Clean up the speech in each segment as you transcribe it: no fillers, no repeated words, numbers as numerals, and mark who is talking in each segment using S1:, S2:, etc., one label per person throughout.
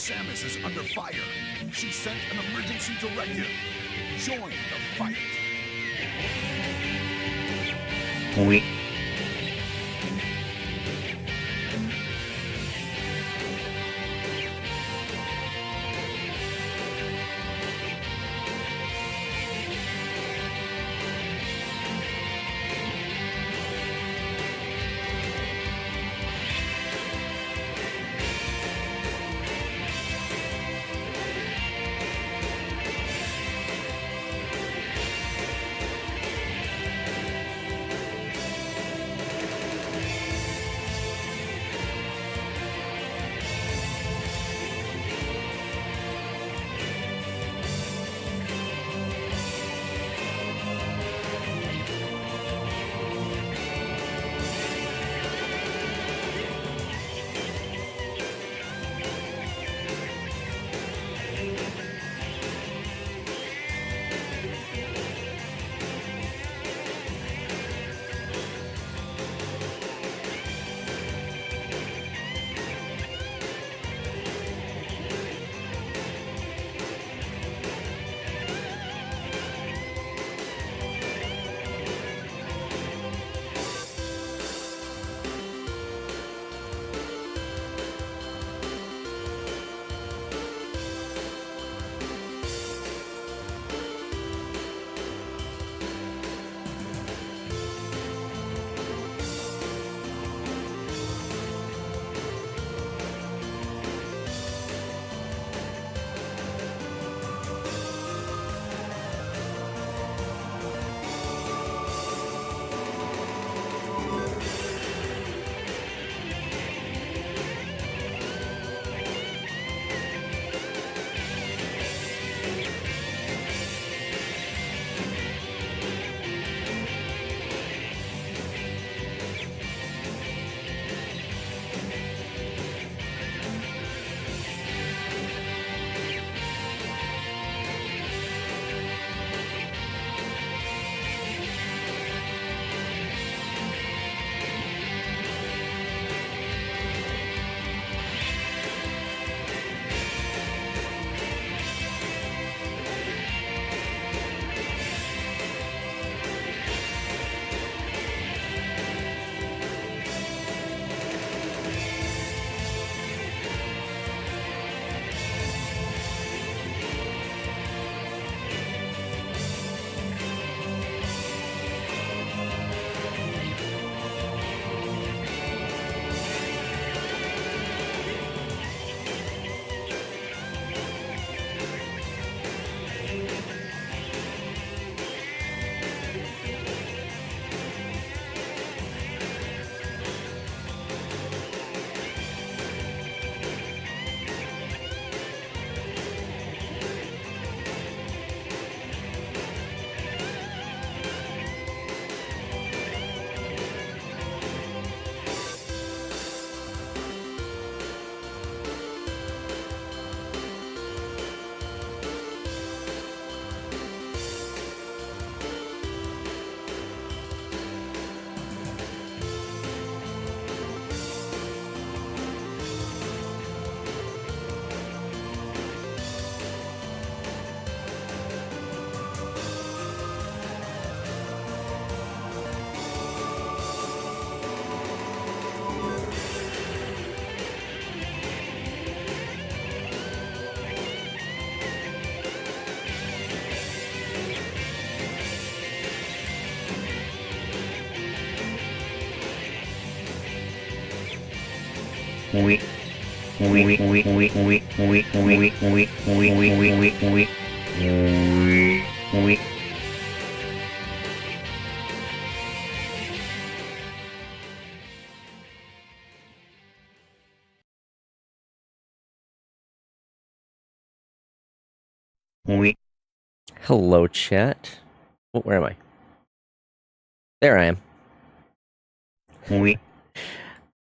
S1: Samus is under fire. She sent an emergency directive. Join the fight.
S2: Hello, chat. Oh, where am I? There I am.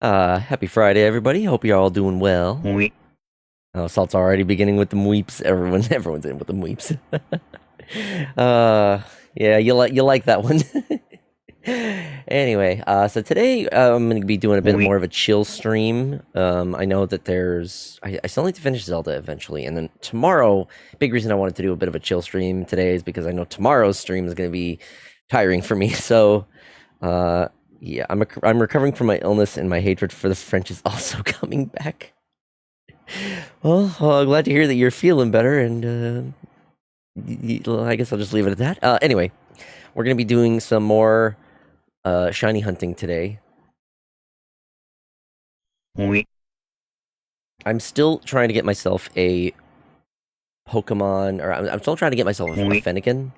S2: Happy Friday, everybody. Hope you're all doing well. Oh, Salt's already beginning with the mweeps. Everyone's in with the mweeps. Yeah, you like that one. Anyway, so today I'm going to be doing a bit more of a chill stream. I know that I still need to finish Zelda eventually, and then tomorrow, big reason I wanted to do a bit of a chill stream today is because I know tomorrow's stream is going to be tiring for me. So, yeah, I'm recovering from my illness, and my hatred for the French is also coming back. Well, glad to hear that you're feeling better, and I guess I'll just leave it at that. Anyway, we're going to be doing some more shiny hunting today. I'm still trying to get myself a Pokemon, or I'm still trying to get myself a Fennekin.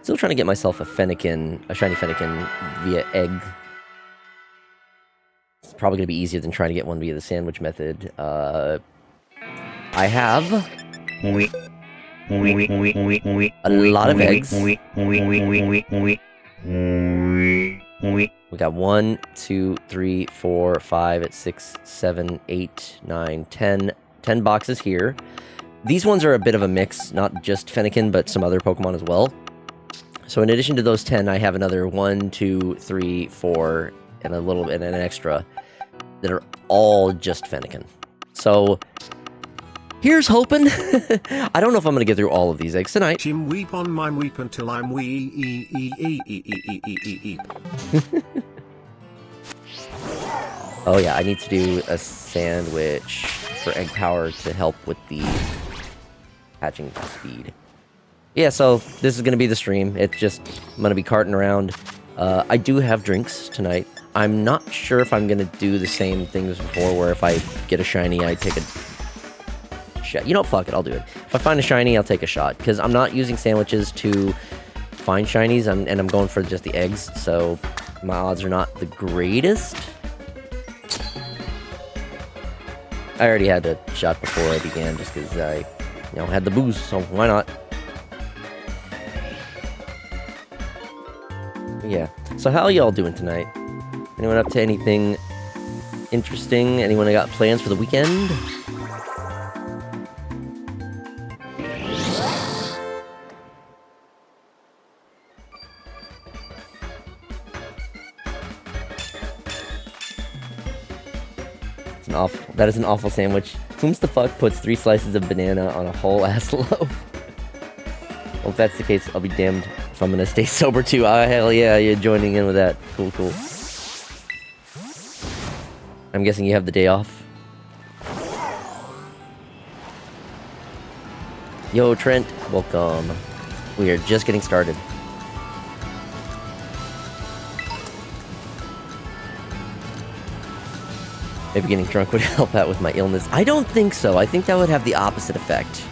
S2: Still trying to get myself a Fennekin, a shiny Fennekin via egg. It's probably going to be easier than trying to get one via the sandwich method. I have a lot of eggs. We got 1, 2, 3, 4, 5, 6, 7, 8, 9, 10. 10 boxes here. These ones are a bit of a mix, not just Fennekin, but some other Pokemon as well. So in addition to those 10, I have another 1, 2, 3, 4, and a little bit, and an extra that are all just Fennekin. So here's hoping. I don't know if I'm going to get through all of these eggs tonight.
S3: Jim weep on my weep until I'm
S2: Oh yeah, I need to do a sandwich for egg power to help with the hatching speed. Yeah, so this is going to be the stream. It's just, I'm going to be carting around. I do have drinks tonight. I'm not sure if I'm going to do the same thing as before, where if I get a shiny, I take a shot. You know, fuck it, I'll do it. If I find a shiny, I'll take a shot, because I'm not using sandwiches to find shinies, and I'm going for just the eggs, so my odds are not the greatest. I already had a shot before I began, just because I, had the booze, so why not? Yeah. So how y'all doing tonight? Anyone up to anything interesting? Anyone got plans for the weekend? That is an awful sandwich. Whom's the fuck puts 3 slices of banana on a whole ass loaf? Well, if that's the case, I'll be damned if I'm gonna stay sober too. Oh, hell yeah, you're joining in with that. Cool, cool. I'm guessing you have the day off. Yo, Trent, welcome. We are just getting started. Maybe getting drunk would help out with my illness. I don't think so. I think that would have the opposite effect.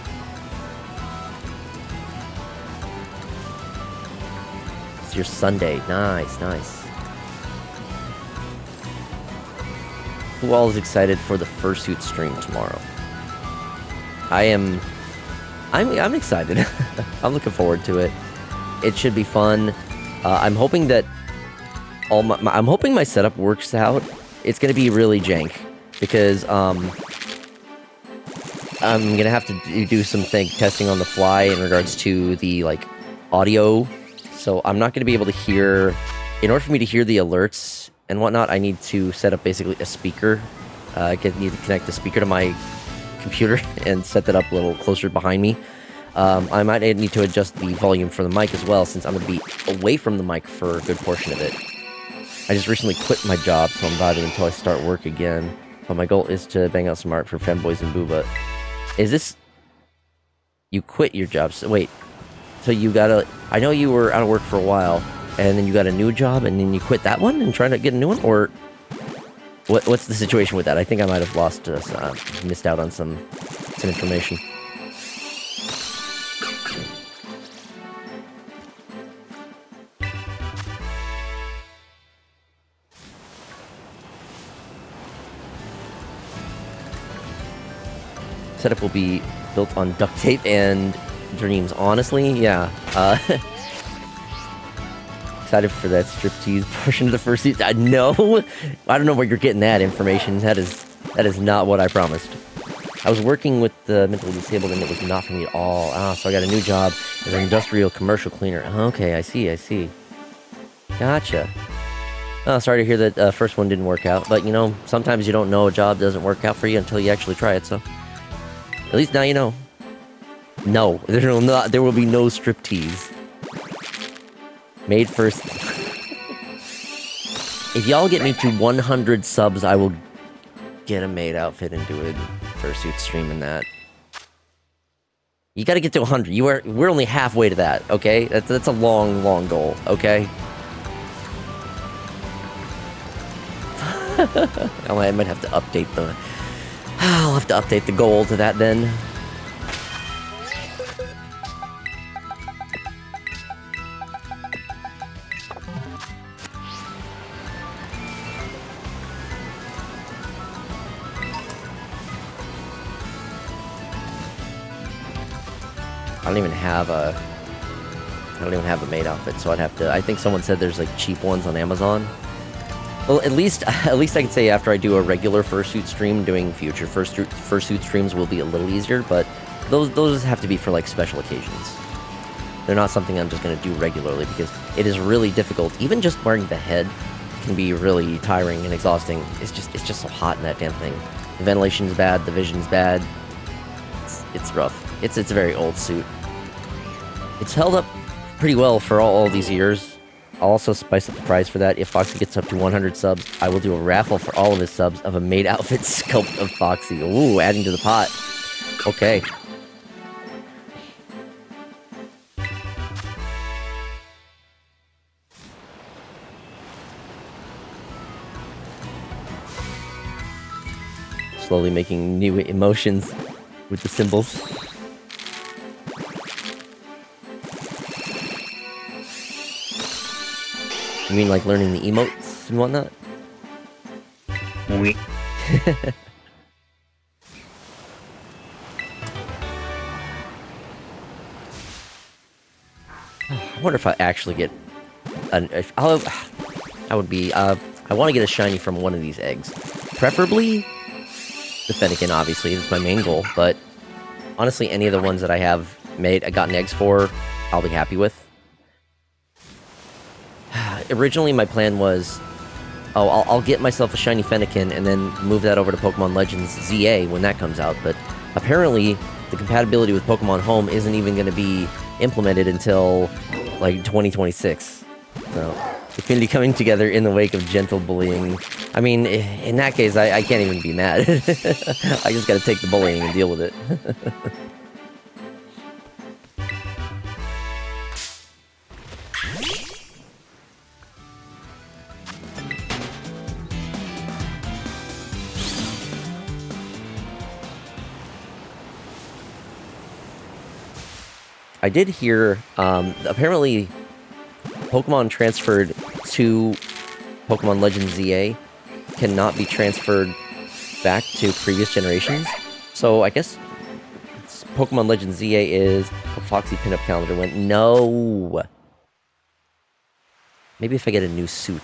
S2: It's your Sunday. Nice, nice. Who all is excited for the Fursuit stream tomorrow? I'm excited. I'm looking forward to it. It should be fun. I'm hoping that I'm hoping my setup works out. It's gonna be really jank because I'm gonna have to do some testing on the fly in regards to the audio. So I'm not gonna be able to hear. In order for me to hear the alerts and whatnot, I need to set up basically a speaker. I need to connect the speaker to my computer and set that up a little closer behind me. I might need to adjust the volume for the mic as well, since I'm going to be away from the mic for a good portion of it. I just recently quit my job, so I'm vibing until I start work again. But my goal is to bang out some art for Femboys and Booba. Is this... You quit your job? So, wait. So you gotta... I know you were out of work for a while, and then you got a new job, and then you quit that one and trying to get a new one? Or what's the situation with that? I think I might have missed out on some information. Setup will be built on duct tape and dreams. Honestly, yeah. Excited for that striptease portion of the first season. No, I don't know where you're getting that information. That is not what I promised. I was working with the mentally disabled, and it was not for me at all. So I got a new job as an industrial commercial cleaner. Okay, I see. Gotcha. Oh, sorry to hear that first one didn't work out. But, you know, sometimes you don't know a job doesn't work out for you until you actually try it, so... At least now you know. No, there will be no striptease. Made first. If y'all get me to 100 subs, I will get a maid outfit and do a fursuit stream in that. You gotta get to 100. We're only halfway to that, okay? That's a long, long goal, okay? I might have to update the... I'll have to update the goal to that then. I don't even have a maid outfit, so I'd have to... I think someone said there's like cheap ones on Amazon. Well, at least I can say after I do a regular fursuit stream, doing future fursuit streams will be a little easier, but those have to be for like special occasions. They're not something I'm just gonna do regularly because it is really difficult. Even just wearing the head can be really tiring and exhausting. It's just so hot in that damn thing. The ventilation's bad, the vision's bad. It's rough. It's a very old suit. It's held up pretty well for all these years. I'll also spice up the prize for that. If Foxy gets up to 100 subs, I will do a raffle for all of his subs of a maid outfit sculpt of Foxy. Ooh, adding to the pot. Okay. Slowly making new emotions with the symbols. You mean like learning the emotes and whatnot?
S4: Oui.
S2: I wonder if I actually get an... I want to get a shiny from one of these eggs. Preferably the Fennekin, obviously. That's my main goal. But honestly, any of the ones that I have gotten eggs for, I'll be happy with. Originally, my plan was, I'll get myself a shiny Fennekin and then move that over to Pokemon Legends ZA when that comes out. But apparently, the compatibility with Pokemon Home isn't even going to be implemented until, like, 2026. So, the community coming together in the wake of gentle bullying. I mean, in that case, I can't even be mad. I just got to take the bullying and deal with it. I did hear, apparently, Pokemon transferred to Pokemon Legends ZA cannot be transferred back to previous generations. So I guess Pokemon Legends ZA is a Foxy pinup calendar went, no. Maybe if I get a new suit.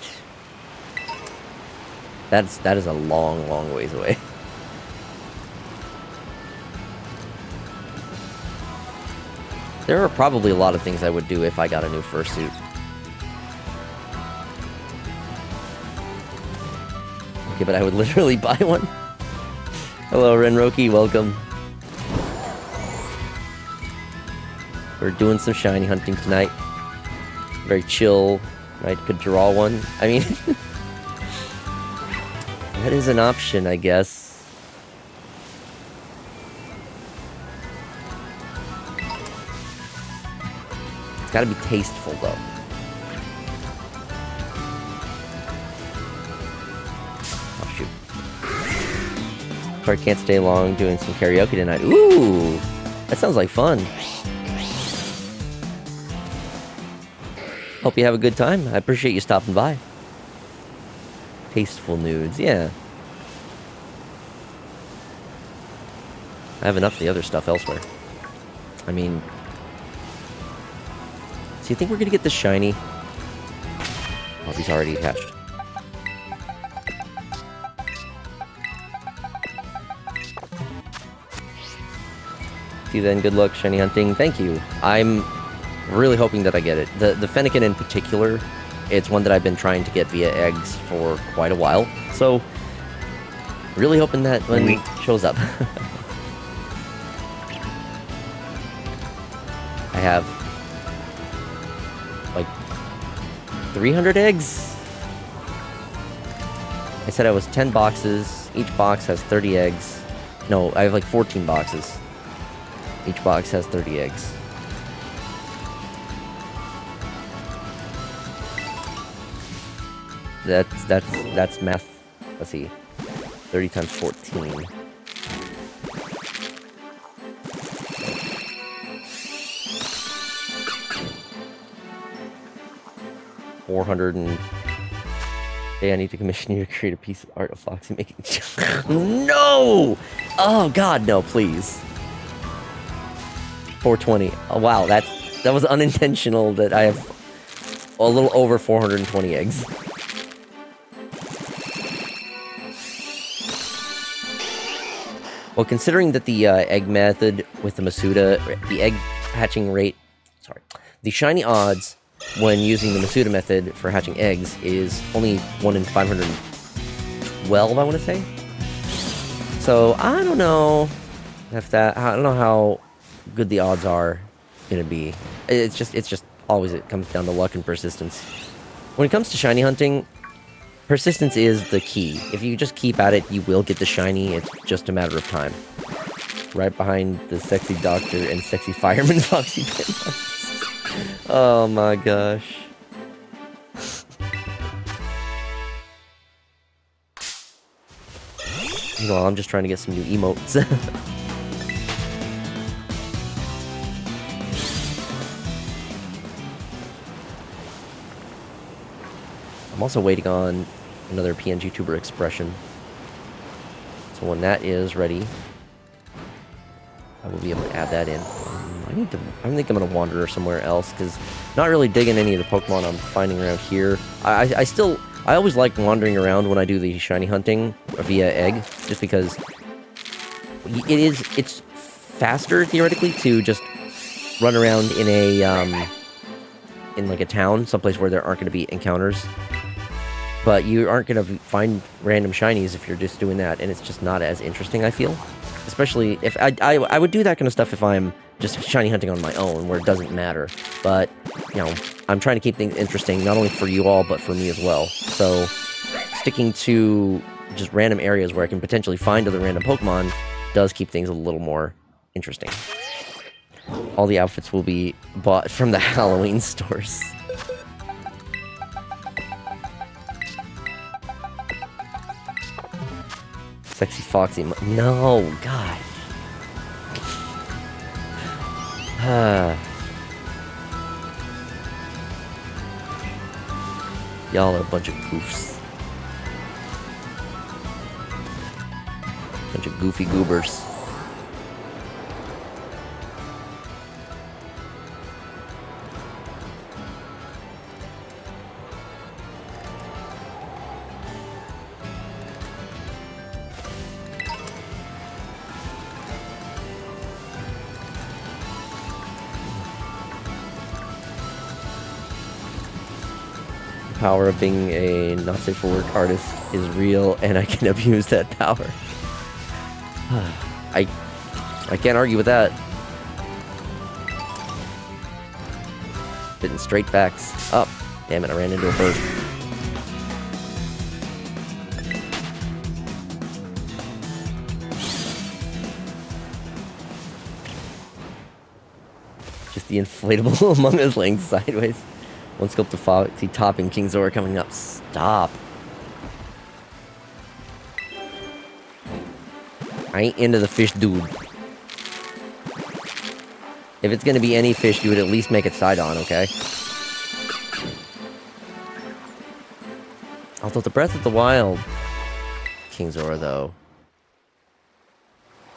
S2: That is a long, long ways away. There are probably a lot of things I would do if I got a new fursuit. Okay, but I would literally buy one. Hello, Renroki, welcome. We're doing some shiny hunting tonight. Very chill, right? Could draw one. I mean, that is an option, I guess. Gotta be tasteful, though. Oh, shoot. Sorry, can't stay long doing some karaoke tonight. Ooh! That sounds like fun. Hope you have a good time. I appreciate you stopping by. Tasteful nudes, yeah. I have enough of the other stuff elsewhere. I mean... So you think we're gonna get this shiny? Oh, he's already attached. See you then, good luck, shiny hunting. Thank you. I'm really hoping that I get it. The Fennekin in particular, it's one that I've been trying to get via eggs for quite a while. So, really hoping that one shows up. I have like 300 eggs. I said I was 10 boxes. Each box has 30 eggs. No, I have like 14 boxes. Each box has 30 eggs. That's math. Let's see. 30 times 14. 400 and... Hey, I need to commission you to create a piece of art of Foxy making... No! Oh, God, no, please. 420. Oh, wow, that was unintentional that I have a little over 420 eggs. Well, considering that the egg method with the Masuda, the egg hatching rate... Sorry. The shiny odds when using the Masuda method for hatching eggs is only 1 in 512, I want to say. So, I don't know if that... I don't know how good the odds are gonna be. It's just always, it comes down to luck and persistence. When it comes to shiny hunting, persistence is the key. If you just keep at it, you will get the shiny. It's just a matter of time. Right behind the sexy doctor and sexy fireman Foxy Pin. Oh my gosh. Well, I'm just trying to get some new emotes. I'm also waiting on another PNG tuber expression. So when that is ready, I will be able to add that in. I think I'm gonna wander somewhere else because not really digging any of the Pokemon I'm finding around here. I always like wandering around when I do the shiny hunting via egg, just because it's faster theoretically to just run around in a in like a town, someplace where there aren't going to be encounters. But you aren't going to find random shinies if you're just doing that, and it's just not as interesting, I feel. Especially if I would do that kind of stuff if I'm just shiny hunting on my own, where it doesn't matter. But, you know, I'm trying to keep things interesting, not only for you all, but for me as well. So, sticking to just random areas where I can potentially find other random Pokemon does keep things a little more interesting. All the outfits will be bought from the Halloween stores. Sexy Foxy. No, God. Y'all are a bunch of goofs. Bunch of goofy goobers. Power of being a not safe for work artist is real, and I can abuse that power. I can't argue with that. Spitting straight facts. Oh, damn it, I ran into a bird. Just the inflatable Among Us laying sideways. One scope to Foxy topping King Zora coming up. Stop. I ain't into the fish dude. If it's gonna be any fish, you would at least make it side on, okay? Although the Breath of the Wild King Zora, though,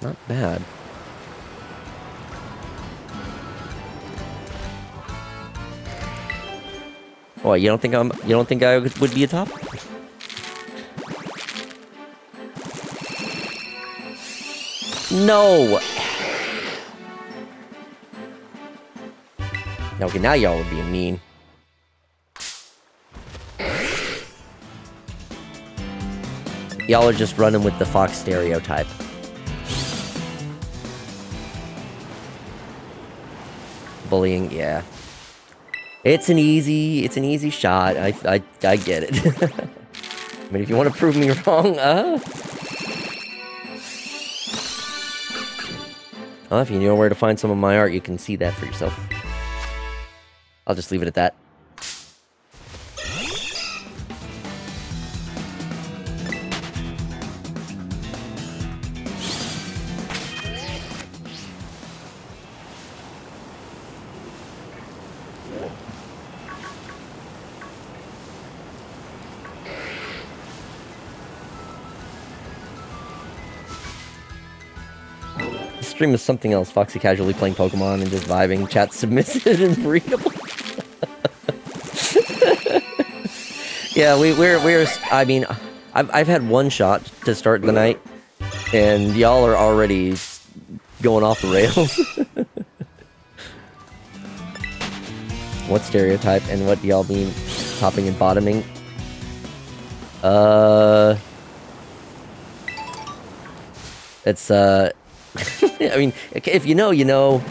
S2: not bad. What, you don't think I would be a top? No. Okay, now y'all would be mean. Y'all are just running with the Fox stereotype. Bullying, yeah. It's an easy shot. I get it. I mean, if you want to prove me wrong, well, if you know where to find some of my art, you can see that for yourself. I'll just leave it at that. Stream is something else. Foxy casually playing Pokemon and just vibing. Chat submissive and breedable. Yeah, we're. I mean, I've had one shot to start the night, and y'all are already going off the rails. What stereotype and what do y'all mean? Topping and bottoming. It's I mean, if you know, you know.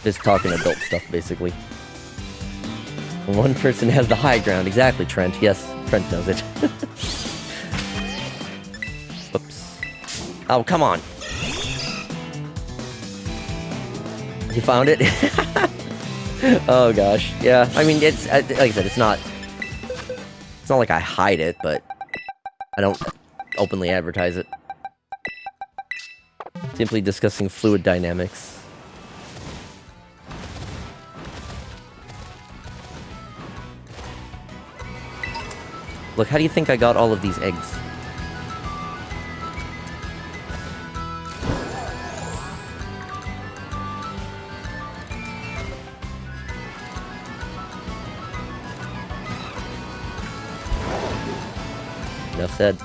S2: Just talking adult stuff, basically. One person has the high ground. Exactly, Trent. Yes, Trent knows it. Oops. Oh, come on. You found it? Oh gosh, yeah. I mean, it's like I said, it's not like I hide it, but I don't openly advertise it. Simply discussing fluid dynamics. Look, how do you think I got all of these eggs? Enough said.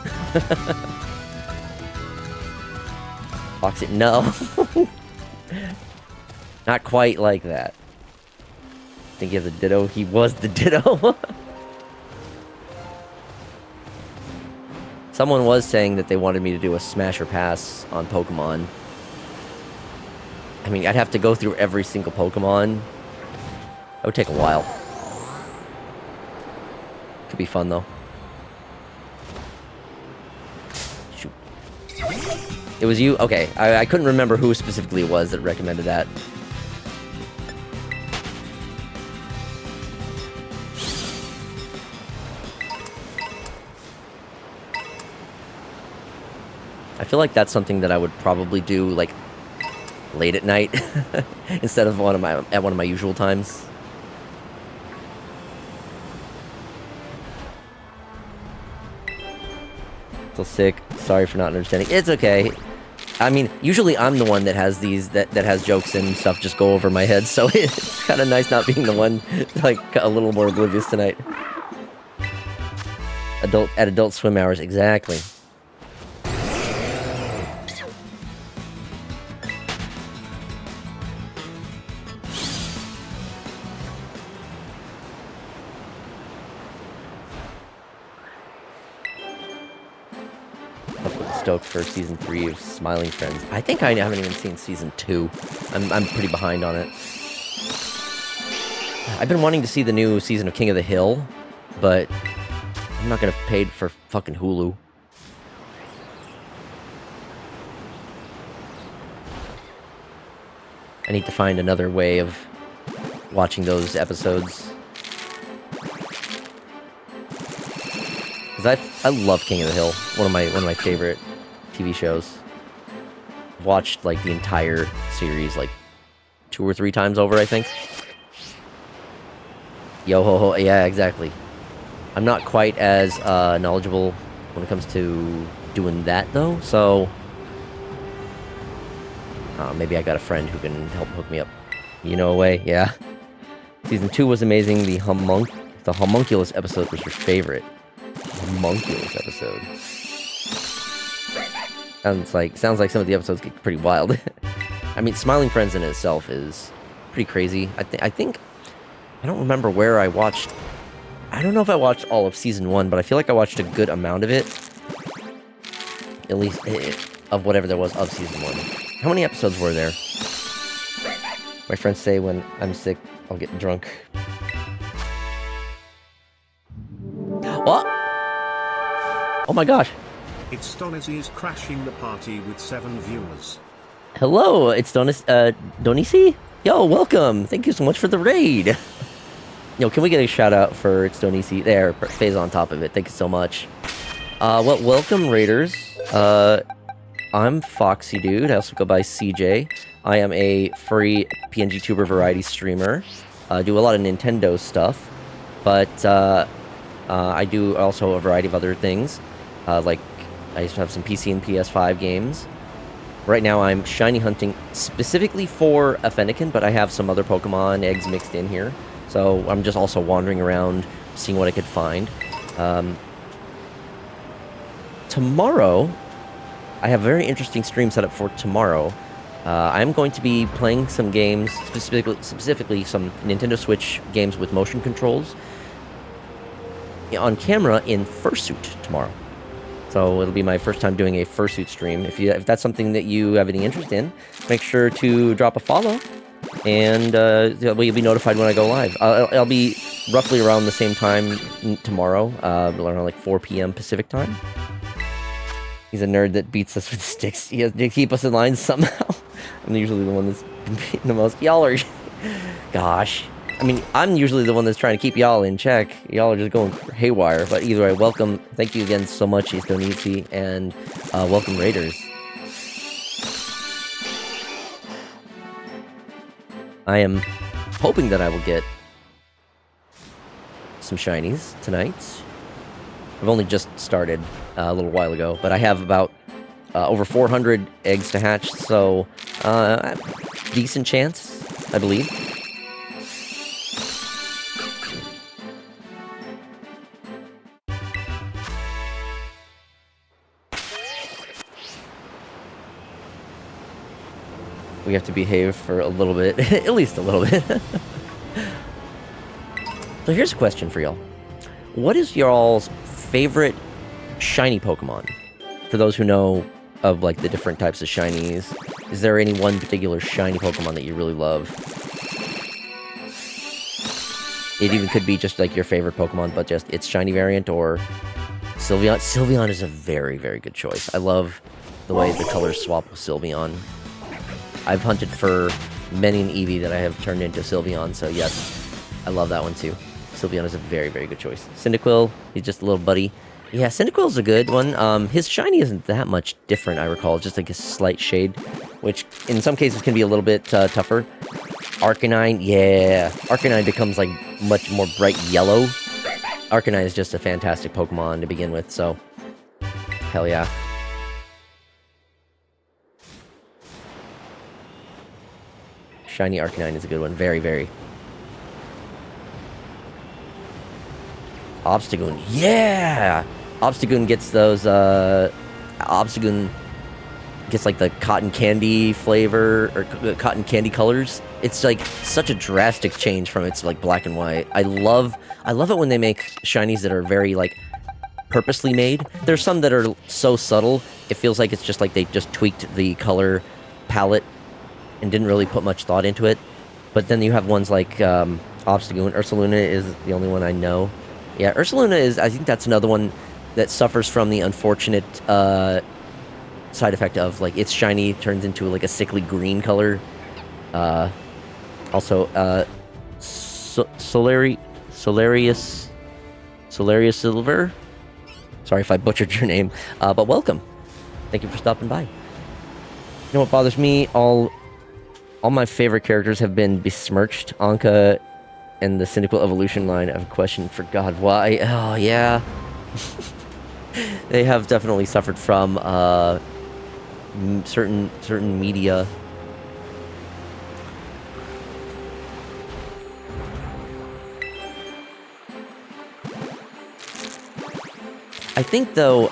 S2: Foxy, no. Not quite like that. Think he has a ditto? He was the ditto. Someone was saying that they wanted me to do a smash or pass on Pokemon. I mean, I'd have to go through every single Pokemon. That would take a while. Could be fun, though. Shoot. It was you? Okay, I couldn't remember who specifically it was that recommended that. I feel like that's something that I would probably do, like, late at night instead of at one of my usual times. Still sick. Sorry for not understanding. It's okay. I mean, usually I'm the one that has these that has jokes and stuff just go over my head, so it's kind of nice not being the one like a little more oblivious tonight. Adult swim hours, exactly. Stoked for season 3 of Smiling Friends. I think I haven't even seen season 2. I'm pretty behind on it. I've been wanting to see the new season of King of the Hill, but I'm not gonna pay for fucking Hulu. I need to find another way of watching those episodes. Because I love King of the Hill, one of my favorite TV shows. I've watched like the entire series like 2 or 3 times over, I think. Yo ho ho, yeah, exactly. I'm not quite as knowledgeable when it comes to doing that though, so maybe I got a friend who can help hook me up. You know a way, yeah. Season 2 was amazing. The homunculus episode was your favorite. Homunculus episode. Sounds like some of the episodes get pretty wild. I mean, Smiling Friends in itself is pretty crazy. I think I don't remember where I watched. I don't know if I watched all of season 1, but I feel like I watched a good amount of it. At least of whatever there was of season 1. How many episodes were there? My friends say when I'm sick, I'll get drunk. What? Oh my gosh.
S3: It's Donizzy is crashing the party with 7 viewers.
S2: Hello, it's Donisi? Yo, welcome. Thank you so much for the raid. Yo, can we get a shout out for It's Donisi? There, Faye's on top of it. Thank you so much. Well, welcome, raiders. I'm FoxyDude. I also go by CJ. I am a free PNG tuber variety streamer. I do a lot of Nintendo stuff, but I do also a variety of other things. Like, I used to have some PC and PS5 games. Right now, I'm shiny hunting specifically for a Fennekin, but I have some other Pokemon eggs mixed in here. So I'm just also wandering around, seeing what I could find. Tomorrow, I have a very interesting stream set up for tomorrow. I'm going to be playing some games, specifically some Nintendo Switch games with motion controls on camera in Fursuit tomorrow. So it'll be my first time doing a Fursuit stream. If that's something that you have any interest in, make sure to drop a follow, and you'll be notified when I go live. I'll be roughly around the same time tomorrow, around like 4 p.m. Pacific time. He's a nerd that beats us with sticks. He has to keep us in line somehow. I'm usually the one that's been beating the most. Y'all are... Gosh. I mean, I'm usually the one that's trying to keep y'all in check. Y'all are just going haywire. But either way, welcome. Thank you again so much, Istonitsi, and welcome, Raiders. I am hoping that I will get some shinies tonight. I've only just started a little while ago, but I have about over 400 eggs to hatch, so decent chance, I believe. We have to behave for a little bit, at least a little bit. So here's a question for y'all. What is y'all's favorite shiny Pokemon? For those who know of like the different types of shinies, is there any one particular shiny Pokemon that you really love? It even could be just like your favorite Pokemon, but just its shiny variant, or Sylveon. Sylveon is a very, very good choice. I love the way the colors swap with Sylveon. I've hunted for many an Eevee that I have turned into Sylveon, so yes, I love that one too. Sylveon is a very, very good choice. Cyndaquil, he's just a little buddy. Yeah, Cyndaquil's a good one. His shiny isn't that much different, I recall. It's just like a slight shade, which in some cases can be a little bit tougher. Arcanine, yeah. Arcanine becomes like much more bright yellow. Arcanine is just a fantastic Pokemon to begin with, so hell yeah. Shiny Arcanine is a good one. Very, very. Obstagoon. Yeah! Obstagoon gets those, Obstagoon gets, like, the cotton candy flavor, or cotton candy colors. It's, like, such a drastic change from its, like, black and white. I love it when they make shinies that are very, like, purposely made. There's some that are so subtle, it feels like it's just, like, they just tweaked the color palette and didn't really put much thought into it. But then you have ones like Obstagoon. Ursaluna is the only one I know. Yeah, Ursaluna is, I think that's another one that suffers from the unfortunate side effect of, like, its shiny turns into, like, a sickly green color. Also, Solarius Silver? Sorry if I butchered your name, but welcome. Thank you for stopping by. You know what bothers me? All my favorite characters have been besmirched. Anka and the Cynical Evolution line. I have a question for God. Why? Oh, yeah. They have definitely suffered from certain media. I think though,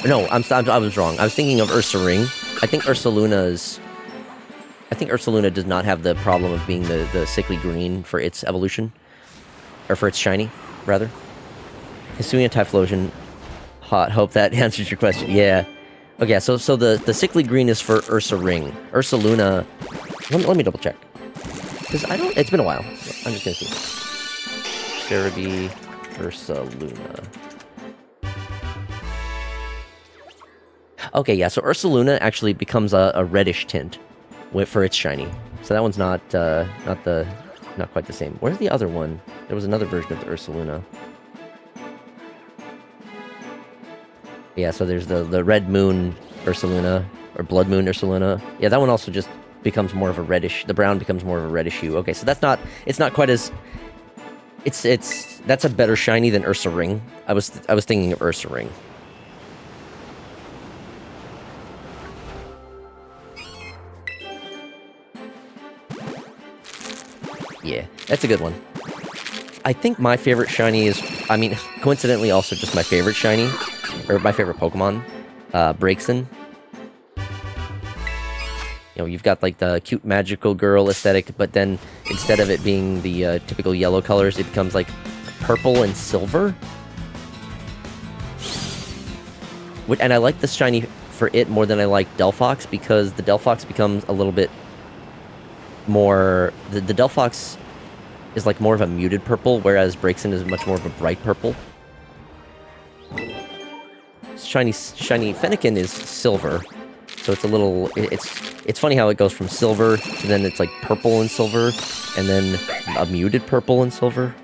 S2: no, I was wrong. I was thinking of Ursaring. I think Ursaluna does not have the problem of being the sickly green for its evolution, or for its shiny, rather. Hisuian Typhlosion. Hot. Hope that answers your question. Yeah. Okay, so the sickly green is for Ursaring. Ursaluna. Let me double check. Because it's been a while. I'm just gonna see. Cerebi, Ursaluna. Okay, yeah, so Ursaluna actually becomes a reddish tint for its shiny. So that one's not quite the same. Where's the other one? There was another version of the Ursaluna. Yeah, so there's the Red Moon Ursaluna, or Blood Moon Ursaluna. Yeah, that one also just becomes more of a reddish, the brown becomes more of a reddish hue. Okay, so it's not quite as, that's a better shiny than Ursaring. I was thinking of Ursaring. Yeah, that's a good one. I think my favorite shiny is, I mean, coincidentally also just my favorite shiny, or my favorite Pokemon, Braixen. You know, you've got like the cute magical girl aesthetic, but then instead of it being the typical yellow colors, it becomes like purple and silver. And I like the shiny for it more than I like Delphox, because the Delphox becomes a little bit more, the Delphox is like more of a muted purple, whereas Braixen is much more of a bright purple. Shiny Fennekin is silver, so it's a little, it's funny how it goes from silver to then it's like purple and silver, and then a muted purple and silver.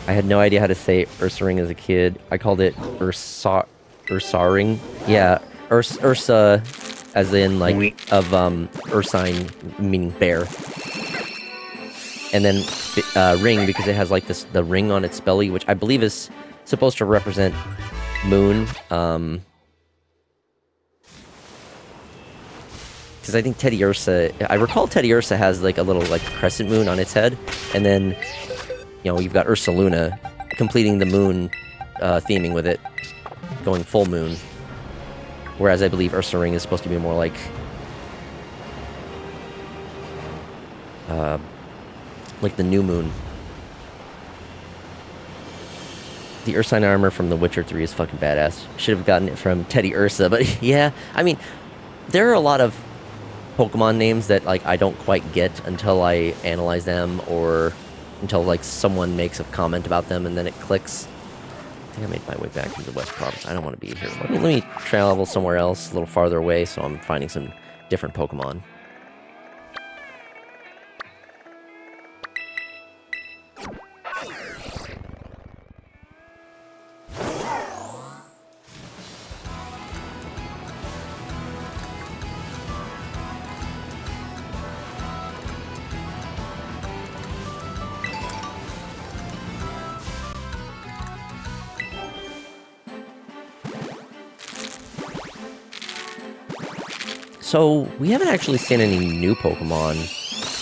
S2: I had no idea how to say Ursaring as a kid. I called it Ursaring. Yeah, Ursa, as in like of Ursine, meaning bear. And then ring, because it has like the ring on its belly, which I believe is supposed to represent moon. Because I think Teddiursa, I recall Teddiursa has like a little like crescent moon on its head, and then, you know, you've got Ursaluna completing the moon theming with it, going full moon. Whereas I believe Ursaring is supposed to be more like the new moon. The Ursine armor from The Witcher 3 is fucking badass. Should have gotten it from Teddiursa, but yeah, I mean, there are a lot of Pokemon names that like I don't quite get until I analyze them, or until like someone makes a comment about them and then it clicks. I think I made my way back to the West Province. I don't want to be here. Let me travel somewhere else a little farther away, so I'm finding some different Pokemon. So, we haven't actually seen any new Pokemon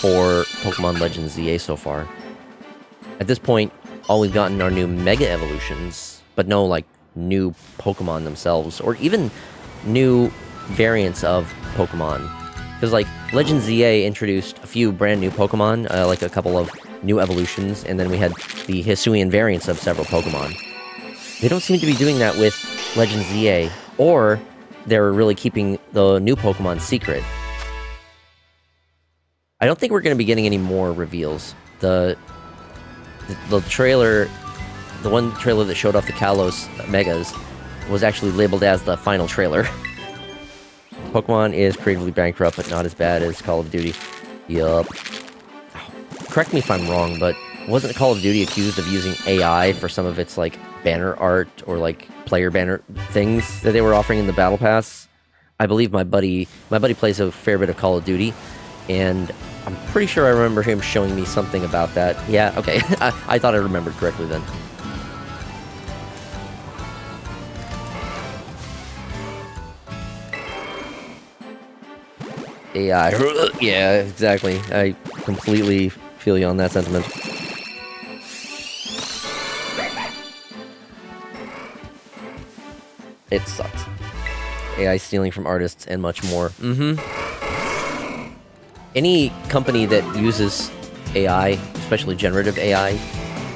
S2: for Pokemon Legends ZA so far. At this point, all we've gotten are new Mega Evolutions, but no, like, new Pokemon themselves, or even new variants of Pokemon. Because, like, Legends ZA introduced a few brand new Pokemon, like a couple of new evolutions, and then we had the Hisuian variants of several Pokemon. They don't seem to be doing that with Legends ZA, or they're really keeping the new Pokemon secret. I don't think we're going to be getting any more reveals. The trailer, the one trailer that showed off the Kalos Megas, was actually labeled as the final trailer. Pokemon is creatively bankrupt, but not as bad as Call of Duty. Yup. Correct me if I'm wrong, but wasn't Call of Duty accused of using AI for some of its, like, banner art or, like, player banner things that they were offering in the Battle Pass? I believe my buddy plays a fair bit of Call of Duty, and I'm pretty sure I remember him showing me something about that. Yeah, okay. I thought I remembered correctly then. AI. Yeah, exactly. I completely feel you on that sentiment. It sucks. AI stealing from artists and much more. Any company that uses AI, especially generative AI,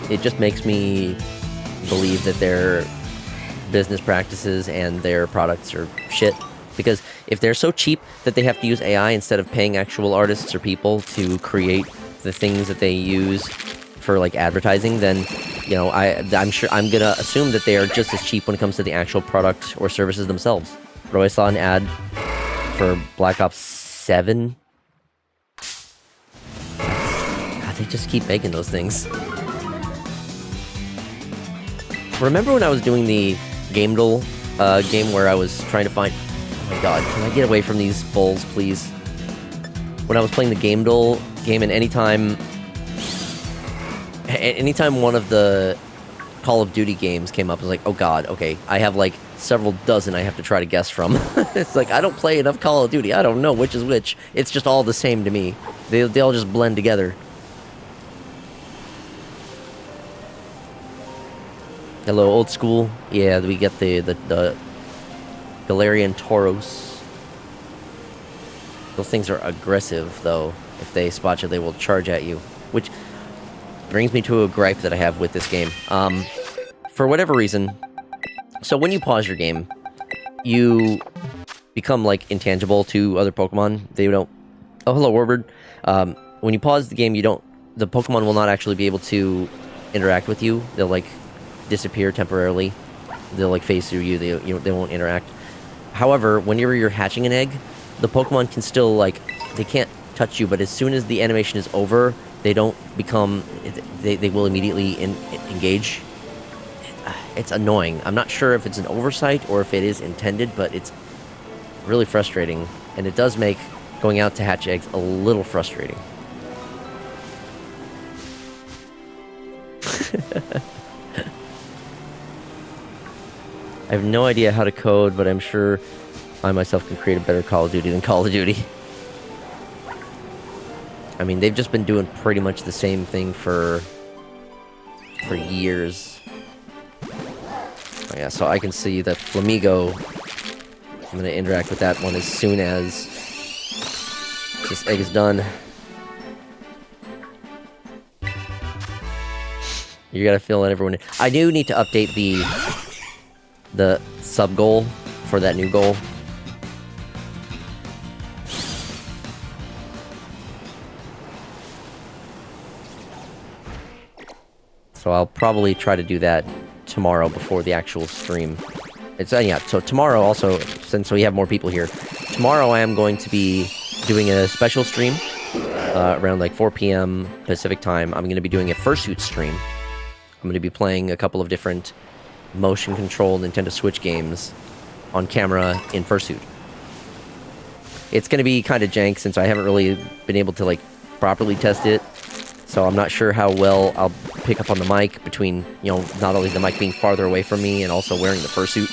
S2: it just makes me believe that their business practices and their products are shit. Because if they're so cheap that they have to use AI instead of paying actual artists or people to create the things that they use for, like, advertising, then, you know, I'm sure I'm gonna assume that they are just as cheap when it comes to the actual product or services themselves. But I saw an ad for Black Ops 7. God, they just keep making those things. Remember when I was doing the Gamedle game where I was trying to find... Oh my god, can I get away from these bulls, please? When I was playing the Gamedle game, and anytime one of the Call of Duty games came up, I was like, oh god, okay, I have like several dozen I have to try to guess from. It's like, I don't play enough Call of Duty, I don't know which is which. It's just all the same to me. They all just blend together. Hello, old school. Yeah, we get the Galarian Tauros. Those things are aggressive, though. If they spot you, they will charge at you. Which brings me to a gripe that I have with this game. For whatever reason, so when you pause your game, you become, like, intangible to other Pokemon. They don't... Oh, hello, Warbird. When you pause the game, the Pokemon will not actually be able to interact with you. They'll, like, disappear temporarily. They'll, like, phase through you. They won't interact. However, whenever you're hatching an egg, the Pokemon can still, like, they can't touch you, but as soon as the animation is over, they don't become, they will immediately engage. It's annoying. I'm not sure if it's an oversight or if it is intended, but it's really frustrating, and it does make going out to hatch eggs a little frustrating. I have no idea how to code, but I'm sure I myself can create a better Call of Duty than Call of Duty. I mean, they've just been doing pretty much the same thing for years. Oh yeah, so I can see that Flamigo. I'm going to interact with that one as soon as this egg is done. You gotta fill in everyone. I do need to update the sub goal for that new goal. So I'll probably try to do that tomorrow before the actual stream. It's yeah, so tomorrow also, since we have more people here, tomorrow I am going to be doing a special stream around like 4 p.m. Pacific time. I'm going to be doing a fursuit stream. I'm going to be playing a couple of different motion control Nintendo Switch games on camera in fursuit. It's going to be kind of jank since I haven't really been able to like properly test it. So I'm not sure how well I'll pick up on the mic between, you know, not only the mic being farther away from me and also wearing the fursuit.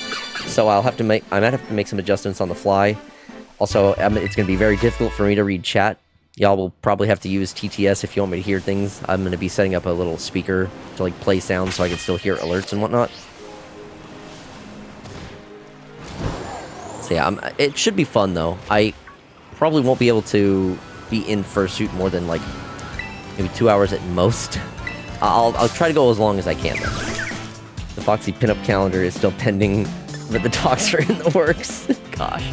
S2: So I might have to make some adjustments on the fly. Also, it's going to be very difficult for me to read chat. Y'all will probably have to use TTS if you want me to hear things. I'm going to be setting up a little speaker to like play sound so I can still hear alerts and whatnot. So yeah, it should be fun though. I probably won't be able to be in fursuit more than like maybe 2 hours at most. I'll try to go as long as I can though. The Foxy pinup calendar is still pending, but the talks are in the works. Gosh.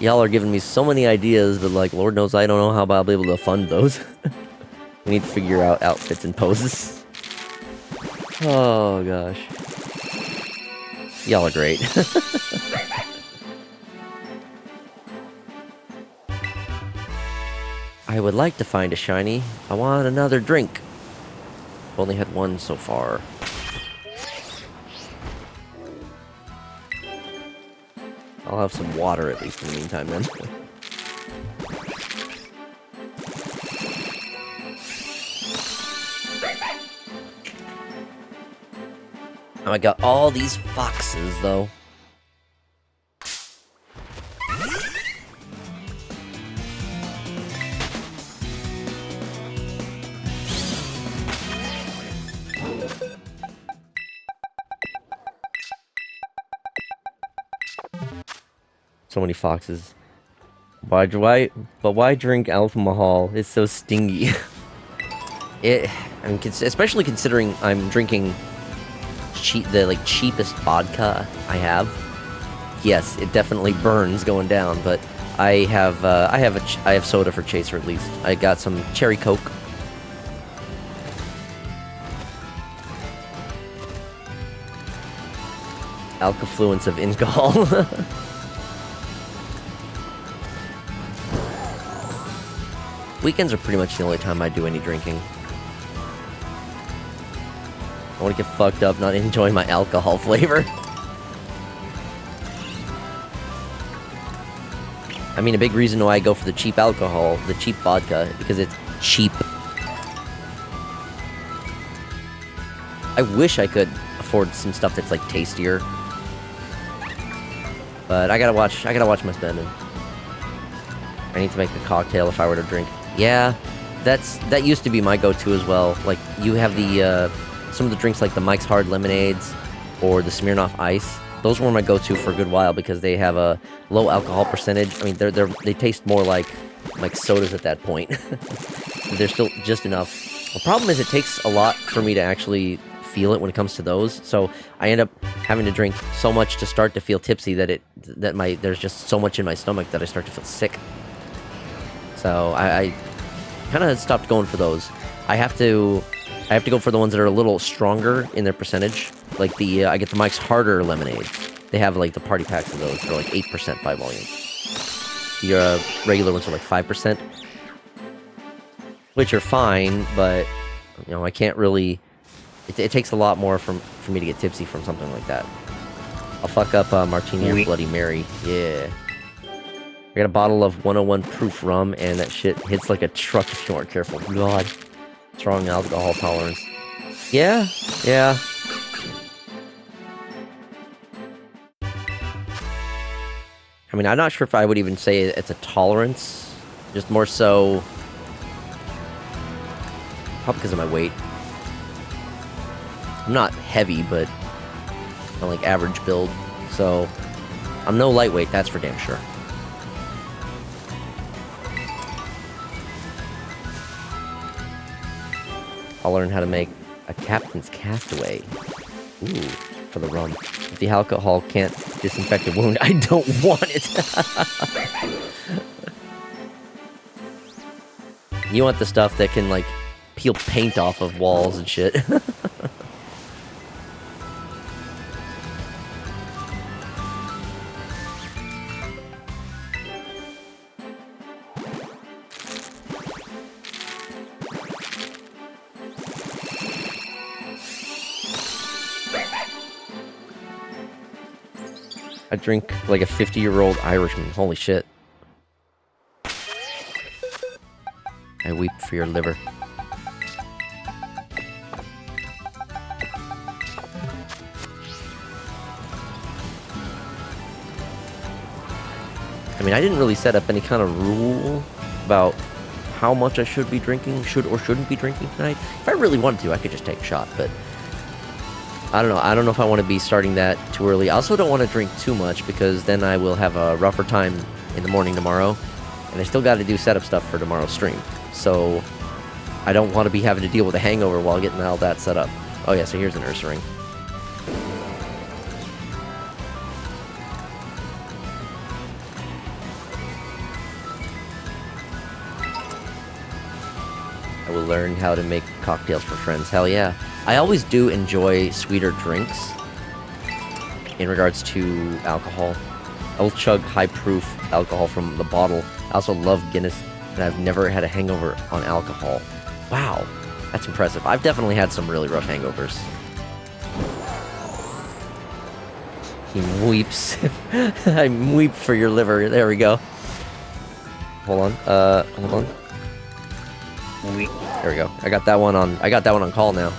S2: Y'all are giving me so many ideas, but like, Lord knows I don't know how I'll be able to fund those. We need to figure out outfits and poses. Oh, gosh. Y'all are great. I would like to find a shiny. I want another drink. I've only had one so far. I'll have some water at least in the meantime then. I got all these foxes though. So many foxes. Why drink alcohol? It's so stingy. I mean, especially considering I'm drinking the cheapest vodka I have. Yes, it definitely burns going down, but I have soda for chaser at least. I got some cherry Coke. Alkafluence of alcohol. Weekends are pretty much the only time I do any drinking. I want to get fucked up, not enjoy my alcohol flavor. I mean, a big reason why I go for the cheap alcohol, the cheap vodka, because it's cheap. I wish I could afford some stuff that's like tastier. But I gotta watch my spending. I need to make a cocktail if I were to drink. Yeah, that used to be my go-to as well. Like, you have the, some of the drinks like the Mike's Hard Lemonades or the Smirnoff Ice. Those were my go-to for a good while because they have a low alcohol percentage. I mean, they taste more like sodas at that point. They're still just enough. The problem is it takes a lot for me to actually feel it when it comes to those. So I end up having to drink so much to start to feel tipsy that there's just so much in my stomach that I start to feel sick. So I kind of stopped going for those. I have to go for the ones that are a little stronger in their percentage. Like I get the Mike's Harder Lemonade. They have like the party packs of those. They're like 8% by volume. Your regular ones are like 5%, which are fine, but you know, I can't really. It takes a lot more for me to get tipsy from something like that. I'll fuck up Martini or Bloody Mary. Yeah. I got a bottle of 101 proof rum, and that shit hits like a truck if you aren't careful. God. Strong alcohol tolerance. Yeah. Yeah. I mean, I'm not sure if I would even say it's a tolerance. Just more so. Probably because of my weight. I'm not heavy, but I'm like average build. So, I'm no lightweight, that's for damn sure. I'll learn how to make a captain's castaway. Ooh, for the rum. If the alcohol can't disinfect a wound, I don't want it. You want the stuff that can, like, peel paint off of walls and shit. I drink like a 50-year-old Irishman. Holy shit. I weep for your liver. I mean, I didn't really set up any kind of rule about how much I should be drinking, should or shouldn't be drinking tonight. If I really wanted to, I could just take a shot, but I don't know. I don't know if I want to be starting that too early. I also don't want to drink too much because then I will have a rougher time in the morning tomorrow. And I still got to do setup stuff for tomorrow's stream. So I don't want to be having to deal with a hangover while getting all that set up. Oh yeah, so here's an Ursa ring. I will learn how to make cocktails for friends. Hell yeah. I always do enjoy sweeter drinks in regards to alcohol. I will chug high-proof alcohol from the bottle. I also love Guinness, and I've never had a hangover on alcohol. Wow, that's impressive. I've definitely had some really rough hangovers. He weeps. I weep for your liver. There we go. Hold on. Hold on. There we go. I got that one on call now.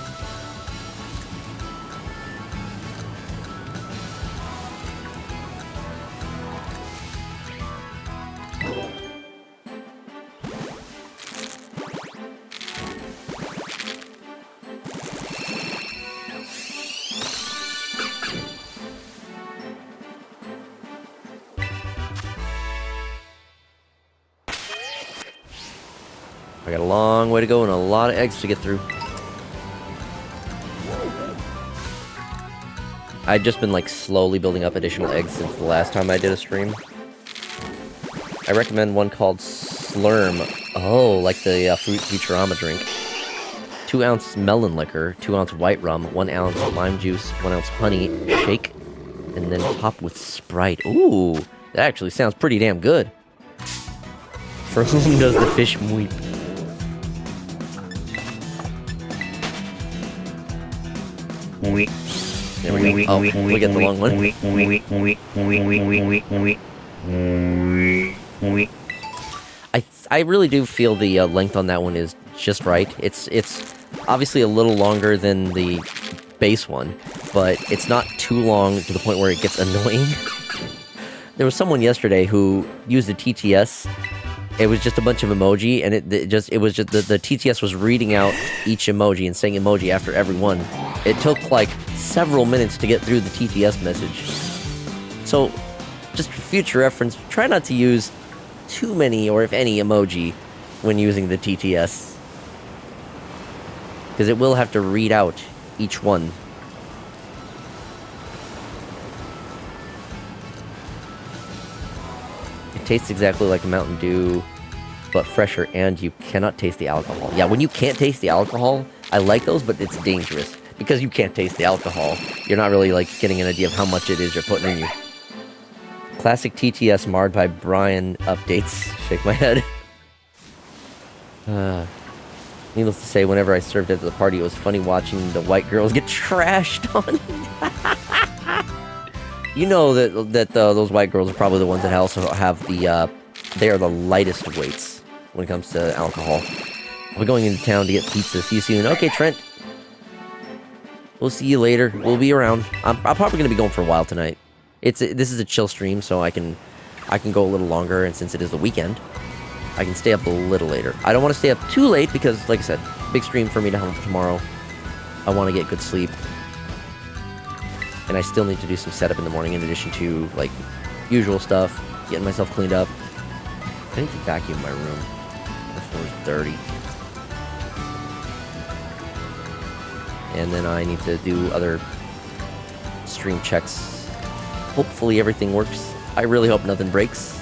S2: I got a long way to go and a lot of eggs to get through. I'd just been like slowly building up additional eggs since the last time I did a stream. I recommend one called Slurm. Oh, like the Fruit Futurama drink. 2 ounce melon liquor, 2 ounce white rum, 1 ounce lime juice, 1 ounce honey, shake, and then top with Sprite. Ooh, that actually sounds pretty damn good. For whom does the fish weep? There we go. Oh, we get the long one. I really do feel the length on that one is just right. It's obviously a little longer than the base one, but it's not too long to the point where it gets annoying. There was someone yesterday who used the TTS. It was just a bunch of emoji, and it was just the TTS was reading out each emoji and saying emoji after every one. It took like several minutes to get through the TTS message. So, just for future reference, try not to use too many, or if any, emoji when using the TTS. Because it will have to read out each one. It tastes exactly like a Mountain Dew, but fresher, and you cannot taste the alcohol. Yeah, when you can't taste the alcohol, I like those, but it's dangerous. Because you can't taste the alcohol, you're not really, like, getting an idea of how much it is you're putting in you. Classic TTS marred by Brian updates. Shake my head. Needless to say, whenever I served at the party, it was funny watching the white girls get trashed on. You know that those white girls are probably the ones that also have the, they are the lightest weights when it comes to alcohol. I'll be going into town to get pizza. See you soon. Okay, Trent. We'll see you later. We'll be around. I'm probably going to be going for a while tonight. This is a chill stream, so I can go a little longer, and since it is the weekend, I can stay up a little later. I don't want to stay up too late because, like I said, big stream for me to have tomorrow. I want to get good sleep. And I still need to do some setup in the morning in addition to, like, usual stuff, getting myself cleaned up. I need to vacuum my room. The floor's dirty. And then I need to do other stream checks. Hopefully everything works. I really hope nothing breaks.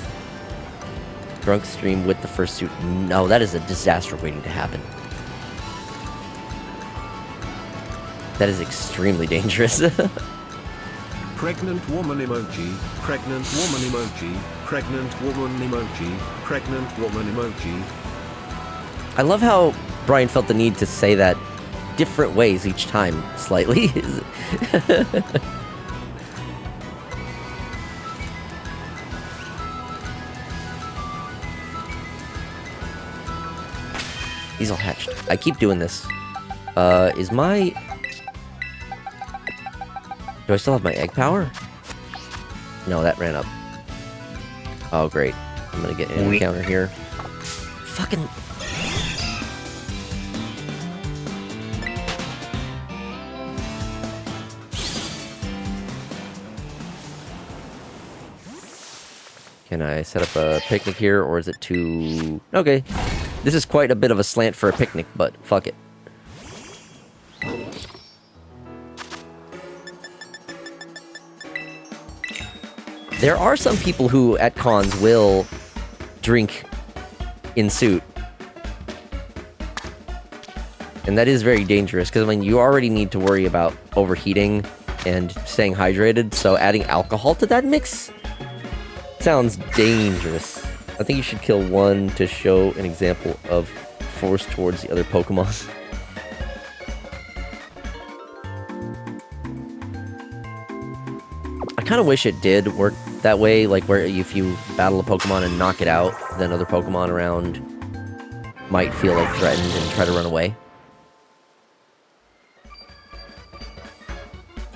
S2: Drunk stream with the fursuit. No, that is a disaster waiting to happen. That is extremely dangerous.
S3: Pregnant woman emoji, pregnant woman emoji, pregnant woman emoji, pregnant woman emoji.
S2: I love how Brian felt the need to say that different ways each time, slightly. He's all hatched. I keep doing this. Is my... Do I still have my egg power? No, that ran up. Oh, great. I'm gonna get an encounter here. Fucking... Can I set up a picnic here, or is it too... Okay. This is quite a bit of a slant for a picnic, but fuck it. There are some people who, at cons, will drink in suit. And that is very dangerous, because, I mean, you already need to worry about overheating and staying hydrated, so adding alcohol to that mix sounds dangerous. I think you should kill one to show an example of force towards the other Pokemon. I kind of wish it did work that way, like where if you battle a Pokemon and knock it out, then other Pokemon around might feel like threatened and try to run away.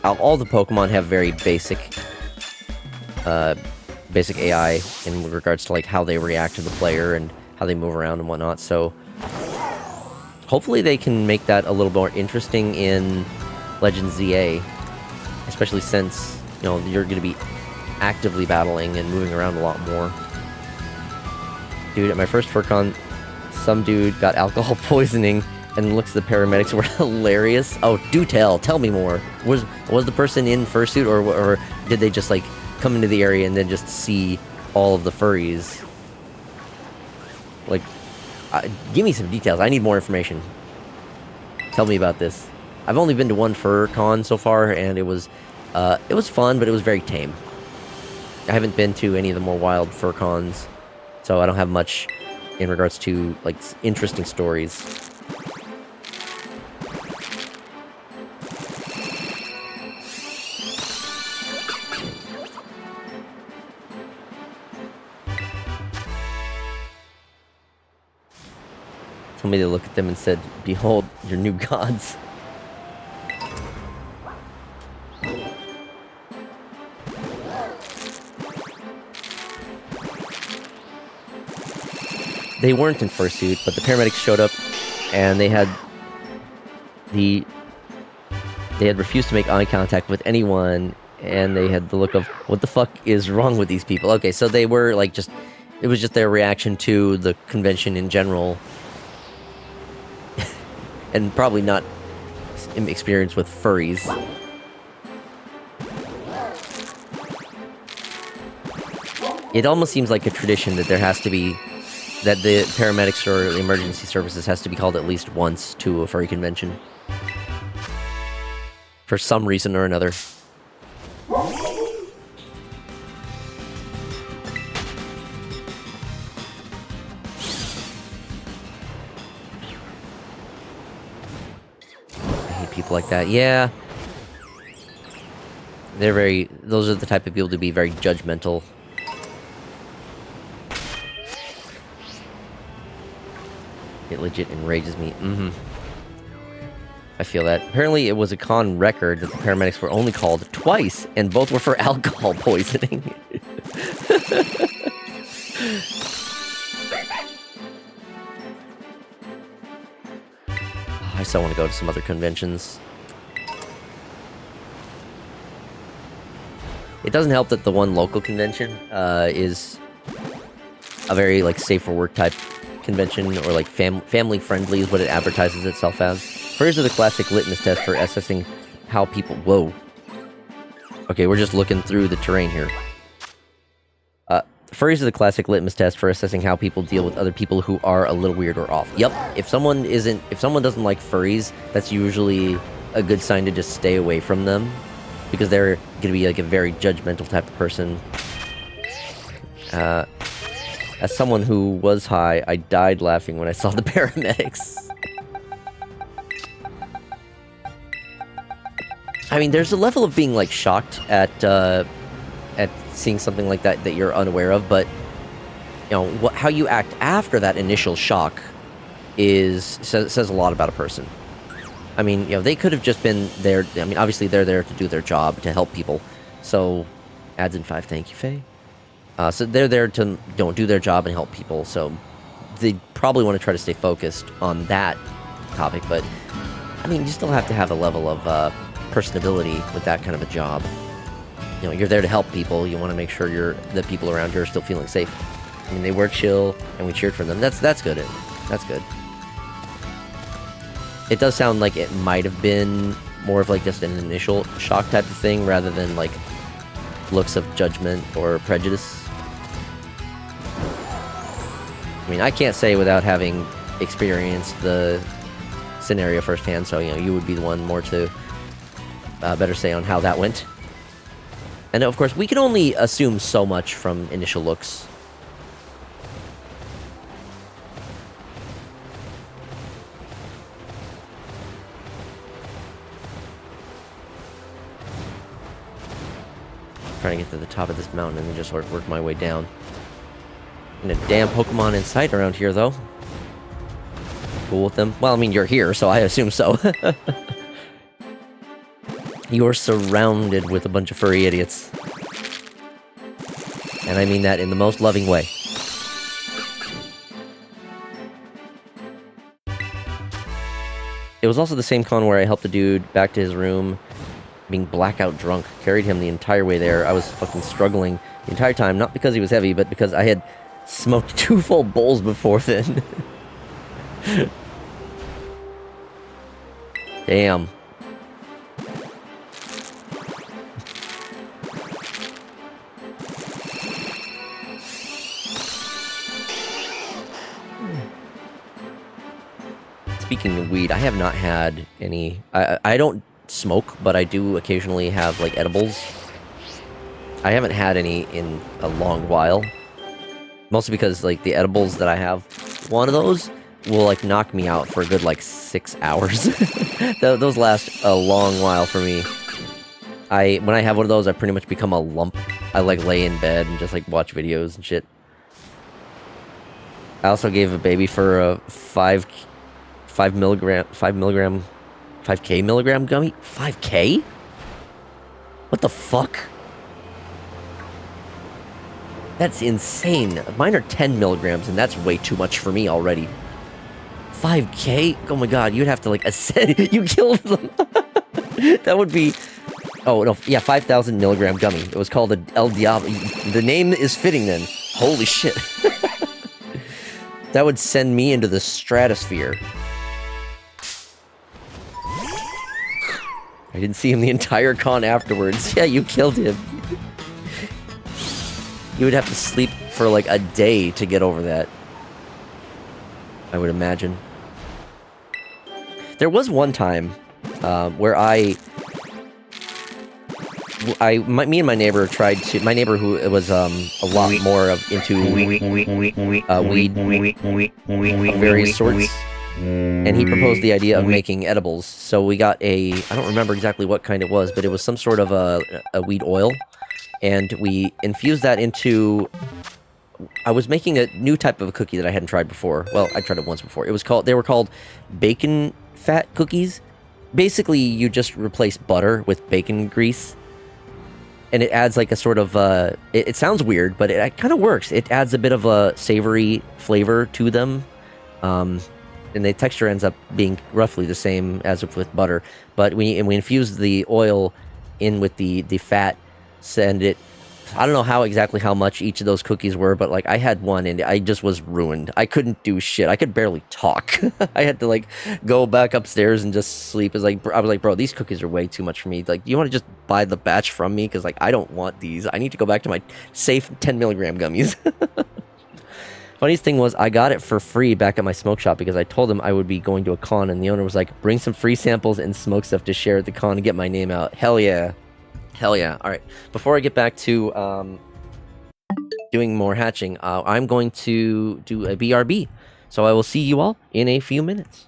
S2: All the Pokemon have very basic AI in regards to like how they react to the player and how they move around and whatnot, so hopefully they can make that a little more interesting in Legends ZA, especially since, you know, you're going to be actively battling and moving around a lot more. Dude, at my first FurCon, some dude got alcohol poisoning, and looks the paramedics were hilarious. Oh, do tell me more. Was the person in fursuit, or did they just like come into the area and then just see all of the furries? Like, give me some details. I need more information. Tell me about this. I've only been to one FurCon so far, and it was fun, but it was very tame. I haven't been to any of the more wild FurCons, so I don't have much in regards to like interesting stories. Told me to look at them and said, "Behold, your new gods." They weren't in fursuit, but the paramedics showed up, and they had refused to make eye contact with anyone, and they had the look of, "What the fuck is wrong with these people?" Okay, so they were like it was just their reaction to the convention in general. And probably not experienced with furries. It almost seems like a tradition that there has to be, that the paramedics or the emergency services has to be called at least once to a furry convention. For some reason or another. People like that, yeah. Those are the type of people to be very judgmental. It legit enrages me. I feel that. Apparently it was a con record that the paramedics were only called twice, and both were for alcohol poisoning. I still want to go to some other conventions. It doesn't help that the one local convention is a very like safe for work type convention, or like family friendly is what it advertises itself as. Furries are the classic litmus test for assessing how people... Whoa. Okay, we're just looking through the terrain here. Furries are the classic litmus test for assessing how people deal with other people who are a little weird or off. Yep, if someone doesn't like furries, that's usually a good sign to just stay away from them, because they're gonna be like a very judgmental type of person. As someone who was high, I died laughing when I saw the paramedics. I mean, there's a level of being like shocked at seeing something like that you're unaware of, but you know how you act after that initial shock says a lot about a person. I mean, you know, they could have just been there. I mean, obviously they're there to do their job, to help people. So, adds in 5, thank you, Faye. So they're there to do their job and help people. So they probably want to try to stay focused on that topic. But I mean, you still have to have a level of personability with that kind of a job. You know, you're there to help people. You want to make sure the people around you are still feeling safe. I mean, they were chill, and we cheered for them. That's good. That's good. It does sound like it might have been more of like just an initial shock type of thing rather than like looks of judgment or prejudice. I mean, I can't say without having experienced the scenario firsthand, so, you know, you would be the one more to better say on how that went. And of course, we can only assume so much from initial looks. Trying to get to the top of this mountain and then just sort of work my way down. And a damn Pokemon in sight around here, though. Cool with them. Well, I mean, you're here, so I assume so. You're surrounded with a bunch of furry idiots. And I mean that in the most loving way. It was also the same con where I helped a dude back to his room, being blackout drunk. Carried him the entire way there. I was fucking struggling the entire time, not because he was heavy, but because I had smoked 2 full bowls before then. Damn. Speaking of weed, I have not had any... I don't smoke, but I do occasionally have, like, edibles. I haven't had any in a long while. Mostly because, like, the edibles that I have, one of those will, like, knock me out for a good, like, 6 hours. Those last a long while for me. When I have one of those, I pretty much become a lump. I, like, lay in bed and just, like, watch videos and shit. I also gave a baby for a 5K milligram gummy? 5K? What the fuck? That's insane. Mine are 10 milligrams, and that's way too much for me already. 5K? Oh my god, you'd have to, like, ascend. You killed them. That would be... Oh, no, yeah, 5,000 milligram gummy. It was called a El Diablo. The name is fitting, then. Holy shit. That would send me into the stratosphere. I didn't see him the entire con afterwards. Yeah, you killed him. You would have to sleep for like a day to get over that. I would imagine. There was one time where me and my neighbor tried to... My neighbor, who was a lot more into weed of various sorts, and he proposed the idea of making edibles. So we got I don't remember exactly what kind it was, but it was some sort of a weed oil, and we infused that into... I was making a new type of a cookie that I hadn't tried before. Well, I tried it once before. They were called bacon fat cookies. Basically, you just replace butter with bacon grease. And it adds like a sort of, it sounds weird, but it kind of works. It adds a bit of a savory flavor to them. And the texture ends up being roughly the same as with butter. But we infuse the oil in with the fat, send it... I don't know how much each of those cookies were, but like I had one and I just was ruined. I couldn't do shit. I could barely talk. I had to like go back upstairs and just sleep. I was like, bro, these cookies are way too much for me. Like, do you want to just buy the batch from me? Because like I don't want these. I need to go back to my safe 10 milligram gummies. Funniest thing was I got it for free back at my smoke shop because I told them I would be going to a con, and the owner was like, bring some free samples and smoke stuff to share at the con and get my name out. Hell yeah. Hell yeah. Alright, before I get back to doing more hatching, I'm going to do a BRB. So I will see you all in a few minutes.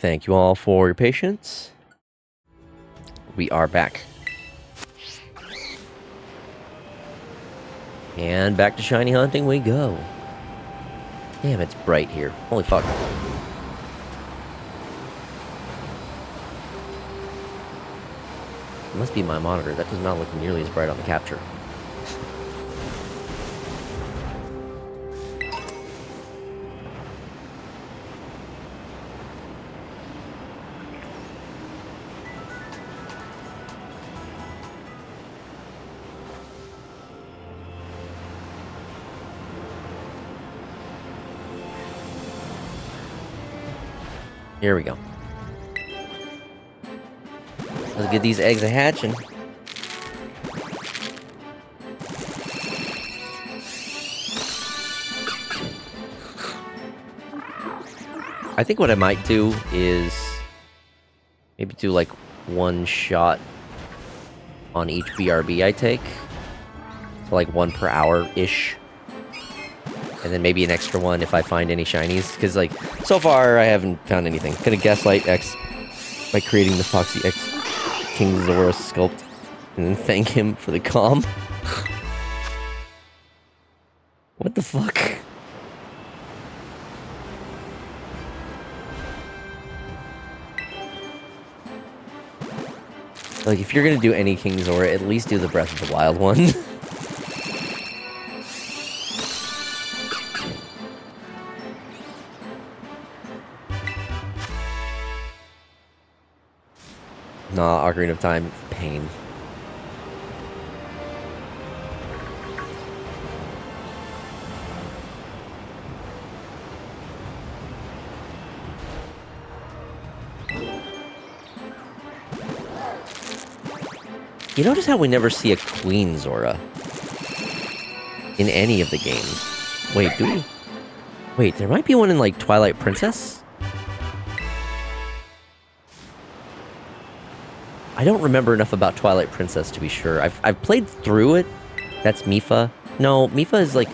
S2: Thank you all for your patience. We are back. And back to shiny hunting we go. Damn, it's bright here. Holy fuck. It must be my monitor. That does not look nearly as bright on the capture. Here we go. Let's get these eggs a-hatching. I think what I might do is maybe do like one shot on each BRB I take. So like 1 per hour-ish. And then maybe an extra one if I find any shinies. Because, like, so far I haven't found anything. Gonna gaslight X by creating the Foxy X King Zora sculpt. And then thank him for the calm. What the fuck? Like, if you're gonna do any King Zora, at least do the Breath of the Wild one. Nah, Ocarina of Time, pain. You notice how we never see a Queen Zora in any of the games? Wait, do we? Wait, there might be one in, like, Twilight Princess? I don't remember enough about Twilight Princess to be sure. I've played through it. That's Mipha. No, Mipha is like...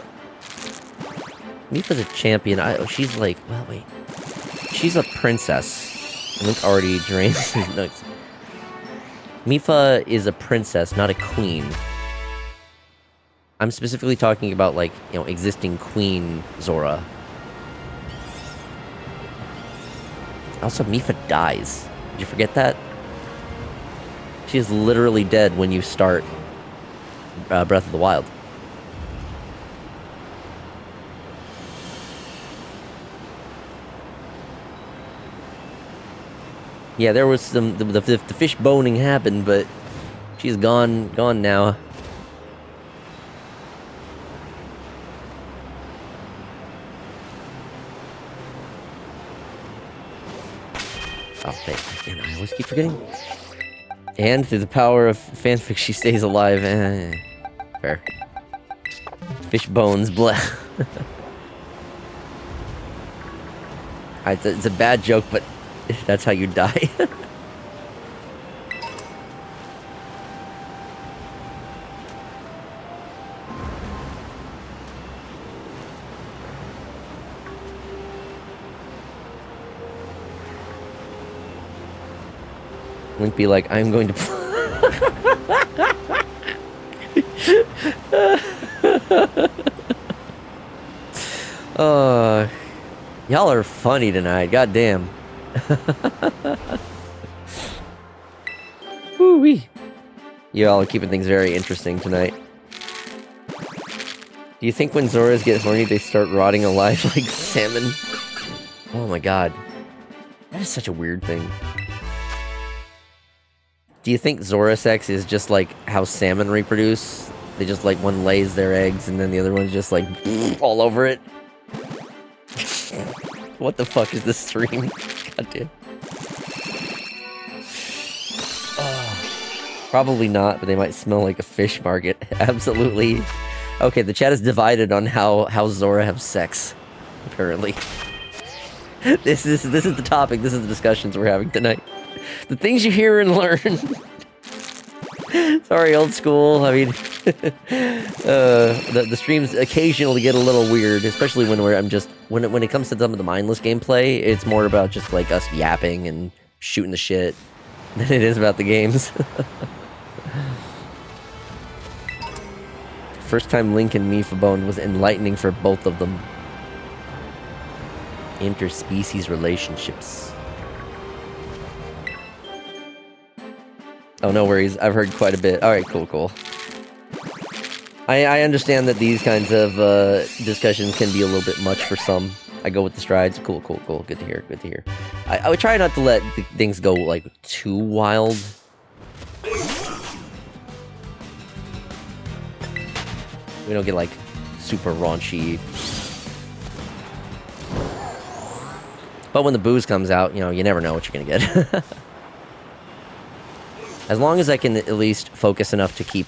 S2: Mipha's a champion. She's like... Well, wait. She's a princess. Link already drained his nuts. Mipha is a princess, not a queen. I'm specifically talking about, like, you know, existing Queen Zora. Also, Mipha dies. Did you forget that? She is literally dead when you start Breath of the Wild. Yeah, there was some... The fish boning happened, but she's gone now. Oh, man, I always keep forgetting. And through the power of fanfic, she stays alive. Fair. Fish bones, blah. It's a bad joke, but that's how you die. Link be like, I'm going to... Y'all are funny tonight, goddamn. Woo-wee. Y'all are keeping things very interesting tonight. Do you think when Zoras get horny, they start rotting alive like salmon? Oh my god. That is such a weird thing. Do you think Zora sex is just like how salmon reproduce? They just like one lays their eggs and then the other one's just like all over it? What the fuck is this stream? God damn. Probably not, but they might smell like a fish market. Absolutely. Okay, the chat is divided on how Zora have sex, apparently. This is the topic, this is the discussions we're having tonight. The things you hear and learn. Sorry, old school. I mean, The streams occasionally get a little weird, especially when when it comes to some of the mindless gameplay. It's more about just like us yapping and shooting the shit than it is about the games. First time Link and Mifabone was enlightening for both of them. Interspecies relationships. Oh, no worries. I've heard quite a bit. Alright, cool. I understand that these kinds of discussions can be a little bit much for some. I go with the strides. Cool. Good to hear. I would try not to let things go, like, too wild. We don't get, like, super raunchy. But when the booze comes out, you know, you never know what you're gonna get. As long as I can at least focus enough to keep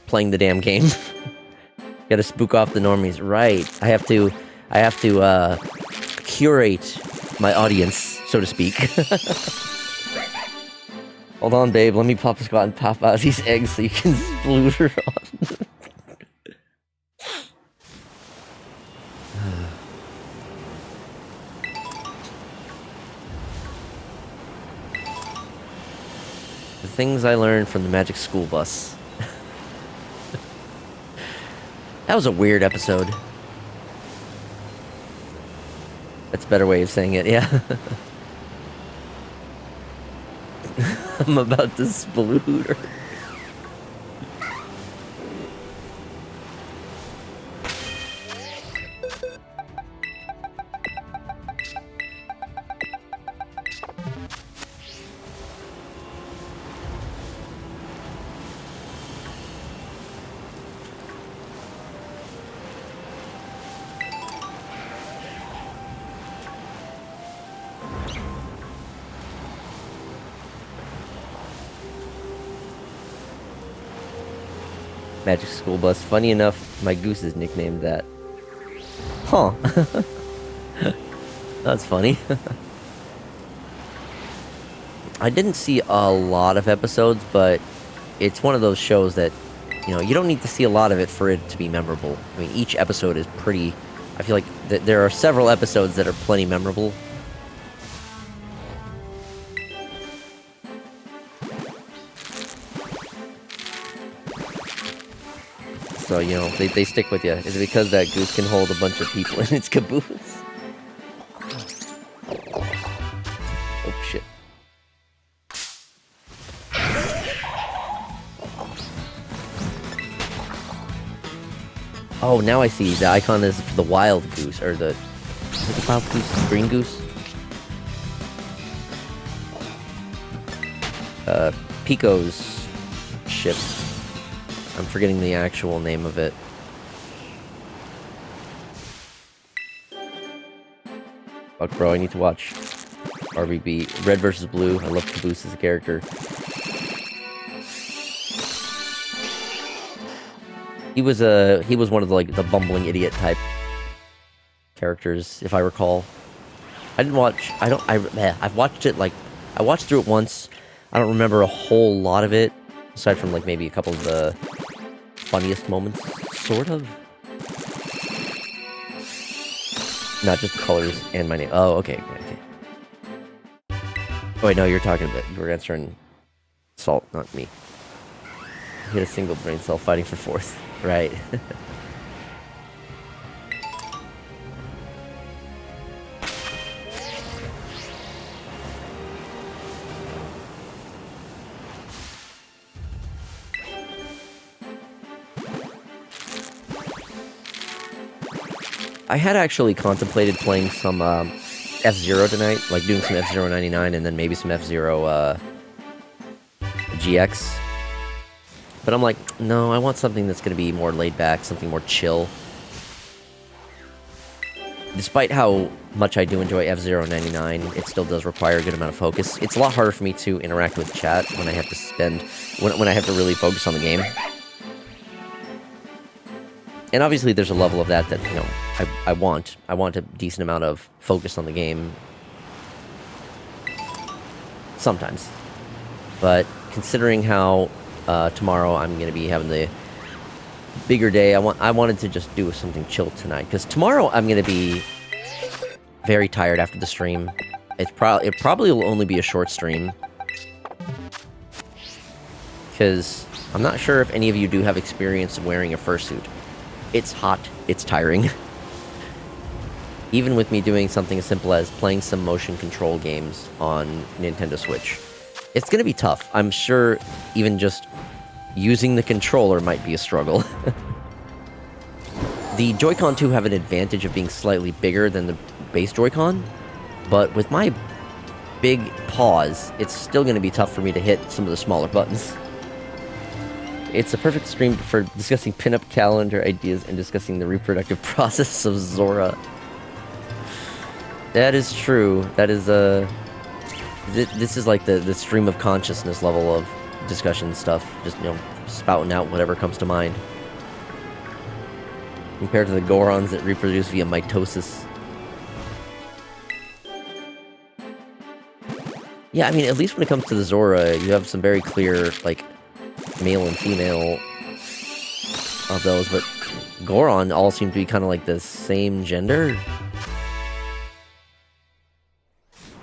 S2: playing the damn game. Gotta spook off the normies. Right. I have to curate my audience, so to speak. Hold on, babe. Let me pop a squat and pop out these eggs so you can splooter on. The things I learned from the Magic School Bus. That was a weird episode. That's a better way of saying it, yeah. I'm about to splooter. Magic School Bus. Funny enough, my goose is nicknamed that. Huh. That's funny. I didn't see a lot of episodes, but it's one of those shows that, you know, you don't need to see a lot of it for it to be memorable. I mean, each episode is pretty... I feel like there are several episodes that are plenty memorable. So, you know, they stick with you. Is it because that goose can hold a bunch of people in its caboose? Oh, shit. Oh, now I see. The icon is for the wild goose, or the... Is it the wild goose? Green goose? Pico's ship. I'm forgetting the actual name of it. Fuck, bro, I need to watch RBB. Red versus Blue. I love Caboose as a character. He was one of the, like, the bumbling idiot type characters, if I recall. I've watched it, like, I watched through it once. I don't remember a whole lot of it, aside from, like, maybe a couple of the funniest moments, sort of. Not just the colors and my name. Oh, okay. Oh, wait, no, you were answering Salt, not me. Hit a single brain cell fighting for fourth. Right. I had actually contemplated playing some F-Zero tonight, like doing some F-Zero 99 and then maybe some F-Zero GX. But I'm like, no, I want something that's going to be more laid back, something more chill. Despite how much I do enjoy F-Zero 99, it still does require a good amount of focus. It's a lot harder for me to interact with chat when I have to when I have to really focus on the game. And obviously there's a level of that, you know, I want a decent amount of focus on the game. Sometimes. But considering how tomorrow I'm gonna be having the bigger day. I wanted to just do something chill tonight because tomorrow I'm gonna be very tired after the stream. It probably will only be a short stream because I'm not sure if any of you do have experience wearing a fursuit. It's hot. It's tiring. Even with me doing something as simple as playing some motion control games on Nintendo Switch, it's gonna be tough. I'm sure even just using the controller might be a struggle. The Joy-Con 2 have an advantage of being slightly bigger than the base Joy-Con, but with my big paws, it's still gonna be tough for me to hit some of the smaller buttons. It's a perfect stream for discussing pinup calendar ideas and discussing the reproductive process of Zora. That is true. That is, this is like the stream of consciousness level of discussion stuff. Just, you know, spouting out whatever comes to mind. Compared to the Gorons that reproduce via mitosis. Yeah, I mean, at least when it comes to the Zora, you have some very clear, like, male and female of those, but Goron all seem to be kind of like the same gender.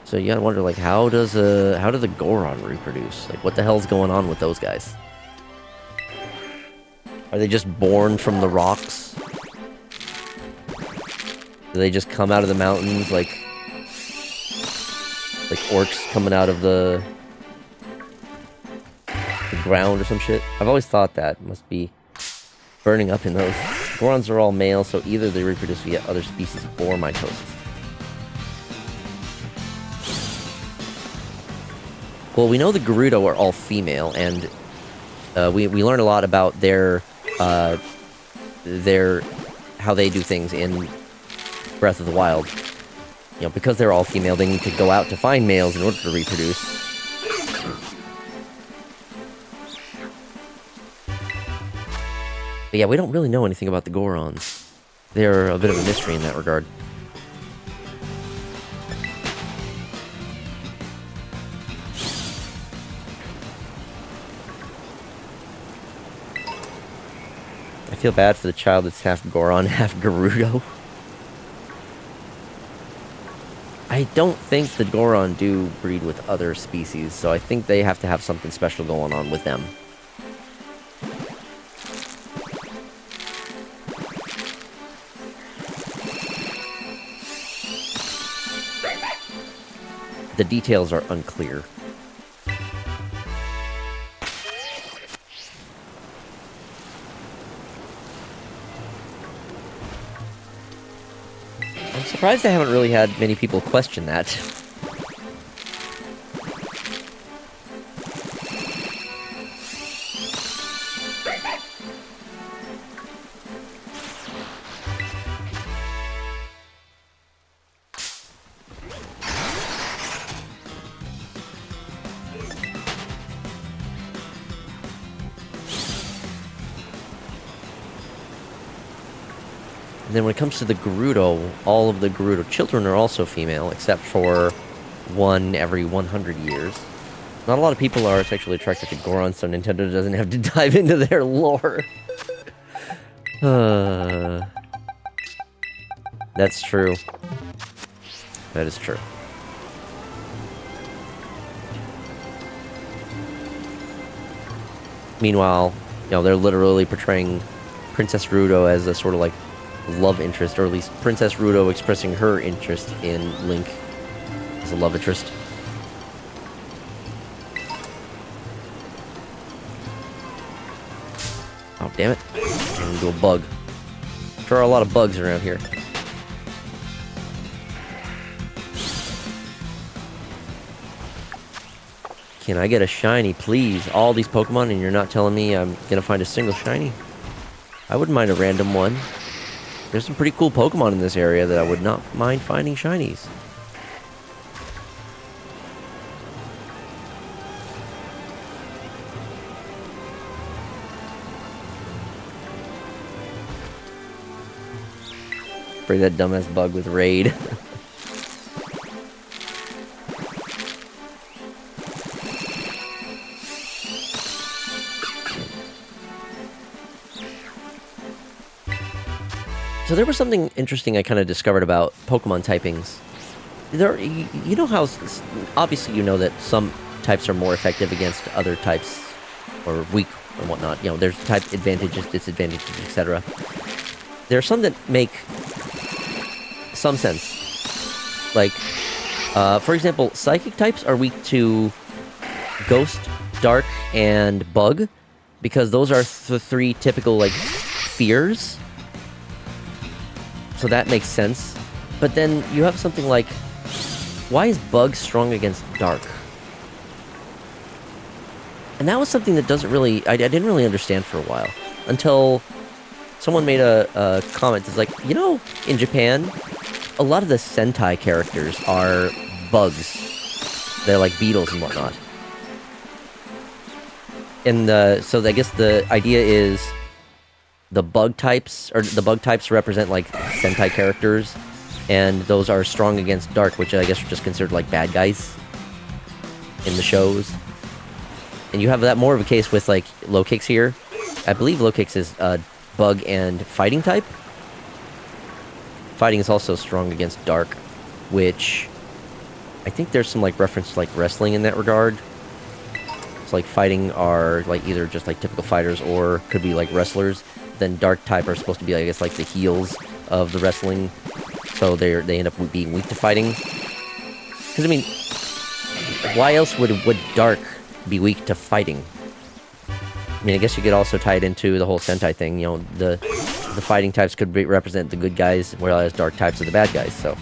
S2: So you gotta wonder, like, how do the Goron reproduce? Like, what the hell's going on with those guys? Are they just born from the rocks? Do they just come out of the mountains like orcs coming out of the ground or some shit? I've always thought that must be burning up in those. Gorons are all male, so either they reproduce via other species or mitosis. Well, we know the Gerudo are all female, and we learn a lot about their how they do things in Breath of the Wild. You know, because they're all female, they need to go out to find males in order to reproduce. But yeah, we don't really know anything about the Gorons. They're a bit of a mystery in that regard. I feel bad for the child that's half Goron, half Gerudo. I don't think the Goron do breed with other species, so I think they have to have something special going on with them. The details are unclear. I'm surprised I haven't really had many people question that. And then when it comes to the Gerudo, all of the Gerudo children are also female, except for one every 100 years. Not a lot of people are sexually attracted to Goron, so Nintendo doesn't have to dive into their lore. That's true. That is true. Meanwhile, you know, they're literally portraying Princess Rudo as a sort of like love interest, or at least Princess Rudo expressing her interest in Link as a love interest. Oh, damn it. I'm into a bug. There are a lot of bugs around here. Can I get a shiny, please? All these Pokemon, and you're not telling me I'm gonna find a single shiny? I wouldn't mind a random one. There's some pretty cool Pokemon in this area that I would not mind finding shinies. Spray that dumbass bug with Raid. So there was something interesting I kind of discovered about Pokemon typings. You know how, obviously you know that some types are more effective against other types, or weak and whatnot. You know, there's type advantages, disadvantages, etc. There are some that make some sense. Like, for example, psychic types are weak to Ghost, Dark, and Bug, because those are the three typical, like, fears. So that makes sense. But then you have something like, why is Bug strong against Dark? And that was something that doesn't really... I didn't really understand for a while. Until someone made a comment. It's like, you know, in Japan, a lot of the Sentai characters are bugs. They're like beetles and whatnot. And so I guess the idea is the bug types represent like Sentai characters, and those are strong against Dark, which I guess are just considered like bad guys in the shows. And you have that more of a case with like Lokix here. I believe Lokix is bug and fighting type. Fighting is also strong against Dark, which I think there's some like reference to like wrestling in that regard. So like fighting are like either just like typical fighters or could be like wrestlers. Then Dark type are supposed to be, I guess, like the heels of the wrestling. So they end up being weak to fighting. Because I mean, why else would Dark be weak to fighting? I mean, I guess you could also tie it into the whole Sentai thing. You know, the fighting types could represent the good guys, whereas Dark types are the bad guys. So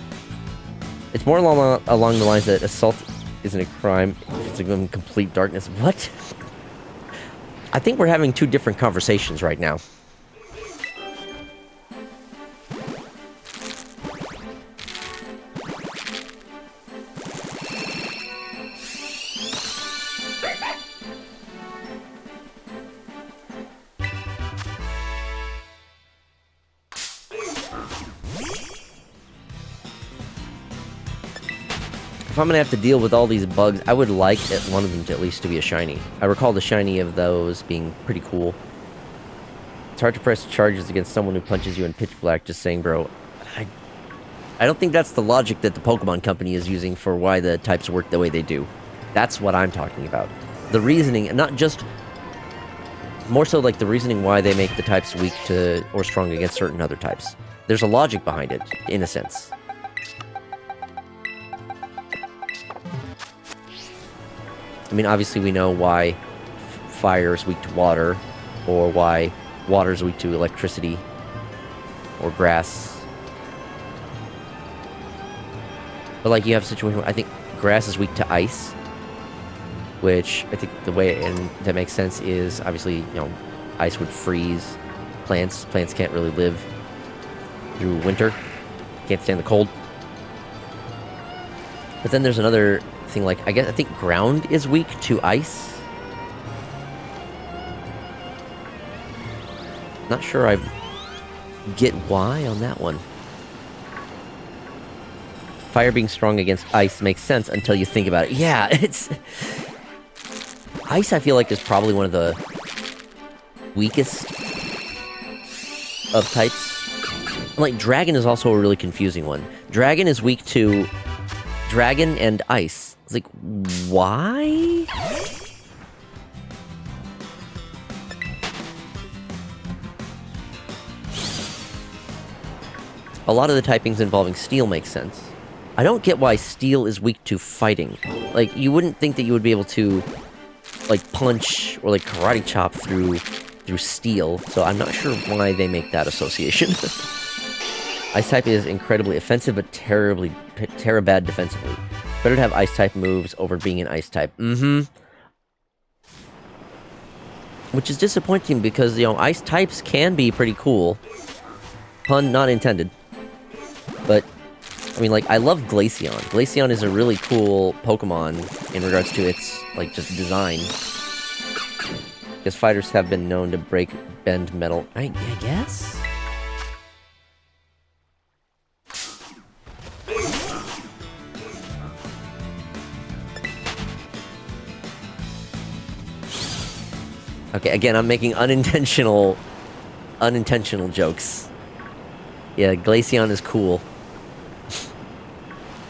S2: it's more along the lines that assault isn't a crime if it's in complete darkness. What? I think we're having two different conversations right now. If I'm gonna have to deal with all these bugs, I would like one of them to at least to be a shiny. I recall the shiny of those being pretty cool. It's hard to press charges against someone who punches you in pitch black, just saying, bro. I don't think that's the logic that the Pokemon Company is using for why the types work the way they do. That's what I'm talking about. The reasoning, and not just... more so like the reasoning why they make the types weak to or strong against certain other types. There's a logic behind it, in a sense. I mean, obviously we know why fire is weak to water, or why water is weak to electricity, or grass. But like you have a situation where I think grass is weak to ice, which I think the way that makes sense is obviously, you know, ice would freeze plants. Plants can't really live through winter, can't stand the cold. But then there's another thing, like I think ground is weak to ice. Not sure I get why on that one. Fire being strong against ice makes sense until you think about it. Yeah, it's... ice, I feel like, is probably one of the weakest of types. Like, dragon is also a really confusing one. Dragon is weak to dragon and ice. It's like, why? A lot of the typings involving steel make sense. I don't get why steel is weak to fighting. Like, you wouldn't think that you would be able to, like, punch or, like, karate chop through steel, so I'm not sure why they make that association. Ice type is incredibly offensive, but terra bad defensively. Better to have ice type moves over being an ice type. Which is disappointing because, you know, ice types can be pretty cool. Pun not intended. But, I mean, like, I love Glaceon. Glaceon is a really cool Pokemon in regards to its, like, just design. Because fighters have been known to bend metal. I guess? Okay, again, I'm making unintentional jokes Yeah, Glaceon is cool.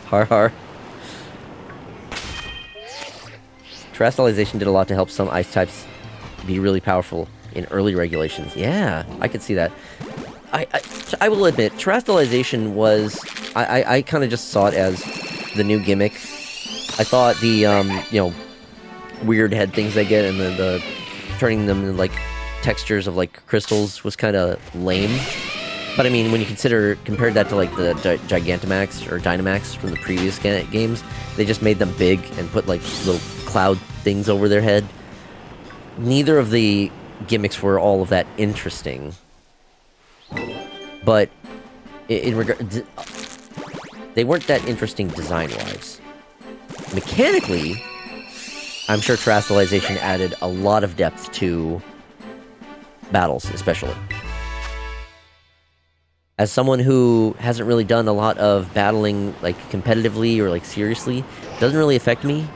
S2: Har har. Terrestrialization did a lot to help some ice types be really powerful in early regulations. Yeah, I could see that. I will admit, terrestrialization was... I kind of just saw it as the new gimmick. I thought the, you know, weird head things they get and the turning them into, like, textures of, like, crystals was kind of lame. But, I mean, when you compared that to, like, the Gigantamax or Dynamax from the previous games, they just made them big and put, like, little cloud things over their head. Neither of the gimmicks were all of that interesting. But, in regard... They weren't that interesting design-wise. Mechanically, I'm sure terrestrialization added a lot of depth to battles, especially. As someone who hasn't really done a lot of battling, like, competitively or, like, seriously, it doesn't really affect me.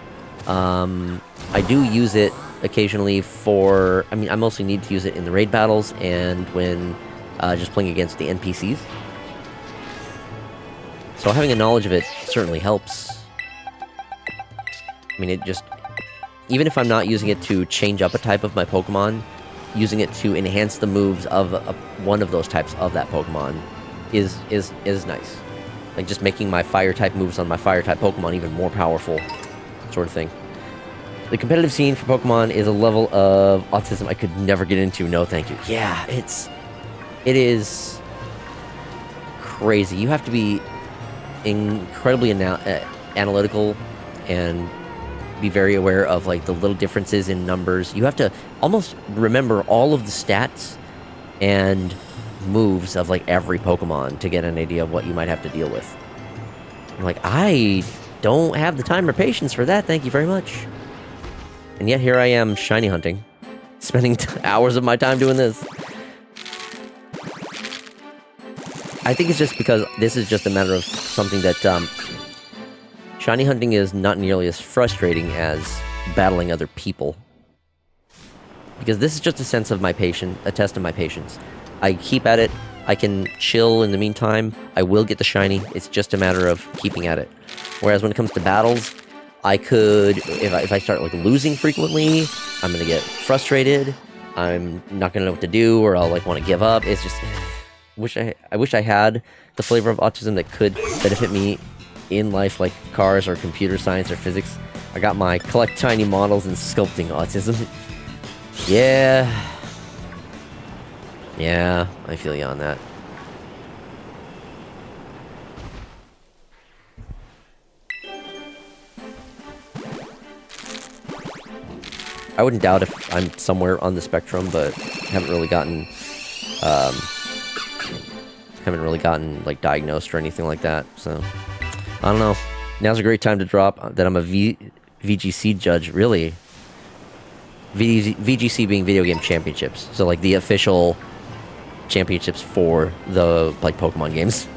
S2: I do use it occasionally for... I mean, I mostly need to use it in the raid battles and when just playing against the NPCs. So having a knowledge of it certainly helps. I mean, it just... Even if I'm not using it to change up a type of my Pokemon, using it to enhance the moves of one of those types of that Pokemon is nice. Like, just making my Fire-type moves on my Fire-type Pokemon even more powerful, sort of thing. The competitive scene for Pokemon is a level of autism I could never get into. No, thank you. Yeah, it is crazy. You have to be incredibly analytical and be very aware of, like, the little differences in numbers. You have to almost remember all of the stats and moves of, like, every Pokemon to get an idea of what you might have to deal with. I'm like, I don't have the time or patience for that, thank you very much. And yet here I am shiny hunting, spending hours of my time doing this. I think it's just because this is just a matter of something that, shiny hunting is not nearly as frustrating as battling other people. Because this is just a sense of my patience, a test of my patience. I keep at it, I can chill in the meantime, I will get the shiny, it's just a matter of keeping at it. Whereas when it comes to battles, I could, if I start, like, losing frequently, I'm gonna get frustrated, I'm not gonna know what to do, or I'll, like, want to give up. It's just... I wish I had the flavor of autism that could benefit me in life, like cars or computer science or physics. I got my collect tiny models and sculpting autism. Yeah, I feel you on that. I wouldn't doubt if I'm somewhere on the spectrum, but haven't really gotten like diagnosed or anything like that, so I don't know. Now's a great time to drop that I'm a VGC judge, really. VGC being Video Game Championships, so like the official championships for the, like, Pokemon games.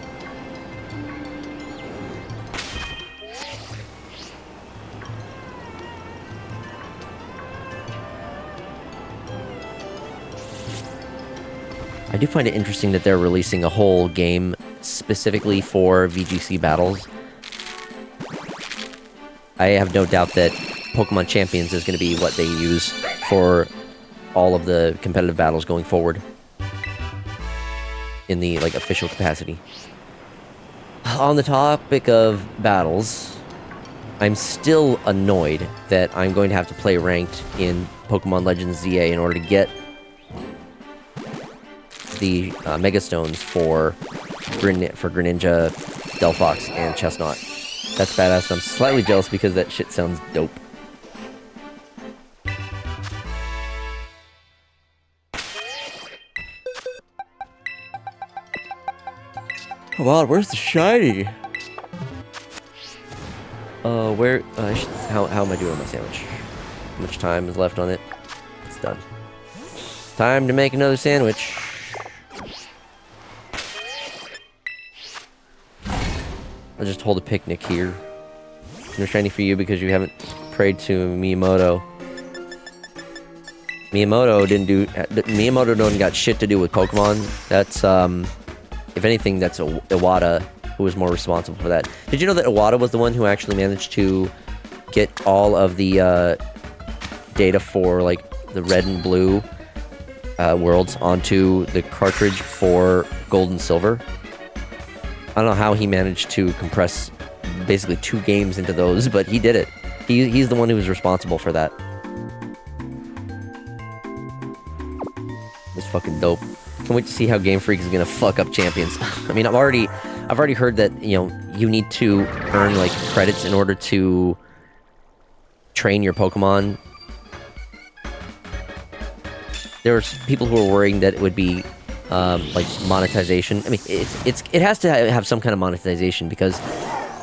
S2: I do find it interesting that they're releasing a whole game specifically for VGC battles. I have no doubt that Pokemon Champions is going to be what they use for all of the competitive battles going forward. In the, like, official capacity. On the topic of battles, I'm still annoyed that I'm going to have to play ranked in Pokemon Legends ZA in order to get the Mega Stones for Greninja, Delphox, and Chestnut. That's badass. I'm slightly jealous because that shit sounds dope. Come on, where's the shiny? How am I doing on my sandwich? How much time is left on it? It's done. Time to make another sandwich. I'll just hold a picnic here. No shiny for you because you haven't prayed to Miyamoto. Miyamoto don't got shit to do with Pokemon. if anything, that's Iwata who was more responsible for that. Did you know that Iwata was the one who actually managed to get all of the data for like the red and blue worlds onto the cartridge for gold and silver? I don't know how he managed to compress basically 2 games into those, but he did it. He's the one who was responsible for that. It's fucking dope. Can't wait to see how Game Freak is gonna fuck up champions. I mean, I've already heard that, you know, you need to earn like credits in order to train your Pokemon. There were people who were worrying that it would be like monetization. I mean, it has to have some kind of monetization because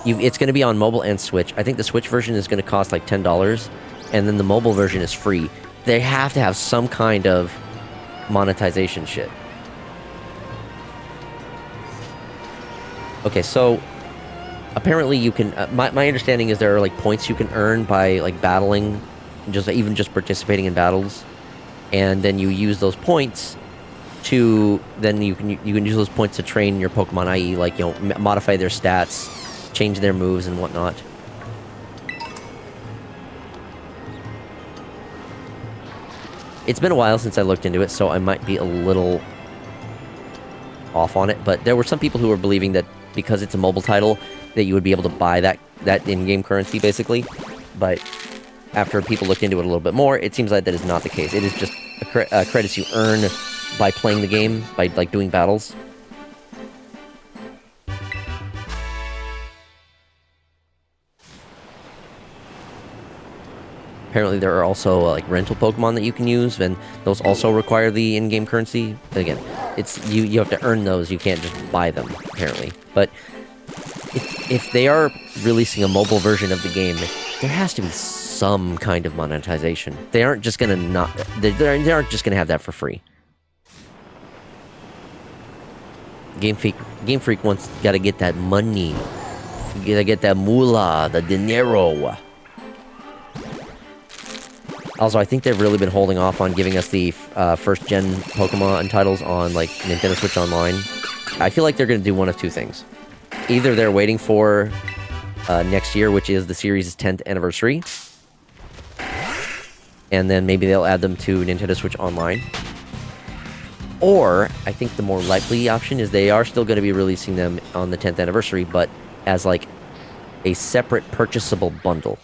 S2: it's going to be on mobile and Switch. I think the Switch version is going to cost like $10, and then the mobile version is free. They have to have some kind of monetization shit. Okay, so apparently you can. My understanding is there are like points you can earn by like battling, even just participating in battles, and then you use those points to you can use those points to train your Pokemon, i.e., like, you know, modify their stats, change their moves and whatnot. It's been a while since I looked into it, so I might be a little off on it, but there were some people who were believing that because it's a mobile title, that you would be able to buy that in-game currency, basically. But after people looked into it a little bit more, it seems like that is not the case. It is just credits you earn by playing the game, by, like, doing battles. Apparently there are also like rental Pokemon that you can use, and those also require the in-game currency. But again, it's you have to earn those. You can't just buy them, apparently. But if they are releasing a mobile version of the game, there has to be some kind of monetization. They aren't just gonna they aren't just gonna have that for free. Game Freak wants gotta get that money. You gotta get that moolah, the dinero. Also, I think they've really been holding off on giving us the first-gen Pokemon titles on, like, Nintendo Switch Online. I feel like they're going to do one of two things. Either they're waiting for next year, which is the series' 10th anniversary, and then maybe they'll add them to Nintendo Switch Online. Or, I think the more likely option is they are still going to be releasing them on the 10th anniversary, but as, like, a separate purchasable bundle.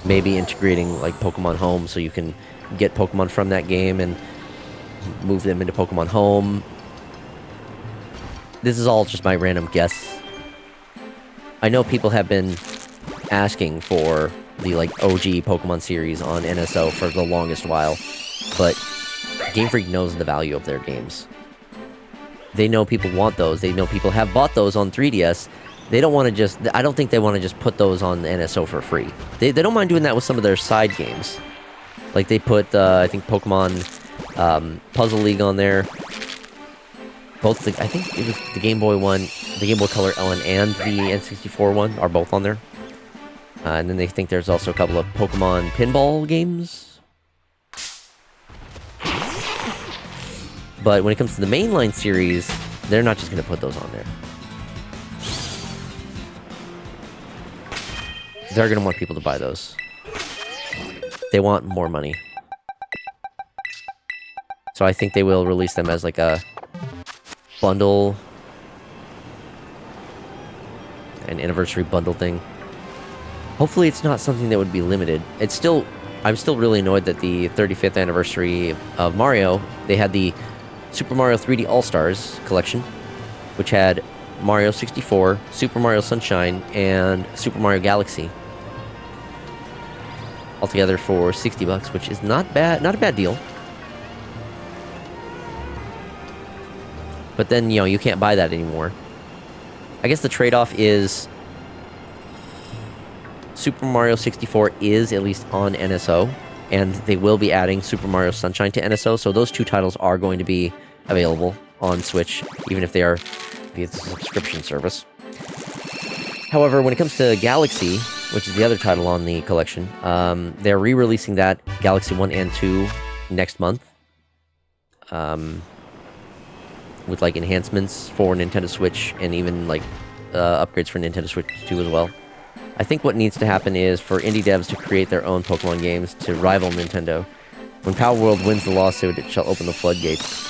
S2: Maybe integrating, like, Pokemon Home, so you can get Pokemon from that game and move them into Pokemon Home. This is all just my random guess. I know people have been asking for the, like, OG Pokemon series on NSO for the longest while, but Game Freak knows the value of their games. They know people want those. They know people have bought those on 3DS. They don't want to just... I don't think they want to just put those on the NSO for free. They don't mind doing that with some of their side games. Like, they put, I think, Pokemon Puzzle League on there. Both, I think it was the Game Boy one, the Game Boy Color one, and the N64 one are both on there. And then they think there's also a couple of Pokemon pinball games. But when it comes to the mainline series, they're not just going to put those on there. They're going to want people to buy those. They want more money. So I think they will release them as like a bundle. An anniversary bundle thing. Hopefully it's not something that would be limited. I'm still really annoyed that the 35th anniversary of Mario, they had the Super Mario 3D All-Stars collection, which had Mario 64, Super Mario Sunshine, and Super Mario Galaxy. Altogether for $60, which is not a bad deal. But then, you know, you can't buy that anymore. I guess the trade-off is Super Mario 64 is at least on NSO, and they will be adding Super Mario Sunshine to NSO, so those two titles are going to be available on Switch, even if they are via the subscription service. However, when it comes to Galaxy, which is the other title on the collection, they're re-releasing that, Galaxy 1 and 2, next month. with like enhancements for Nintendo Switch and even like upgrades for Nintendo Switch 2 as well. I think what needs to happen is for indie devs to create their own Pokemon games to rival Nintendo. When Power World wins the lawsuit, it shall open the floodgates.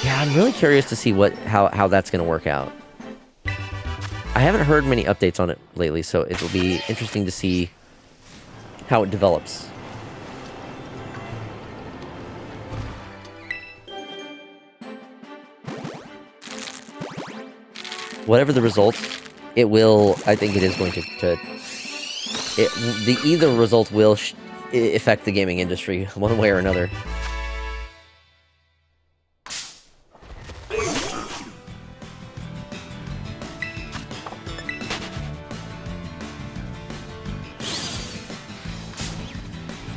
S2: Yeah, I'm really curious to see how that's going to work out. I haven't heard many updates on it lately, so it'll be interesting to see how it develops. Whatever the results, it will. I think it is going to either result will affect the gaming industry one way or another.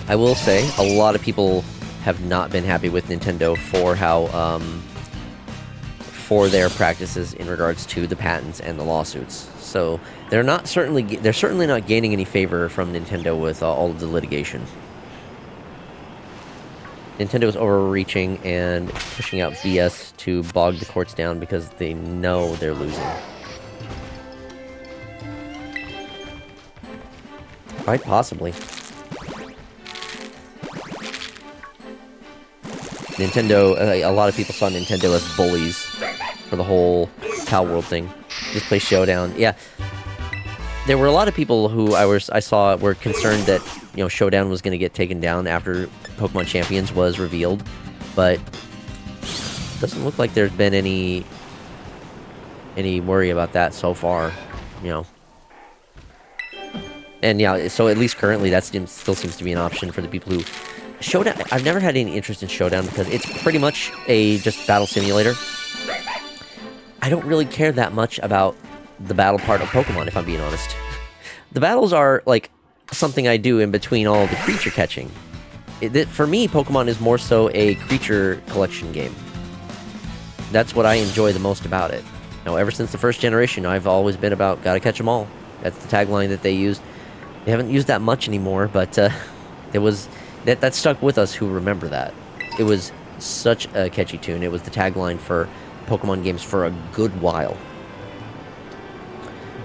S2: I will say, a lot of people have not been happy with Nintendo for how, for their practices in regards to the patents and the lawsuits. So they're certainly not gaining any favor from Nintendo with all of the litigation. Nintendo is overreaching and pushing out BS to bog the courts down because they know they're losing. Quite possibly. Nintendo, a lot of people saw Nintendo as bullies for the whole Power World thing. Just play Showdown. Yeah. There were a lot of people who I saw were concerned that, you know, Showdown was going to get taken down after Pokemon Champions was revealed, but it doesn't look like there's been any worry about that so far, you know. And yeah, so at least currently that still seems to be an option for the people who... Showdown, I've never had any interest in Showdown because it's pretty much a just battle simulator. I don't really care that much about the battle part of Pokemon, if I'm being honest. The battles are, like, something I do in between all the creature catching. For me, Pokemon is more so a creature collection game. That's what I enjoy the most about it. Now, ever since the first generation, I've always been about gotta catch 'em all. That's the tagline that they used. They haven't used that much anymore, but it was... That stuck with us who remember that. It was such a catchy tune. It was the tagline for Pokemon games for a good while.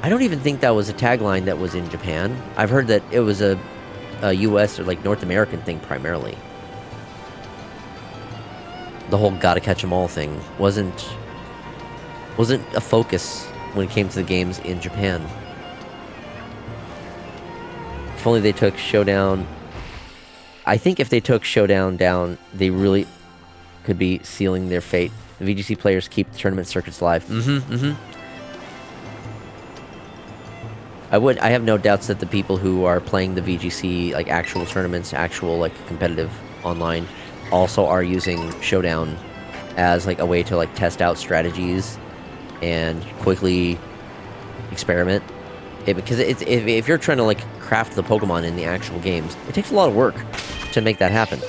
S2: I don't even think that was a tagline that was in Japan. I've heard that it was a US or like North American thing primarily. The whole gotta catch 'em all thing wasn't a focus when it came to the games in Japan. If only they took Showdown... I think if they took Showdown down, they really could be sealing their fate. The VGC players keep the tournament circuits alive. I have no doubts that the people who are playing the VGC, like actual tournaments, actual like competitive online, also are using Showdown as like a way to like test out strategies and quickly experiment. Because if you're trying to like craft the Pokemon in the actual games, it takes a lot of work to make that happen.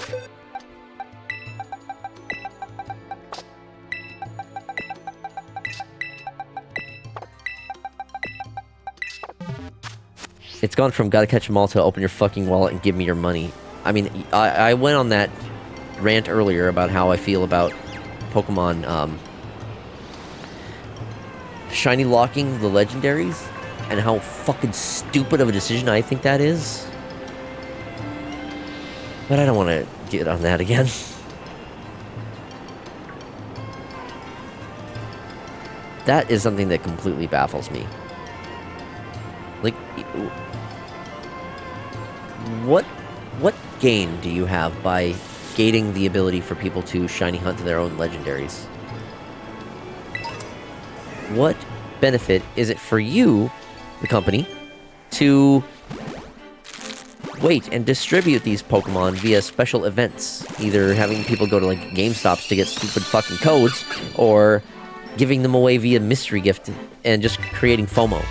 S2: It's gone from gotta catch 'em all to open your fucking wallet and give me your money. I mean, I went on that rant earlier about how I feel about Pokemon shiny locking the legendaries and how fucking stupid of a decision I think that is. But I don't want to get on that again. That is something that completely baffles me. Like, what gain do you have by gating the ability for people to shiny hunt their own legendaries? What benefit is it for you, the company, to wait and distribute these Pokemon via special events, either having people go to like GameStops to get stupid fucking codes, or giving them away via mystery gift and just creating FOMO?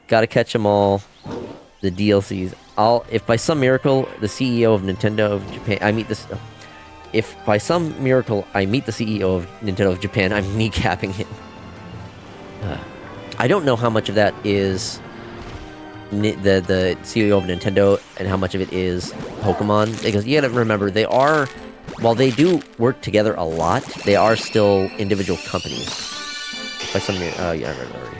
S2: Gotta catch 'em all. The DLCs. If by some miracle the CEO of Nintendo of Japan, if by some miracle I meet the CEO of Nintendo of Japan, I'm kneecapping him. I don't know how much of that is the CEO of Nintendo and how much of it is Pokemon, because you gotta remember, they are while they do work together a lot, they are still individual companies. By some yeah, I read it already.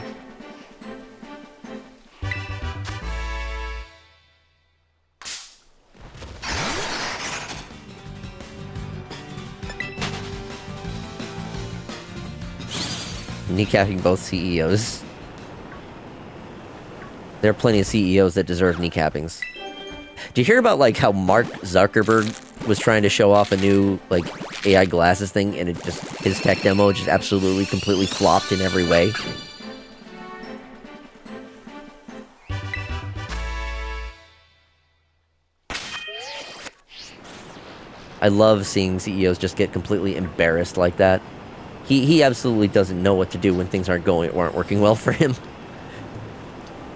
S2: Kneecapping both CEOs. There are plenty of CEOs that deserve kneecappings. Did you hear about, like, how Mark Zuckerberg was trying to show off a new, like, AI glasses thing, and his tech demo just absolutely, completely flopped in every way? I love seeing CEOs just get completely embarrassed like that. He absolutely doesn't know what to do when things aren't working well for him.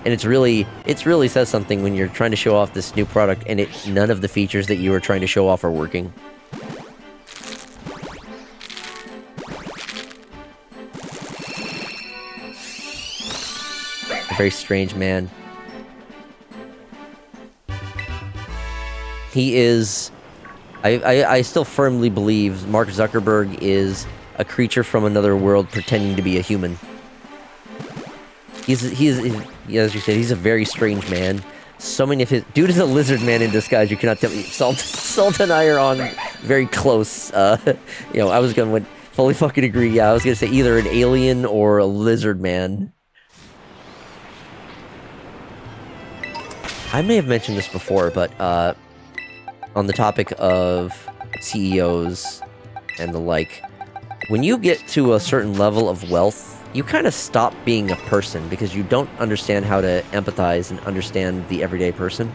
S2: And it really says something when you're trying to show off this new product and none of the features that you were trying to show off are working. A very strange man. He is... I still firmly believe Mark Zuckerberg is a creature from another world pretending to be a human. He's as you said, he's a very strange man. So many of his... Dude is a lizard man in disguise, you cannot tell me. Salt and I are on very close. You know, I was gonna fully fucking agree. Yeah, I was gonna say either an alien or a lizard man. I may have mentioned this before, but on the topic of CEOs and the like, when you get to a certain level of wealth, you kind of stop being a person because you don't understand how to empathize and understand the everyday person.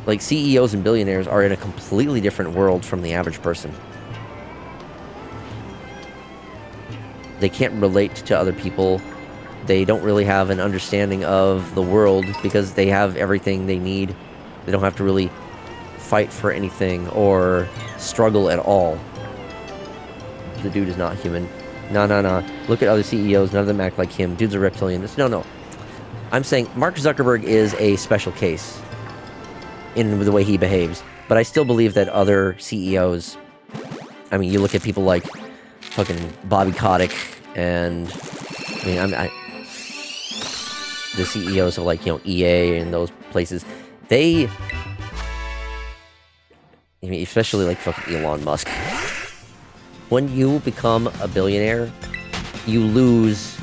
S2: Like, CEOs and billionaires are in a completely different world from the average person. They can't relate to other people. They don't really have an understanding of the world because they have everything they need. They don't have to really fight for anything or struggle at all. The dude is not human. No. Look at other CEOs. None of them act like him. Dude's a reptilian. No. I'm saying Mark Zuckerberg is a special case in the way he behaves. But I still believe that other CEOs... I mean, you look at people like fucking Bobby Kotick and... I mean, the CEOs of, like, you know, EA and those places, they... I mean, especially, like, fucking Elon Musk. When you become a billionaire, you lose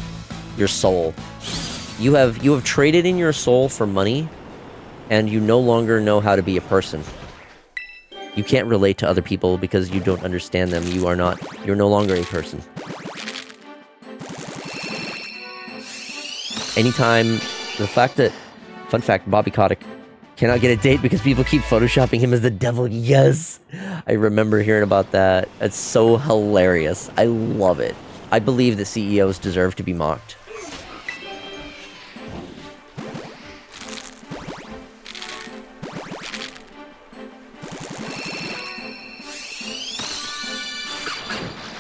S2: your soul. You have traded in your soul for money, and you no longer know how to be a person. You can't relate to other people because you don't understand them. You're no longer a person. Anytime, fun fact, Bobby Kotick cannot get a date because people keep photoshopping him as the devil. Yes! I remember hearing about that. It's so hilarious. I love it. I believe that CEOs deserve to be mocked.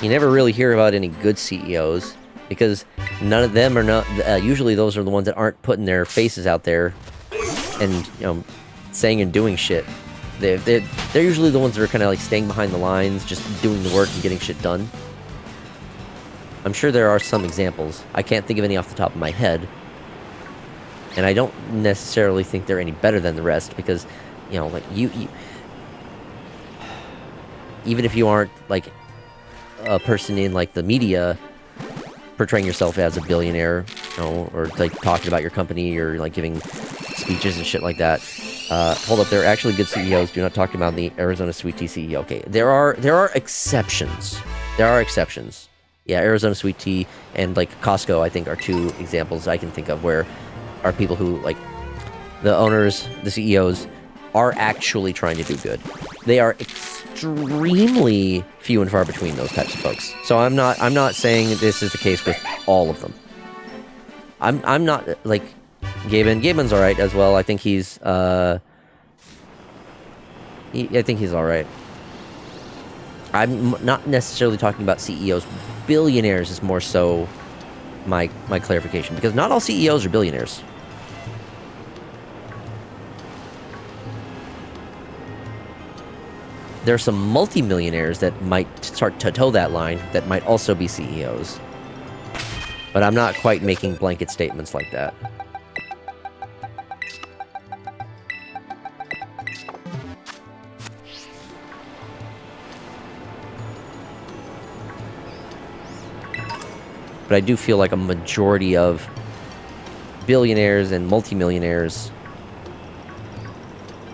S2: You never really hear about any good CEOs because none of them are not... usually those are the ones that aren't putting their faces out there and, you know, saying and doing shit. They're usually the ones that are kind of like staying behind the lines, just doing the work and getting shit done. I'm sure there are some examples. I can't think of any off the top of my head. And I don't necessarily think they're any better than the rest because, you know, like, you even if you aren't, like, a person in, like, the media portraying yourself as a billionaire, you know, or, like, talking about your company or, like, giving speeches and shit like that. Hold up, there are actually good CEOs. Do not talk about the Arizona Sweet Tea CEO. Okay, there are exceptions. There are exceptions. Yeah, Arizona Sweet Tea and, like, Costco, I think, are two examples I can think of where are people who, like, the owners, the CEOs, are actually trying to do good. They are extremely few and far between, those types of folks. So I'm not saying this is the case with all of them. I'm not, like, Gaben's all right as well. I think he's I think he's all right. I'm not necessarily talking about CEOs. Billionaires is more so my clarification, because not all CEOs are billionaires. there are some multimillionaires that might start to toe that line that might also be CEOs. But I'm not quite making blanket statements like that. But I do feel like a majority of billionaires and multimillionaires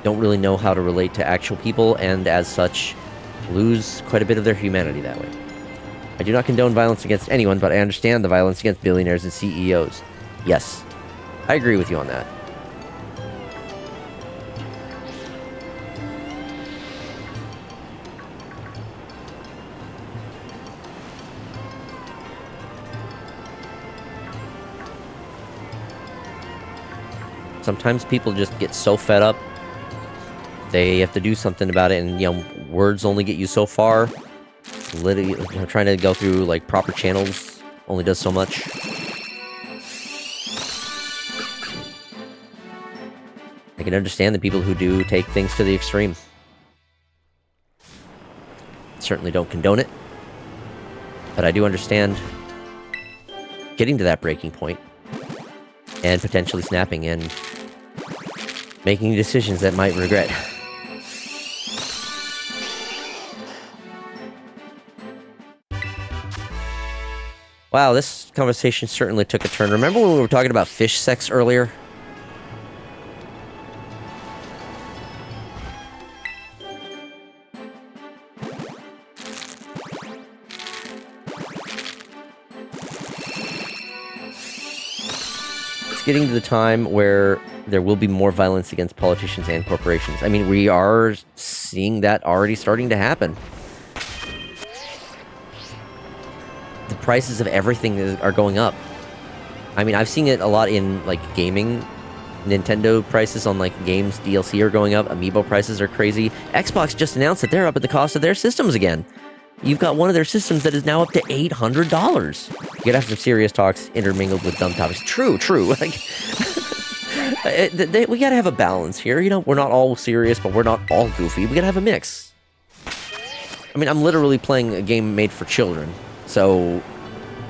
S2: don't really know how to relate to actual people, and as such, lose quite a bit of their humanity that way. I do not condone violence against anyone, but I understand the violence against billionaires and CEOs. Yes, I agree with you on that. Sometimes people just get so fed up, they have to do something about it, and, you know, words only get you so far. Literally, you know, trying to go through, like, proper channels only does so much. I can understand the people who do take things to the extreme. Certainly don't condone it, but I do understand getting to that breaking point and potentially snapping and making decisions that might regret. Wow, this conversation certainly took a turn. Remember when we were talking about fish sex earlier? It's getting to the time where there will be more violence against politicians and corporations. I mean, we are seeing that already starting to happen. The prices of everything are going up. I mean, I've seen it a lot in, like, gaming. Nintendo prices on, like, games DLC are going up. Amiibo prices are crazy. Xbox just announced that they're up at the cost of their systems again. You've got one of their systems that is now up to $800. You gotta have some serious talks intermingled with dumb topics. True. Like, we gotta have a balance here. You know, we're not all serious, but we're not all goofy. We gotta have a mix. I mean, I'm literally playing a game made for children. So,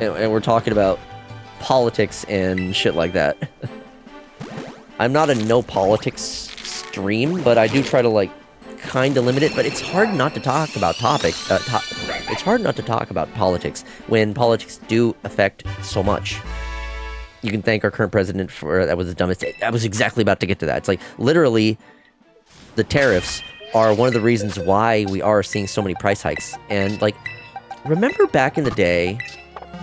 S2: and we're talking about politics and shit like that. I'm not a no politics stream, but I do try to, like, kind of limit it. But it's hard not to talk about it's hard not to talk about politics when politics do affect so much. You can thank our current president for that was the dumbest. I was exactly about to get to that. It's like, literally, the tariffs are one of the reasons why we are seeing so many price hikes. And, like, remember back in the day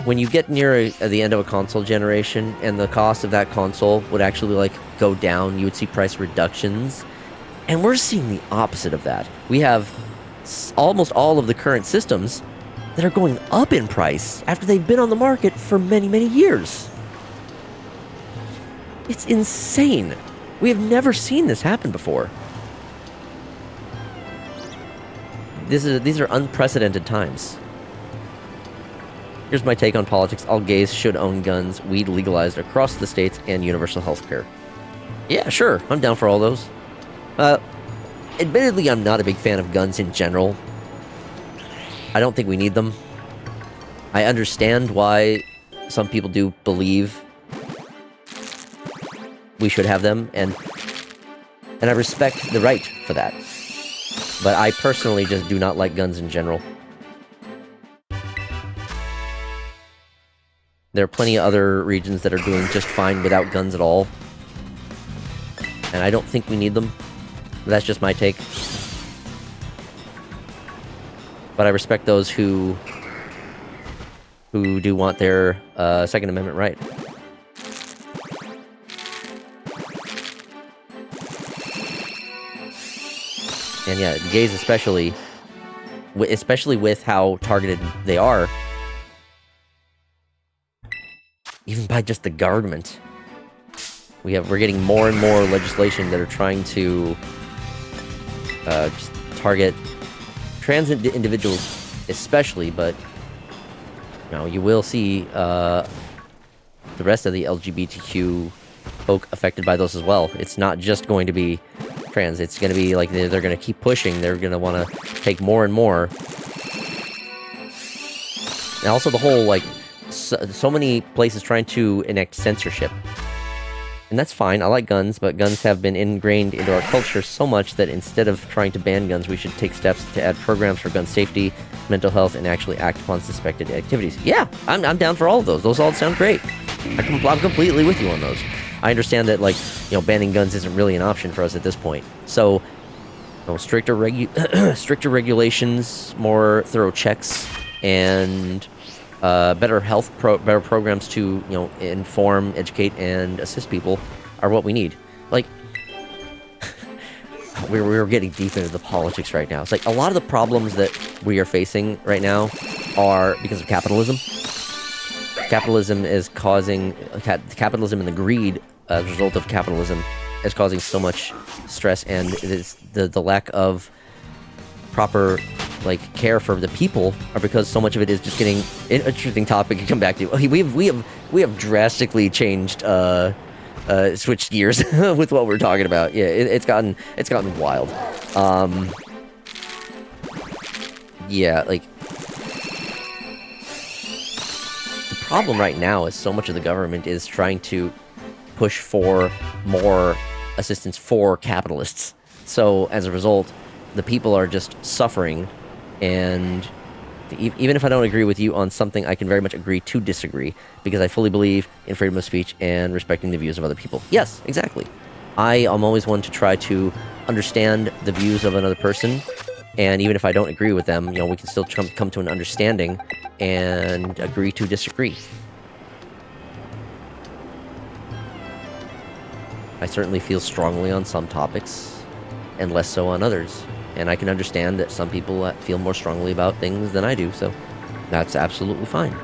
S2: when you get near the end of a console generation and the cost of that console would actually, like, go down, you would see price reductions. And we're seeing the opposite of that. We have almost all of the current systems that are going up in price after they've been on the market for many, many years. It's insane. We have never seen this happen before. These are unprecedented times. Here's my take on politics. All gays should own guns, weed legalized across the states, and universal health care. Yeah, sure. I'm down for all those. Admittedly, I'm not a big fan of guns in general. I don't think we need them. I understand why some people do believe we should have them, and I respect the right for that. But I personally just do not like guns in general. There are plenty of other regions that are doing just fine without guns at all. And I don't think we need them. That's just my take. But I respect those who do want their Second Amendment right. And yeah, gays especially with how targeted they are, even by just the government. We're getting more and more legislation that are trying to just target trans individuals especially, but you know, you will see the rest of the LGBTQ folk affected by those as well. It's not just going to be trans. It's going to be like they're going to keep pushing. They're going to want to take more and more. And also the whole, like, so many places trying to enact censorship. And that's fine. I like guns, but guns have been ingrained into our culture so much that instead of trying to ban guns, we should take steps to add programs for gun safety, mental health, and actually act upon suspected activities. Yeah, I'm down for all of those. Those all sound great. I'm completely with you on those. I understand that, like, you know, banning guns isn't really an option for us at this point. So, you know, stricter regulations, more thorough checks, and better better programs to, you know, inform, educate, and assist people are what we need. Like, we're getting deep into the politics right now. It's like a lot of the problems that we are facing right now are because of capitalism. Capitalism is causing capitalism and the greed as a result of capitalism is causing so much stress, and it is the lack of proper, like, care for the people are because so much of it is just getting an interesting topic to come back to. We have drastically changed switched gears with what we're talking about. Yeah, it's gotten wild. Yeah, like, the problem right now is so much of the government is trying to push for more assistance for capitalists. So as a result, the people are just suffering, and even if I don't agree with you on something, I can very much agree to disagree, because I fully believe in freedom of speech and respecting the views of other people. Yes, exactly. I am always one to try to understand the views of another person, and even if I don't agree with them, you know, we can still come to an understanding and agree to disagree. I certainly feel strongly on some topics, and less so on others. And I can understand that some people feel more strongly about things than I do, so that's absolutely fine.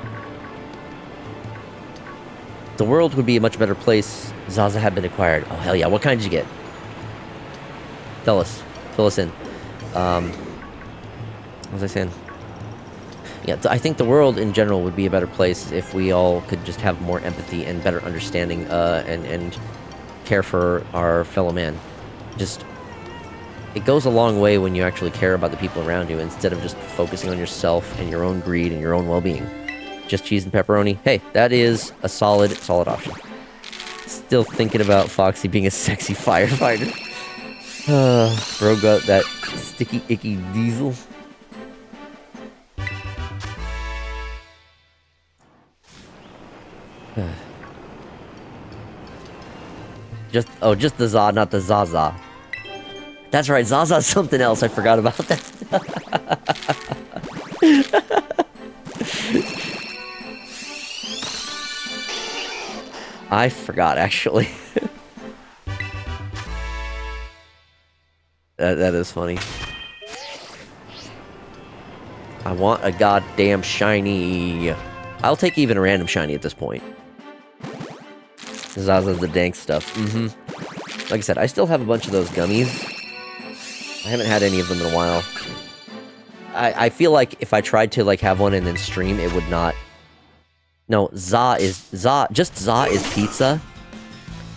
S2: The world would be a much better place. Zaza had been acquired. Oh, hell yeah. What kind did you get? Tell us. Fill us in. What was I saying? Yeah, I think the world in general would be a better place if we all could just have more empathy and better understanding and care for our fellow man. Just... it goes a long way when you actually care about the people around you instead of just focusing on yourself and your own greed and your own well-being. Just cheese and pepperoni? Hey, that is a solid option. Still thinking about Foxy being a sexy firefighter. Bro got that sticky, icky diesel. Just the Za, not the Zaza. That's right, Zaza's something else. I forgot about that. I forgot, actually. That is funny. I want a goddamn shiny. I'll take even a random shiny at this point. Zaza's the dank stuff. Like I said, I still have a bunch of those gummies. I haven't had any of them in a while. I feel like if I tried to, like, have one and then stream, it would not... No, just za is pizza.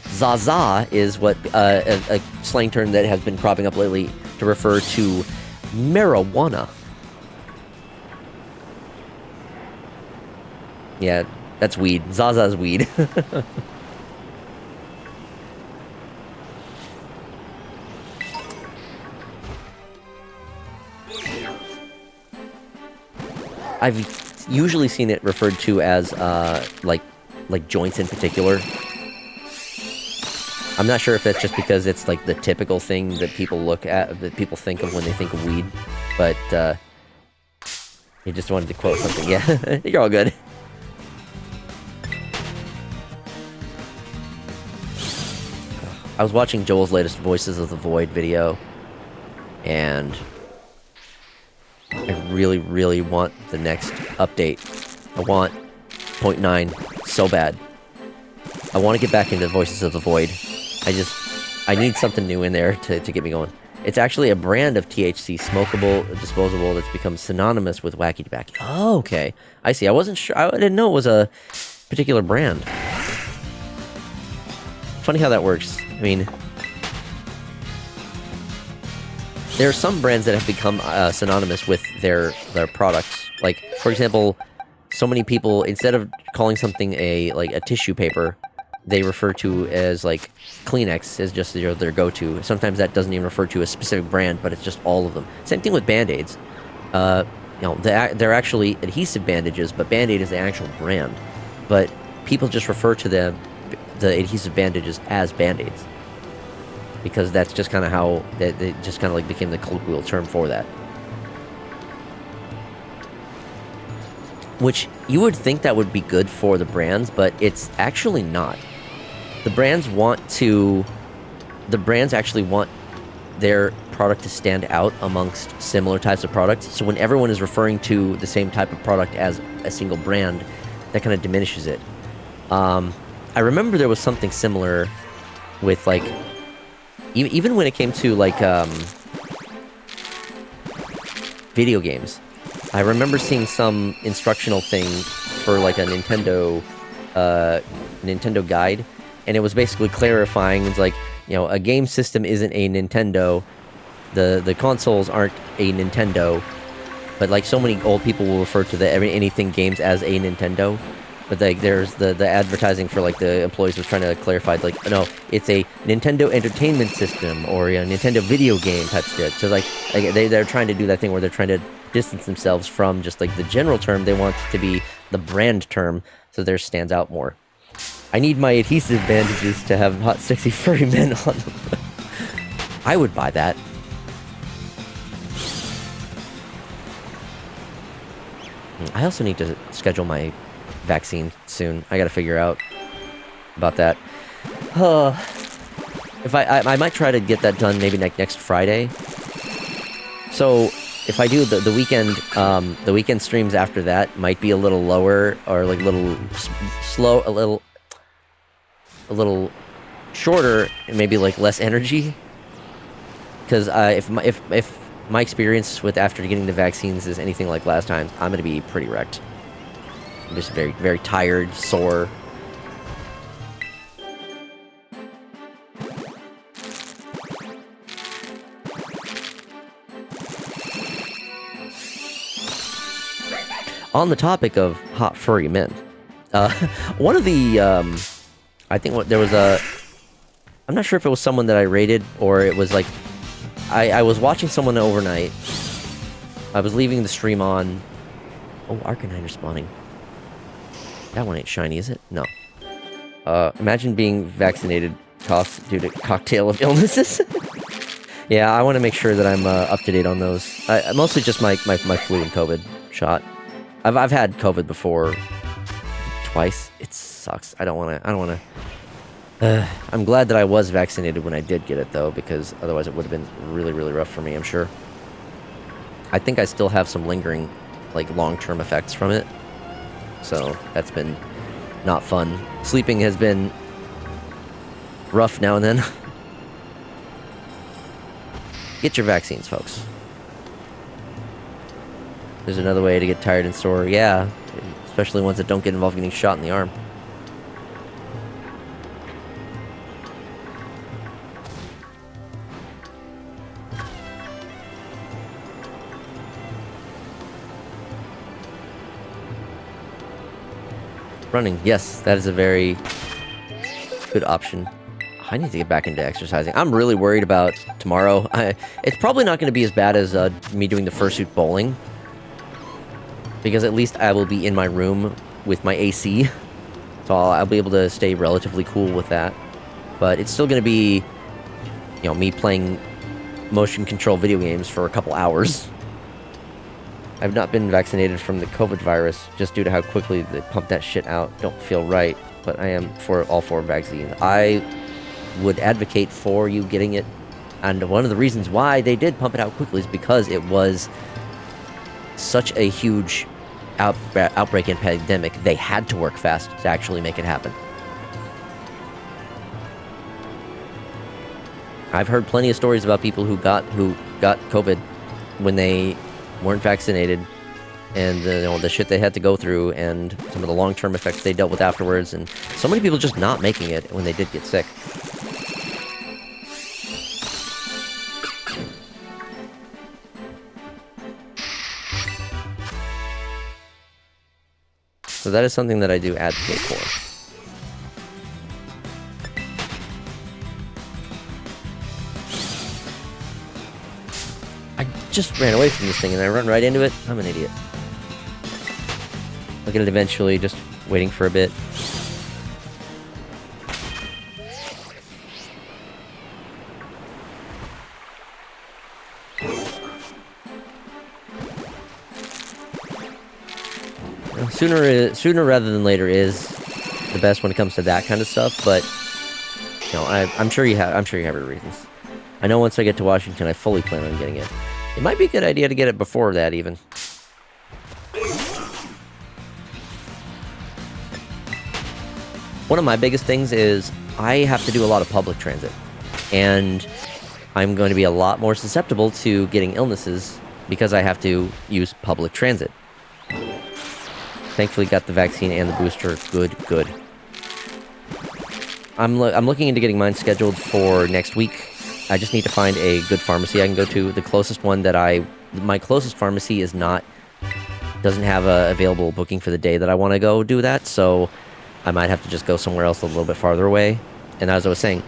S2: Zaza is what, a slang term that has been cropping up lately to refer to marijuana. Yeah, that's weed. Zaza's weed. I've usually seen it referred to as, like joints in particular. I'm not sure if that's just because it's, like, the typical thing that people look at, that people think of when they think of weed, but, you just wanted to quote something. Yeah, you're all good. I was watching Joel's latest Voices of the Void video, and I really, really want the next update. I want 0.9 so bad. I want to get back into Voices of the Void. I need something new in there to get me going. It's actually a brand of THC, smokable, disposable, that's become synonymous with wacky tobacco. Oh, okay. I see. I wasn't sure. I didn't know it was a particular brand. Funny how that works. I mean, there are some brands that have become synonymous with their products. Like, for example, so many people, instead of calling something a tissue paper, they refer to as like Kleenex as just their go-to. Sometimes that doesn't even refer to a specific brand, but it's just all of them. Same thing with Band-Aids. They're actually adhesive bandages, but Band-Aid is the actual brand. But people just refer to the adhesive bandages as Band-Aids, because that's just kind of how it just kind of like became the colloquial term for that. Which you would think that would be good for the brands, but it's actually not. The brands actually want their product to stand out amongst similar types of products. So when everyone is referring to the same type of product as a single brand, that kind of diminishes it. I remember there was something similar with like, even when it came to like video games. I remember seeing some instructional thing for like a Nintendo guide, and it was basically clarifying. It's like, you know, a game system isn't a Nintendo, the consoles aren't a Nintendo, but like so many old people will refer to anything games as a Nintendo. But like there's the advertising for like the employees was trying to clarify, like, no, it's a Nintendo Entertainment System or a Nintendo video game type shit. So like they're trying to do that thing where they're trying to distance themselves from just like the general term. They want it to be the brand term, so theirs stands out more. I need my adhesive bandages to have hot, sexy, furry men on them. I would buy that. I also need to schedule my vaccine soon. I gotta figure out about that. If I might try to get that done maybe next Friday. So if I do the weekend streams after that might be a little lower, or like a little slow, a little shorter, and maybe like less energy. Because if my experience with after getting the vaccines is anything like last time, I'm gonna be pretty wrecked. I'm just very, very tired, sore. On the topic of hot furry men, one of the, I think there was I'm not sure if it was someone that I rated, or it was like, I was watching someone overnight. I was leaving the stream on. Oh, Arcanine respawning. That one ain't shiny, is it? No. Imagine being vaccinated costs due to cocktail of illnesses. Yeah, I want to make sure that I'm up to date on those. Mostly just my flu and COVID shot. I've had COVID before, twice. It sucks. I don't want to. I'm glad that I was vaccinated when I did get it, though, because otherwise it would have been really, really rough for me, I'm sure. I think I still have some lingering, like, long-term effects from it. So that's been not fun. Sleeping has been rough now and then. Get your vaccines, folks. There's another way to get tired and sore. Yeah, especially ones that don't get involved getting shot in the arm. Running, yes, that is a very good option. I need to get back into exercising. I'm really worried about tomorrow. It's probably not going to be as bad as me doing the fursuit bowling, because at least I will be in my room with my AC, so I'll be able to stay relatively cool with that. But it's still going to be, you know, me playing motion control video games for a couple hours. I've not been vaccinated from the COVID virus, just due to how quickly they pump that shit out. Don't feel right, but I am for all 4 vaccines. I would advocate for you getting it, and one of the reasons why they did pump it out quickly is because it was such a huge outbreak and pandemic. They had to work fast to actually make it happen. I've heard plenty of stories about people who got COVID when they weren't vaccinated, and you know, the shit they had to go through, and some of the long-term effects they dealt with afterwards, and so many people just not making it when they did get sick. So that is something that I do advocate for. I just ran away from this thing and I run right into it. I'm an idiot. Look at it eventually, just waiting for a bit. Sooner rather than later is the best when it comes to that kind of stuff, but you know, I'm sure you have your reasons. I know once I get to Washington, I fully plan on getting it. It might be a good idea to get it before that, even. One of my biggest things is I have to do a lot of public transit, and I'm going to be a lot more susceptible to getting illnesses because I have to use public transit. Thankfully, got the vaccine and the booster. Good. I'm looking into getting mine scheduled for next week. I just need to find a good pharmacy I can go to. The closest one that my closest pharmacy doesn't have a available booking for the day that I want to go do that, so I might have to just go somewhere else a little bit farther away. And as I was saying,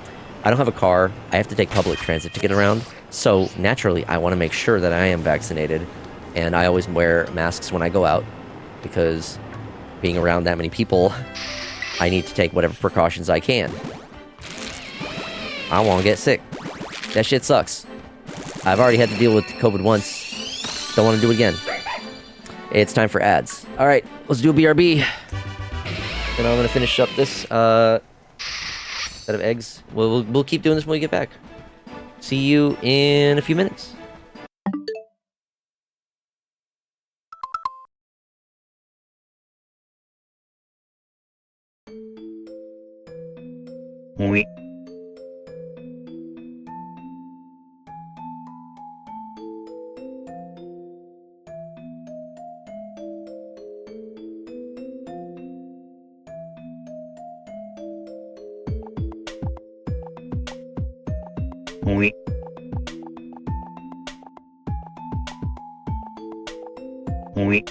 S2: I don't have a car. I have to take public transit to get around. So naturally, I want to make sure that I am vaccinated, and I always wear masks when I go out because being around that many people, I need to take whatever precautions I can. I won't get sick. That shit sucks. I've already had to deal with COVID once. Don't want to do it again. It's time for ads. All right, let's do a BRB. And I'm gonna finish up this set of eggs. We'll keep doing this when we get back. See you in a few minutes.
S4: Oui. Oui. Oui.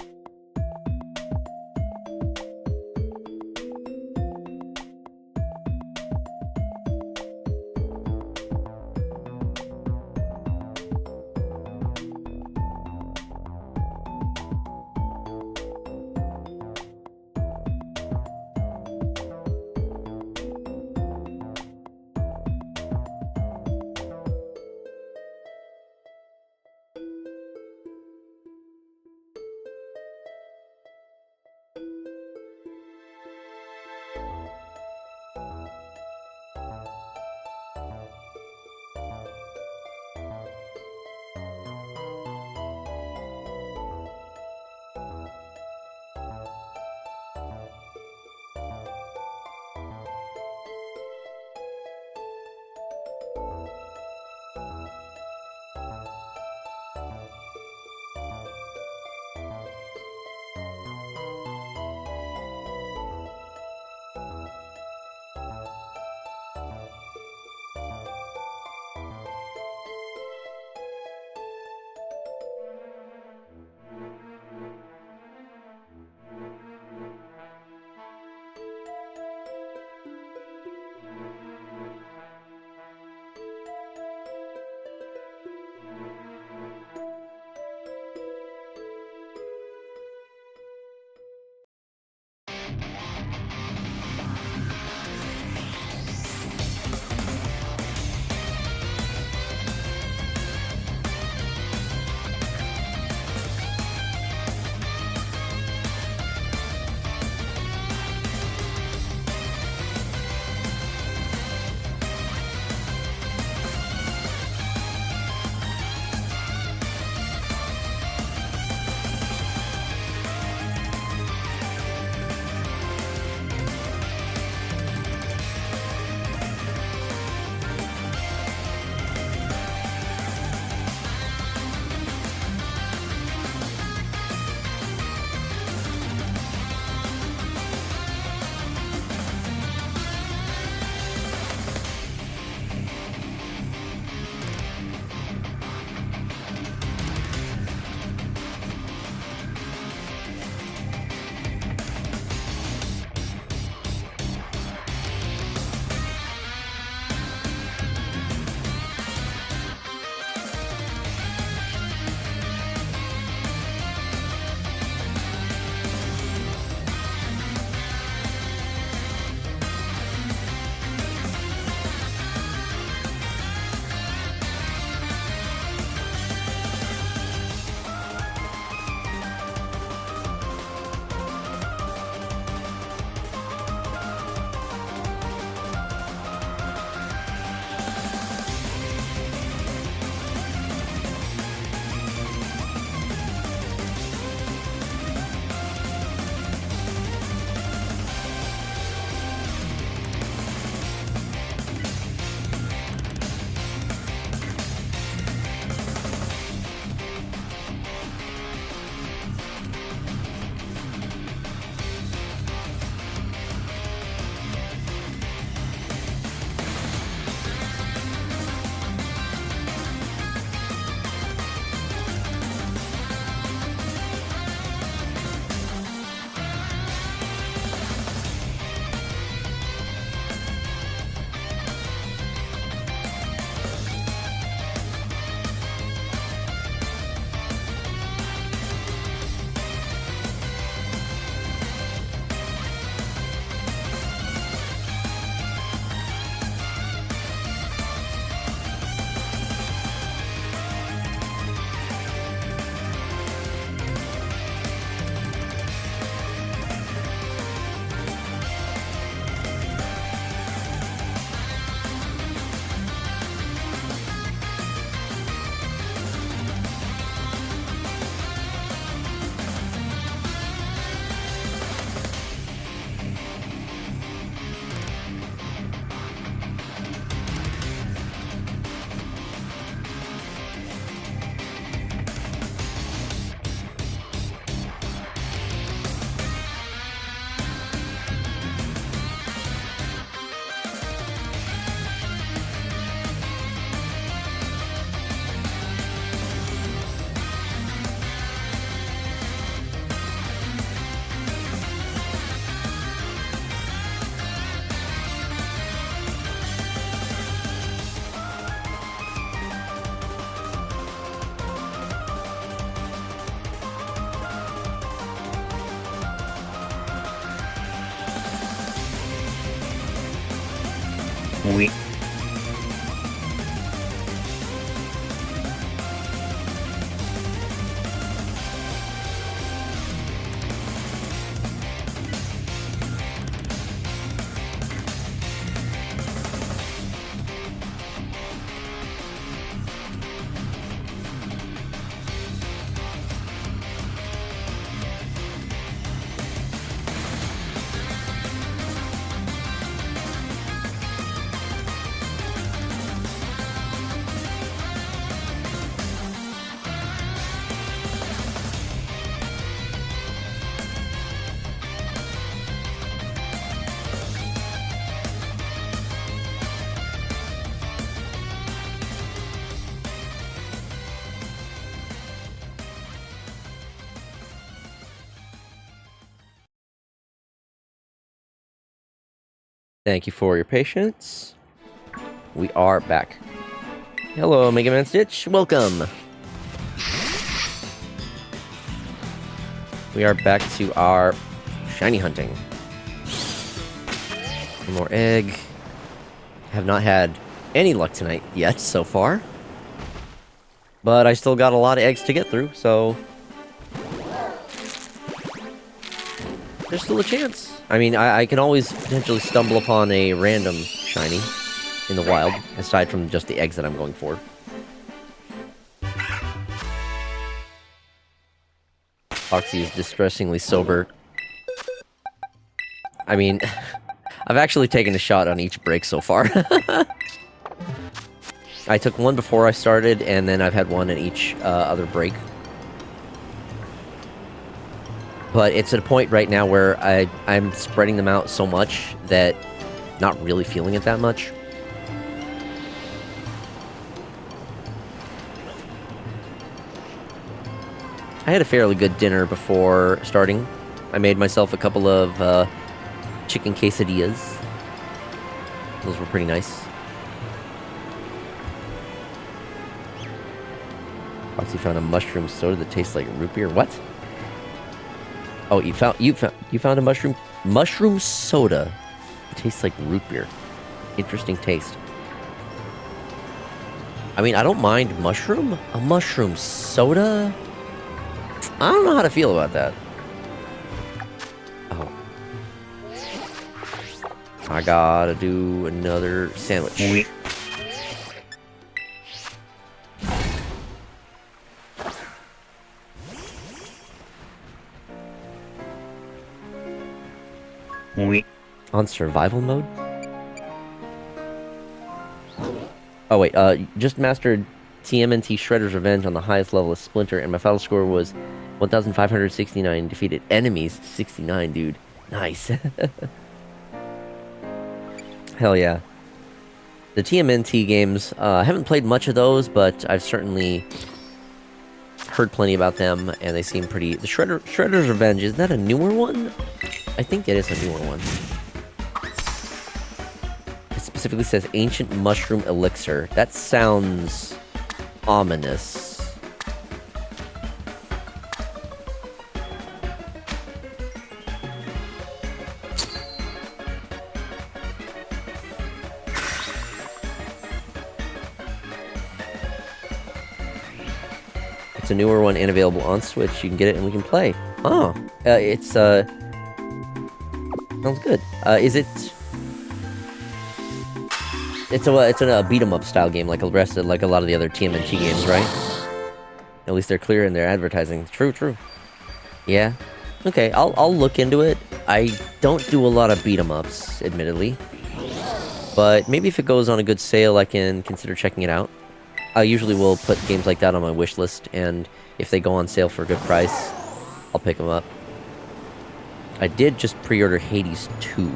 S4: Oui.
S2: Thank you for your patience. We are back. Hello, Mega Man Stitch. Welcome. We are back to our shiny hunting. One more egg. Have not had any luck tonight yet so far. But I still got a lot of eggs to get through, so there's still a chance. I mean, I can always potentially stumble upon a random shiny in the wild, aside from just the eggs that I'm going for. Foxy is distressingly sober. I mean, I've actually taken a shot on each break so far. I took one before I started, and then I've had one in each other break. But it's at a point right now where I'm spreading them out so much that not really feeling it that much. I had a fairly good dinner before starting. I made myself a couple of chicken quesadillas. Those were pretty nice. Foxy found a mushroom soda that tastes like root beer. What? Oh, you found a mushroom soda. It tastes like root beer. Interesting taste. I mean, I don't mind mushroom. A mushroom soda? I don't know how to feel about that. Oh. I gotta do another sandwich.
S4: Oui. Oui.
S2: On survival mode? Oh wait, just mastered TMNT Shredder's Revenge on the highest level of Splinter, and my final score was 1,569. Defeated enemies 69, dude. Nice. Hell yeah. The TMNT games, I haven't played much of those, but I've certainly heard plenty about them, and they seem pretty... The Shredder's Revenge, is that a newer one? I think it is a newer one. It specifically says Ancient Mushroom Elixir. That sounds ominous. It's a newer one and available on Switch. You can get it and we can play. Oh, sounds good. Is it? It's a beat 'em up style game, like a lot of the other TMNT games, right? At least they're clear in their advertising. True. Yeah. Okay, I'll look into it. I don't do a lot of beat 'em ups, admittedly, but maybe if it goes on a good sale, I can consider checking it out. I usually will put games like that on my wish list, and if they go on sale for a good price, I'll pick them up. I did just pre-order Hades 2.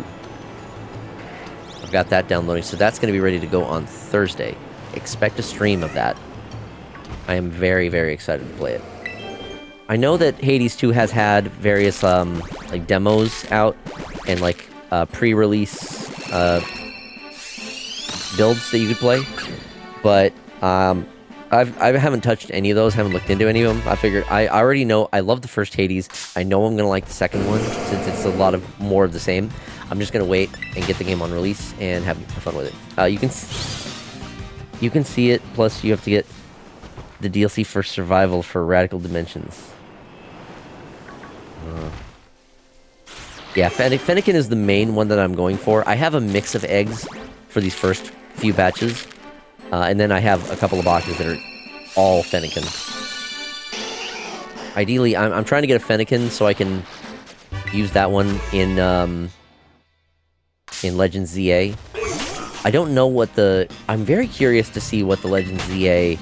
S2: I've got that downloading, so that's going to be ready to go on Thursday. Expect a stream of that. I am very, very excited to play it. I know that Hades 2 has had various, like, demos out, and, like, pre-release, builds that you could play, but, I haven't touched any of those, haven't looked into any of them. I figured, I already know, I love the first Hades. I know I'm going to like the second one, since it's a lot of more of the same. I'm just gonna wait and get the game on release and have fun with it. You can see it. Plus, you have to get the DLC for survival for Radical Dimensions. Yeah, Fennekin is the main one that I'm going for. I have a mix of eggs for these first few batches, and then I have a couple of boxes that are all Fennekin. Ideally, I'm trying to get a Fennekin so I can use that one in Legends ZA. I don't know what the... I'm very curious to see what the Legends ZA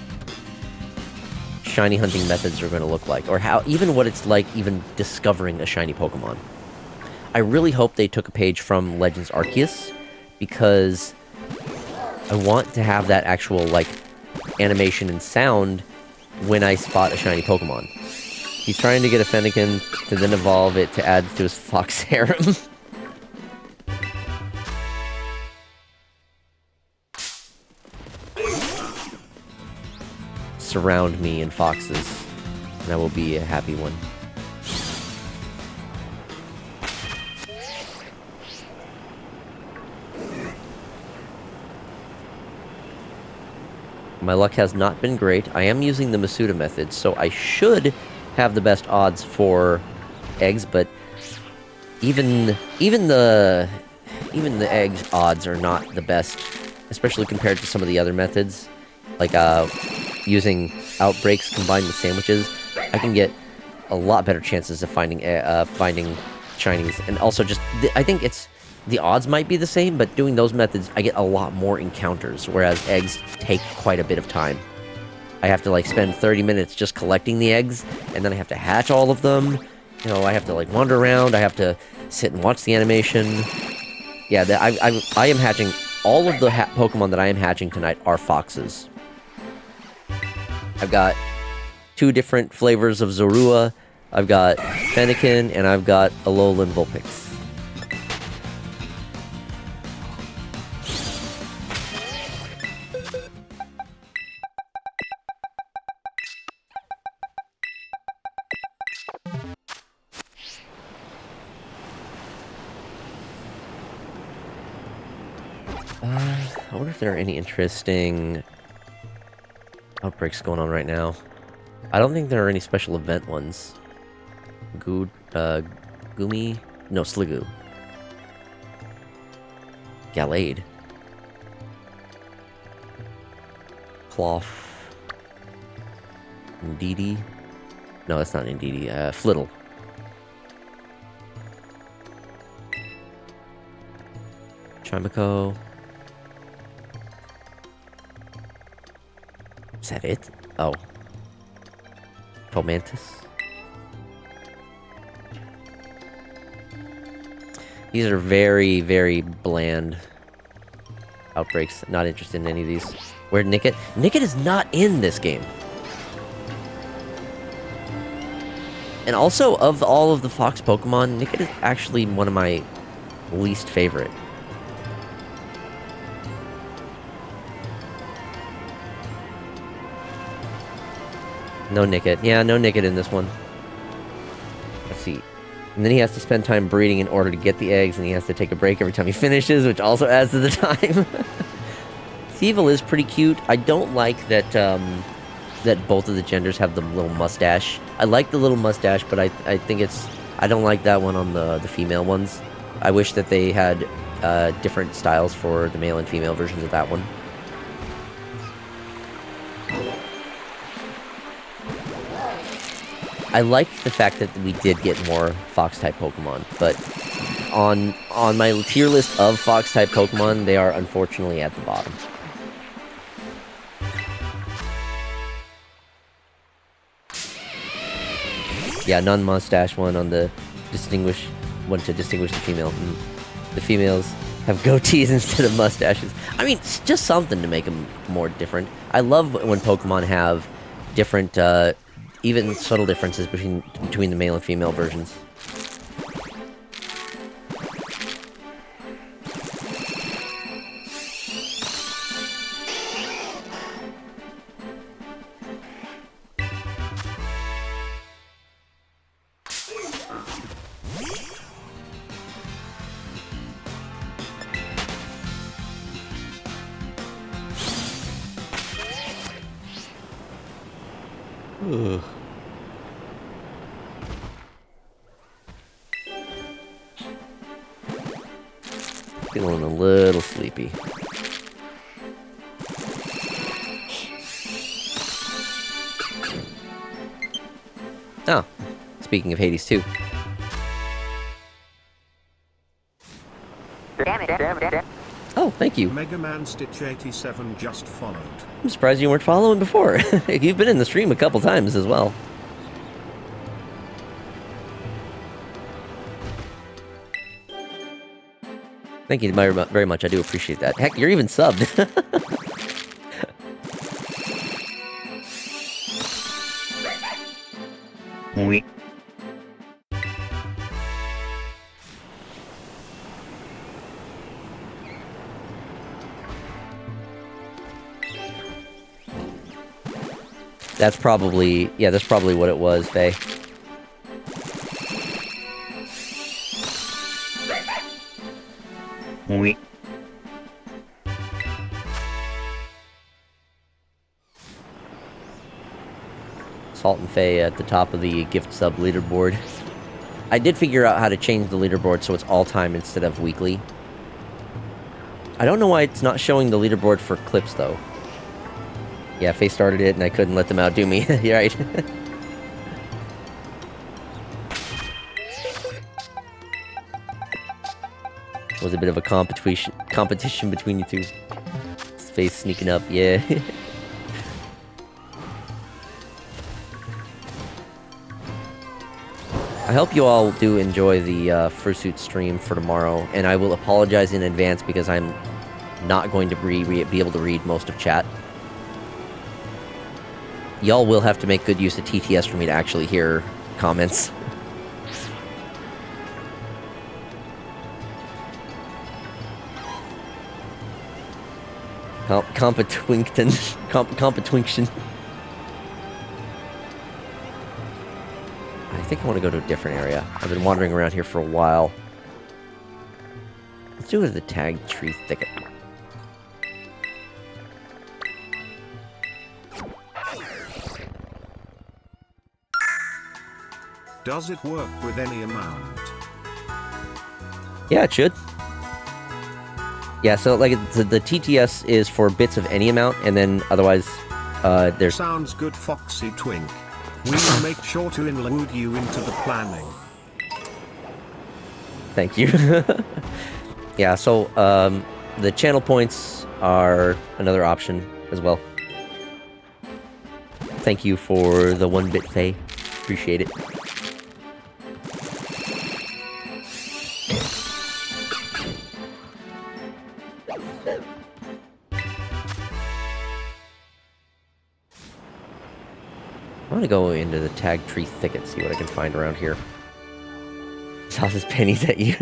S2: shiny hunting methods are going to look like, or how, even what it's like even discovering a shiny Pokemon. I really hope they took a page from Legends Arceus, because I want to have that actual, like, animation and sound when I spot a shiny Pokemon. He's trying to get a Fennekin to then evolve it to add to his Fox Harem. Surround me in foxes, and I will be a happy one. My luck has not been great. I am using the Masuda method, so I should have the best odds for eggs, but even the eggs odds are not the best, especially compared to some of the other methods, like using outbreaks combined with sandwiches. I can get a lot better chances of finding shinies, and also just I think it's the odds might be the same, but doing those methods I get a lot more encounters, whereas eggs take quite a bit of time. I have to like spend 30 minutes just collecting the eggs, and then I have to hatch all of them. You know, I have to like wander around. I have to sit and watch the animation. Yeah, I am hatching all of the Pokemon that I am hatching tonight are foxes. I've got 2 different flavors of Zorua. I've got Fennekin, and I've got Alolan Vulpix. I wonder if there are any interesting outbreaks going on right now. I don't think there are any special event ones. Gumi? No, Sliggoo. Gallade. Cloth. Indeedee. No, that's not Indeedee. Flittle. Chimico. Is that it? Oh. Fomantis. These are very, very bland outbreaks. Not interested in any of these. Where'd Nickit? Nickit is not in this game. And also, of all of the Fox Pokemon, Nickit is actually one of my least favorite. No Nickit. Yeah, no Nickit in this one. Let's see. And then he has to spend time breeding in order to get the eggs, and he has to take a break every time he finishes, which also adds to the time. Thievul is pretty cute. I don't like that that both of the genders have the little mustache. I like the little mustache, but I think it's... I don't like that one on the female ones. I wish that they had different styles for the male and female versions of that one. I like the fact that we did get more Fox-type Pokemon, but on my tier list of Fox-type Pokemon, they are unfortunately at the bottom. Yeah, non-mustache one on the distinguish one to distinguish the female. The females have goatees instead of mustaches. I mean, it's just something to make them more different. I love when Pokemon have different, even subtle differences between the male and female versions. Ugh. Feeling a little sleepy. Oh, speaking of Hades 2. Oh, thank you.
S3: Mega Man Stitch 87 just followed.
S2: I'm surprised you weren't following before. You've been in the stream a couple times as well. Thank you very much. I do appreciate that. Heck, you're even subbed.
S4: Wait.
S2: That's probably what it was, Faye.
S4: Wait.
S2: Salt and Faye at the top of the gift sub leaderboard. I did figure out how to change the leaderboard so it's all time instead of weekly. I don't know why it's not showing the leaderboard for clips, though. Yeah, Faye started it, and I couldn't let them outdo me. You're right. It was a bit of a competition between you two. Faye sneaking up, yeah. I hope you all do enjoy the Fursuit stream for tomorrow, and I will apologize in advance because I'm not going to be able to read most of chat. Y'all will have to make good use of TTS for me to actually hear comments. Competwinction. I think I want to go to a different area. I've been wandering around here for a while. Let's do it at the tag tree thicket.
S3: Does it work with any amount?
S2: Yeah, it should. Yeah, so like the TTS is for bits of any amount, and then otherwise, there's...
S3: Sounds good, Foxy Twink. We will make sure to include you into the planning.
S2: Thank you. Yeah, so, the channel points are another option as well. Thank you for the 1-bit Faye. Appreciate it. I'm gonna go into the tag tree thicket, see what I can find around here. Tosses pennies at you.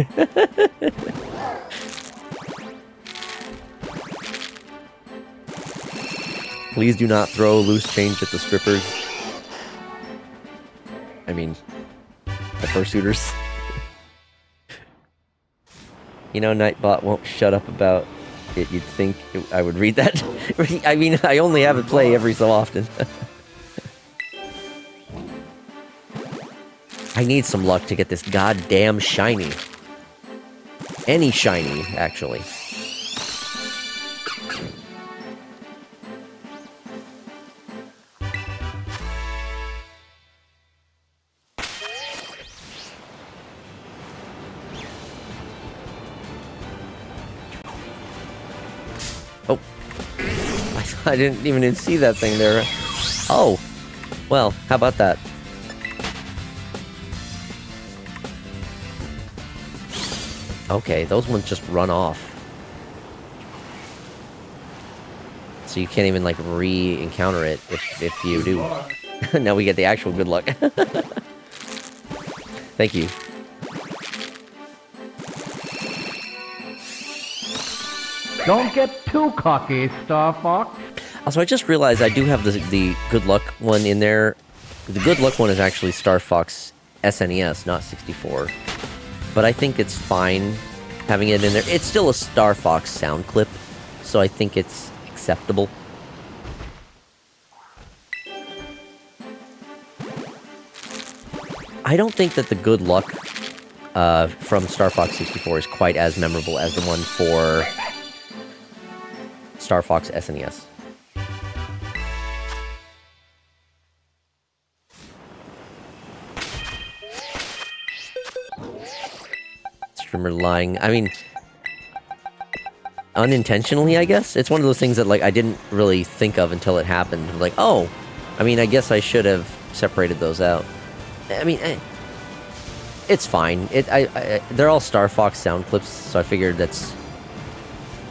S2: Please do not throw loose change at the strippers. I mean, the fursuiters. You know, Nightbot won't shut up about it. You'd think I would read that. I mean, I only have it play every so often. I need some luck to get this goddamn shiny. Any shiny, actually. Oh. I didn't even see that thing there. Oh. Well, how about that? Okay, those ones just run off. So you can't even, like, re-encounter it if you do. Now we get the actual good luck. Thank you.
S5: Don't get too cocky, Star Fox.
S2: Also, I just realized I do have the good luck one in there. The good luck one is actually Star Fox SNES, not 64. But I think it's fine having it in there. It's still a Star Fox sound clip, so I think it's acceptable. I don't think that the good luck from Star Fox 64 is quite as memorable as the one for Star Fox SNES. Streamer lying. I mean, unintentionally, I guess. It's one of those things that, like, I didn't really think of until it happened. Like, oh, I mean, I guess I should have separated those out. I mean, it's fine. They're all Star Fox sound clips, so I figured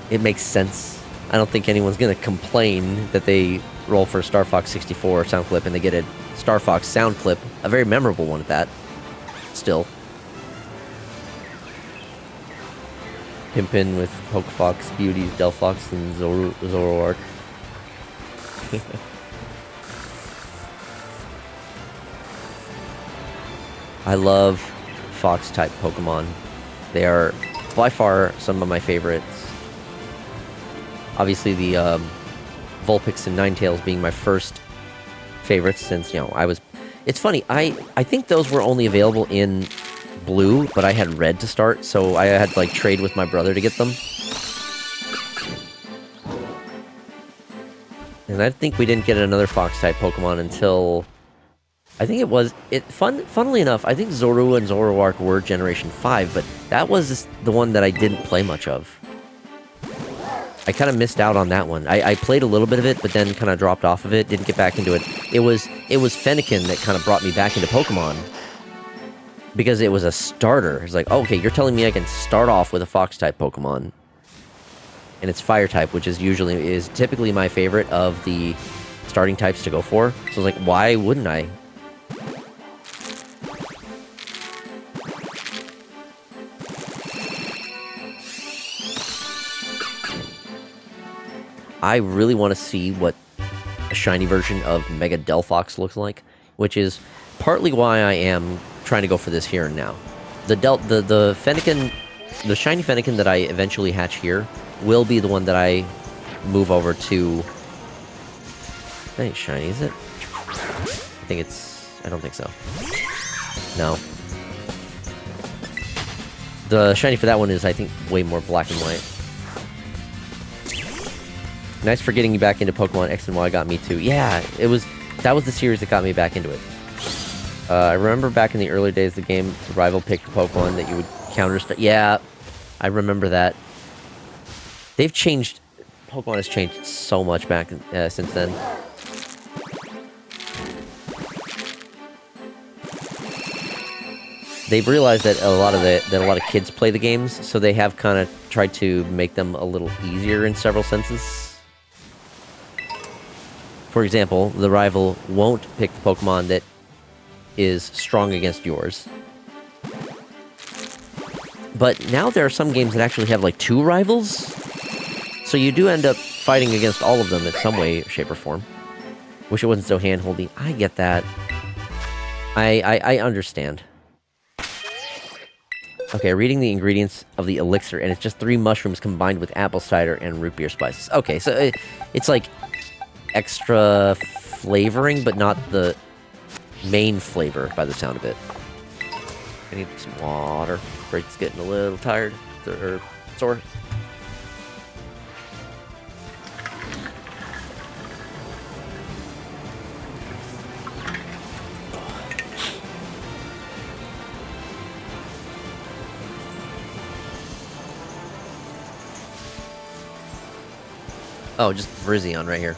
S2: it makes sense. I don't think anyone's gonna complain that they roll for a Star Fox 64 sound clip and they get a Star Fox sound clip, a very memorable one at that. Still. Pimpin' with Pokefox, Beauties, Delphox, and Zoroark. I love Fox-type Pokemon. They are by far some of my favorites. Obviously, the Vulpix and Ninetales being my first favorites since, you know, I was... It's funny, I think those were only available in Blue, but I had Red to start, so I had to, like, trade with my brother to get them. And I think we didn't get another Fox-type Pokemon until... I think it was... Funnily enough, I think Zorua and Zoroark were Generation 5, but that was the one that I didn't play much of. I kind of missed out on that one. I played a little bit of it, but then kind of dropped off of it, didn't get back into it. It was Fennekin that kind of brought me back into Pokemon. Because it was a starter. It's like, oh, okay, you're telling me I can start off with a Fox-type Pokemon. And it's Fire-type, which is typically my favorite of the starting types to go for. So I was like, why wouldn't I? I really want to see what a shiny version of Mega Delphox looks like, which is partly why I am trying to go for this here and now. The Fennekin, the shiny Fennekin that I eventually hatch here will be the one that I move over to. That ain't shiny, is it? I don't think so. No. The shiny for that one is, I think, way more black and white. Nice for getting you back into Pokemon X and Y, got me too. Yeah, that was the series that got me back into it. I remember back in the early days of the game, the rival picked Pokemon that you would counter. Yeah, I remember that. They've changed. Pokemon has changed so much back since then. They've realized that a lot of kids play the games, so they have kind of tried to make them a little easier in several senses. For example, the rival won't pick the Pokemon that is strong against yours. But now there are some games that actually have like 2 rivals. So you do end up fighting against all of them in some way, shape, or form. Wish it wasn't so hand-holdy. I get that. I understand. Okay, reading the ingredients of the elixir, and it's just 3 mushrooms combined with apple cider and root beer spices. Okay, so it's like extra flavoring, but not the main flavor by the sound of it. I need some water. Brake's getting a little tired, or sore. Oh, just Virizion right here.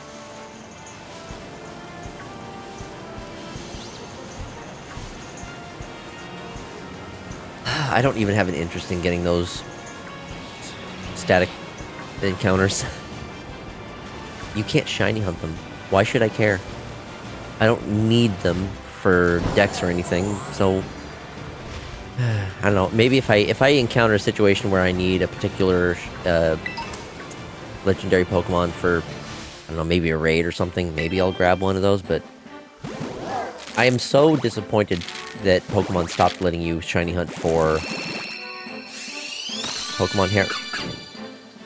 S2: I don't even have an interest in getting those static encounters. You can't shiny hunt them. Why should I care? I don't need them for dex or anything, so... I don't know, maybe if I encounter a situation where I need a particular legendary Pokemon for, I don't know, maybe a raid or something, maybe I'll grab one of those, but... I am so disappointed that Pokemon stopped letting you shiny hunt for Pokemon here.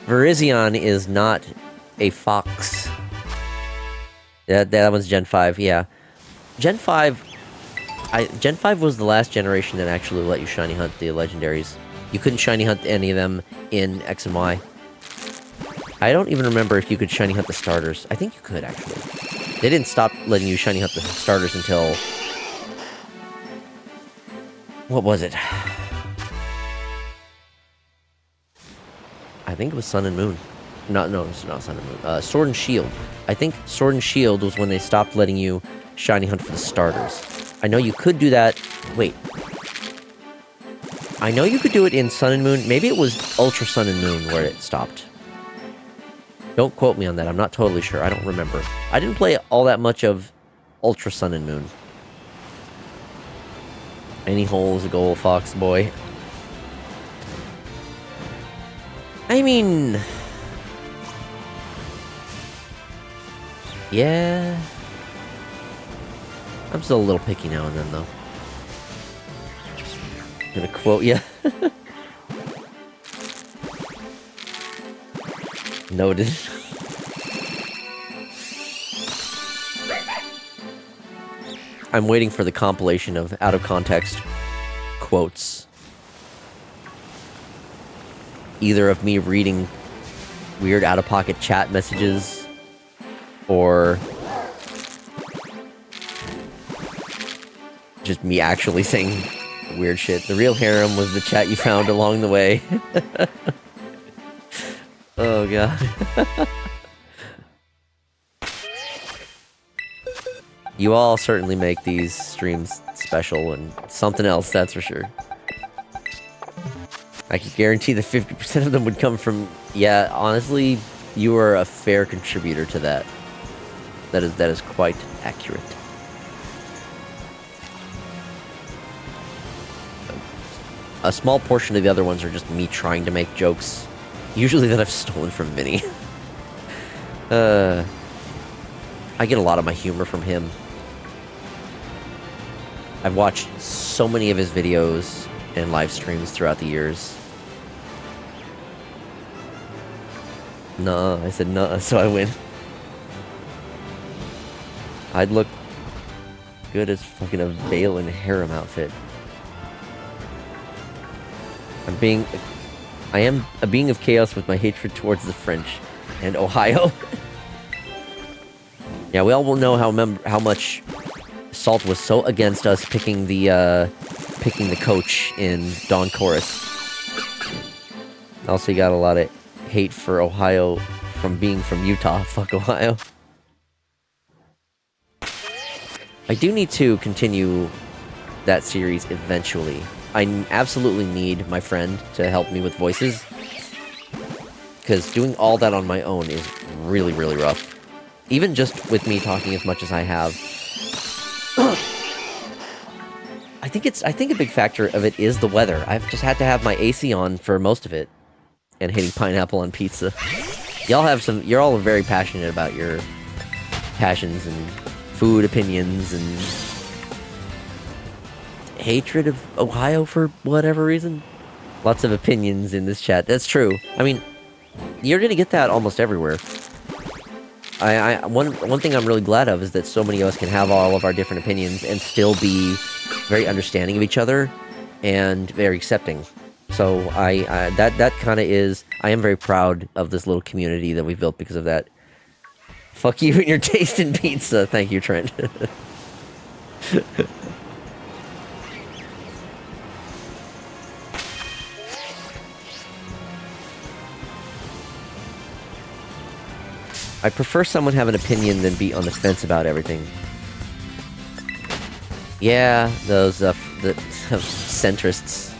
S2: Virizion is not a fox. That one's Gen 5, yeah. Gen 5 Gen 5 was the last generation that actually let you shiny hunt the legendaries. You couldn't shiny hunt any of them in X and Y. I don't even remember if you could shiny hunt the starters. I think you could, actually. They didn't stop letting you shiny hunt the starters until... What was it? I think it was Sun and Moon. No, it's not Sun and Moon. Sword and Shield. I think Sword and Shield was when they stopped letting you shiny hunt for the starters. I know you could do that... Wait. I know you could do it in Sun and Moon. Maybe it was Ultra Sun and Moon where it stopped. Don't quote me on that. I'm not totally sure. I don't remember. I didn't play all that much of Ultra Sun and Moon. Any hole is a goal, Fox boy. I mean... Yeah... I'm still a little picky now and then, though. Gonna quote ya. Noted. I'm waiting for the compilation of out-of-context quotes. Either of me reading weird out-of-pocket chat messages, or just me actually saying weird shit. The real harem was the chat you found along the way. Oh, God. You all certainly make these streams special and something else, that's for sure. I can guarantee that 50% of them would come from... Yeah, honestly, you are a fair contributor to that. That is quite accurate. A small portion of the other ones are just me trying to make jokes. Usually that I've stolen from Vinny. I get a lot of my humor from him. I've watched so many of his videos and live streams throughout the years. Nuh-uh. I said nuh-uh, so I win. I'd look good as fucking a Veil and harem outfit. I am a being of chaos with my hatred towards the French and Ohio. Yeah, we all will know how much Salt was so against us picking the coach in Dawn Chorus. Also, you got a lot of hate for Ohio from being from Utah. Fuck Ohio. I do need to continue that series eventually. I absolutely need my friend to help me with voices, because doing all that on my own is really, really rough. Even just with me talking as much as I have. I think a big factor of it is the weather. I've just had to have my AC on for most of it, and hating pineapple on pizza. You're all very passionate about your passions and food opinions and hatred of Ohio for whatever reason. Lots of opinions in this chat. That's true. I mean, you're gonna get that almost everywhere. One thing I'm really glad of is that so many of us can have all of our different opinions and still be very understanding of each other and very accepting. So that kind of is... I am very proud of this little community that we've built because of that. Fuck you and your taste in pizza. Thank you, Trent. I prefer someone have an opinion than be on the fence about everything. Yeah, those the centrists.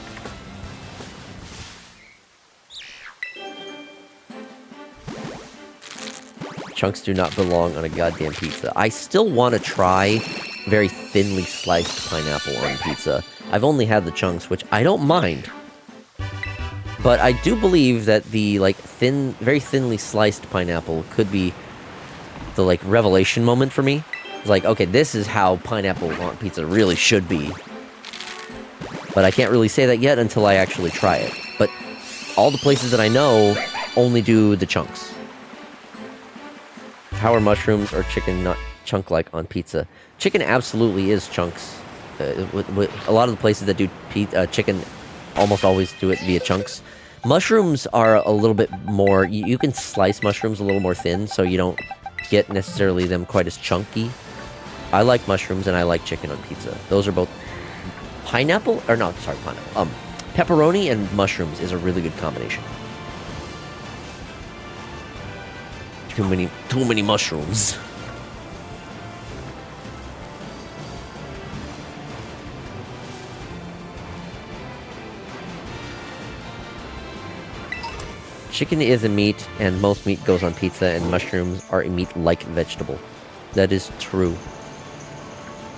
S2: Chunks do not belong on a goddamn pizza. I still want to try very thinly sliced pineapple on pizza. I've only had the chunks, which I don't mind. But I do believe that the, like, very thinly sliced pineapple could be the, like, revelation moment for me. It's like, okay, this is how pineapple on pizza really should be. But I can't really say that yet until I actually try it. But all the places that I know only do the chunks. How are mushrooms or chicken not chunk-like on pizza? Chicken absolutely is chunks. A lot of the places that do chicken almost always do it via chunks. Mushrooms are a little bit more... You can slice mushrooms a little more thin, so you don't get necessarily them quite as chunky. I like mushrooms and I like chicken on pizza. Those are both... Pineapple? Or no, sorry, pineapple. Pepperoni and mushrooms is a really good combination. Too many mushrooms. Chicken is a meat, and most meat goes on pizza, and mushrooms are a meat-like vegetable. That is true.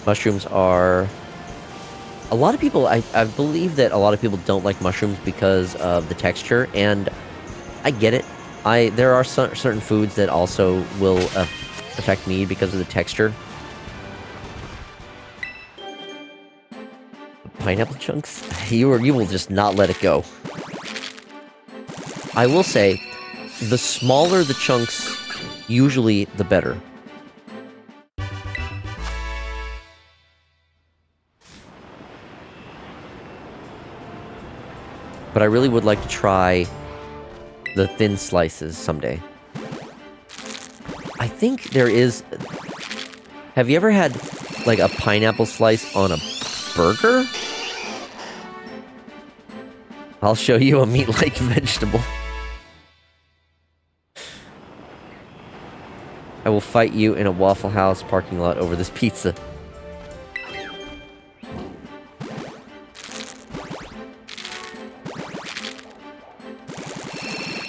S2: Mushrooms are... A lot of people, I believe that a lot of people don't like mushrooms because of the texture, and I get it. There are certain foods that also will affect me because of the texture. Pineapple chunks? You will just not let it go. I will say, the smaller the chunks, usually the better. But I really would like to try the thin slices someday. I think there is... Have you ever had, like, a pineapple slice on a burger? I'll show you a meat-like vegetable. I will fight you in a Waffle House parking lot over this pizza.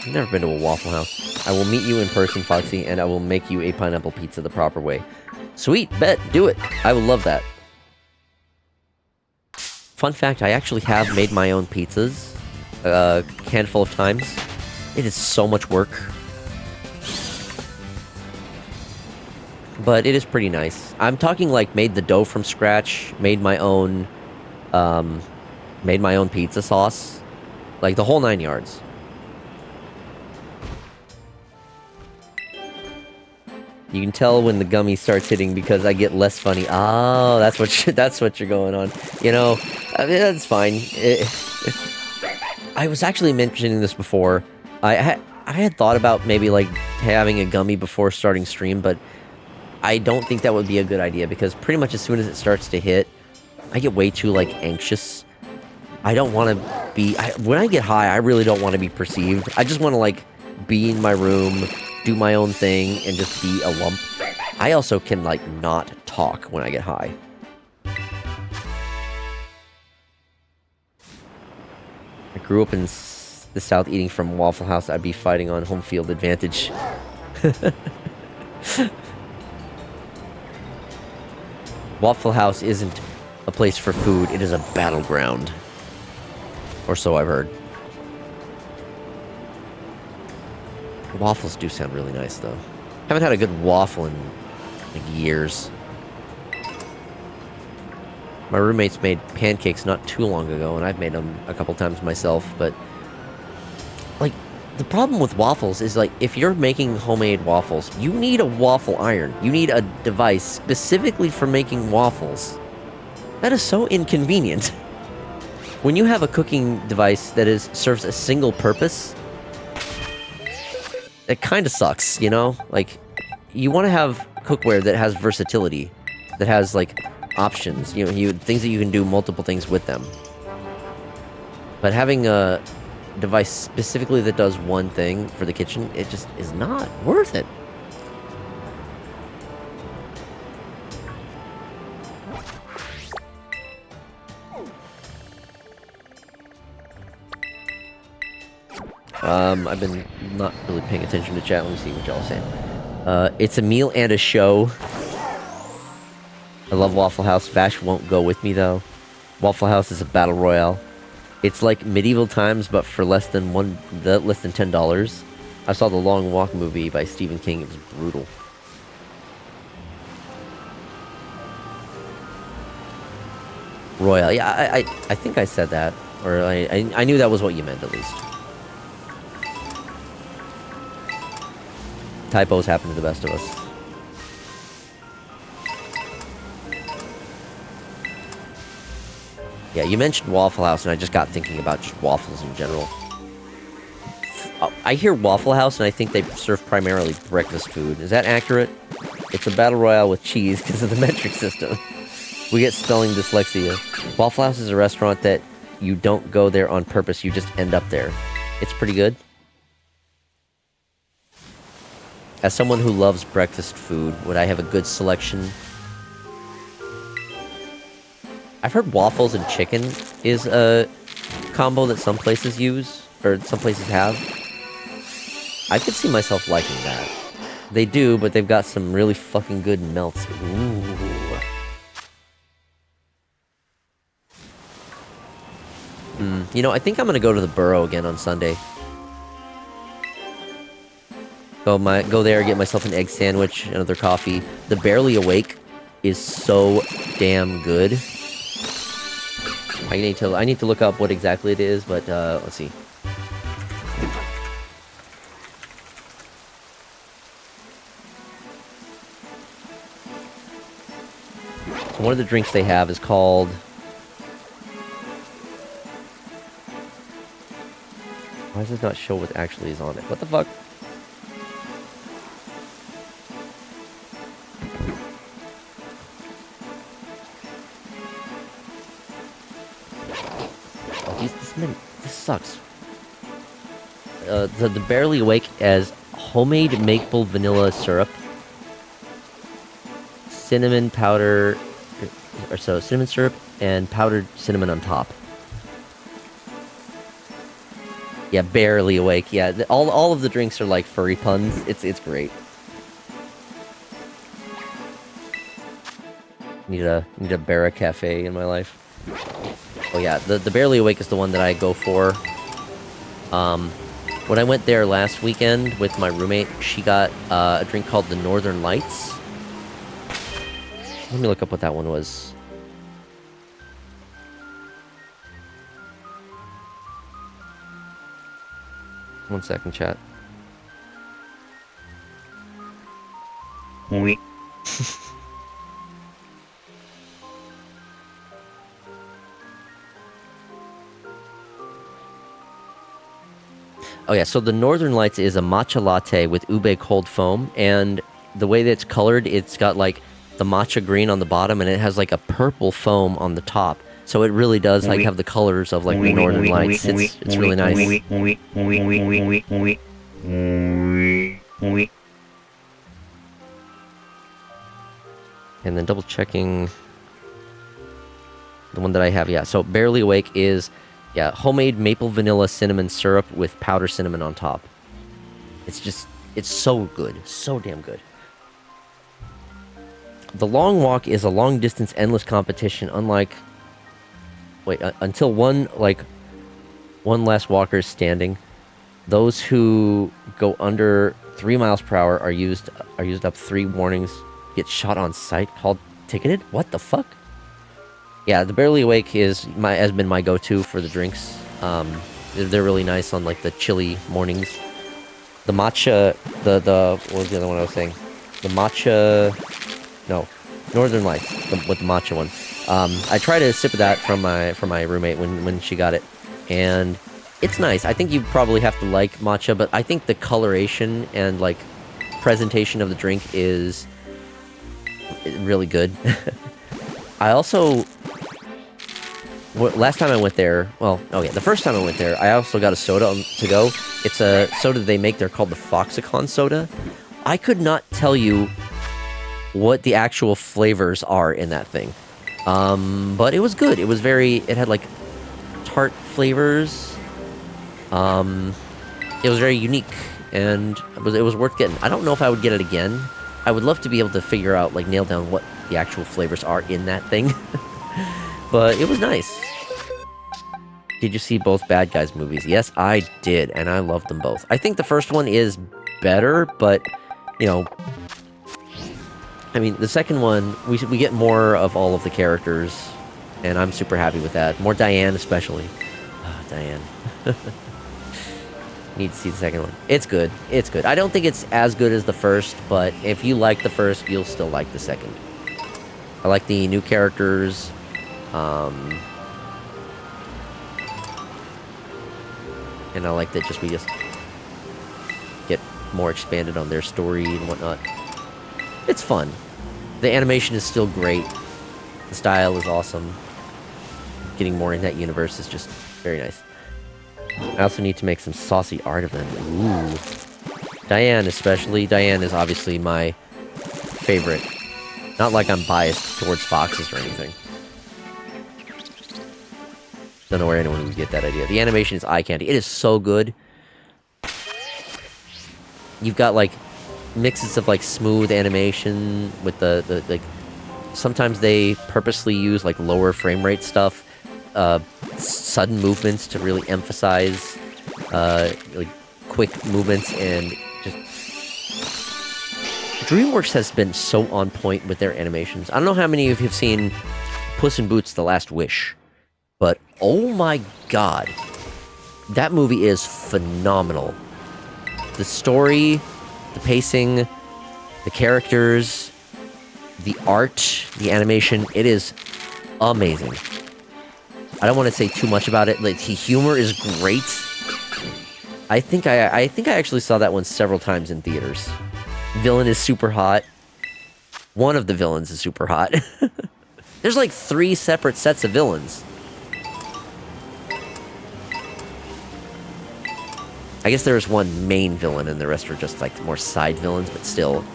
S2: I've never been to a Waffle House. I will meet you in person, Foxy, and I will make you a pineapple pizza the proper way. Sweet, bet, do it. I would love that. Fun fact, I actually have made my own pizzas a handful of times. It is so much work. But it is pretty nice. I'm talking like made the dough from scratch, made my own pizza sauce. Like the whole 9 yards. You can tell when the gummy starts hitting because I get less funny. Oh, that's what you're going on. You know, I mean, that's fine. I was actually mentioning this before. I had thought about maybe like having a gummy before starting stream, but I don't think that would be a good idea because pretty much as soon as it starts to hit, I get way too like anxious. I don't want to be... when I get high, I really don't want to be perceived. I just want to like be in my room, do my own thing, and just be a lump. I also can, like, not talk when I get high. I grew up in the South eating from Waffle House. I'd be fighting on home field advantage. Waffle House isn't a place for food. It is a battleground. Or so I've heard. Waffles do sound really nice, though. Haven't had a good waffle in, like, years. My roommates made pancakes not too long ago, and I've made them a couple times myself, but... Like, the problem with waffles is, like, if you're making homemade waffles, you need a waffle iron. You need a device specifically for making waffles. That is so inconvenient. When you have a cooking device that serves a single purpose... It kind of sucks, you know? Like, you want to have cookware that has versatility, that has, like, options, you know, things that you can do multiple things with them. But having a device specifically that does one thing for the kitchen, it just is not worth it. I've been not really paying attention to chat. Let me see what y'all are saying. It's a meal and a show. I love Waffle House. Vash won't go with me, though. Waffle House is a battle royale. It's like medieval times, but for less than $10. I saw the Long Walk movie by Stephen King. It was brutal. Royale. Yeah, I think I said that. Or I knew that was what you meant, at least. Typos happen to the best of us. Yeah, you mentioned Waffle House, and I just got thinking about just waffles in general. I hear Waffle House, and I think they serve primarily breakfast food. Is that accurate? It's a battle royale with cheese because of the metric system. We get spelling dyslexia. Waffle House is a restaurant that you don't go there on purpose, you just end up there. It's pretty good. As someone who loves breakfast food, would I have a good selection? I've heard waffles and chicken is a combo that some places use, or some places have. I could see myself liking that. They do, but they've got some really fucking good melts. Ooh. You know, I think I'm gonna go to the Burrow again on Sunday. Go there, get myself an egg sandwich, another coffee. The Barely Awake is so damn good. I need to look up what exactly it is, but let's see. So one of the drinks they have is called... Why does this not show what actually is on it? What the fuck? This sucks. The Barely Awake as homemade maple vanilla syrup, cinnamon powder, cinnamon syrup and powdered cinnamon on top. Yeah, Barely Awake. Yeah, all of the drinks are like furry puns. It's great. Need a Barra Cafe in my life. Oh yeah, the Barely Awake is the one that I go for. When I went there last weekend with my roommate, she got a drink called the Northern Lights. Let me look up what that one was. One second, chat.
S4: Oui.
S2: Oh yeah, so the Northern Lights is a matcha latte with ube cold foam, and the way that it's colored, it's got like the matcha green on the bottom, and it has like a purple foam on the top. So it really does like have the colors of like the Northern Lights. It's really nice. And then double checking the one that I have, yeah. So Barely Awake is, yeah, homemade maple vanilla cinnamon syrup with powdered cinnamon on top. It's so good. So damn good. The Long Walk is a long-distance, endless competition, unlike... Wait, until one last walker is standing. Those who go under 3 miles per hour are used up 3 warnings, get shot on sight, called ticketed? What the fuck? Yeah, the Barely Awake has been my go-to for the drinks. They're really nice on like the chilly mornings. The matcha, what was the other one I was saying? The matcha, no, Northern Lights, with the matcha one. I tried a sip of that from my roommate when she got it, and it's nice. I think you probably have to like matcha, but I think the coloration and like presentation of the drink is really good. I also... last time I went there, the first time I went there, I also got a soda to go. It's a soda they make there called the Foxycon soda. I could not tell you what the actual flavors are in that thing. But it was good. It had like tart flavors. It was very unique, and it was worth getting. I don't know if I would get it again. I would love to be able to figure out, like, nail down what the actual flavors are in that thing. But it was nice. Did you see both Bad Guys movies? Yes, I did, and I loved them both. I think the first one is better, but, you know... I mean, the second one, we get more of all of the characters, and I'm super happy with that. More Diane, especially. Oh, Diane. Need to see the second one. It's good. It's good. I don't think it's as good as the first, but if you like the first, you'll still like the second. I like the new characters. And I like that we just get more expanded on their story and whatnot. It's fun. The animation is still great. The style is awesome. Getting more in that universe is just very nice. I also need to make some saucy art of them. Ooh. Diane especially. Diane is obviously my favorite. Not like I'm biased towards foxes or anything. Don't know where anyone would get that idea. The animation is eye candy. It is so good. You've got like mixes of like smooth animation with the like. Sometimes they purposely use like lower frame rate stuff, sudden movements to really emphasize like quick movements, and just DreamWorks has been so on point with their animations. I don't know how many of you have seen Puss in Boots: The Last Wish, but oh my god, that movie is phenomenal. The story, the pacing, the characters, the art, the animation, it is amazing. I don't want to say too much about it. Like, the humor is great. I think I actually saw that one several times in theaters. Villain is super hot. One of the villains is super hot. There's like 3 separate sets of villains. I guess there is one main villain and the rest are just like more side villains, but still.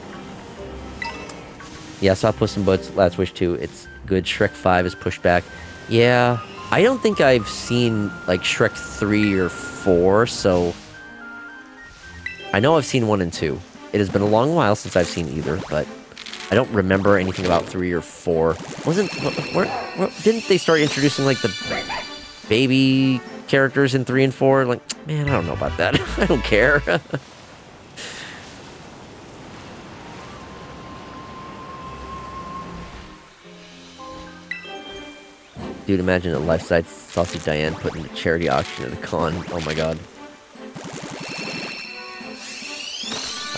S2: Yeah, I saw Puss in Boots: Last Wish 2. It's good. Shrek 5 is pushed back. Yeah, I don't think I've seen like Shrek 3 or 4, so I know I've seen 1 and 2. It has been a long while since I've seen either, but I don't remember anything about 3 or 4. Didn't they start introducing like the baby characters in 3 and 4? Like, man, I don't know about that. I don't care. Dude, imagine a life-size Saucy Diane put in a charity auction at a con. Oh my god.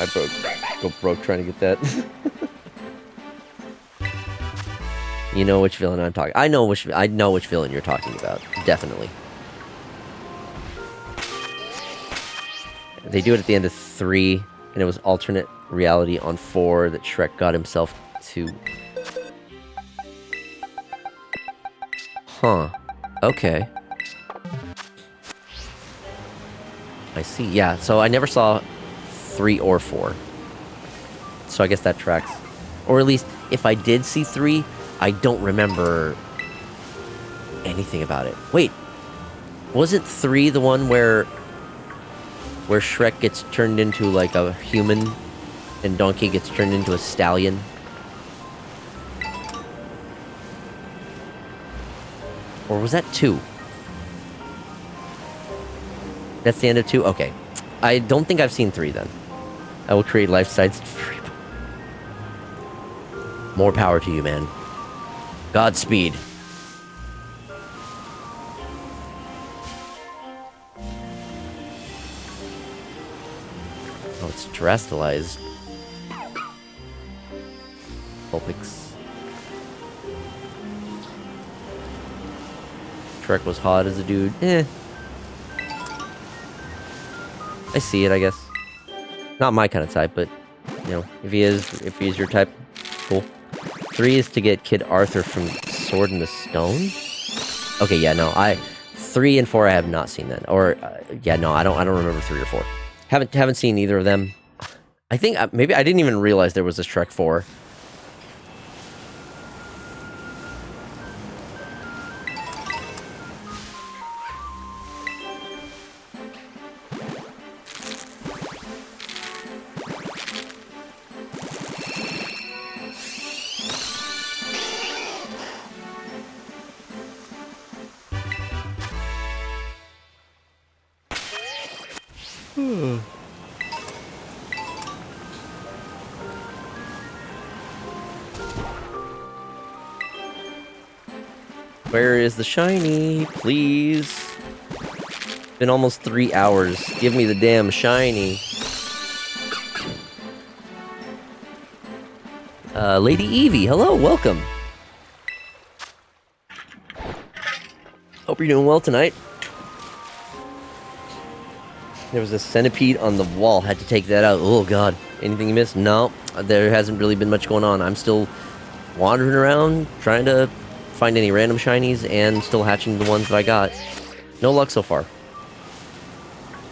S2: I go broke trying to get that. You know which villain I'm talking. I know which villain you're talking about. Definitely. They do it at the end of 3, and it was alternate reality on 4 that Shrek got himself to. Huh. Okay. I see. Yeah, so I never saw 3 or 4. So I guess that tracks. Or at least, if I did see 3, I don't remember anything about it. Wait. Wasn't 3 the one where Shrek gets turned into like a human and Donkey gets turned into a stallion? Or was that 2? That's the end of 2? Okay. I don't think I've seen 3 then. I will create life-size... More power to you, man. Godspeed. Oh, it's terrestrialized. Vulpix. Shrek was hot as a dude. Eh. I see it, I guess. Not my kind of type, but, you know, if he is your type, cool. 3 is to get Kid Arthur from Sword in the Stone? Okay, yeah, no, 3 and 4 I have not seen then. Or, yeah, no, I don't remember 3 or 4. Haven't seen either of them. I think, maybe I didn't even realize there was a Shrek 4. Where is the shiny? Please. Been almost 3 hours. Give me the damn shiny. Lady Evie, hello, welcome. Hope you're doing well tonight. There was a centipede on the wall. Had to take that out. Oh, God. Anything you missed? No. There hasn't really been much going on. I'm still wandering around, trying to find any random shinies, and still hatching the ones that I got. No luck so far.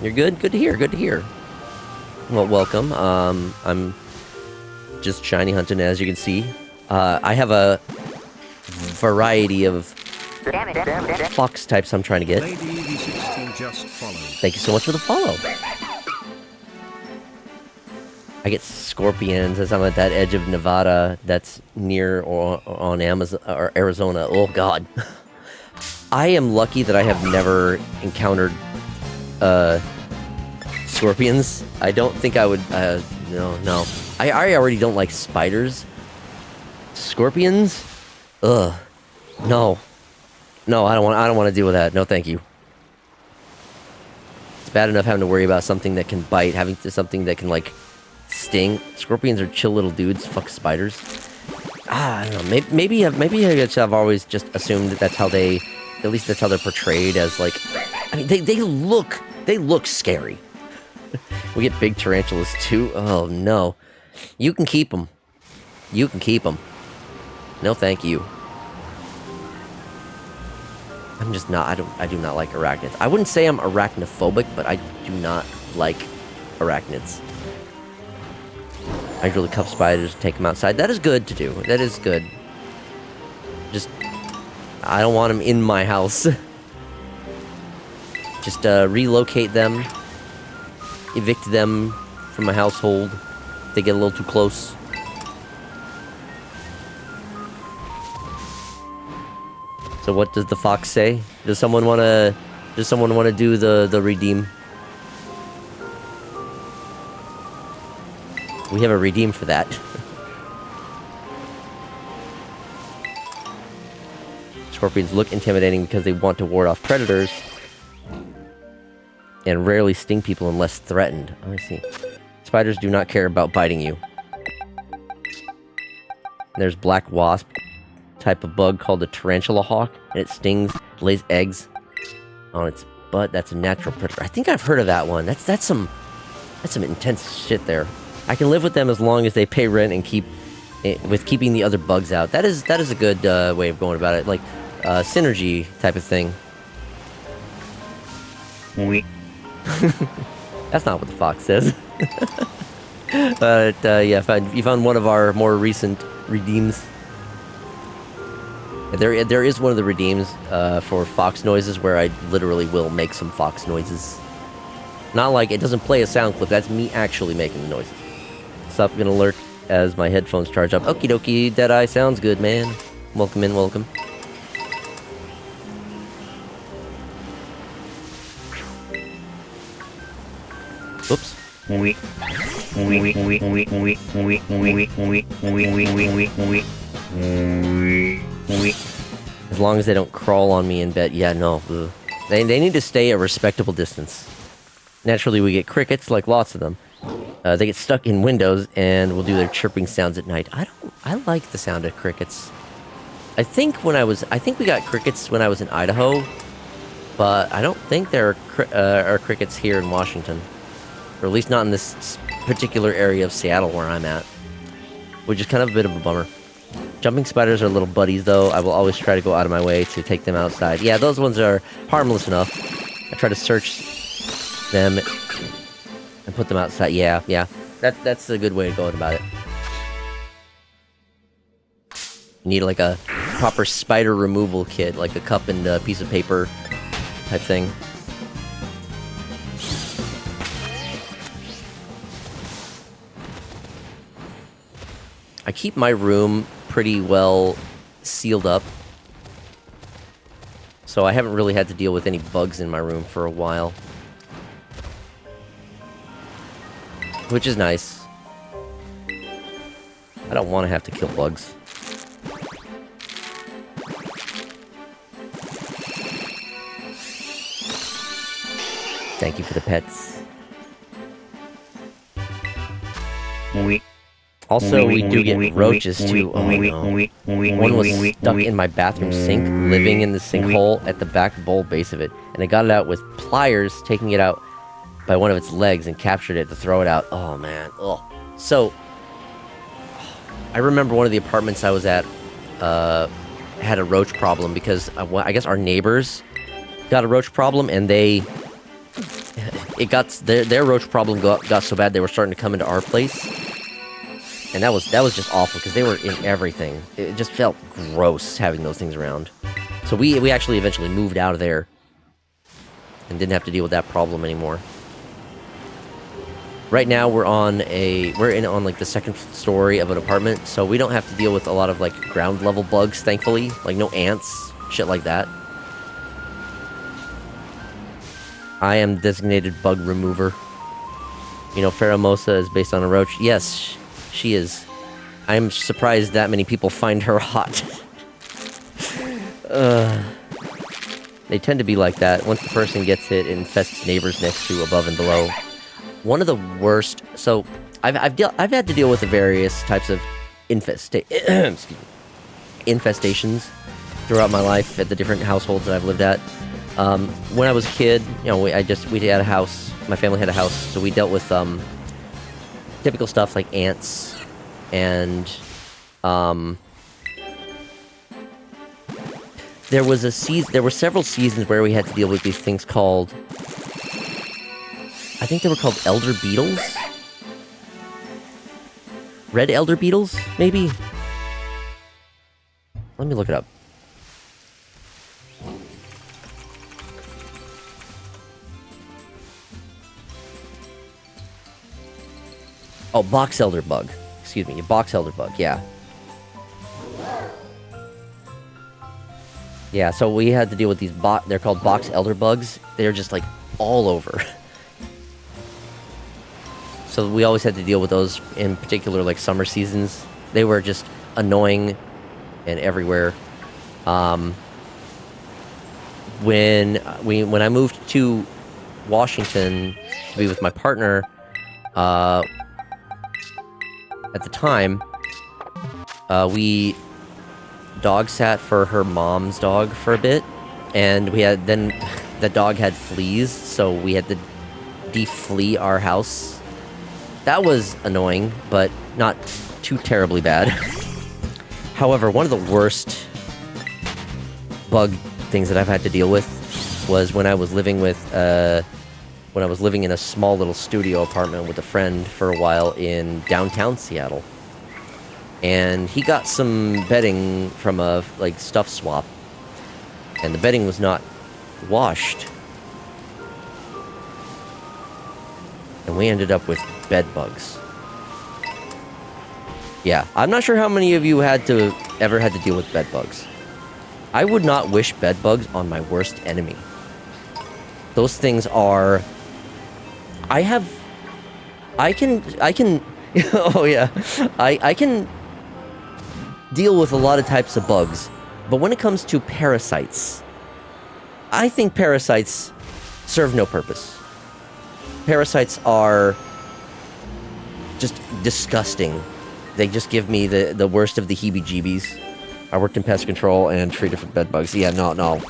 S2: You're good? Good to hear. Good to hear. Well, welcome. I'm just shiny hunting, as you can see. I have a variety of fox types I'm trying to get.
S3: Lady EV16 just followed.
S2: Thank you so much for the follow. I get scorpions as I'm at that edge of Nevada that's near or on Amazon or Arizona. Oh, God. I am lucky that I have never encountered scorpions. I don't think I would. No. I already don't like spiders. Scorpions? Ugh. No. No, I don't want to deal with that. No, thank you. It's bad enough having to worry about something that can bite, something that can like sting. Scorpions are chill little dudes. Fuck spiders. I don't know. Maybe I've always just assumed that that's how they, at least that's how they're portrayed as. Like, I mean, they look scary. We get big tarantulas too. Oh no, you can keep them. You can keep them. No, thank you. I'm just not, I do not like arachnids. I wouldn't say I'm arachnophobic, but I do not like arachnids. I usually cuff spiders, take them outside. That is good to do. That is good. Just, I don't want them in my house. Just relocate them. Evict them from my household if they get a little too close. So what does the fox say? Does someone want to do the redeem? We have a redeem for that. Scorpions look intimidating because they want to ward off predators and rarely sting people unless threatened. Oh, I see. Spiders do not care about biting you. There's black wasp type of bug called a tarantula hawk, and it stings, lays eggs on its butt. That's a natural predator. I think I've heard of that one. That's some intense shit there. I can live with them as long as they pay rent and keeping the other bugs out. That is a good way of going about it, like synergy type of thing.
S4: Oui.
S2: That's not what the fox says. But yeah, you found one of our more recent redeems. There is one of the redeems for fox noises where I literally will make some fox noises. Not like it doesn't play a sound clip, that's me actually making the noises. Stop gonna lurk as my headphones charge up. Okie dokie, Deadeye, sounds good, man. Welcome in, welcome. Oops.
S4: Oui. Oui, oui, oui, oui, oui, oui, oui, oui, oui, oui, oui, oui.
S2: As long as they don't crawl on me in bed. Yeah, no. Ugh. They need to stay a respectable distance. Naturally, we get crickets, like lots of them. They get stuck in windows and will do their chirping sounds at night. I like the sound of crickets. I think we got crickets when I was in Idaho, but I don't think there are crickets here in Washington. Or at least not in this particular area of Seattle where I'm at. Which is kind of a bit of a bummer. Jumping spiders are little buddies, though. I will always try to go out of my way to take them outside. Yeah, those ones are harmless enough. I try to search them and put them outside. Yeah. That's a good way of going about it. You need like a proper spider removal kit, like a cup and a piece of paper type thing. I keep my room pretty well sealed up, so I haven't really had to deal with any bugs in my room for a while, which is nice. I don't want to have to kill bugs. Thank you for the pets.
S4: Oui.
S2: Also, we do get roaches too. Oh no. One was stuck in my bathroom sink, living in the sinkhole at the back bowl base of it. And I got it out with pliers, taking it out by one of its legs and captured it to throw it out. Oh, man. Oh. So, I remember one of the apartments I was at had a roach problem because I guess our neighbors got a roach problem, and their roach problem got so bad they were starting to come into our place, and that was just awful because they were in everything. It just felt gross having those things around. So we actually eventually moved out of there and didn't have to deal with that problem anymore. Right now we're on like the second story of an apartment, so we don't have to deal with a lot of like ground level bugs, thankfully. Like no ants, shit like that. I am designated bug remover. You know, Pheromosa is based on a roach. Yes, she is. I'm surprised that many people find her hot. They tend to be like that. Once the person gets it, it infests neighbors next to, above, and below. One of the worst. So, I've had to deal with the various types of infestations throughout my life at the different households that I've lived at. When I was a kid, you know, we had a house. My family had a house, so we dealt with typical stuff like ants and there were several seasons where we had to deal with these things called, I think they were called elder beetles? Red elder beetles, maybe? Let me look it up. Oh, box elder bug. Excuse me, box elder bug, yeah. Yeah, so we had to deal with these they're called box elder bugs. They're just like all over. So we always had to deal with those, in particular like summer seasons. They were just annoying and everywhere. When I moved to Washington to be with my partner, at the time, we dog sat for her mom's dog for a bit, and then the dog had fleas, so we had to deflea our house. That was annoying, but not too terribly bad. However, one of the worst bug things that I've had to deal with was when I was living in a small little studio apartment with a friend for a while in downtown Seattle. And he got some bedding from a stuff swap, and the bedding was not washed. And we ended up with bed bugs. Yeah, I'm not sure how many of you ever had to deal with bed bugs. I would not wish bed bugs on my worst enemy. Those things are... I can oh yeah, I can deal with a lot of types of bugs, but when it comes to parasites, I think parasites serve no purpose. Parasites are just disgusting. They just give me the worst of the heebie-jeebies. I worked in pest control and treated for bed bugs. Yeah, no.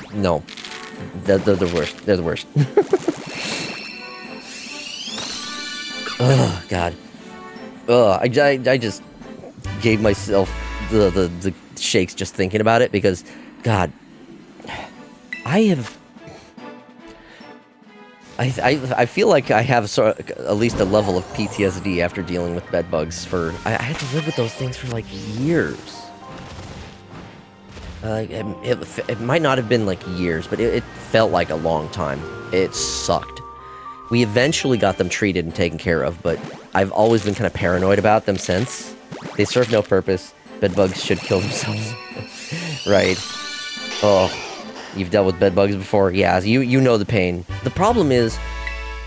S2: They're the worst. They're the worst. Oh, God. I just gave myself the shakes just thinking about it because, God, I feel like I have at least a level of PTSD after dealing with bed bugs I had to live with those things for like years. It might not have been like years, but it felt like a long time. It sucked. We eventually got them treated and taken care of, but I've always been kind of paranoid about them since. They serve no purpose. Bed bugs should kill themselves. Right. Oh, you've dealt with bed bugs before? Yeah, you know the pain. The problem is,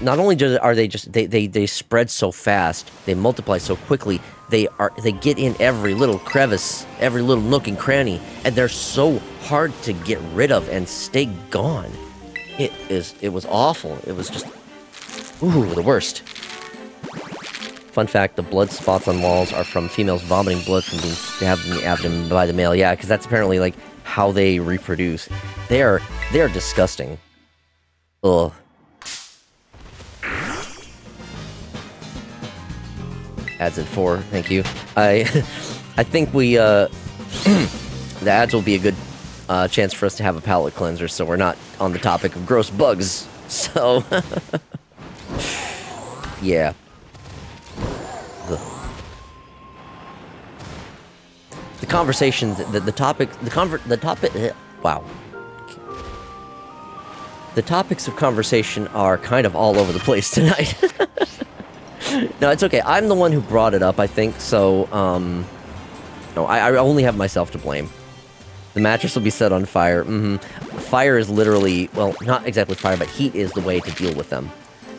S2: not only are they just they spread so fast, they multiply so quickly, they get in every little crevice, every little nook and cranny, and they're so hard to get rid of and stay gone. It was awful. It was just the worst. Fun fact, the blood spots on walls are from females vomiting blood from being stabbed in the abdomen by the male. Yeah, because that's apparently like how they reproduce. They are disgusting. Ugh. Ads at 4, thank you. I think we, the ads will be a good chance for us to have a palate cleanser, so we're not on the topic of gross bugs. So, yeah. Ugh. The conversation, the topic, wow. The topics of conversation are kind of all over the place tonight. No, it's okay. I'm the one who brought it up, I think, so, no, I only have myself to blame. The mattress will be set on fire. Fire is literally, well, not exactly fire, but heat is the way to deal with them.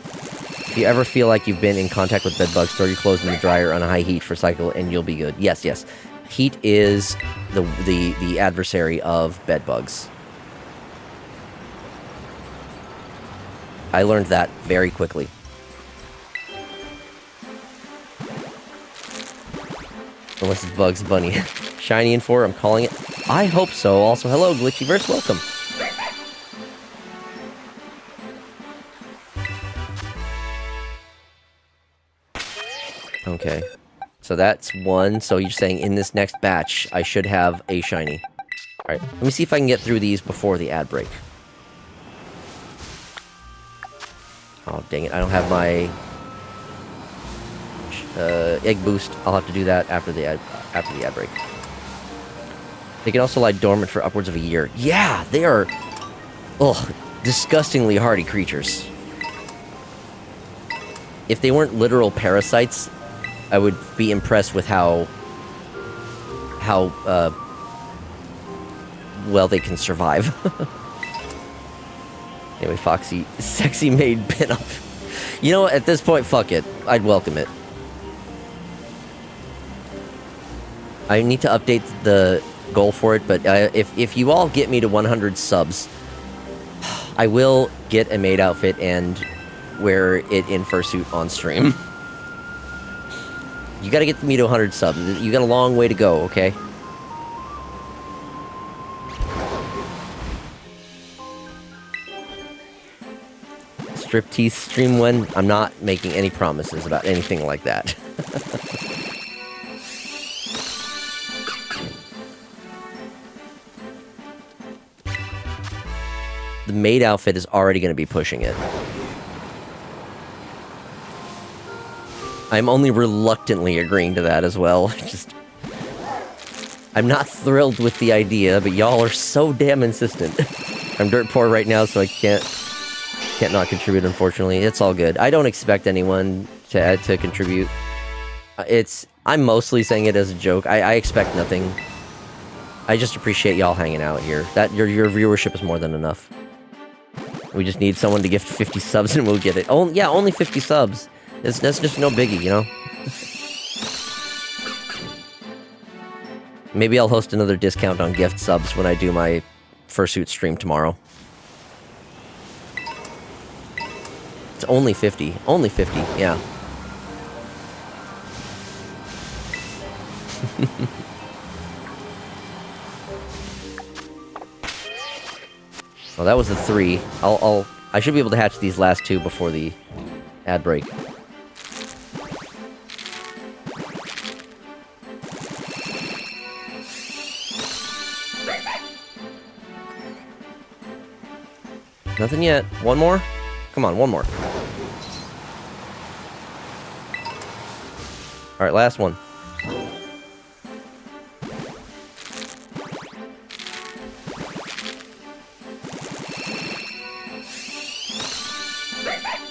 S2: If you ever feel like you've been in contact with bed bugs, throw your clothes in the dryer on a high heat for a cycle and you'll be good. Yes, yes. Heat is the adversary of bed bugs. I learned that very quickly. Unless it's Bugs Bunny. Shiny in 4, I'm calling it. I hope so. Also, hello, Glitchyverse, welcome. Okay. So that's 1. So you're saying in this next batch, I should have a shiny. Alright, let me see if I can get through these before the ad break. Oh, dang it. I don't have my egg boost. I'll have to do that after the ad break. They can also lie dormant for upwards of a year. Yeah, they are, disgustingly hardy creatures. If they weren't literal parasites, I would be impressed with how well they can survive. Anyway, Foxy, sexy maid pinup. You know what, at this point, fuck it. I'd welcome it. I need to update the goal for it, but if you all get me to 100 subs, I will get a maid outfit and wear it in fursuit on stream. You gotta get me to 100 subs. You got a long way to go, okay? Striptease stream when? I'm not making any promises about anything like that. The maid outfit is already going to be pushing it. I'm only reluctantly agreeing to that as well. I'm not thrilled with the idea, but y'all are so damn insistent. I'm dirt poor right now, so I can't not contribute, unfortunately. It's all good. I don't expect anyone to contribute. I'm mostly saying it as a joke. I expect nothing. I just appreciate y'all hanging out here. That your viewership is more than enough. We just need someone to gift 50 subs and we'll get it. Oh, yeah, only 50 subs. That's just no biggie, you know? Maybe I'll host another discount on gift subs when I do my fursuit stream tomorrow. It's only 50. Only 50, yeah. Well, that was the 3. I should be able to hatch these last 2 before the ad break. Nothing yet. One more? Come on, one more. Alright, last one.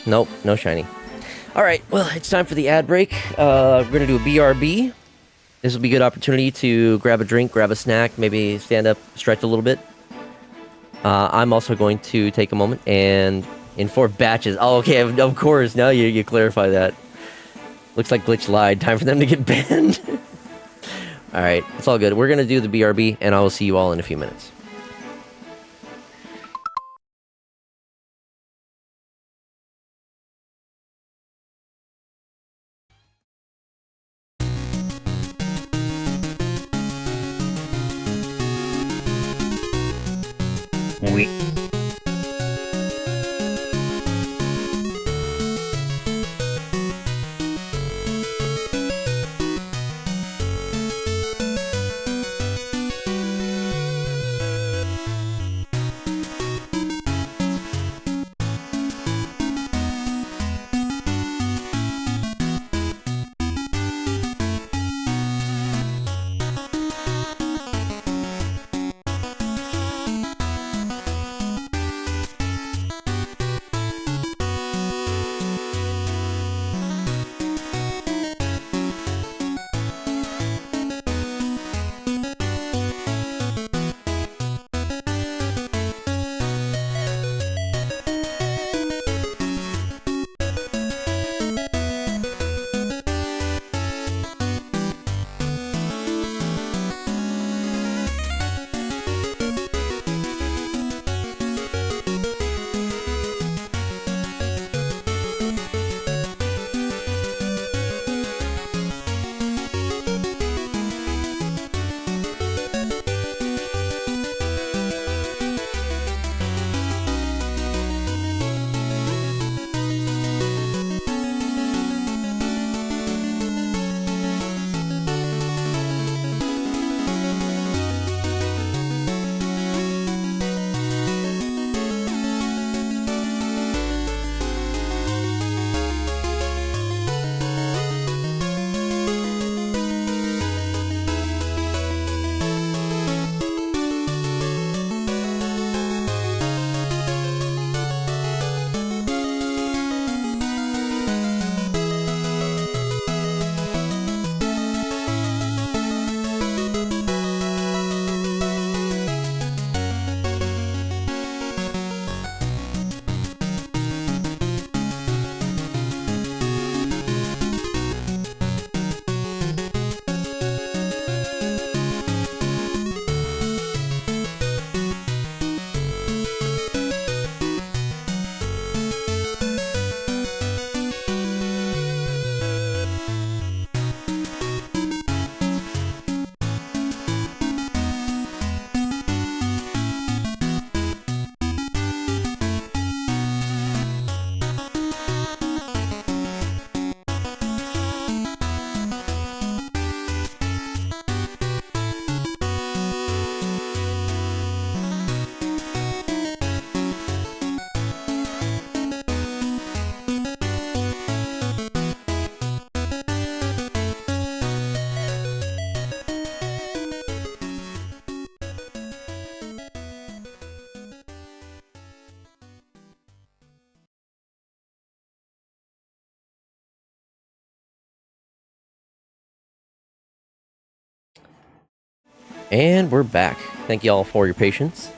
S2: Nope, no shiny. Alright, well, it's time for the ad break. We're gonna do a BRB. This will be a good opportunity to grab a drink, grab a snack, maybe stand up, stretch a little bit. I'm also going to take a moment and in 4 batches. Oh, okay, of course, now you clarify that. Looks like Glitch lied. Time for them to get banned. Alright, it's all good. We're gonna do the BRB, and I will see you all in a few minutes.
S4: Oui.
S2: And we're back. Thank you all for your patience.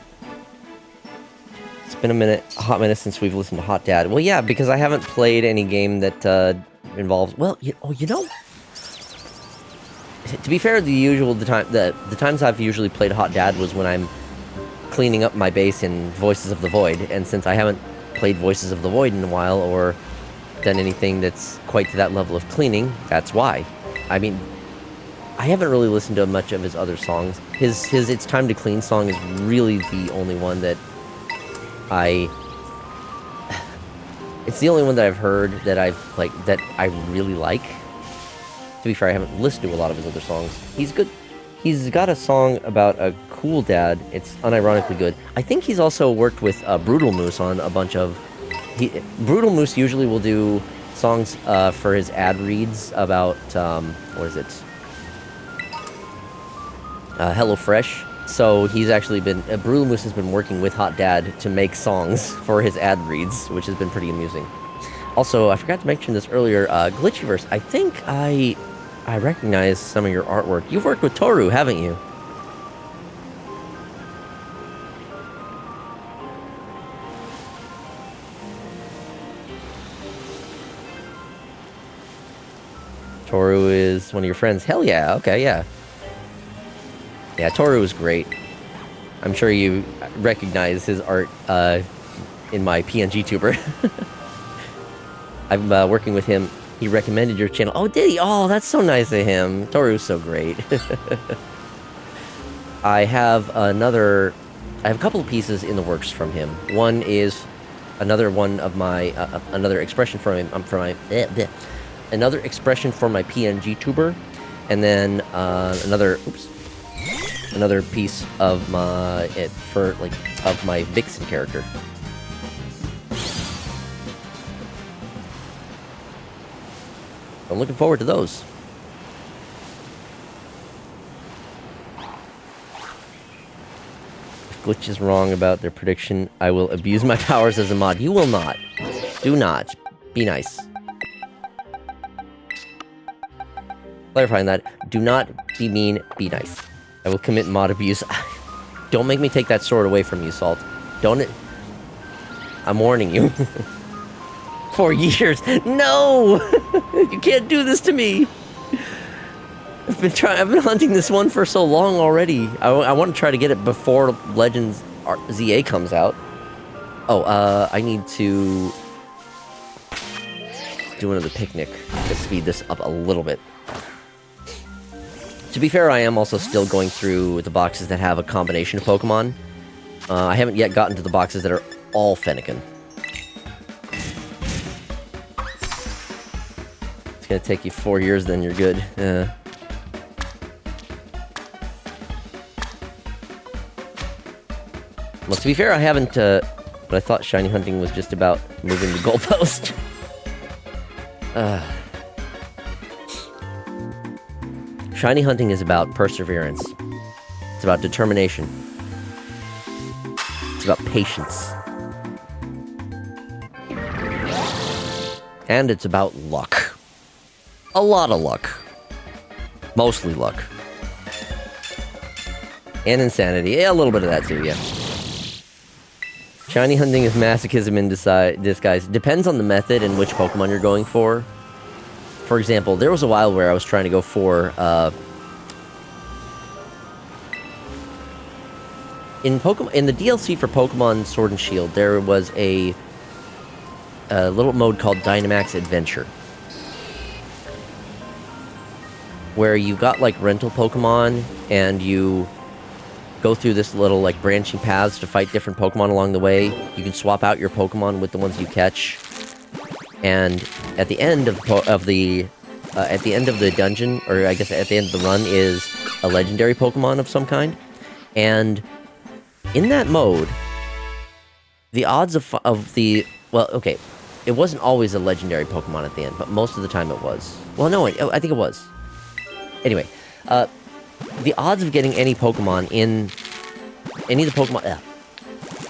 S2: It's been a hot minute since we've listened to Hot Dad. Well, yeah, because I haven't played any game that involves. Well, you know. To be fair, the times I've usually played Hot Dad was when I'm cleaning up my base in Voices of the Void, and since I haven't played Voices of the Void in a while or done anything that's quite to that level of cleaning, that's why. I mean, I haven't really listened to much of his other songs. His It's Time to Clean song is really the only one that it's the only one that I've heard that I really like. To be fair, I haven't listened to a lot of his other songs. He's good. He's got a song about a cool dad. It's unironically good. I think he's also worked with Brutal Moose on a bunch of... Brutal Moose usually will do songs for his ad reads about, what is it? HelloFresh. So he's actually been... Brutal Moose has been working with Hot Dad to make songs for his ad reads, which has been pretty amusing. Also, I forgot to mention this earlier, Glitchiverse. I think I recognize some of your artwork. You've worked with Toru, haven't you? Toru is one of your friends. Hell yeah, okay, yeah. Yeah, Toru is great. I'm sure you recognize his art in my PNG tuber. I'm working with him. He recommended your channel. Oh, did he? Oh, that's so nice of him. Toru's so great. I have a couple of pieces in the works from him. One is another one of my another expression for another expression for my PNG tuber, and then another piece of my of my Vixen character. I'm looking forward to those. If Glitch is wrong about their prediction, I will abuse my powers as a mod. You will not. Do not. Be nice. Clarifying that. Do not be mean. Be nice. I will commit mod abuse. Don't make me take that sword away from you, Salt. Don't it? I'm warning you. 4 years. No! You can't do this to me. I've been hunting this one for so long already. I want to try to get it before Legends ZA comes out. Oh, I need to do another picnic to speed this up a little bit. To be fair, I am also still going through the boxes that have a combination of Pokemon. I haven't yet gotten to the boxes that are all Fennekin. It's gonna take you 4 years, then you're good. Well, to be fair, I haven't, but I thought shiny hunting was just about moving the goalpost. Shiny hunting is about perseverance. It's about determination. It's about patience. And it's about luck. A lot of luck. Mostly luck. And insanity. Yeah, a little bit of that too, yeah. Shiny hunting is masochism in disguise. Depends on the method and which Pokemon you're going for. For example, there was a while where I was trying to go for, in the DLC for Pokemon Sword and Shield, there was a little mode called Dynamax Adventure, where you got, like, rental Pokemon, and you go through this little, like, branching paths to fight different Pokemon along the way. You can swap out your Pokemon with the ones you catch, and at the end of the dungeon, or I guess at the end of the run, is a legendary Pokemon of some kind. And in that mode, the odds of the... Well, okay, it wasn't always a legendary Pokemon at the end, but most of the time it was. Well, no, I think it was. Anyway, the odds of getting any Pokemon in... Any of the Pokemon...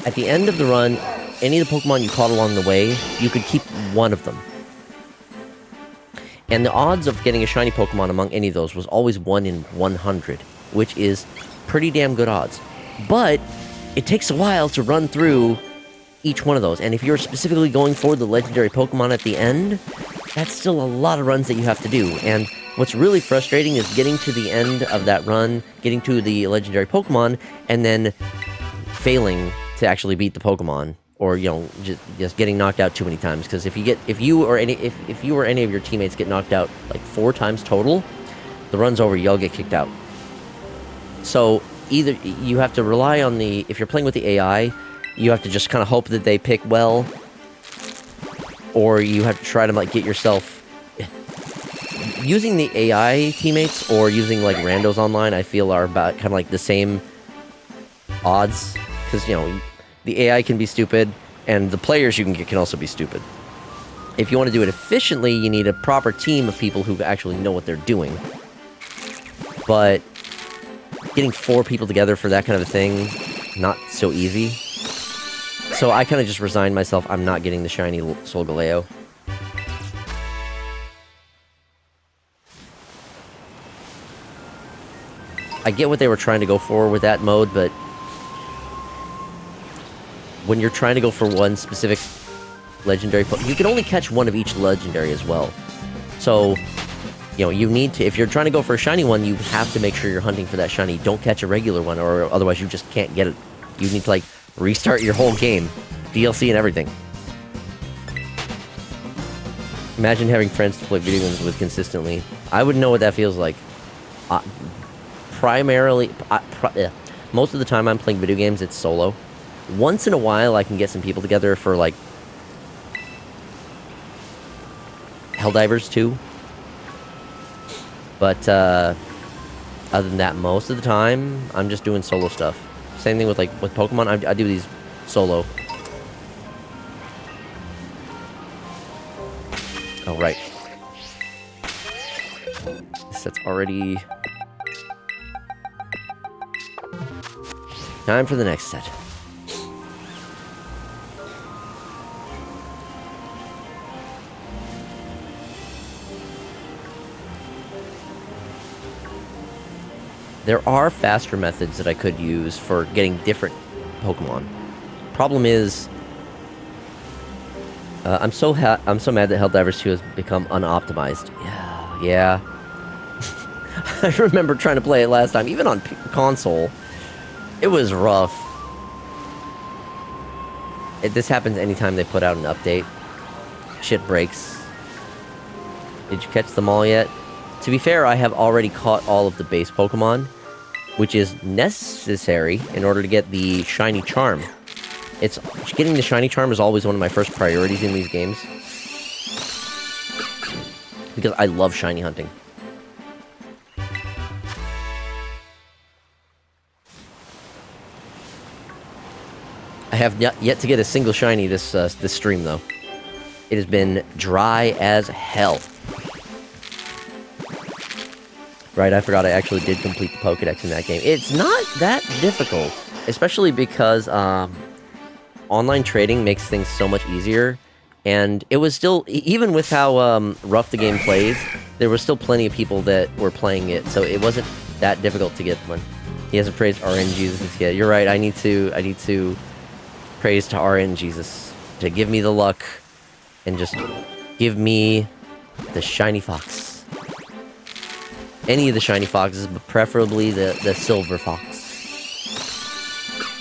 S2: at the end of the run, any of the Pokemon you caught along the way, you could keep one of them. And the odds of getting a shiny Pokemon among any of those was always 1 in 100, which is pretty damn good odds. But it takes a while to run through each one of those. And if you're specifically going for the legendary Pokemon at the end, that's still a lot of runs that you have to do. And what's really frustrating is getting to the end of that run, getting to the legendary Pokemon, and then failing to actually beat the Pokemon. Or, you know, just getting knocked out too many times. Because if you or any of your teammates get knocked out like 4 times total, the run's over, y'all get kicked out. So either you have to rely on if you're playing with the AI, you have to just kind of hope that they pick well, or you have to try to like get yourself using the AI teammates or using like randos online. I feel are about kind of like the same odds, because you know the AI can be stupid, and the players you can get can also be stupid. If you want to do it efficiently, you need a proper team of people who actually know what they're doing. But getting 4 people together for that kind of a thing, not so easy. So I kind of just resigned myself. I'm not getting the shiny Solgaleo. I get what they were trying to go for with that mode, but when you're trying to go for one specific legendary Pokemon, you can only catch one of each legendary as well. So, you know, you need to, if you're trying to go for a shiny one, you have to make sure you're hunting for that shiny. Don't catch a regular one, or otherwise you just can't get it. You need to, like, restart your whole game. DLC and everything. Imagine having friends to play video games with consistently. I would know what that feels like. Most of the time I'm playing video games, it's solo. Once in a while, I can get some people together for, like, Helldivers 2. But, other than that, most of the time, I'm just doing solo stuff. Same thing with, like, with Pokemon, I do these solo. Oh, right. This set's already... Time for the next set. There are faster methods that I could use for getting different Pokemon. Problem is, I'm so mad that Helldivers 2 has become unoptimized. Yeah. I remember trying to play it last time, even on console. It was rough. This happens anytime they put out an update. Shit breaks. Did you catch them all yet? To be fair, I have already caught all of the base Pokemon, which is necessary in order to get the Shiny Charm. Getting the Shiny Charm is always one of my first priorities in these games, because I love shiny hunting. I have yet to get a single shiny this stream, though. It has been dry as hell. Right, I forgot I actually did complete the Pokedex in that game. It's not that difficult, especially because online trading makes things so much easier. And it was still, even with how rough the game plays, there was still plenty of people that were playing it, so it wasn't that difficult to get one. He hasn't praised RNGesus yet. You're right, I need to praise to RNGesus to give me the luck and just give me the shiny fox. Any of the shiny foxes, but preferably the silver fox.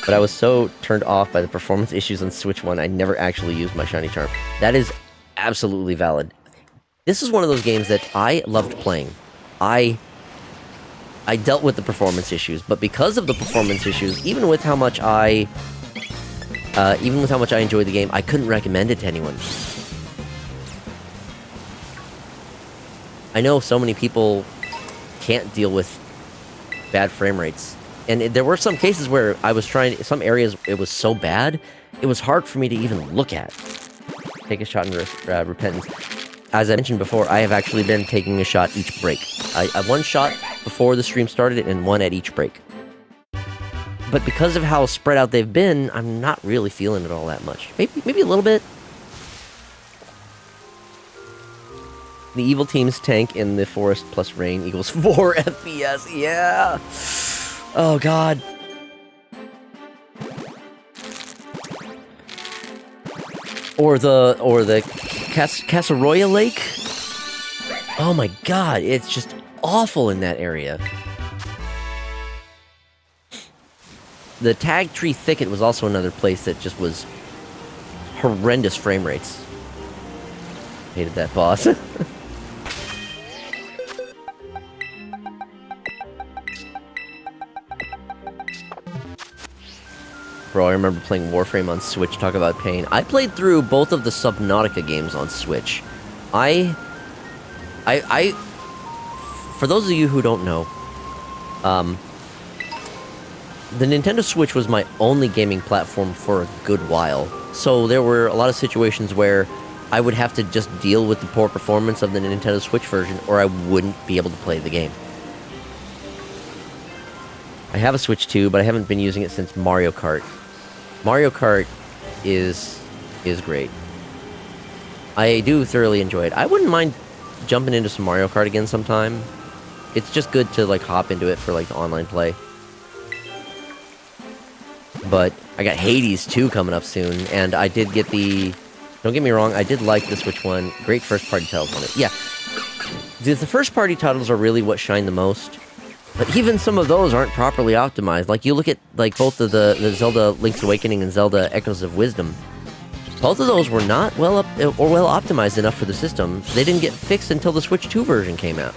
S2: But I was so turned off by the performance issues on Switch 1, I never actually used my shiny charm. That is absolutely valid. This is one of those games that I loved playing. I dealt with the performance issues, but because of the performance issues, even with how much I enjoyed the game, I couldn't recommend it to anyone. I know so many people can't deal with bad frame rates. And there were some cases where I was some areas it was so bad, it was hard for me to even look at. Take a shot in repentance. As I mentioned before, I have actually been taking a shot each break. I one shot before the stream started and one at each break. But because of how spread out they've been, I'm not really feeling it all that much. Maybe a little bit. The evil team's tank in the forest plus rain equals 4 FPS. Yeah. Oh god. Or the Casaroya Lake. Oh my god, it's just awful in that area. The Tag Tree Thicket was also another place that just was horrendous frame rates. Hated that boss. Bro, I remember playing Warframe on Switch, talk about pain. I played through both of the Subnautica games on Switch. For those of you who don't know, the Nintendo Switch was my only gaming platform for a good while. So there were a lot of situations where I would have to just deal with the poor performance of the Nintendo Switch version, or I wouldn't be able to play the game. I have a Switch 2, but I haven't been using it since Mario Kart. Mario Kart is great. I do thoroughly enjoy it. I wouldn't mind jumping into some Mario Kart again sometime. It's just good to, like, hop into it for, like, the online play. But I got Hades 2 coming up soon, and I did get the... Don't get me wrong, I did like the Switch one. Great first-party titles on it. Yeah. The first-party titles are really what shine the most. But even some of those aren't properly optimized. Like, you look at, like, both of the Zelda Link's Awakening and Zelda Echoes of Wisdom. Both of those were not well optimized enough for the system. They didn't get fixed until the Switch 2 version came out.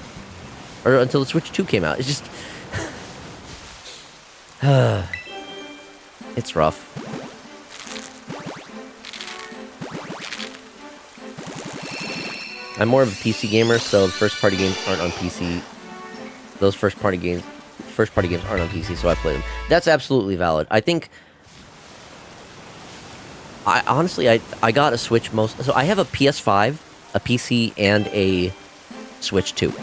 S2: Or until the Switch 2 came out. It's just... it's rough. I'm more of a PC gamer, so first-party games aren't on PC. Those first-party games aren't on PC, so I play them. That's absolutely valid. I think... honestly, I got a Switch So I have a PS5, a PC, and a Switch 2.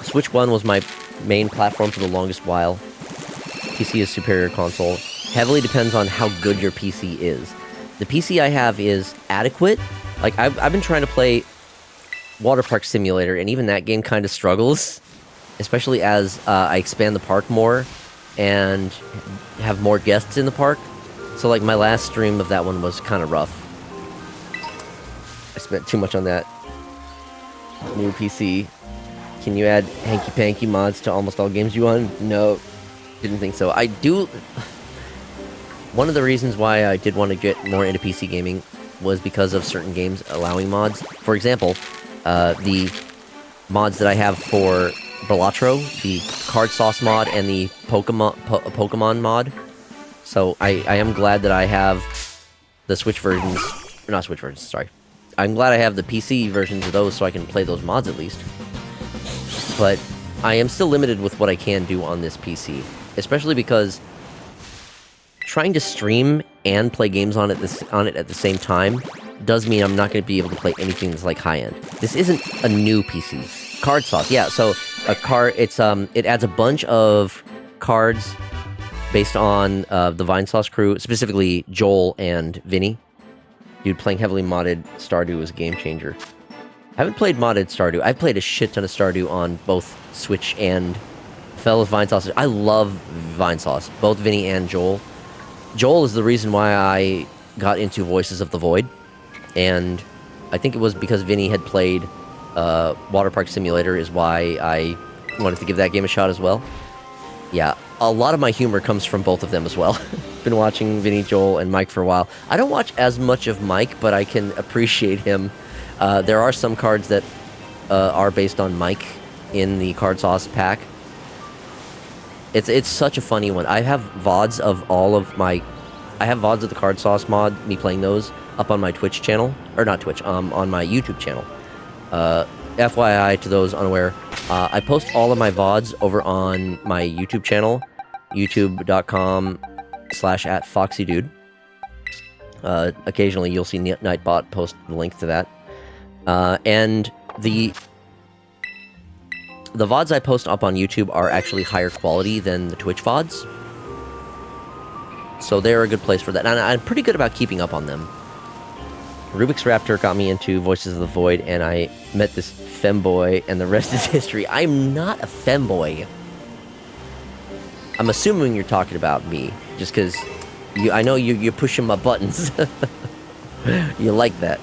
S2: Switch 1 was my main platform for the longest while. PC is superior console. Heavily depends on how good your PC is. The PC I have is adequate. Like, I've been trying to play Water Park Simulator, and even that game kind of struggles. Especially as I expand the park more and have more guests in the park. So, like, my last stream of that one was kind of rough. I spent too much on that new PC. Can you add hanky-panky mods to almost all games you want? No, didn't think so. I do... One of the reasons why I did want to get more into PC gaming was because of certain games allowing mods. For example, the mods that I have for Balatro, the Card Sauce mod, and the Pokemon mod. So I am glad that I have the Switch versions... Not Switch versions, sorry. I'm glad I have the PC versions of those so I can play those mods at least. But I am still limited with what I can do on this PC. Especially because trying to stream and play games on it at the same time does mean I'm not going to be able to play anything that's like high-end. This isn't a new PC. Card Sauce, yeah, so a card, it adds a bunch of cards based on the Vinesauce crew, specifically Joel and Vinny. Dude, playing heavily modded Stardew is a game changer. I haven't played modded Stardew. I've played a shit ton of Stardew on both Switch and fellow Vinesauce. I love Vinesauce, both Vinny and Joel. Joel is the reason why I got into Voices of the Void, and I think it was because Vinny had played Water Park Simulator is why I wanted to give that game a shot as well. Yeah, a lot of my humor comes from both of them as well. Been watching Vinny, Joel, and Mike for a while. I don't watch as much of Mike, but I can appreciate him. There are some cards that are based on Mike in the Card Sauce pack. It's such a funny one. I have VODs of all of my... I have VODs of the Card Sauce mod, me playing those, up on my Twitch channel. Or not Twitch, on my YouTube channel. FYI to those unaware, I post all of my VODs over on my YouTube channel, youtube.com/@FoxyDude. Occasionally you'll see Nightbot post the link to that. And the VODs I post up on YouTube are actually higher quality than the Twitch VODs. So they're a good place for that. And I'm pretty good about keeping up on them. Rubik's Raptor got me into Voices of the Void, and I met this femboy, and the rest is history. I'm not a femboy. I'm assuming you're talking about me, just because I know you're pushing my buttons. You like that.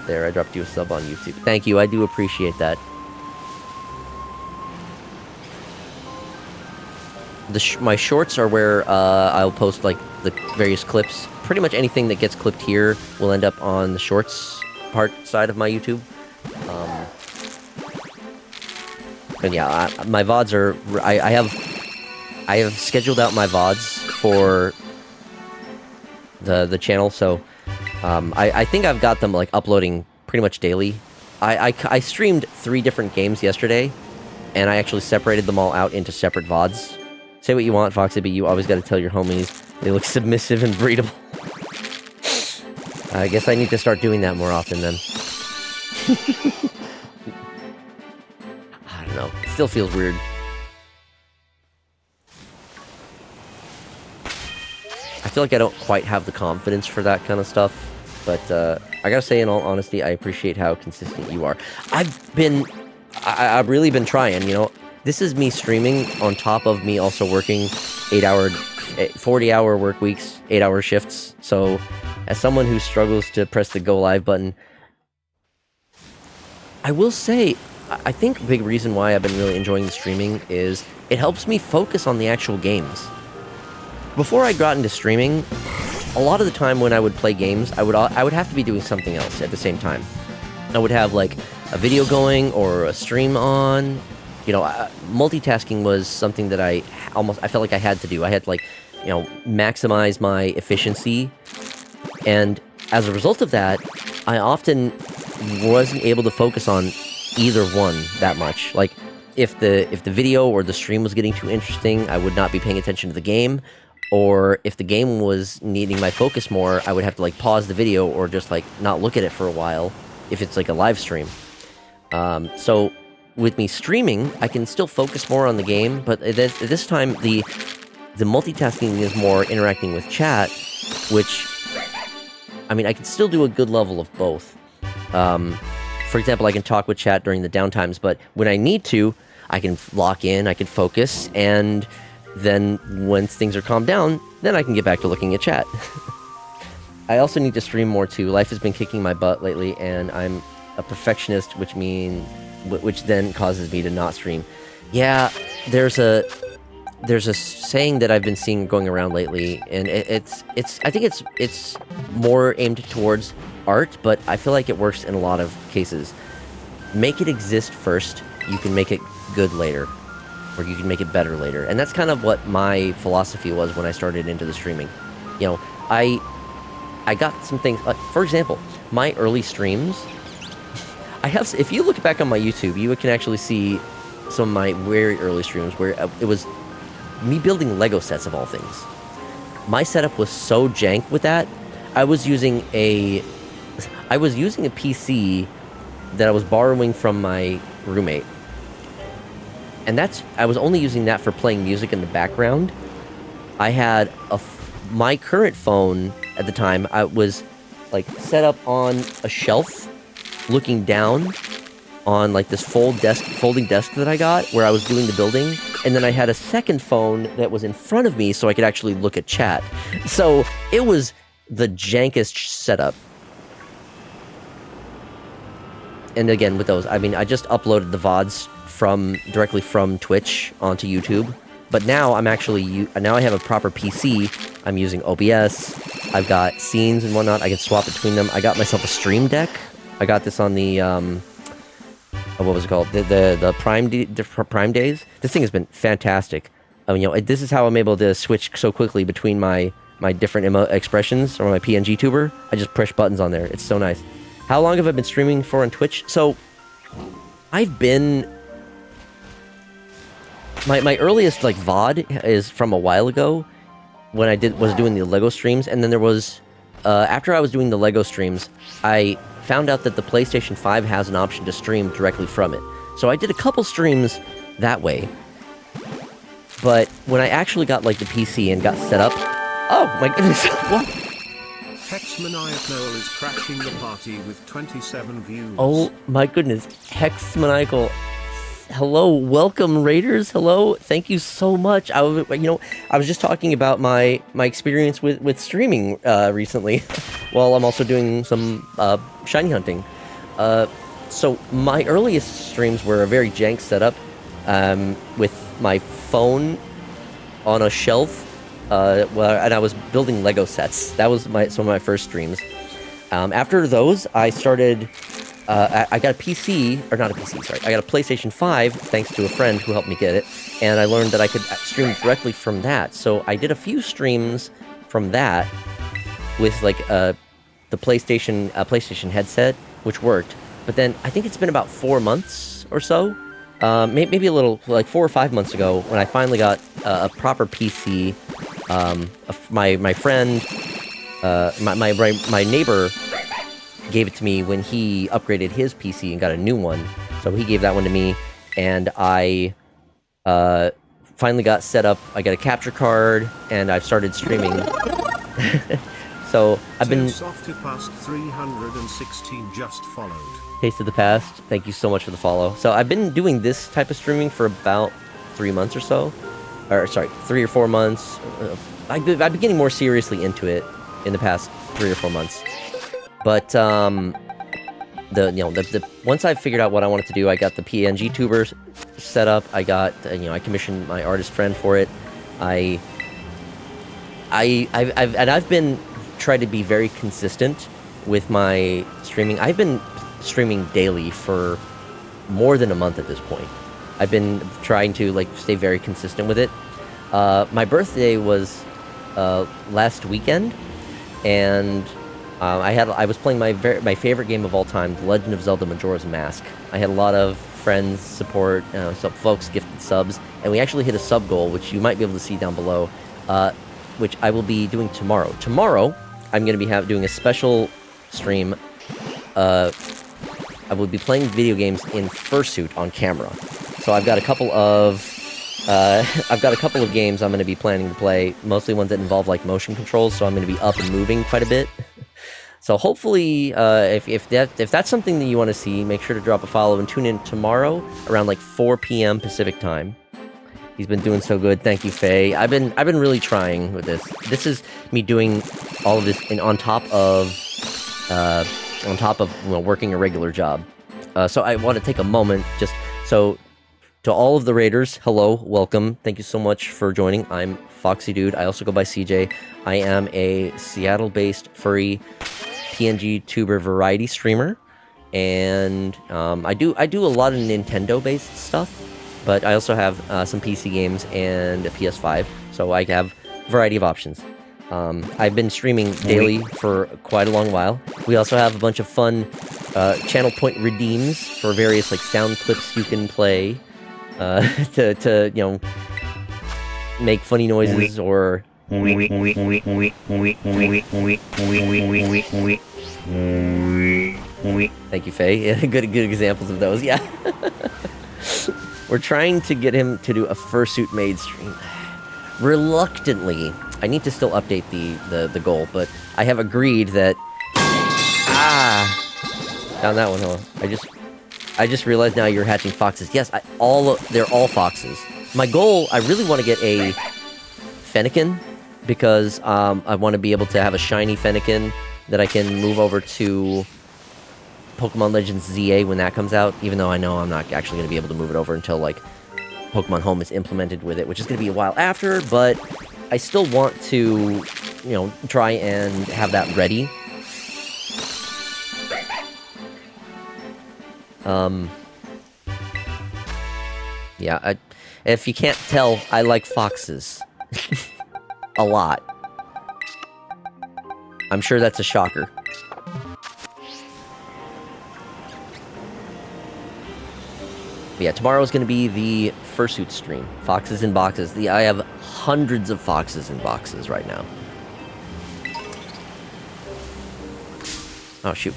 S2: There, I dropped you a sub on YouTube. Thank you, I do appreciate that. My shorts are where I'll post like the various clips. Pretty much anything that gets clipped here will end up on the shorts part side of my YouTube. And yeah, my VODs are... I have scheduled out my VODs for the channel, so I think I've got them like uploading pretty much daily. I streamed 3 different games yesterday, and I actually separated them all out into separate VODs. Say what you want, Foxy, but you always got to tell your homies they look submissive and breedable. I guess I need to start doing that more often then. I don't know. It still feels weird. I feel like I don't quite have the confidence for that kind of stuff. But I gotta say, in all honesty, I appreciate how consistent you are. I've really been trying, you know. This is me streaming on top of me also working 40-hour work weeks, 8-hour shifts. So, as someone who struggles to press the go live button, I will say, I think a big reason why I've been really enjoying the streaming is it helps me focus on the actual games. Before I got into streaming, a lot of the time when I would play games, I would have to be doing something else at the same time. I would have like a video going or a stream on. You know, multitasking was something that I felt like I had to do. I had to, like, you know, maximize my efficiency. And as a result of that, I often wasn't able to focus on either one that much. Like, if the video or the stream was getting too interesting, I would not be paying attention to the game. Or if the game was needing my focus more, I would have to, like, pause the video or just, like, not look at it for a while if it's, like, a live stream. So with me streaming, I can still focus more on the game, but at this time, the multitasking is more interacting with chat, which, I mean, I can still do a good level of both. For example, I can talk with chat during the downtimes, but when I need to, I can lock in, I can focus, and then once things are calmed down, then I can get back to looking at chat. I also need to stream more too. Life has been kicking my butt lately, and I'm a perfectionist, which then causes me to not stream. Yeah, there's a saying that I've been seeing going around lately, and I think it's more aimed towards art, but I feel like it works in a lot of cases. Make it exist first, you can make it good later, or you can make it better later. And that's kind of what my philosophy was when I started into the streaming. You know, I got some things, for example, my early streams, if you look back on my YouTube, you can actually see some of my very early streams where it was me building Lego sets of all things. My setup was so jank with that. I was using a PC that I was borrowing from my roommate. And I was only using that for playing music in the background. I had my current phone at the time, I was like set up on a shelf looking down on like this folding desk that I got where I was doing the building, and then I had a second phone that was in front of me so I could actually look at chat. So it was the jankest setup. And again, with those, I mean, I just uploaded the VODs directly from Twitch onto YouTube, but now I'm actually now I have a proper PC. I'm using OBS. I've got scenes and whatnot. I can swap between them. I got myself a stream deck. I got this on the, what was it called? The Prime Days. This thing has been fantastic. I mean, you know, this is how I'm able to switch so quickly between my different expressions or my PNG tuber. I just push buttons on there. It's so nice. How long have I been streaming for on Twitch? So, I've been... My earliest, like, VOD is from a while ago when I was doing the LEGO streams, and then there was... after I was doing the LEGO streams, I found out that the PlayStation 5 has an option to stream directly from it. So I did a couple streams that way. But when I actually got, like, the PC and got set up... Oh, my goodness. What?
S3: Hexmaniac Noel is crashing the party with 27 views.
S2: Oh my goodness, Hex Maniacal. Hello, welcome Raiders. Hello, thank you so much. I was just talking about my experience with streaming recently, while I'm also doing some shiny hunting. So my earliest streams were a very jank setup, with my phone on a shelf, and I was building Lego sets. That was some of my first streams. After those, I started. I got a PC, or not a PC, sorry. I got a PlayStation 5, thanks to a friend who helped me get it, and I learned that I could stream directly from that. So I did a few streams from that with like the PlayStation headset, which worked. But then I think it's been about 4 months or so, maybe a little, like 4 or 5 months ago, when I finally got a proper PC. My friend, my neighbor gave it to me when he upgraded his PC and got a new one. So he gave that one to me, and I finally got set up. I got a capture card, and I've started streaming. So I've been...
S3: Softy past 316 just followed.
S2: Taste of the Past, thank you so much for the follow. So I've been doing this type of streaming for about 3 months or so. Or, sorry, 3 or 4 months. I've been getting more seriously into it in the past 3 or 4 months. But, once I figured out what I wanted to do, I got the PNG tuber set up. I got, I commissioned my artist friend for it. I've been trying to be very consistent with my streaming. I've been streaming daily for more than a month at this point. I've been trying to stay very consistent with it. My birthday was last weekend, and I was playing my favorite game of all time, The Legend of Zelda: Majora's Mask. I had a lot of friends support, some folks gifted subs, and we actually hit a sub goal, which you might be able to see down below, which I will be doing tomorrow. Tomorrow, I'm going to be doing a special stream. I will be playing video games in fursuit on camera. So I've got a couple of games I'm going to be planning to play, mostly ones that involve motion controls. So I'm going to be up and moving quite a bit. So hopefully, if that's something that you want to see, make sure to drop a follow and tune in tomorrow around 4 p.m. Pacific time. He's been doing so good. Thank you, Faye. I've been really trying with this. This is me doing all of this on top of working a regular job. So I want to take a moment to all of the Raiders, hello, welcome. Thank you so much for joining. I'm FoxyDude. I also go by CJ. I am a Seattle-based furry PNG tuber variety streamer, and I do a lot of Nintendo-based stuff, but I also have some PC games and a PS5, so I have a variety of options. I've been streaming daily for quite a long while. We also have a bunch of fun channel point redeems for various sound clips you can play. To make funny noises or thank you, Faye. Good examples of those. Yeah. We're trying to get him to do a fursuit maid stream. Reluctantly, I need to still update the goal, but I have agreed that down that one, huh? I just realized now you're hatching foxes. Yes, they're all foxes. My goal, I really want to get a Fennekin, because I want to be able to have a shiny Fennekin that I can move over to Pokemon Legends ZA when that comes out, even though I know I'm not actually going to be able to move it over until Pokemon Home is implemented with it, which is going to be a while after, but I still want to, try and have that ready. Yeah, if you can't tell, I like foxes. A lot. I'm sure that's a shocker. But yeah, tomorrow's gonna be the fursuit stream. Foxes in boxes. I have hundreds of foxes in boxes right now. Oh, shoot.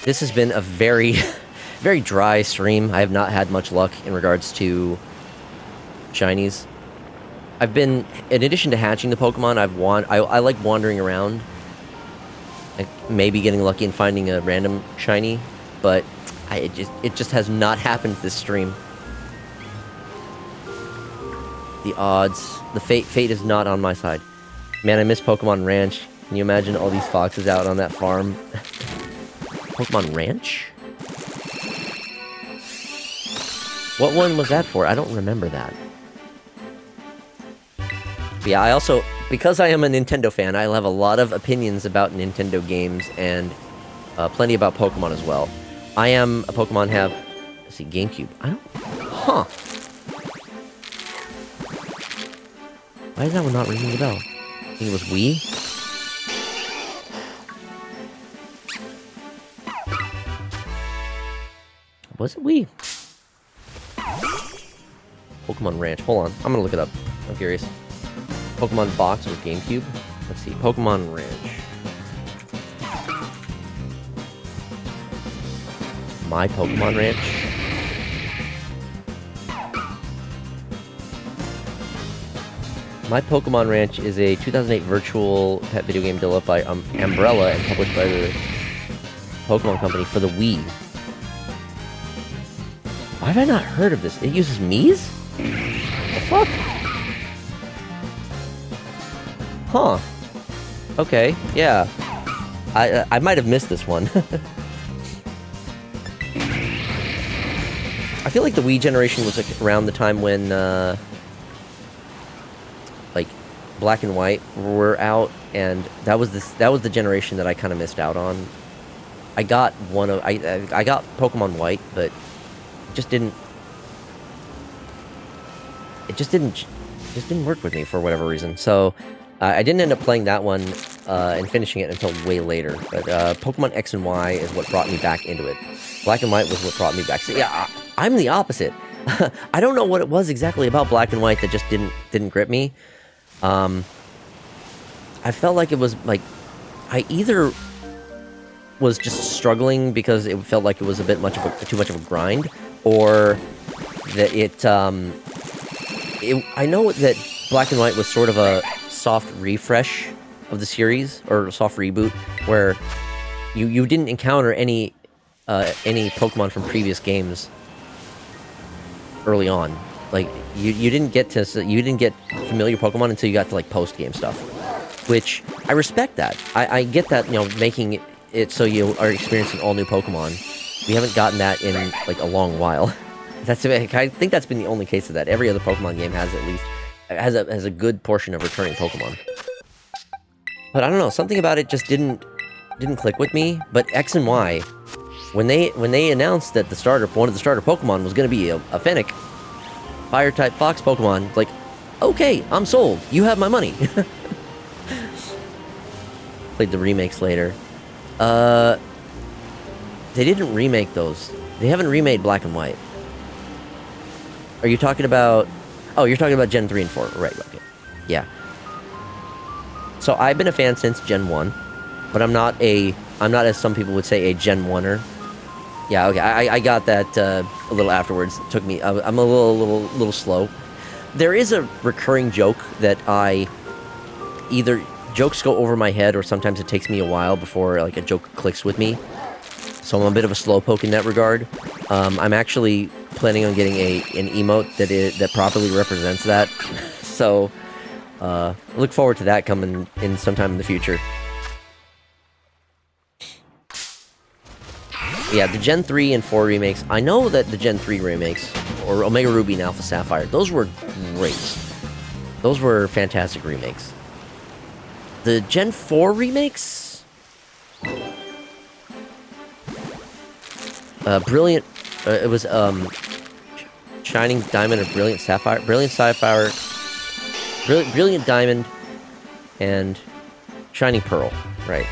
S2: This has been a very, very dry stream. I have not had much luck in regards to shinies. I've been, in addition to hatching the Pokemon, I like wandering around, like maybe getting lucky and finding a random shiny, but it just has not happened this stream. The odds, the fate is not on my side. Man, I miss Pokemon Ranch. Can you imagine all these foxes out on that farm? Pokemon Ranch? What one was that for? I don't remember that. But yeah, I also, because I am a Nintendo fan, I'll have a lot of opinions about Nintendo games and plenty about Pokemon as well. I am a Pokemon let's see, GameCube. Huh. Why is that one not ringing the bell? I think it was Wii? Was it Wii? Pokemon Ranch. Hold on. I'm gonna look it up. I'm curious. Pokemon Box was GameCube. Let's see. Pokemon Ranch. My Pokemon Ranch. My Pokemon Ranch is a 2008 virtual pet video game developed by Umbrella and published by the Pokemon Company for the Wii. Why have I not heard of this? It uses Mii's? The fuck? Huh. Okay, yeah. I might have missed this one. I feel like the Wii generation was like around the time when like Black and White were out, and that was the generation that I kind of missed out on. I got I got Pokemon White, but it just didn't work with me for whatever reason. So I didn't end up playing that one and finishing it until way later. But Pokemon X and Y is what brought me back into it. Black and White was what brought me back. So yeah, I'm the opposite. I don't know what it was exactly about Black and White that just didn't grip me. I felt like it was like I either was just struggling because it felt like it was a bit too much of a grind, or that I know that Black and White was sort of a soft refresh of the series, or a soft reboot, where you didn't encounter any Pokemon from previous games early on. Like you didn't get familiar Pokemon until you got to like post game stuff, which I respect that. I get that, you know, making it so you are experiencing all new Pokemon. We haven't gotten that in like a long while. I think that's been the only case of that. Every other Pokemon game has at least has a good portion of returning Pokemon. But I don't know, something about it just didn't click with me. But X and Y, when they announced that one of the starter Pokemon was going to be a Fennec, Fire-type Fox Pokemon, like, okay, I'm sold. You have my money. Played the remakes later. They didn't remake those. They haven't remade Black and White. Are you talking about... Oh, you're talking about Gen 3 and 4. Right, okay. Yeah. So I've been a fan since Gen 1, but I'm not as some people would say, a Gen 1-er. Yeah, okay, I got that a little afterwards. It took me... I'm a little slow. There is a recurring joke that either jokes go over my head, or sometimes it takes me a while before like a joke clicks with me. So I'm a bit of a slowpoke in that regard. I'm actually planning on getting an emote that properly represents that. So look forward to that coming in sometime in the future. Yeah, the Gen 3 and 4 remakes. I know that the Gen 3 remakes, or Omega Ruby and Alpha Sapphire, those were great. Those were fantastic remakes. The Gen 4 remakes? Brilliant... it was, Shining Diamond or Brilliant Sapphire? Brilliant Sapphire... Brilliant Diamond and Shining Pearl, right.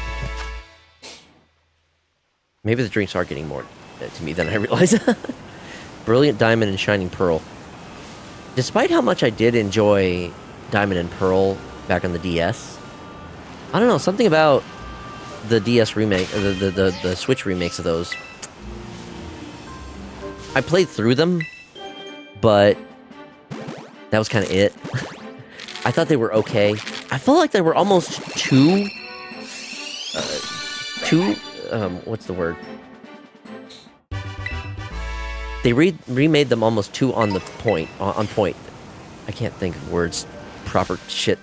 S2: Maybe the drinks are getting more to me than I realize. Brilliant Diamond and Shining Pearl. Despite how much I did enjoy Diamond and Pearl back on the DS, I don't know, something about the DS remake, the Switch remakes of those I played through them, but that was kind of it. I thought they were okay. I felt like they were almost too, what's the word? They remade them almost too on the point, on point. I can't think of words. Proper shit.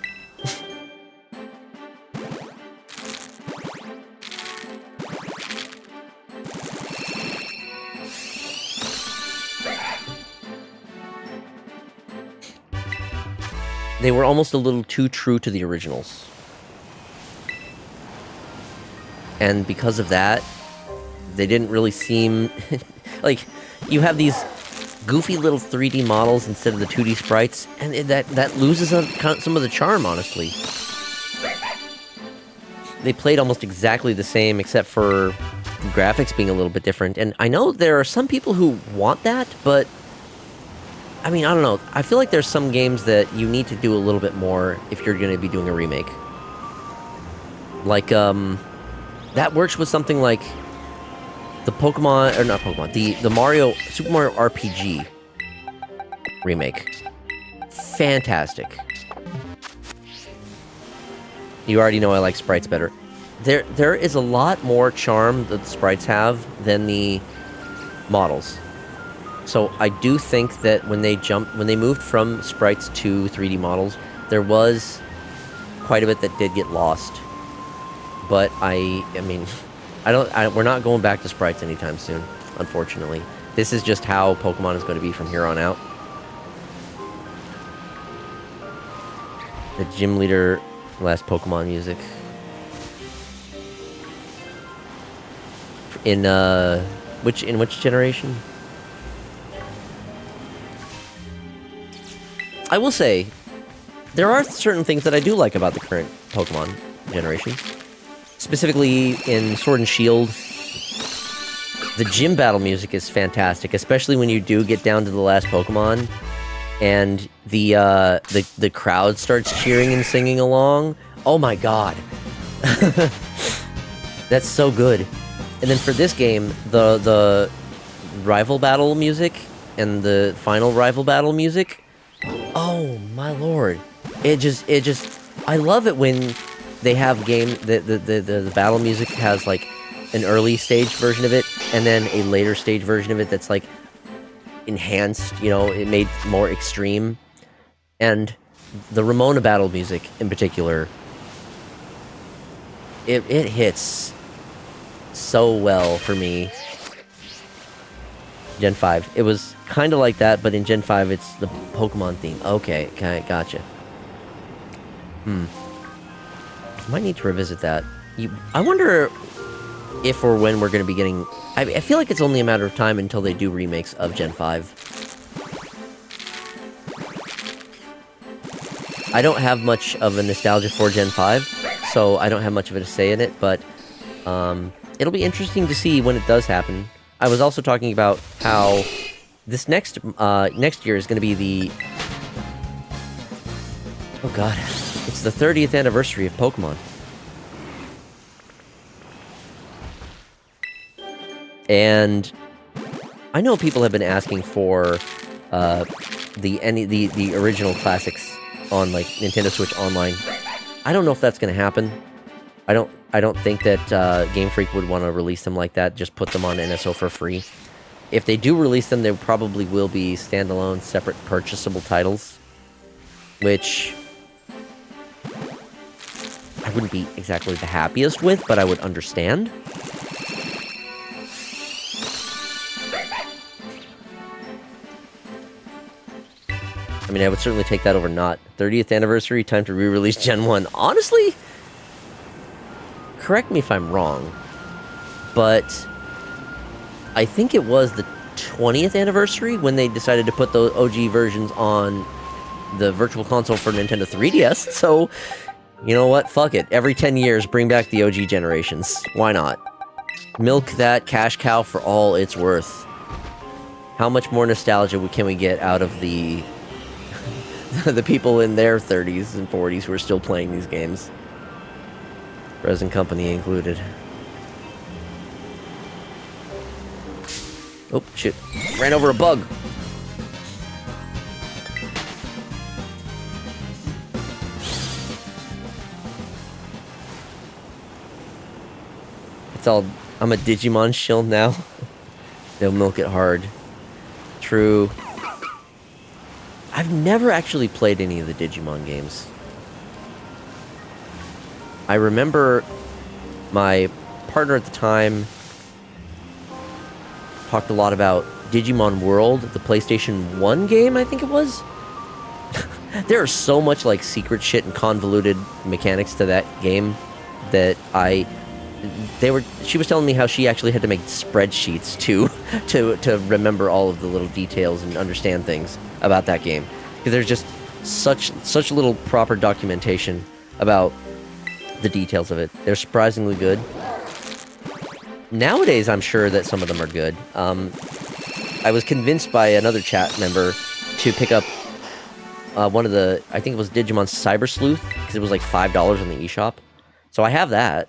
S2: They were almost a little too true to the originals. And because of that, they didn't really seem... like, you have these goofy little 3D models instead of the 2D sprites, and that loses some of the charm, honestly. They played almost exactly the same, except for graphics being a little bit different. And I know there are some people who want that, but... I mean, I don't know. I feel like there's some games that you need to do a little bit more if you're going to be doing a remake. Like, that works with something like the Pokemon, or not Pokemon, the Mario, Super Mario RPG remake. Fantastic. You already know I like sprites better. There is a lot more charm that the sprites have than the models. So I do think that when they moved from sprites to 3D models, there was quite a bit that did get lost. But I mean, we're not going back to sprites anytime soon, unfortunately. This is just how Pokemon is going to be from here on out. The gym leader, last Pokemon music. In which generation? I will say, there are certain things that I do like about the current Pokemon generation. Specifically in Sword and Shield, the gym battle music is fantastic, especially when you do get down to the last Pokemon, and the crowd starts cheering and singing along. Oh my god. That's so good. And then for this game, the rival battle music and the final rival battle music... Oh my lord. It just I love it when they have the battle music has like an early stage version of it and then a later stage version of it that's like enhanced, you know, it made more extreme. And the Ramona battle music in particular, it hits so well for me. Gen 5. It was kind of like that, but in Gen 5, it's the Pokemon theme. Okay, gotcha. Might need to revisit that. I wonder if or when we're going to be getting... I feel like it's only a matter of time until they do remakes of Gen 5. I don't have much of a nostalgia for Gen 5, so I don't have much of a say in it, but it'll be interesting to see when it does happen. I was also talking about how this next year is going to be the... Oh god. It's the 30th anniversary of Pokemon. And I know people have been asking for the original classics on like Nintendo Switch Online. I don't know if that's going to happen. I don't think that Game Freak would want to release them like that, just put them on NSO for free. If they do release them, they probably will be standalone, separate, purchasable titles, which I wouldn't be exactly the happiest with, but I would understand. I mean, I would certainly take that over not. 30th anniversary, time to re-release Gen 1. Honestly... Correct me if I'm wrong, but I think it was the 20th anniversary when they decided to put the OG versions on the Virtual Console for Nintendo 3DS, so, you know what, fuck it. Every 10 years, bring back the OG generations. Why not? Milk that cash cow for all it's worth. How much more nostalgia can we get out of the the people in their 30s and 40s who are still playing these games? Present company included. Oh, shit. Ran over a bug. It's all... I'm a Digimon shill now. They'll milk it hard. True. I've never actually played any of the Digimon games. I remember my partner at the time talked a lot about Digimon World, the PlayStation 1 game, I think it was. There is so much like secret shit and convoluted mechanics to that game that she was telling me how she actually had to make spreadsheets to remember all of the little details and understand things about that game, because there's just such little proper documentation about the details of it. They're surprisingly good. Nowadays, I'm sure that some of them are good. I was convinced by another chat member to pick up one of the, I think it was Digimon Cyber Sleuth, because it was like $5 on the eShop. So I have that.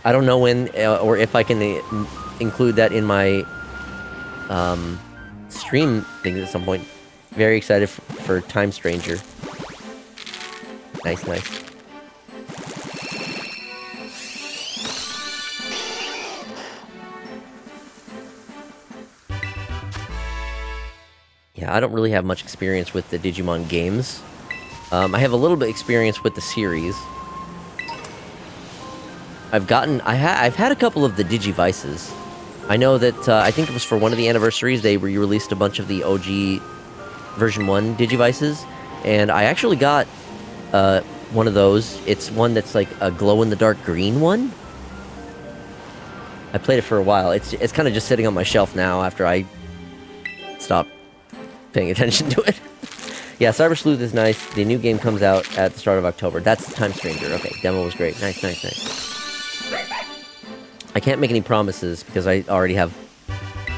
S2: I don't know when or if I can include that in my stream things at some point. Very excited for Time Stranger. Nice, nice. Yeah, I don't really have much experience with the Digimon games. I have a little bit of experience with the series. I've had a couple of the Digivices. I know that, I think it was for one of the anniversaries, they re-released a bunch of the OG version 1 Digivices, and I actually got one of those. It's one that's like a glow-in-the-dark green one. I played it for a while. It's kind of just sitting on my shelf now after I stopped paying attention to it. Yeah, Cyber Sleuth is nice. The new game comes out at the start of October. That's Time Stranger. Okay, demo was great. Nice, nice, nice. I can't make any promises because I already have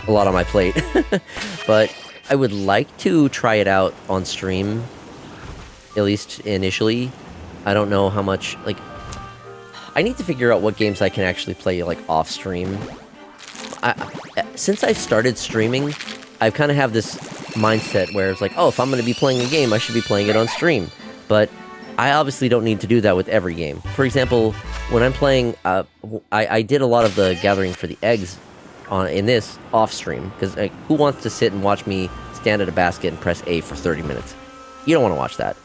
S2: a lot on my plate. But I would like to try it out on stream, at least initially. I don't know how much, like... I need to figure out what games I can actually play, like, off-stream. Since I started streaming, I kind of have this mindset where it's like, oh, if I'm going to be playing a game, I should be playing it on stream. But I obviously don't need to do that with every game. For example, when I'm playing, I did a lot of the gathering for the eggs in this off-stream, because like, who wants to sit and watch me stand at a basket and press A for 30 minutes? You don't want to watch that.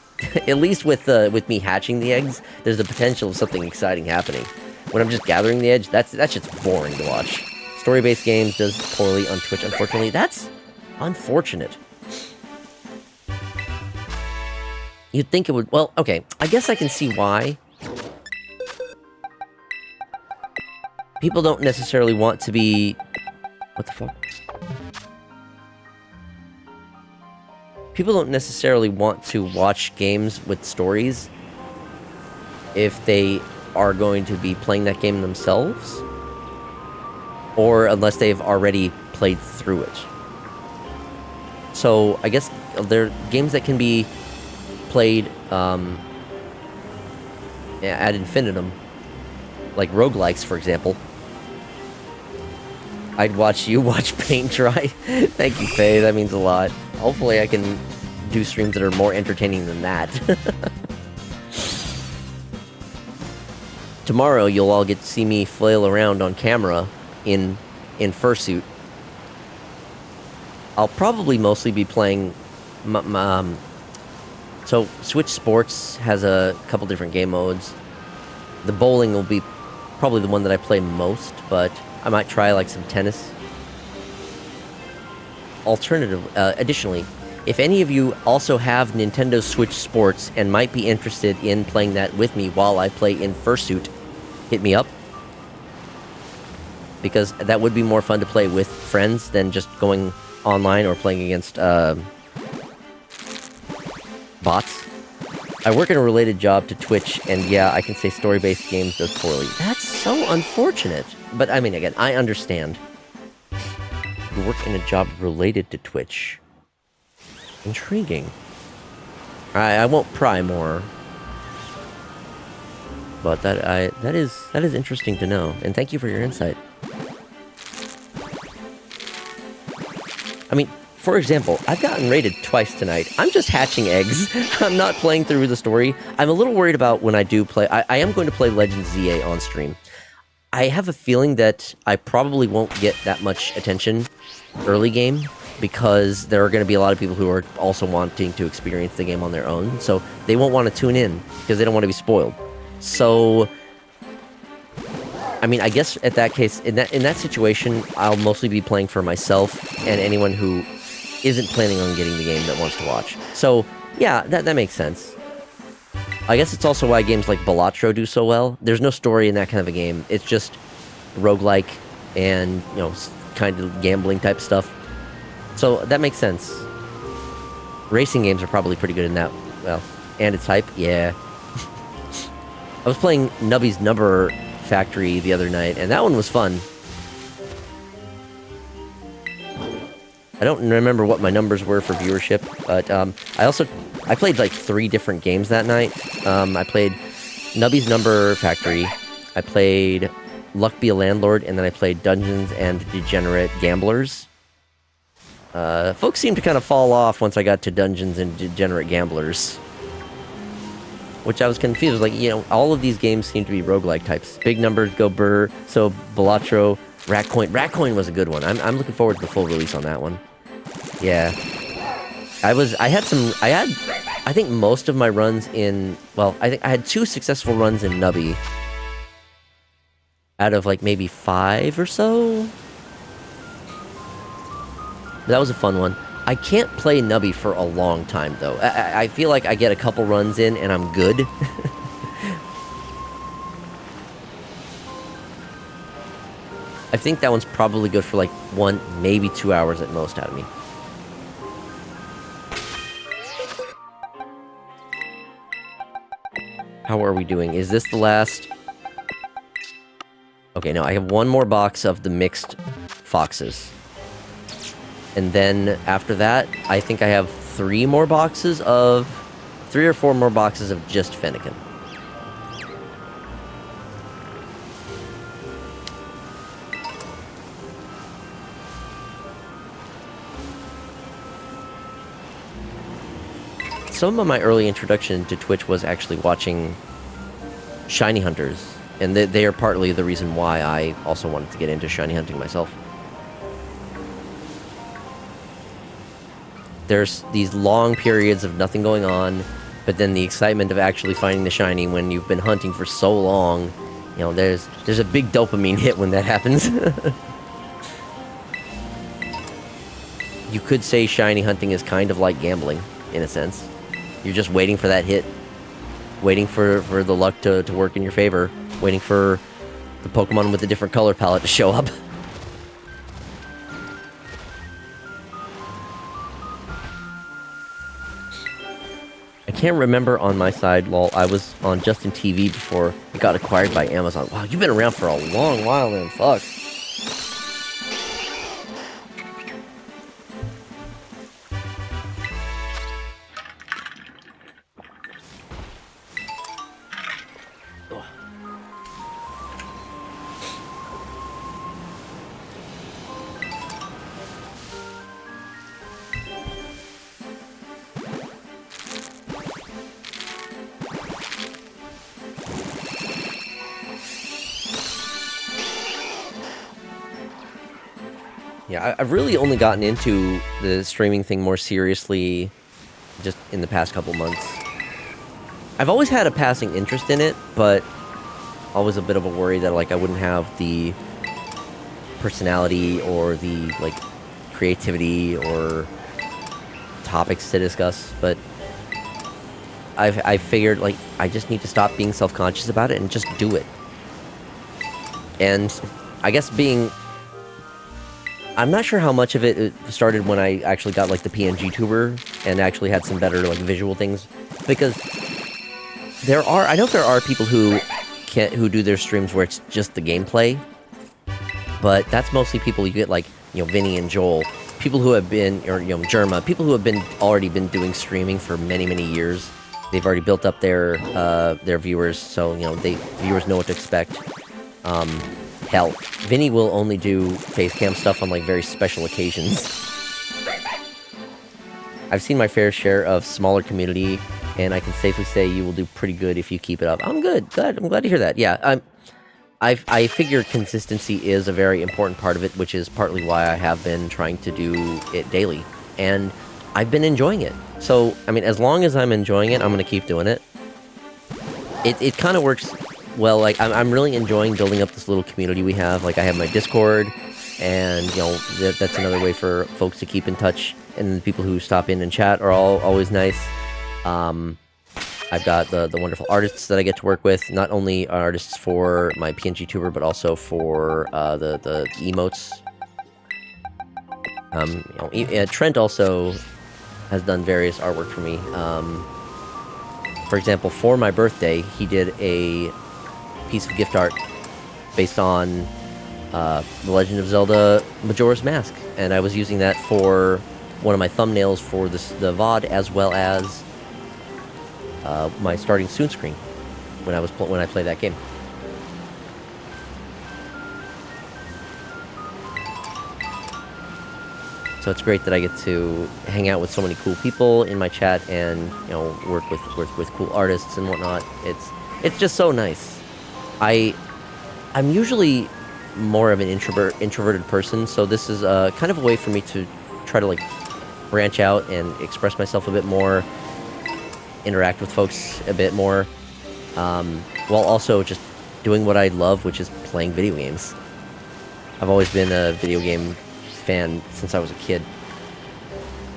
S2: At least with me hatching the eggs, there's the potential of something exciting happening. When I'm just gathering the eggs, that shit's boring to watch. Story-based games does poorly on Twitch, unfortunately. That's unfortunate. You'd think it would... Well, okay. I guess I can see why. People don't necessarily want to be... What the fuck? People don't necessarily want to watch games with stories if they are going to be playing that game themselves, or unless they've already played through it. So, I guess there are games that can be played ad infinitum, like roguelikes, for example. I'd watch you watch paint dry. Thank you, Faye, that means a lot. Hopefully I can do streams that are more entertaining than that. Tomorrow you'll all get to see me flail around on camera in fursuit. I'll probably mostly be playing... So, Switch Sports has a couple different game modes. The bowling will be probably the one that I play most, but I might try like some tennis. Additionally, if any of you also have Nintendo Switch Sports and might be interested in playing that with me while I play in fursuit, hit me up. Because that would be more fun to play with friends than just going online or playing against bots. I work in a related job to Twitch, and yeah, I can say story-based games does poorly. That's so unfortunate. But, I mean, again, I understand. You work in a job related to Twitch. Intriguing. I won't pry more. But that is interesting to know, and thank you for your insight. I mean, for example, I've gotten raided twice tonight. I'm just hatching eggs. I'm not playing through the story. I'm a little worried about when I do play. I am going to play Legends ZA on stream. I have a feeling that I probably won't get that much attention early game because there are going to be a lot of people who are also wanting to experience the game on their own. So they won't want to tune in because they don't want to be spoiled. So, I mean, I guess at that case, in that situation, I'll mostly be playing for myself and anyone who isn't planning on getting the game that wants to watch. So, yeah, that makes sense. I guess it's also why games like Balatro do so well. There's no story in that kind of a game. It's just roguelike and, you know, kind of gambling type stuff. So, that makes sense. Racing games are probably pretty good in that. Well, and its hype, yeah. I was playing Nubby's Number Factory the other night, and that one was fun. I don't remember what my numbers were for viewership, but I played like 3 different games that night. I played Nubby's Number Factory, I played Luck Be a Landlord, and then I played Dungeons and Degenerate Gamblers. Folks seemed to kind of fall off once I got to Dungeons and Degenerate Gamblers, which I was confused. Like, you know, all of these games seem to be roguelike types. Big numbers go burr, so Balatro, Ratcoin. Ratcoin was a good one. I'm looking forward to the full release on that one. Yeah. I think most of my runs in, well, I think I had 2 successful runs in Nubby out of like maybe 5 or so. That was a fun one. I can't play Nubby for a long time, though. I feel like I get a couple runs in and I'm good. I think that one's probably good for like 1, maybe 2 hours at most out of me. How are we doing? Is this the last? Okay, no, I have 1 more box of the mixed foxes. And then after that, I think I have 3 or 4 more boxes of just Fennekin. Some of my early introduction to Twitch was actually watching shiny hunters, and they are partly the reason why I also wanted to get into shiny hunting myself. There's these long periods of nothing going on, but then the excitement of actually finding the shiny when you've been hunting for so long, you know, there's a big dopamine hit when that happens. You could say shiny hunting is kind of like gambling, in a sense. You're just waiting for that hit, waiting for the luck to work in your favor, waiting for the Pokemon with a different color palette to show up. I can't remember on my side, lol, I was on Justin TV before it got acquired by Amazon. Wow, you've been around for a long while then, fuck. Yeah, I've really only gotten into the streaming thing more seriously just in the past couple months. I've always had a passing interest in it, but always a bit of a worry that, like, I wouldn't have the personality or the, like, creativity or topics to discuss, but I figured, like, I just need to stop being self-conscious about it and just do it. And I guess I'm not sure how much of it started when I actually got, like, the PNG tuber and actually had some better, like, visual things, because I know there are people who do their streams where it's just the gameplay, but that's mostly people you get, like, you know, Vinny and Joel, people who have been, or, you know, Germa, people who have already been doing streaming for many, many years. They've already built up their viewers, so, you know, viewers know what to expect. Hell, Vinny will only do face cam stuff on, like, very special occasions. I've seen my fair share of smaller community, and I can safely say you will do pretty good if you keep it up. I'm good. I'm glad to hear that. Yeah, I figure consistency is a very important part of it, which is partly why I have been trying to do it daily. And I've been enjoying it. So, I mean, as long as I'm enjoying it, I'm going to keep doing it. It kind of works well. Like, I'm really enjoying building up this little community we have. Like, I have my Discord, and, you know, that's another way for folks to keep in touch. And the people who stop in and chat are always nice. I've got the wonderful artists that I get to work with. Not only artists for my PNG tuber, but also for the emotes. You know, Trent also has done various artwork for me. For example, for my birthday, he did a piece of gift art based on The Legend of Zelda Majora's Mask, and I was using that for one of my thumbnails for the VOD, as well as my starting soon screen when I played that game. So it's great that I get to hang out with so many cool people in my chat, and, you know, work with cool artists and whatnot. It's just so nice. I'm usually more of an introverted person, so this is kind of a way for me to try to, like, branch out and express myself a bit more, interact with folks a bit more, while also just doing what I love, which is playing video games. I've always been a video game fan since I was a kid,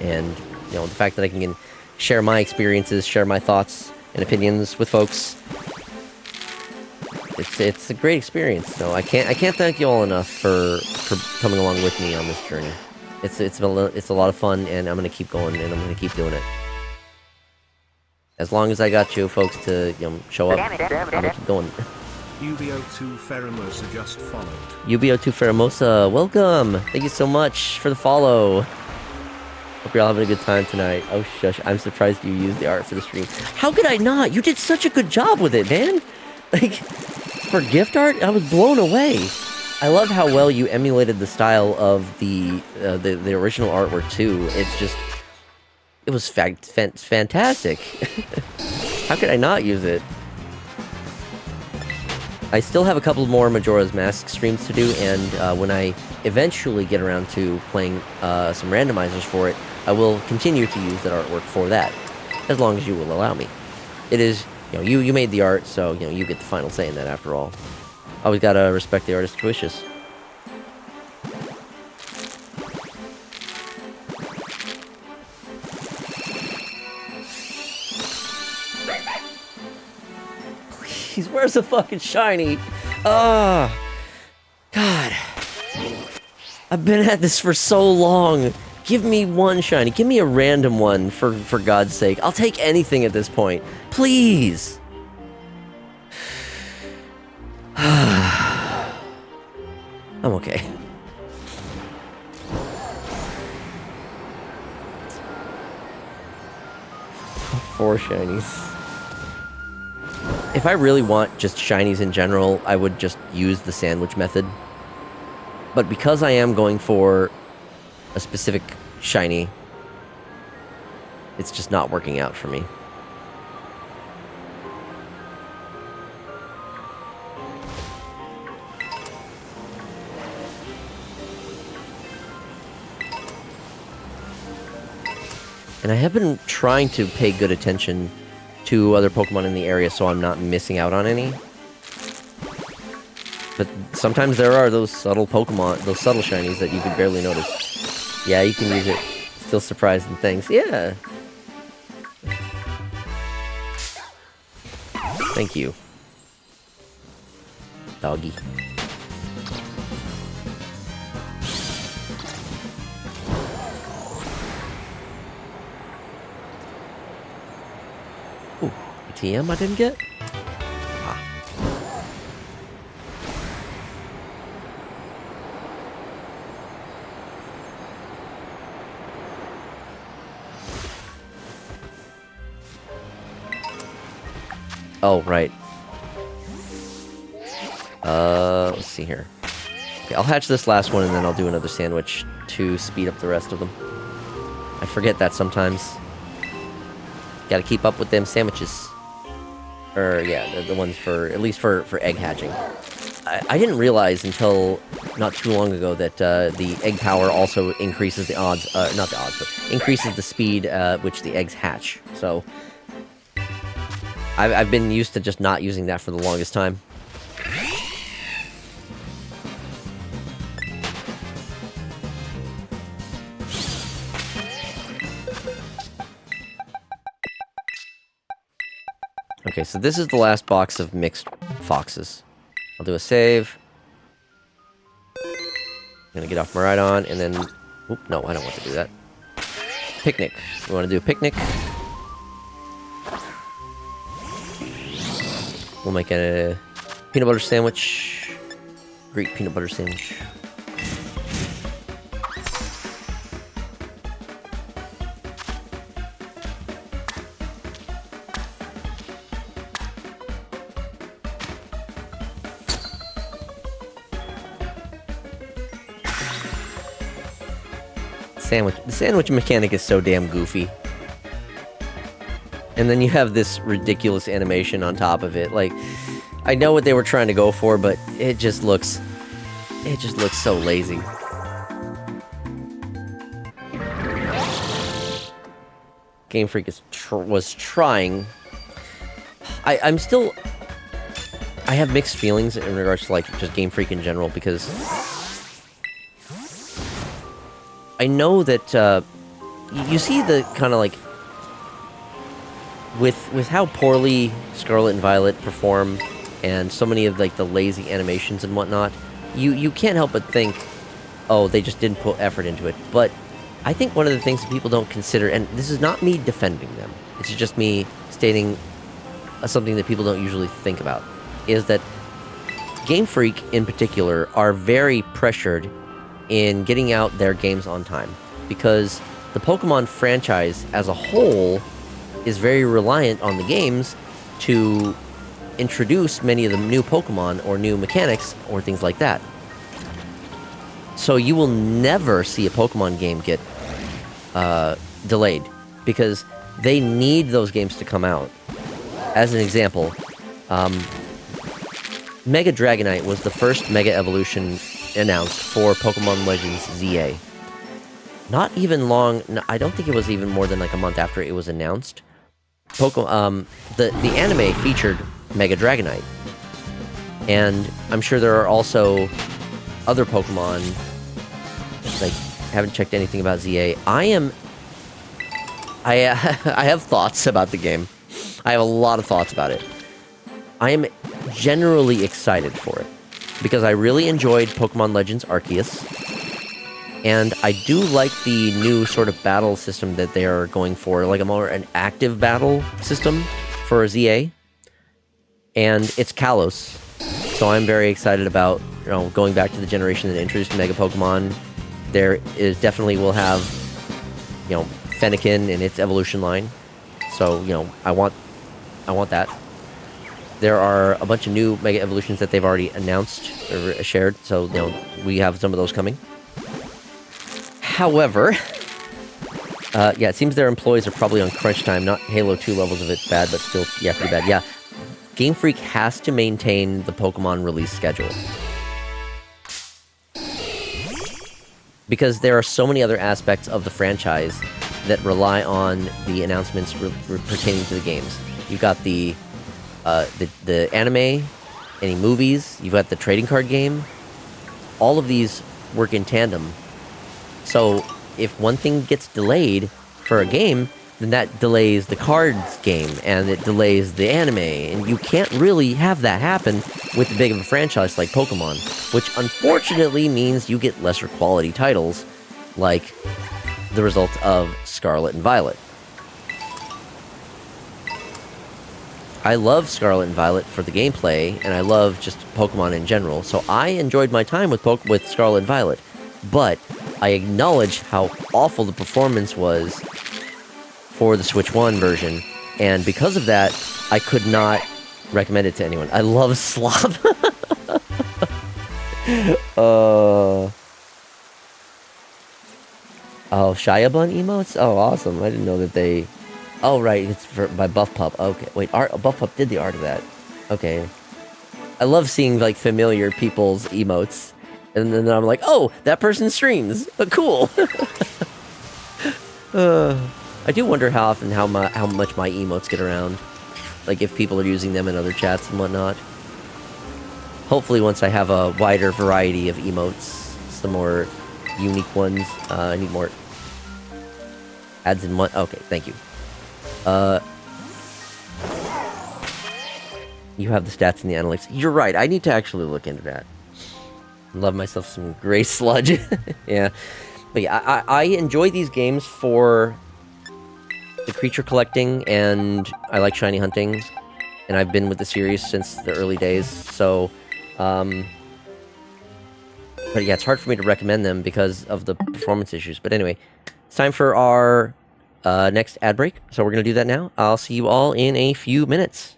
S2: and, you know, the fact that I can share my experiences, share my thoughts and opinions with folks, it's a great experience. So I can't thank you all enough for coming along with me on this journey. It's a lot of fun, and I'm gonna keep going, and I'm gonna keep doing it. As long as I got you folks to, you know, show up, I'm gonna keep going.
S3: UBO2 Ferramosa just followed.
S2: UBO2 Ferramosa, welcome! Thank you so much for the follow. Hope you're all having a good time tonight. Oh, shush, I'm surprised you used the art for the stream. How could I not? You did such a good job with it, man! Like, for gift art, I was blown away. I love how well you emulated the style of the original artwork, too. It's just... It was fantastic. How could I not use it? I still have a couple more Majora's Mask streams to do, and when I eventually get around to playing some randomizers for it, I will continue to use that artwork for that, as long as you will allow me. It is, you know, you made the art, so, you know, you get the final say in that after all. Always gotta respect the artist's wishes. Please, where's the fucking shiny? Ah, God. I've been at this for so long. Give me one shiny. Give me a random one, for God's sake. I'll take anything at this point. Please. I'm okay. 4 shinies. If I really want just shinies in general, I would just use the sandwich method. But because I am going for a specific shiny, it's just not working out for me. And I have been trying to pay good attention to other Pokemon in the area so I'm not missing out on any. But sometimes there are those subtle Pokemon, those subtle shinies that you could barely notice. Yeah, you can use it. Still surprised in things. Yeah. Thank you, doggy. Ooh, ATM I didn't get? Ah. Oh, right. Let's see here. Okay, I'll hatch this last one and then I'll do another sandwich to speed up the rest of them. I forget that sometimes. Gotta keep up with them sandwiches. Or, yeah, the ones for, at least for egg hatching. I didn't realize until not too long ago that the egg power also increases the odds, not the odds, but increases the speed which the eggs hatch. So, I've been used to just not using that for the longest time. Okay, so this is the last box of mixed foxes. I'll do a save. I'm gonna get off my ride-on, and then... Oop, no, I don't want to do that. Picnic. We want to do a picnic. We'll make a peanut butter sandwich. Greek peanut butter sandwich. The sandwich mechanic is so damn goofy. And then you have this ridiculous animation on top of it. Like, I know what they were trying to go for, but it just looks so lazy. Game Freak was trying. I have mixed feelings in regards to, like, just Game Freak in general, because I know that, you see the kind of, like, with how poorly Scarlet and Violet perform, and so many of, like, the lazy animations and whatnot, you can't help but think, oh, they just didn't put effort into it. But I think one of the things that people don't consider, and this is not me defending them, it's just me stating something that people don't usually think about, is that Game Freak, in particular, are very pressured in getting out their games on time, because the Pokemon franchise as a whole is very reliant on the games to introduce many of the new Pokemon or new mechanics or things like that. So you will never see a Pokemon game get delayed, because they need those games to come out. As an example, Mega Dragonite was the first Mega Evolution announced for Pokemon Legends ZA. Not even long, I don't think it was even more than like a month after it was announced. The anime featured Mega Dragonite. And I'm sure there are also other Pokemon, like, haven't checked anything about ZA. I have thoughts about the game. I have a lot of thoughts about it. I am generally excited for it, because I really enjoyed Pokemon Legends Arceus, and I do like the new sort of battle system that they are going for, like an active battle system for ZA, and it's Kalos, so I'm very excited about, going back to the generation that introduced Mega Pokemon. There is definitely will have, Fennekin in its evolution line, so, I want that. There are a bunch of new Mega Evolutions that they've already announced or shared, so, we have some of those coming. However, yeah, it seems their employees are probably on crunch time, not Halo 2 levels of it bad, but still, yeah, pretty bad. Yeah, Game Freak has to maintain the Pokemon release schedule, because there are so many other aspects of the franchise that rely on the announcements pertaining to the games. You've got the anime, any movies, you've got the trading card game. All of these work in tandem. So if one thing gets delayed for a game, then that delays the cards game, and it delays the anime, and you can't really have that happen with the big of a franchise like Pokemon, which unfortunately means you get lesser quality titles, like the result of Scarlet and Violet. I love Scarlet and Violet for the gameplay, and I love just Pokemon in general, so I enjoyed my time with Scarlet and Violet, but I acknowledge how awful the performance was for the Switch 1 version, and because of that, I could not recommend it to anyone. I love Slop. Oh, Shiabun emotes? Oh, awesome. I didn't know that they... Oh, right, it's by Buff Pup. Okay, wait, Buff Pup did the art of that. Okay. I love seeing, like, familiar people's emotes. And then I'm like, oh, that person streams. Cool. I do wonder how often, how much my emotes get around. Like, if people are using them in other chats and whatnot. Hopefully, once I have a wider variety of emotes, some more unique ones. I need more ads in one. Okay, thank you. You have the stats and the analytics. You're right. I need to actually look into that. Love myself some gray sludge. Yeah. But yeah, I enjoy these games for the creature collecting, and I like shiny hunting. And I've been with the series since the early days, so... but yeah, it's hard for me to recommend them because of the performance issues. But anyway, it's time for our next ad break, so we're going to do that now. I'll see you all in a few minutes.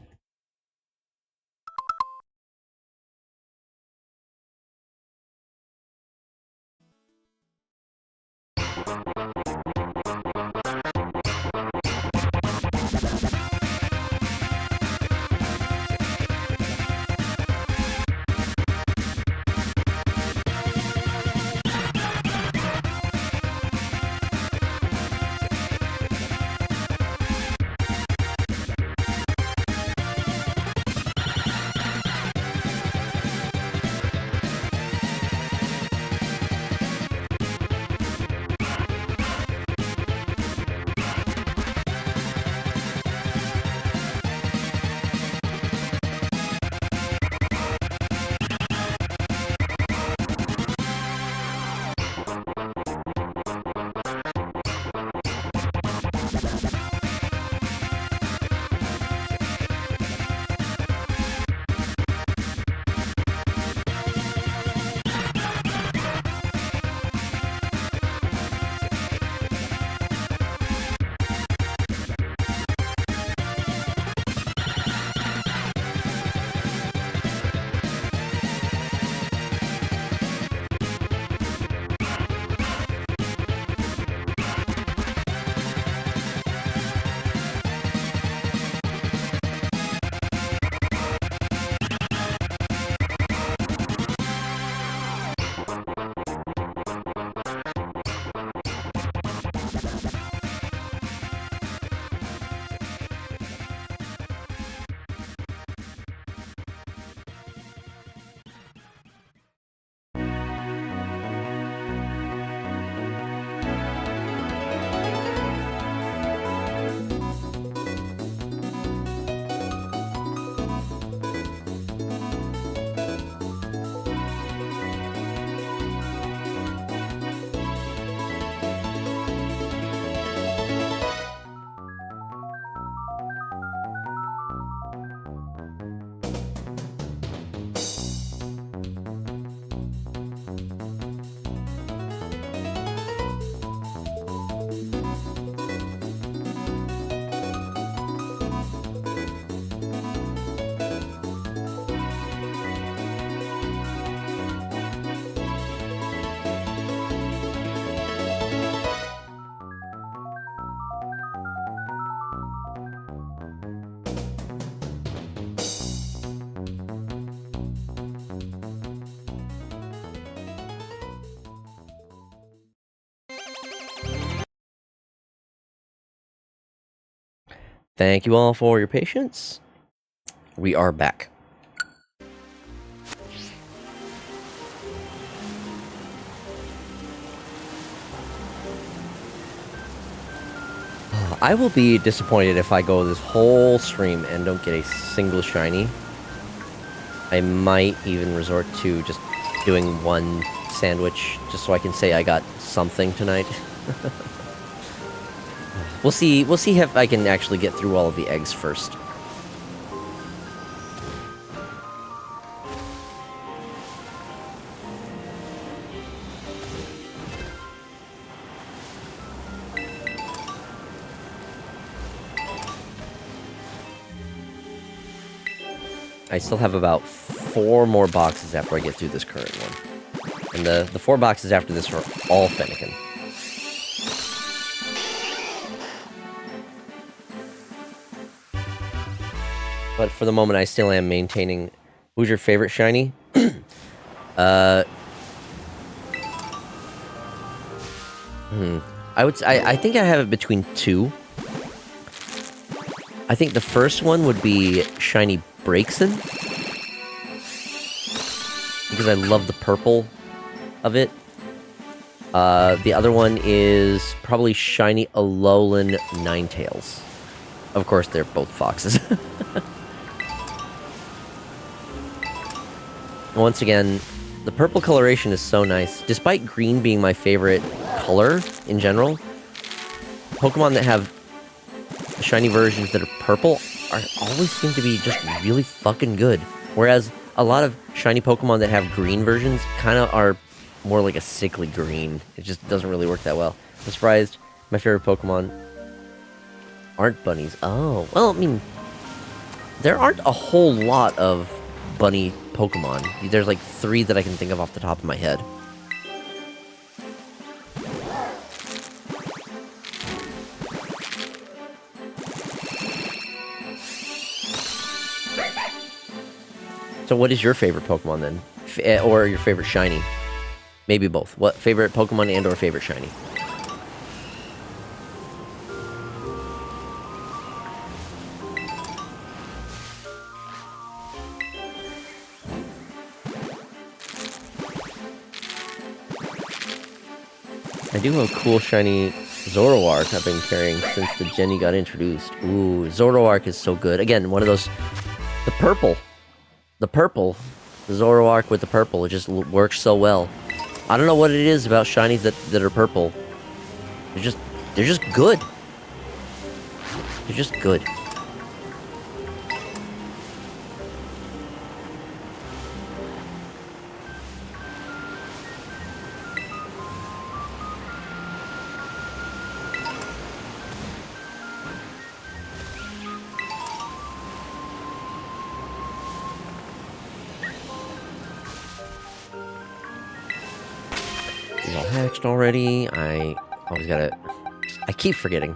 S2: Thank you all for your patience. We are back. I will be disappointed if I go this whole stream and don't get a single shiny. I might even resort to just doing one sandwich, just so I can say I got something tonight. We'll see if I can actually get through all of the eggs first. I still have about 4 more boxes after I get through this current one. And the 4 boxes after this are all Fennekin. But for the moment, I still am maintaining. Who's your favorite shiny? I think I have it between two. I think the first one would be shiny Braixen, because I love the purple of it. The other one is probably shiny Alolan Ninetales. Of course, they're both foxes. Once again, the purple coloration is so nice. Despite green being my favorite color in general, Pokemon that have shiny versions that are purple always seem to be just really fucking good. Whereas a lot of shiny Pokemon that have green versions kind of are more like a sickly green. It just doesn't really work that well. I'm surprised my favorite Pokemon aren't bunnies. Oh, well, I mean, there aren't a whole lot of bunny Pokemon. There's like 3 that I can think of off the top of my head. So what is your favorite Pokemon then? Or your favorite shiny? Maybe both. What favorite Pokemon and or favorite shiny? I do have a cool shiny Zoroark I've been carrying since the Jenny got introduced. Ooh, Zoroark is so good. Again, one of those... The purple, the Zoroark with the purple, it just works so well. I don't know what it is about shinies that are purple. They're just good. They're just good. He's all hatched already. I always gotta... I keep forgetting.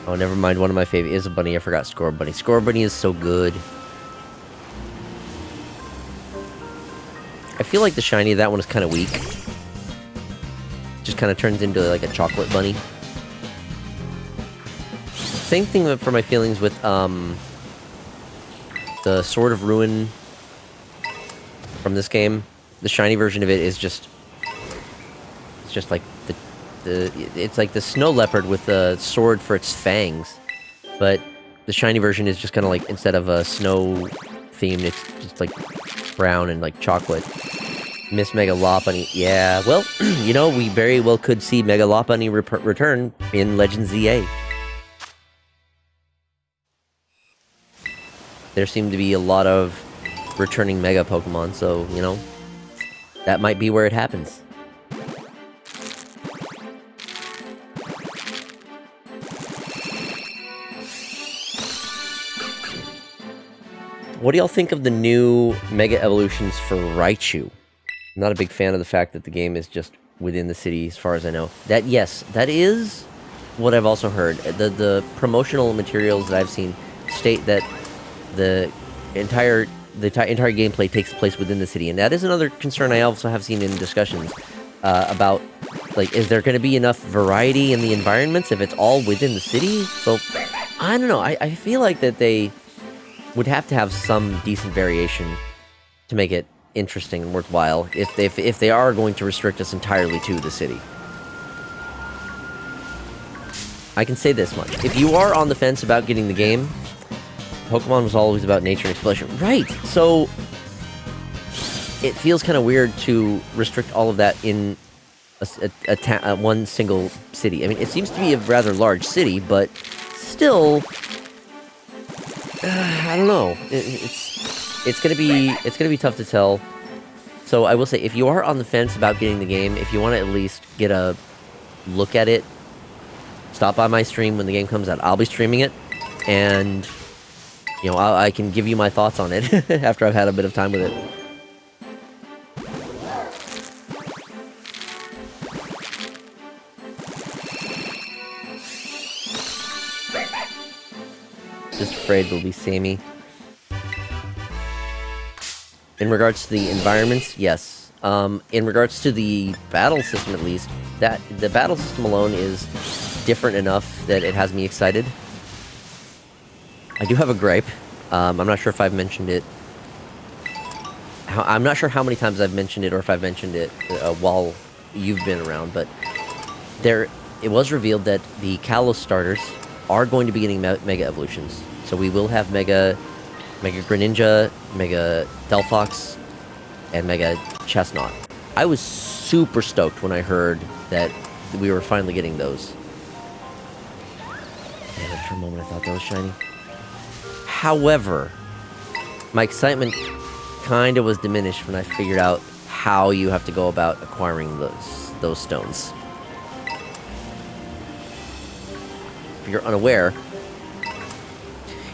S2: Oh, never mind. One of my favorite is a bunny. I forgot Scorbunny. Scorbunny is so good. I feel like the shiny of that one is kind of weak. Just kind of turns into like a chocolate bunny. Same thing for my feelings with the Sword of Ruin from this game. The shiny version of it is just... It's just like it's like the snow leopard with a sword for its fangs, but the shiny version is just kind of like, instead of a snow themed, it's just like brown and like chocolate. Miss Mega Lopunny. Yeah, well, you know, we very well could see Mega Lopunny return in Legends ZA. There seem to be a lot of returning Mega Pokemon, so, you know, that might be where it happens. What do y'all think of the new Mega Evolutions for Raichu? I'm not a big fan of the fact that the game is just within the city, as far as I know. That, yes, that is what I've also heard. The promotional materials that I've seen state that the entire gameplay takes place within the city, and that is another concern I also have seen in discussions about, like, is there going to be enough variety in the environments if it's all within the city? So, I don't know. I feel like that they would have to have some decent variation to make it interesting and worthwhile if they are going to restrict us entirely to the city. I can say this much. If you are on the fence about getting the game, Pokemon was always about nature and exploration. Right! So, it feels kind of weird to restrict all of that in one single city. I mean, it seems to be a rather large city, but still... I don't know. It's gonna be tough to tell. So I will say, if you are on the fence about getting the game, if you want to at least get a look at it, stop by my stream when the game comes out. I'll be streaming it, and, you know, I can give you my thoughts on it after I've had a bit of time with it. Just afraid they'll be samey. In regards to the environments, yes. In regards to the battle system, at least, that the battle system alone is different enough that it has me excited. I do have a gripe. I'm not sure if I've mentioned it. I'm not sure how many times I've mentioned it, or if I've mentioned it while you've been around, but it was revealed that the Kalos starters are going to be getting Mega Evolutions. So we will have Mega Greninja, Mega Delphox, and Mega Chestnut. I was super stoked when I heard that we were finally getting those. Damn it, for a moment I thought that was shiny. However, my excitement kind of was diminished when I figured out how you have to go about acquiring those stones. If you're unaware,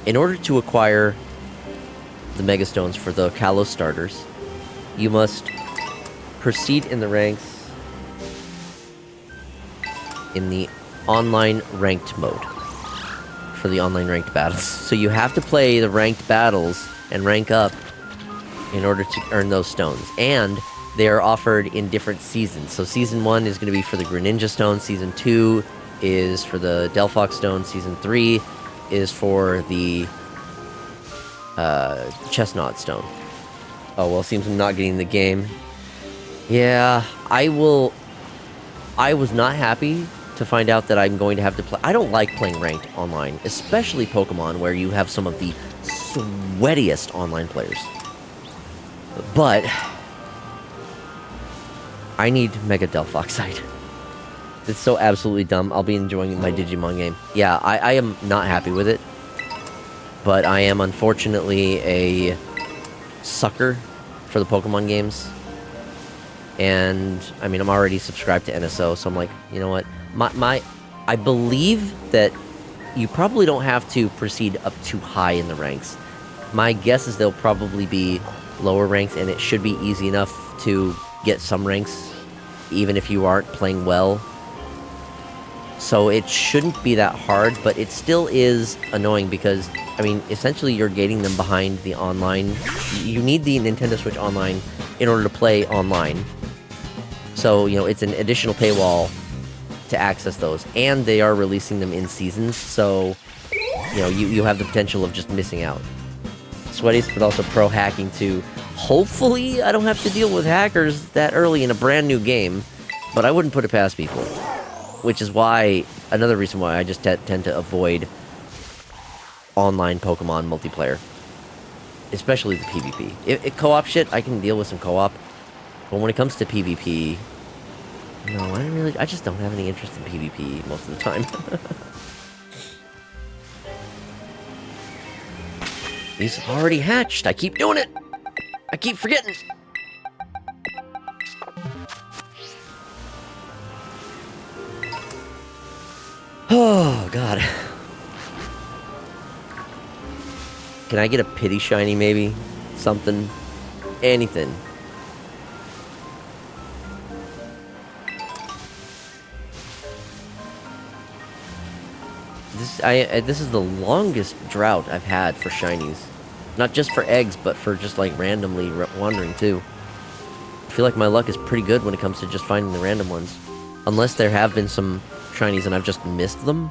S2: in order to acquire the Mega Stones for the Kalos starters, you must proceed in the ranks in the online ranked mode for the online ranked battles. So you have to play the ranked battles and rank up in order to earn those stones. And they are offered in different seasons. So Season 1 is going to be for the Greninja Stone, Season 2 is for the Delphox Stone, Season 3 is for the Chestnut Stone. Oh, well, it seems I'm not getting the game. Yeah, I was not happy to find out that I'm going to have to play. I don't like playing ranked online, especially Pokemon, where you have some of the sweatiest online players. But I need Mega Delphoxite. It's so absolutely dumb. I'll be enjoying my Digimon game. Yeah, I am not happy with it. But I am unfortunately a sucker for the Pokemon games. And, I mean, I'm already subscribed to NSO, so I'm like, you know what? I believe that you probably don't have to proceed up too high in the ranks. My guess is they'll probably be lower ranks, and it should be easy enough to get some ranks, even if you aren't playing well. So it shouldn't be that hard, but it still is annoying because, I mean, essentially you're gating them behind the online. You need the Nintendo Switch Online in order to play online. So, you know, it's an additional paywall to access those. And they are releasing them in seasons, so, you know, you have the potential of just missing out. Sweaties, but also pro hacking too. Hopefully I don't have to deal with hackers that early in a brand new game, but I wouldn't put it past people. Which is why, another reason why I just tend to avoid online Pokemon multiplayer. Especially the PvP. If co-op shit, I can deal with some co-op. But when it comes to PvP, no, I just don't have any interest in PvP most of the time. He's already hatched. I keep doing it. I keep forgetting. Oh, God. Can I get a pity shiny, maybe? Something? Anything. This is the longest drought I've had for shinies. Not just for eggs, but for just, like, randomly wandering, too. I feel like my luck is pretty good when it comes to just finding the random ones. Unless there have been some shinies and I've just missed them.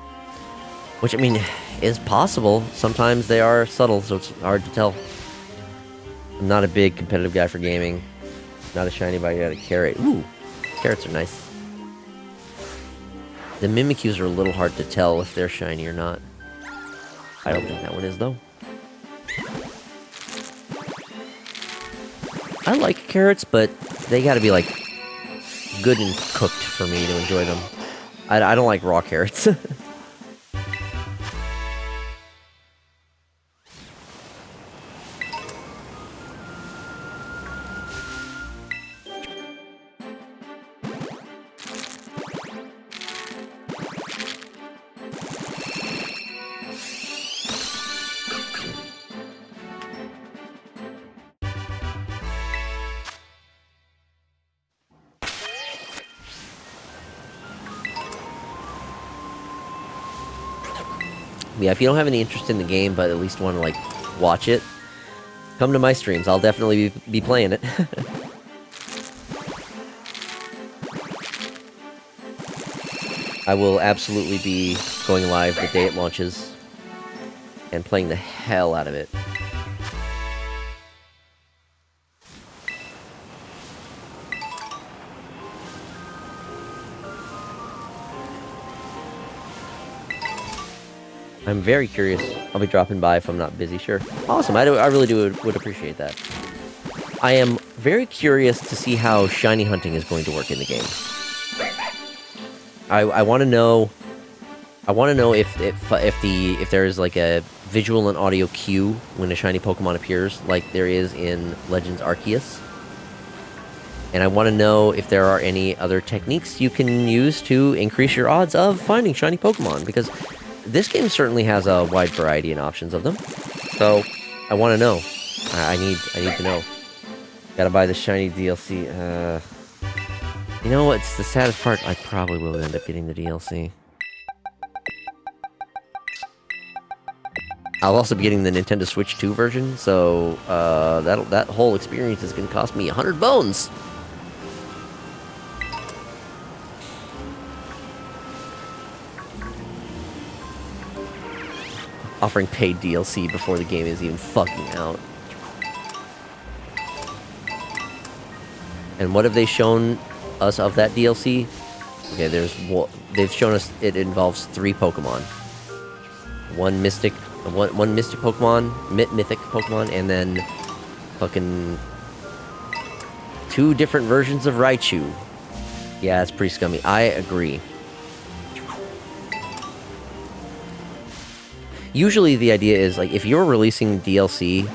S2: Which, I mean, is possible. Sometimes they are subtle, so it's hard to tell. I'm not a big competitive guy for gaming. Not a shiny, but I got a carrot. Ooh, carrots are nice. The Mimikyus are a little hard to tell if they're shiny or not. I don't think that one is, though. I like carrots, but they gotta be, like, good and cooked for me to enjoy them. I don't like raw carrots. Yeah, if you don't have any interest in the game, but at least want to, like, watch it, come to my streams. I'll definitely be playing it. I will absolutely be going live the day it launches and playing the hell out of it. I'm very curious. I'll be dropping by if I'm not busy, sure. Awesome, I really would appreciate that. I am very curious to see how shiny hunting is going to work in the game. I want to know. I want to know if there is like a visual and audio cue when a shiny Pokemon appears, like there is in Legends Arceus. And I want to know if there are any other techniques you can use to increase your odds of finding shiny Pokemon, because this game certainly has a wide variety and options of them. So I want to know. I need to know. Gotta buy the shiny DLC. You know what's the saddest part? I probably will end up getting the DLC. I'll also be getting the Nintendo Switch 2 version, so that whole experience is gonna cost me 100 bones. Offering paid DLC before the game is even fucking out. And what have they shown us of that DLC? Okay, they've shown us it involves 3 Pokemon. One mystic Pokemon, mythic Pokemon, and then fucking 2 different versions of Raichu. Yeah, it's pretty scummy. I agree. Usually the idea is, like, if you're releasing DLC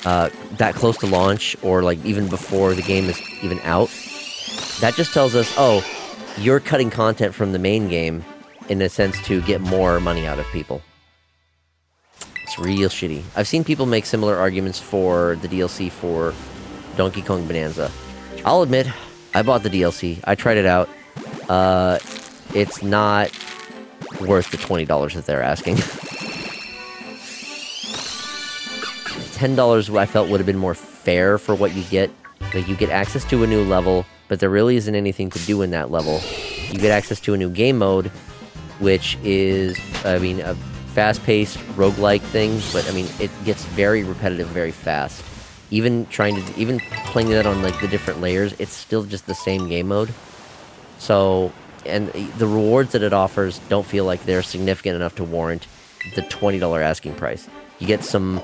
S2: that close to launch, or like even before the game is even out, that just tells us, oh, you're cutting content from the main game in a sense to get more money out of people. It's real shitty. I've seen people make similar arguments for the DLC for Donkey Kong Bonanza. I'll admit, I bought the DLC. I tried it out. It's not worth the $20 that they're asking. $10 I felt would have been more fair for what you get. Like, you get access to a new level, but there really isn't anything to do in that level. You get access to a new game mode, which is, I mean, a fast-paced roguelike thing, but I mean, it gets very repetitive very fast. Even playing that on like the different layers, it's still just the same game mode. So, and the rewards that it offers don't feel like they're significant enough to warrant the $20 asking price. You get some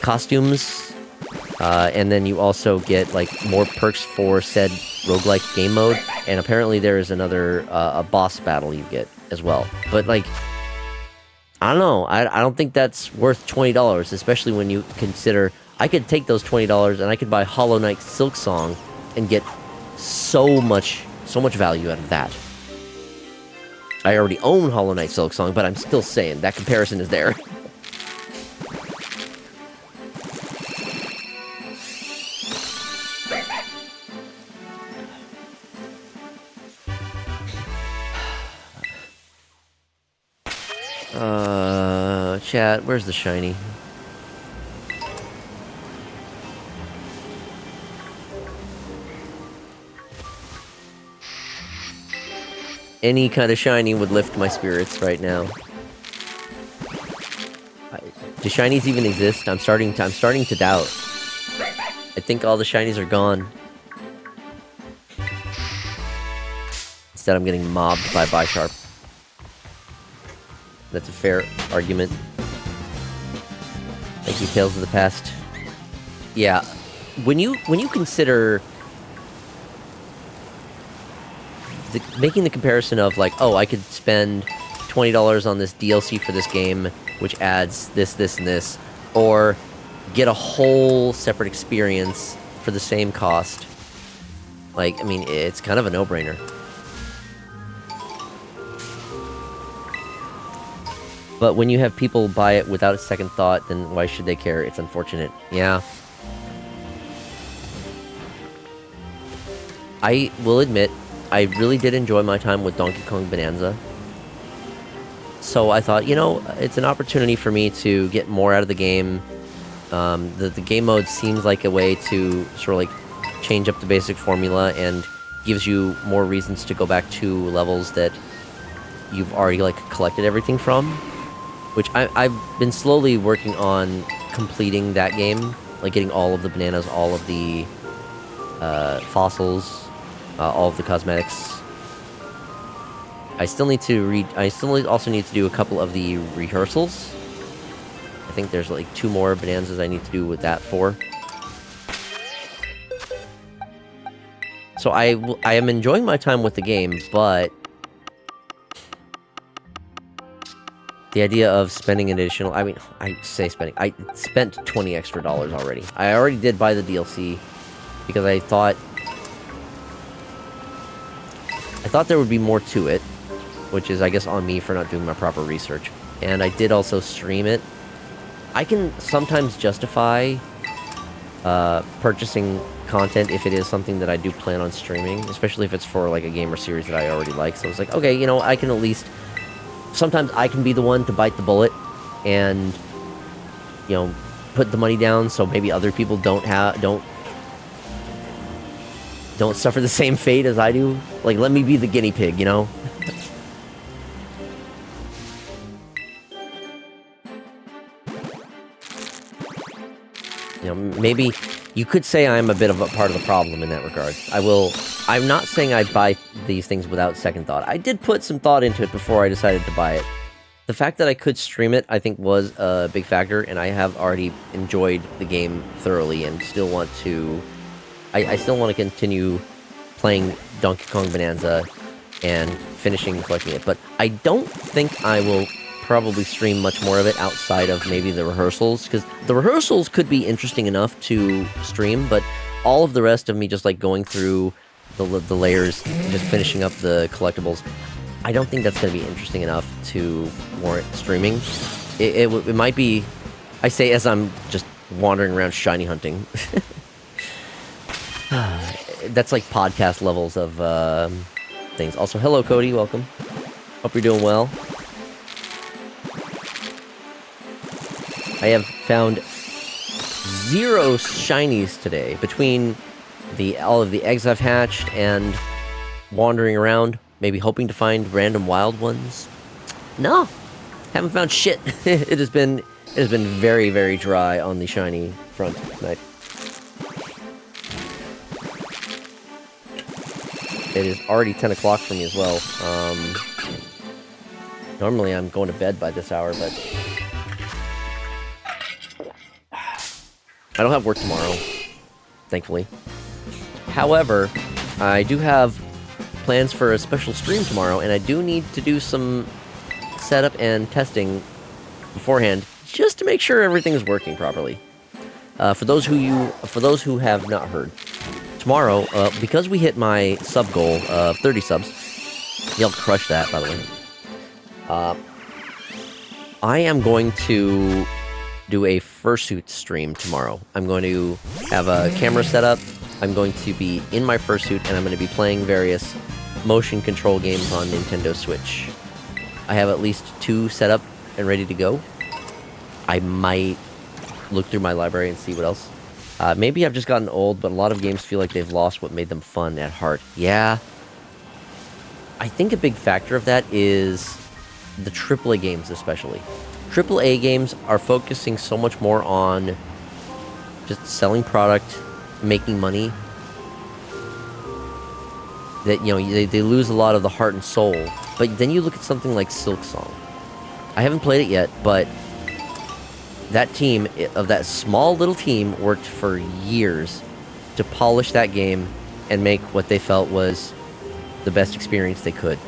S2: costumes, and then you also get like more perks for said roguelike game mode, and apparently there is another a boss battle you get as well. But like, I don't know, I don't think that's worth $20, especially when you consider I could take those $20 and I could buy Hollow Knight Silk Song and get so much value out of that. I already own Hollow Knight Silk Song, but I'm still saying that comparison is there. Chat, where's the shiny? Any kind of shiny would lift my spirits right now. Do shinies even exist? I'm starting to doubt. I think all the shinies are gone. Instead, I'm getting mobbed by Bisharp. That's a fair argument. Thank you, Tales of the Past. Yeah, when you consider making the comparison of like, oh, I could spend $20 on this DLC for this game, which adds this, this, and this, or get a whole separate experience for the same cost. Like, I mean, it's kind of a no-brainer. But when you have people buy it without a second thought, then why should they care? It's unfortunate. Yeah. I will admit, I really did enjoy my time with Donkey Kong Bonanza. So I thought, you know, it's an opportunity for me to get more out of the game. The game mode seems like a way to sort of like change up the basic formula and gives you more reasons to go back to levels that you've already like collected everything from, which I've been slowly working on completing that game, like getting all of the bananas, all of the fossils, all of the cosmetics. I still need to also need to do a couple of the rehearsals. I think there's like 2 more bonanzas I need to do with that for. So I am enjoying my time with the game, but the idea of spending an additional... I mean, I say spending. I spent $20 extra already. I already did buy the DLC because I thought there would be more to it, which is, I guess, on me for not doing my proper research. And I did also stream it. I can sometimes justify purchasing content if it is something that I do plan on streaming, especially if it's for like a game or series that I already like. So it's like, okay, you know, I can at least... Sometimes I can be the one to bite the bullet and, you know, put the money down so maybe other people don't suffer the same fate as I do. Like, let me be the guinea pig, you know? You know, maybe you could say I'm a bit of a part of the problem in that regard. I'm not saying I buy these things without second thought. I did put some thought into it before I decided to buy it. The fact that I could stream it, I think, was a big factor, and I have already enjoyed the game thoroughly and still want to... I still want to continue playing Donkey Kong Bonanza and finishing and collecting it, but I don't think I will probably stream much more of it outside of maybe the rehearsals, because the rehearsals could be interesting enough to stream, but all of the rest of me just like going through the layers, just finishing up the collectibles, I don't think that's going to be interesting enough to warrant streaming. It might be, I say as I'm just wandering around shiny hunting. That's like podcast levels of things. Also, hello Cody, welcome. Hope you're doing well. I have found 0 shinies today between all of the eggs I've hatched and wandering around, maybe hoping to find random wild ones. No, haven't found shit. It has been very, very dry on the shiny front tonight. It is already 10 o'clock for me as well. Normally I'm going to bed by this hour, but I don't have work tomorrow, thankfully. However, I do have plans for a special stream tomorrow, and I do need to do some setup and testing beforehand, just to make sure everything is working properly. For those who have not heard, tomorrow, because we hit my sub goal of 30 subs, y'all crushed that, by the way. I am going to do a fursuit stream tomorrow. I'm going to have a camera set up. I'm going to be in my fursuit, and I'm going to be playing various motion control games on Nintendo Switch. I have at least 2 set up and ready to go. I might look through my library and see what else. Maybe I've just gotten old, but a lot of games feel like they've lost what made them fun at heart. Yeah. I think a big factor of that is the AAA games especially. AAA games are focusing so much more on just selling product, making money, that, you know, they lose a lot of the heart and soul. But then you look at something like Silksong. I haven't played it yet, but that team, of that small little team, worked for years to polish that game and make what they felt was the best experience they could.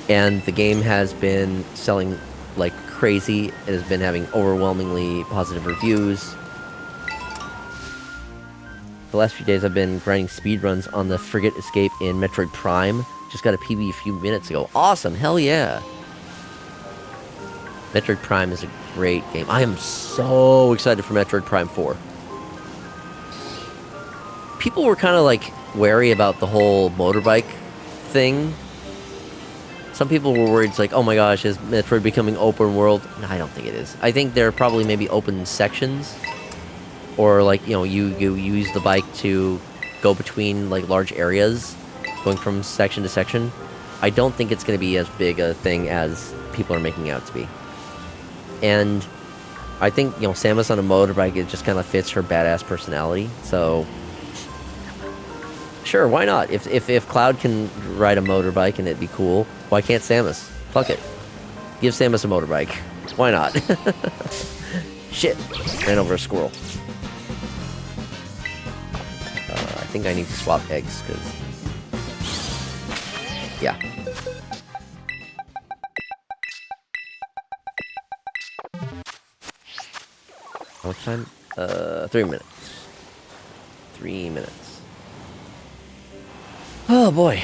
S2: And the game has been selling like crazy. It has been having overwhelmingly positive reviews. The last few days I've been grinding speedruns on the Frigate Escape in Metroid Prime. Just got a PB a few minutes ago. Awesome, hell yeah. Metroid Prime is a great game. I am so excited for Metroid Prime 4. People were kind of like wary about the whole motorbike thing. Some people were worried, it's like, oh my gosh, is Metroid becoming open world? No, I don't think it is. I think there are probably maybe open sections, or like, you know, you use the bike to go between like large areas, going from section to section. I don't think it's going to be as big a thing as people are making it out to be. And I think, you know, Samus on a motorbike, it just kind of fits her badass personality. So, sure, why not? If Cloud can ride a motorbike and it'd be cool, why can't Samus? Fuck it. Give Samus a motorbike. Why not? Shit. Ran over a squirrel. I think I need to swap eggs, because... yeah. How much time? 3 minutes. 3 minutes. Oh boy.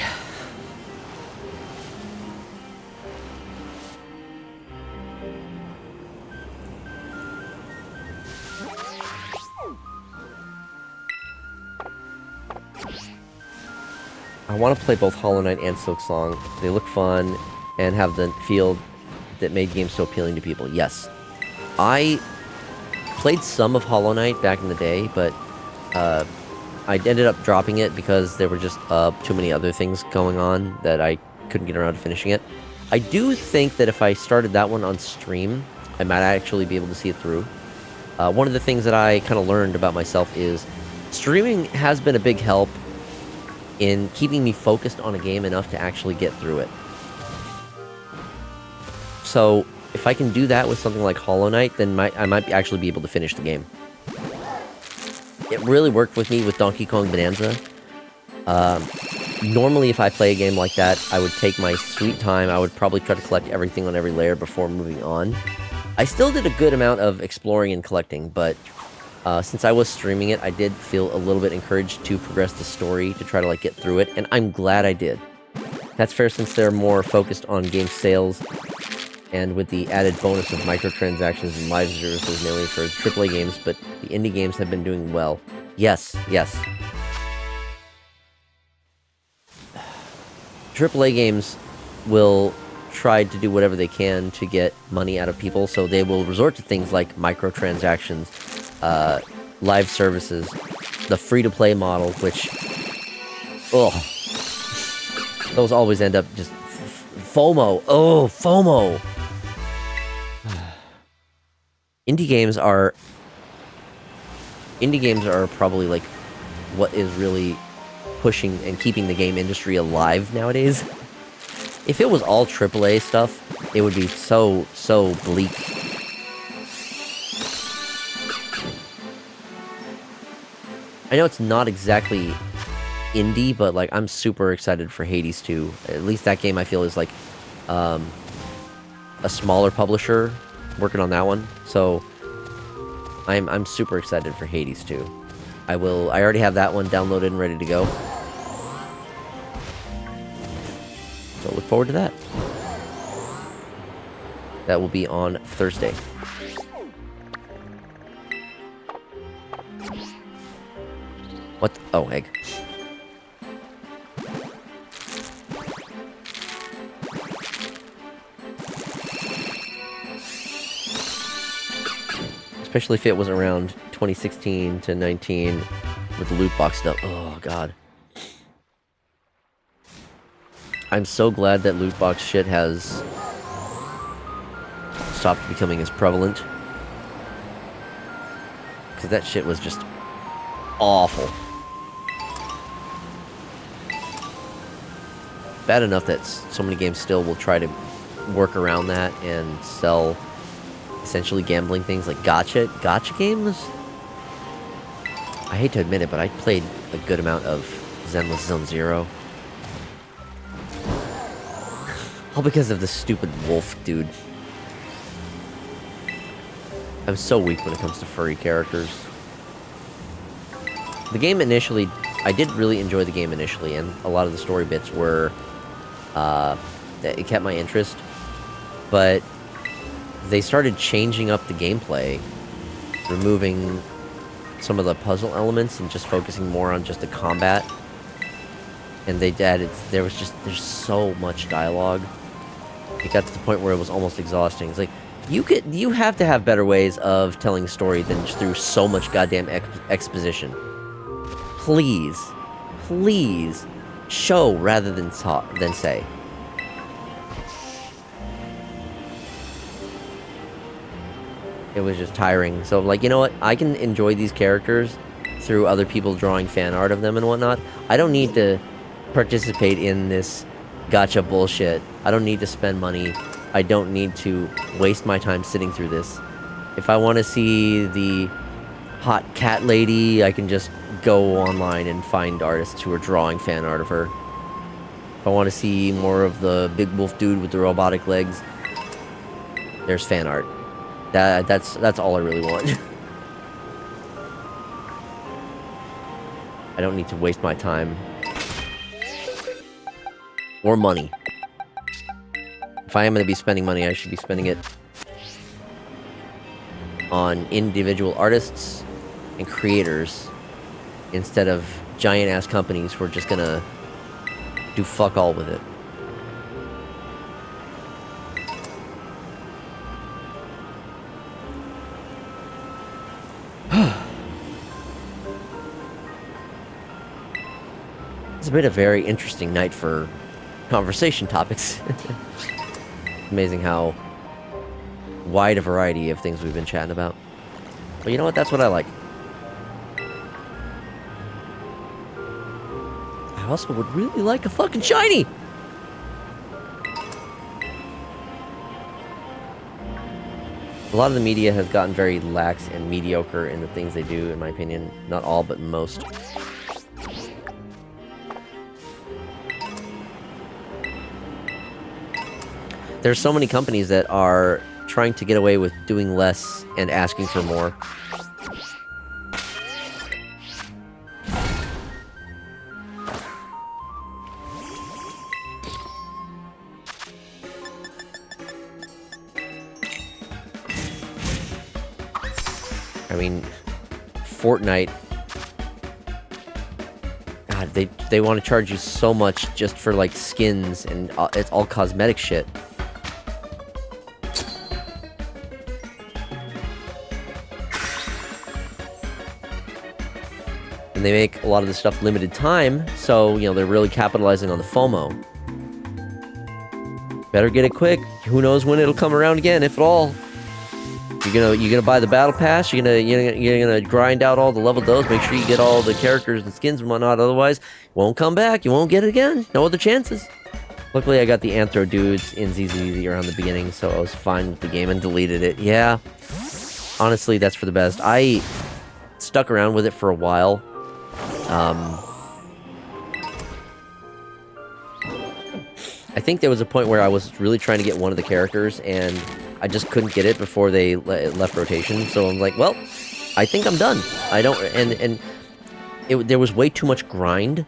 S2: I want to play both Hollow Knight and Silksong. They look fun and have the feel that made games so appealing to people. Yes. I played some of Hollow Knight back in the day, but I ended up dropping it because there were just too many other things going on that I couldn't get around to finishing it. I do think that if I started that one on stream, I might actually be able to see it through. One of the things that I kind of learned about myself is streaming has been a big help in keeping me focused on a game enough to actually get through it. So, if I can do that with something like Hollow Knight, then I might actually be able to finish the game. It really worked with me with Donkey Kong Bonanza. Normally, if I play a game like that, I would take my sweet time. I would probably try to collect everything on every layer before moving on. I still did a good amount of exploring and collecting, but since I was streaming it, I did feel a little bit encouraged to progress the story, to try to like get through it, and I'm glad I did. That's fair since they're more focused on game sales, and with the added bonus of microtransactions and live services mainly for AAA games, but the indie games have been doing well. Yes, yes. AAA games will try to do whatever they can to get money out of people, so they will resort to things like microtransactions, live services, the free-to-play model, which, ugh, those always end up just FOMO. Oh, FOMO. Indie games are probably like what is really pushing and keeping the game industry alive nowadays. If it was all AAA stuff, it would be so bleak. I know it's not exactly indie, but like I'm super excited for Hades 2. At least that game I feel is like a smaller publisher working on that one. So I'm super excited for Hades 2. I already have that one downloaded and ready to go. So look forward to that. That will be on Thursday. What? Oh, egg. Especially if it was around 2016 to 19 with the loot box stuff. Oh, God. I'm so glad that loot box shit has stopped becoming as prevalent. Because that shit was just awful. Bad enough that so many games still will try to work around that and sell essentially gambling things like gotcha games. I hate to admit it, but I played a good amount of Zenless Zone Zero. All because of the stupid wolf dude. I'm so weak when it comes to furry characters. The game initially, I did really enjoy the game initially, and a lot of the story bits were, it kept my interest, but they started changing up the gameplay, removing some of the puzzle elements and just focusing more on just the combat. And there's so much dialogue It got to the point where it was almost exhausting. It's like, you have to have better ways of telling a story than just through so much goddamn exposition. Please, please, show rather than say. It was just tiring. So, like, you know what? I can enjoy these characters through other people drawing fan art of them and whatnot. I don't need to participate in this gacha bullshit. I don't need to spend money. I don't need to waste my time sitting through this. If I want to see the hot cat lady, I can just go online and find artists who are drawing fan art of her. If I want to see more of the big wolf dude with the robotic legs, there's fan art. That's all I really want. I don't need to waste my time or money. If I am going to be spending money, I should be spending it on individual artists and creators instead of giant-ass companies who are just gonna do fuck all with it. It's been a very interesting night for conversation topics. Amazing how wide a variety of things we've been chatting about. But you know what? That's what I like. I also would really like a fucking shiny! A lot of the media has gotten very lax and mediocre in the things they do, in my opinion. Not all, but most. There's so many companies that are trying to get away with doing less and asking for more. I mean, Fortnite, God, they want to charge you so much just for, like, skins, and it's all cosmetic shit. And they make a lot of this stuff limited time, so, you know, they're really capitalizing on the FOMO. Better get it quick. Who knows when it'll come around again, if at all. You're gonna buy the battle pass. You're gonna grind out all the level those. Make sure you get all the characters and skins and whatnot. Otherwise, it won't come back. You won't get it again. No other chances. Luckily, I got the Anthro dudes in ZZZ around the beginning, so I was fine with the game and deleted it. Yeah, honestly, that's for the best. I stuck around with it for a while. I think there was a point where I was really trying to get one of the characters, and I just couldn't get it before they left rotation. So I'm like, well, I think I'm done. I don't, and there was way too much grind,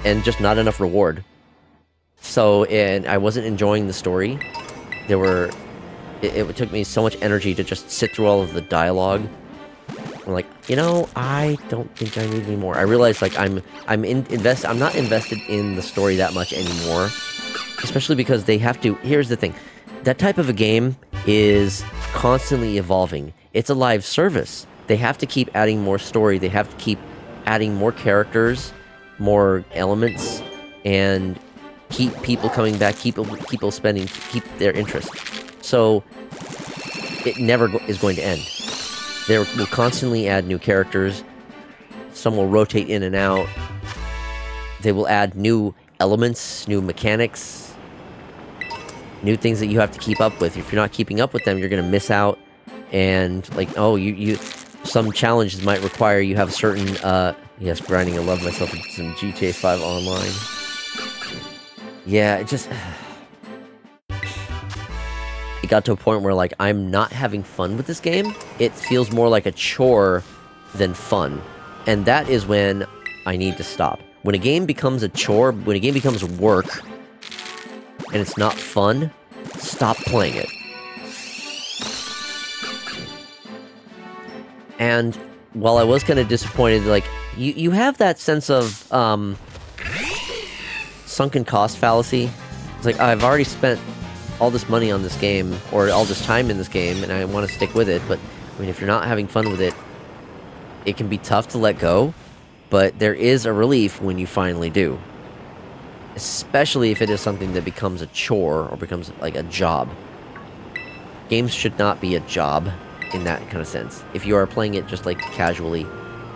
S2: and just not enough reward. So, and I wasn't enjoying the story. It took me so much energy to just sit through all of the dialogue. I'm like, you know, I don't think I need any more. I realized, like, I'm not invested in the story that much anymore, especially because they have to. Here's the thing, that type of a game is constantly evolving. It's a live service. They have to keep adding more story. They have to keep adding more characters, more elements, and keep people coming back. Keep people spending. Keep their interest. So it never is going to end. They will constantly add new characters. Some will rotate in and out. They will add new elements, new mechanics, new things that you have to keep up with. If you're not keeping up with them, you're going to miss out. And, like, oh, some challenges might require you have a certain, yes, grinding. I love myself in some GTA 5 online. Yeah, it just... It got to a point where, like, I'm not having fun with this game. It feels more like a chore than fun. And that is when I need to stop. When a game becomes a chore, when a game becomes work, and it's not fun, stop playing it. And while I was kind of disappointed, like, you have that sense of, sunken cost fallacy. It's like, I've already spent all this money on this game, or all this time in this game, and I want to stick with it, but, I mean, if you're not having fun with it, it can be tough to let go, but there is a relief when you finally do. Especially if it is something that becomes a chore, or becomes, like, a job. Games should not be a job in that kind of sense. If you are playing it just, like, casually,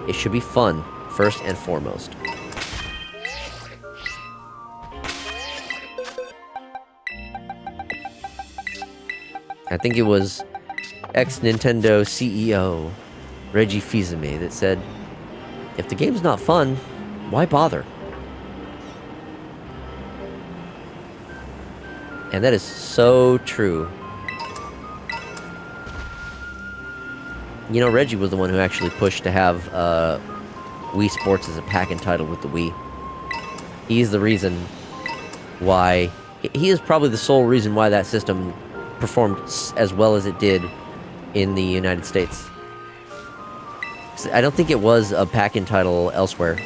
S2: it should be fun, first and foremost. I think it was ex-Nintendo CEO Reggie Fils-Aimé that said, if the game's not fun, why bother? And that is so true. You know, Reggie was the one who actually pushed to have Wii Sports as a pack-in title with the Wii. He's the reason why... He is probably the sole reason why that system performed as well as it did in the United States. I don't think it was a pack-in title elsewhere.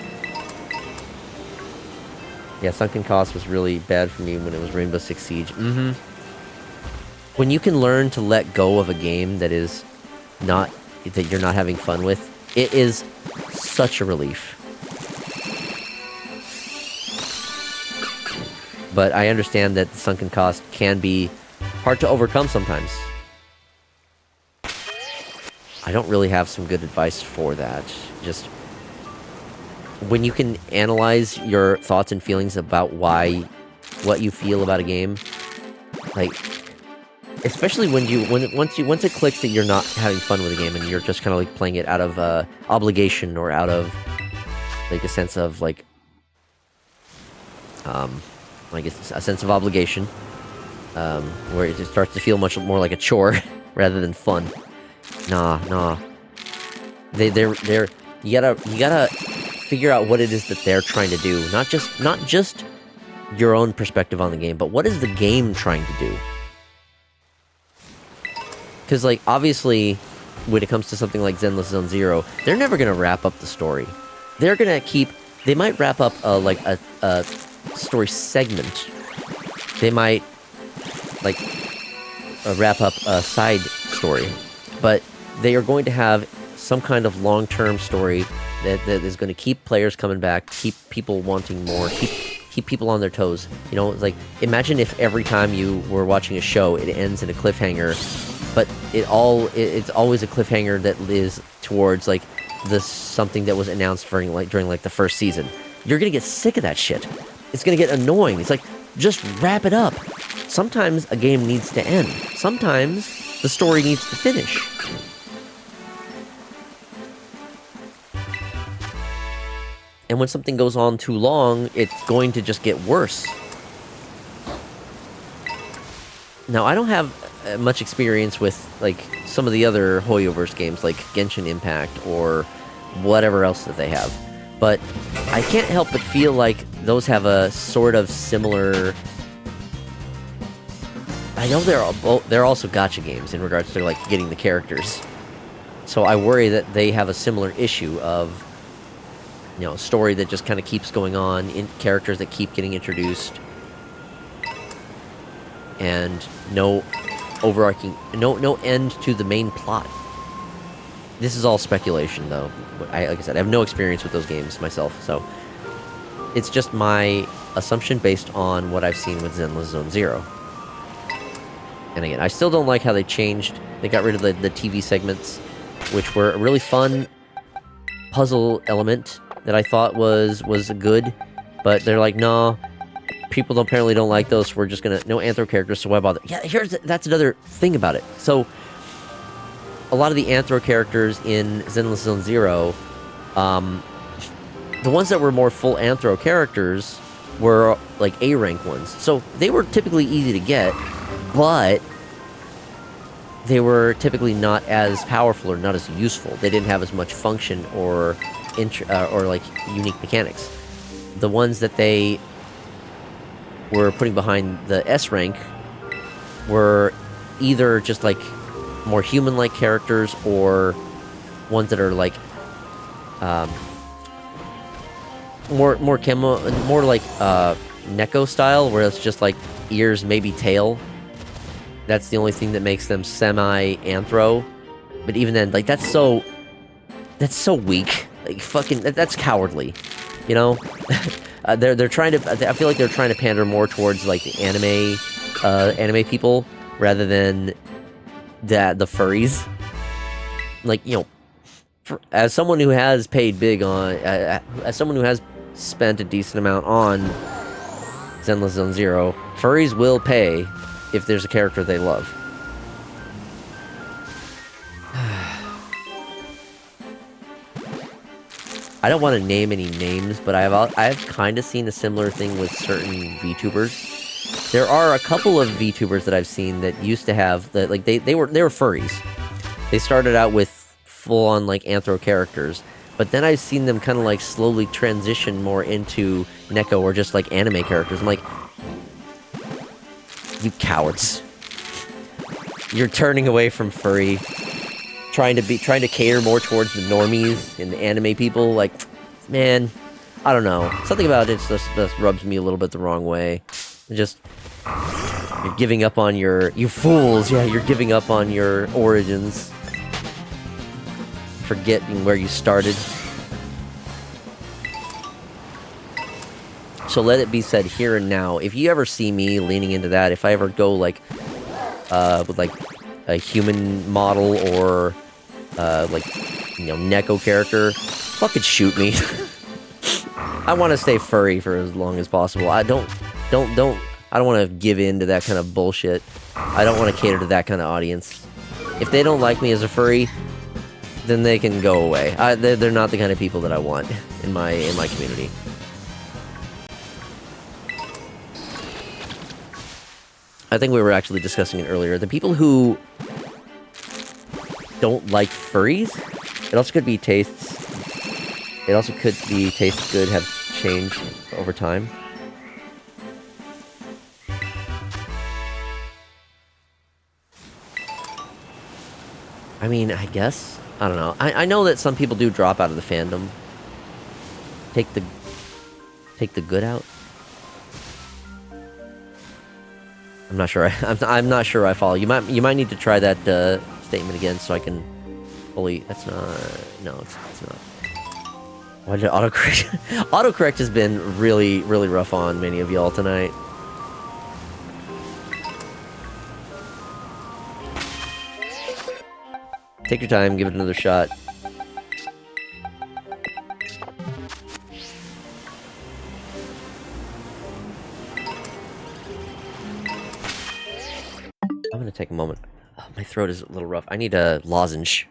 S2: Yeah, Sunken Cost was really bad for me when it was Rainbow Six Siege. When you can learn to let go of a game that is not... that you're not having fun with, it is such a relief. But I understand that the Sunken Cost can be hard to overcome sometimes. I don't really have some good advice for that. Just when you can analyze your thoughts and feelings about what you feel about a game, like, especially once it clicks that you're not having fun with a game and you're just kind of like playing it out of obligation, or out of like a sense of like I guess a sense of obligation, where it just starts to feel much more like a chore rather than fun. Nah. They're you gotta figure out what it is that they're trying to do. Not just your own perspective on the game, but what is the game trying to do? Because, like, obviously, when it comes to something like Zenless Zone Zero, they're never gonna wrap up the story. They're gonna they might wrap up a story segment. They might like wrap up a side story, but they are going to have some kind of long-term story that is going to keep players coming back, keep people wanting more, keep people on their toes. You know, it's like, imagine if every time you were watching a show, it ends in a cliffhanger, but it's always a cliffhanger that is towards like something that was announced during the first season. You're gonna get sick of that shit. It's gonna get annoying. It's like, just wrap it up. Sometimes a game needs to end. Sometimes the story needs to finish. And when something goes on too long, it's going to just get worse. Now, I don't have much experience with, like, some of the other Hoyoverse games, like Genshin Impact or whatever else that they have. But I can't help but feel like those have a sort of similar... I know they're also gacha games in regards to, like, getting the characters. So I worry that they have a similar issue of, you know, story that just kind of keeps going on, in characters that keep getting introduced, and no overarching, no end to the main plot. This is all speculation, though. Like I said, I have no experience with those games myself, so it's just my assumption based on what I've seen with Zenless Zone Zero. And again, I still don't like how they got rid of the TV segments, which were a really fun puzzle element that I thought was good, but they're like, no, people apparently don't like those, so we're just gonna, no anthro characters, so why bother? Yeah, that's another thing about it. So, a lot of the anthro characters in Zenless Zone Zero, the ones that were more full anthro characters were, like, A-rank ones. So, they were typically easy to get, but they were typically not as powerful or not as useful. They didn't have as much function or like unique mechanics. The ones that they were putting behind the S rank were either just like more human-like characters, or ones that are like more like Neko style, where it's just like ears, maybe tail, That's the only thing that makes them semi-anthro. But even then, like, that's so weak. Like, fucking, that's cowardly. You know? They're trying to, I feel like they're trying to pander more towards, like, the anime people, rather than the furries. Like, you know, as someone who has paid big on, as someone who has spent a decent amount on Zenless Zone Zero, furries will pay if there's a character they love. I don't want to name any names, but I've kind of seen a similar thing with certain VTubers. There are a couple of VTubers that I've seen that used to have that, like, they were furries. They started out with full-on, like, anthro characters, but then I've seen them kind of, like, slowly transition more into Neko or just, like, anime characters. I'm like, you cowards. You're turning away from furry, trying to cater more towards the normies and the anime people. Like, man, I don't know. Something about it just rubs me a little bit the wrong way. Just, you're giving up on you fools. Yeah, you're giving up on your origins. Forgetting where you started. So let it be said here and now, if you ever see me leaning into that, if I ever go, like, with, like, a human model or, like, you know, Neko character, fucking shoot me. I want to stay furry for as long as possible. I don't want to give in to that kind of bullshit. I don't want to cater to that kind of audience. If they don't like me as a furry, then they can go away. They're not the kind of people that I want in my community. I think we were actually discussing it earlier. The people who don't like furries, it also could be tastes. It also could be tastes good have changed over time. I mean, I guess. I don't know. I know that some people do drop out of the fandom. Take the good out. I'm not sure. I'm not sure I follow. You might need to try that statement again so I can fully. That's not. No, it's not. Why did autocorrect? Autocorrect has been really rough on many of y'all tonight. Take your time. Give it another shot. I'm gonna take a moment. Oh, my throat is a little rough. I need a lozenge.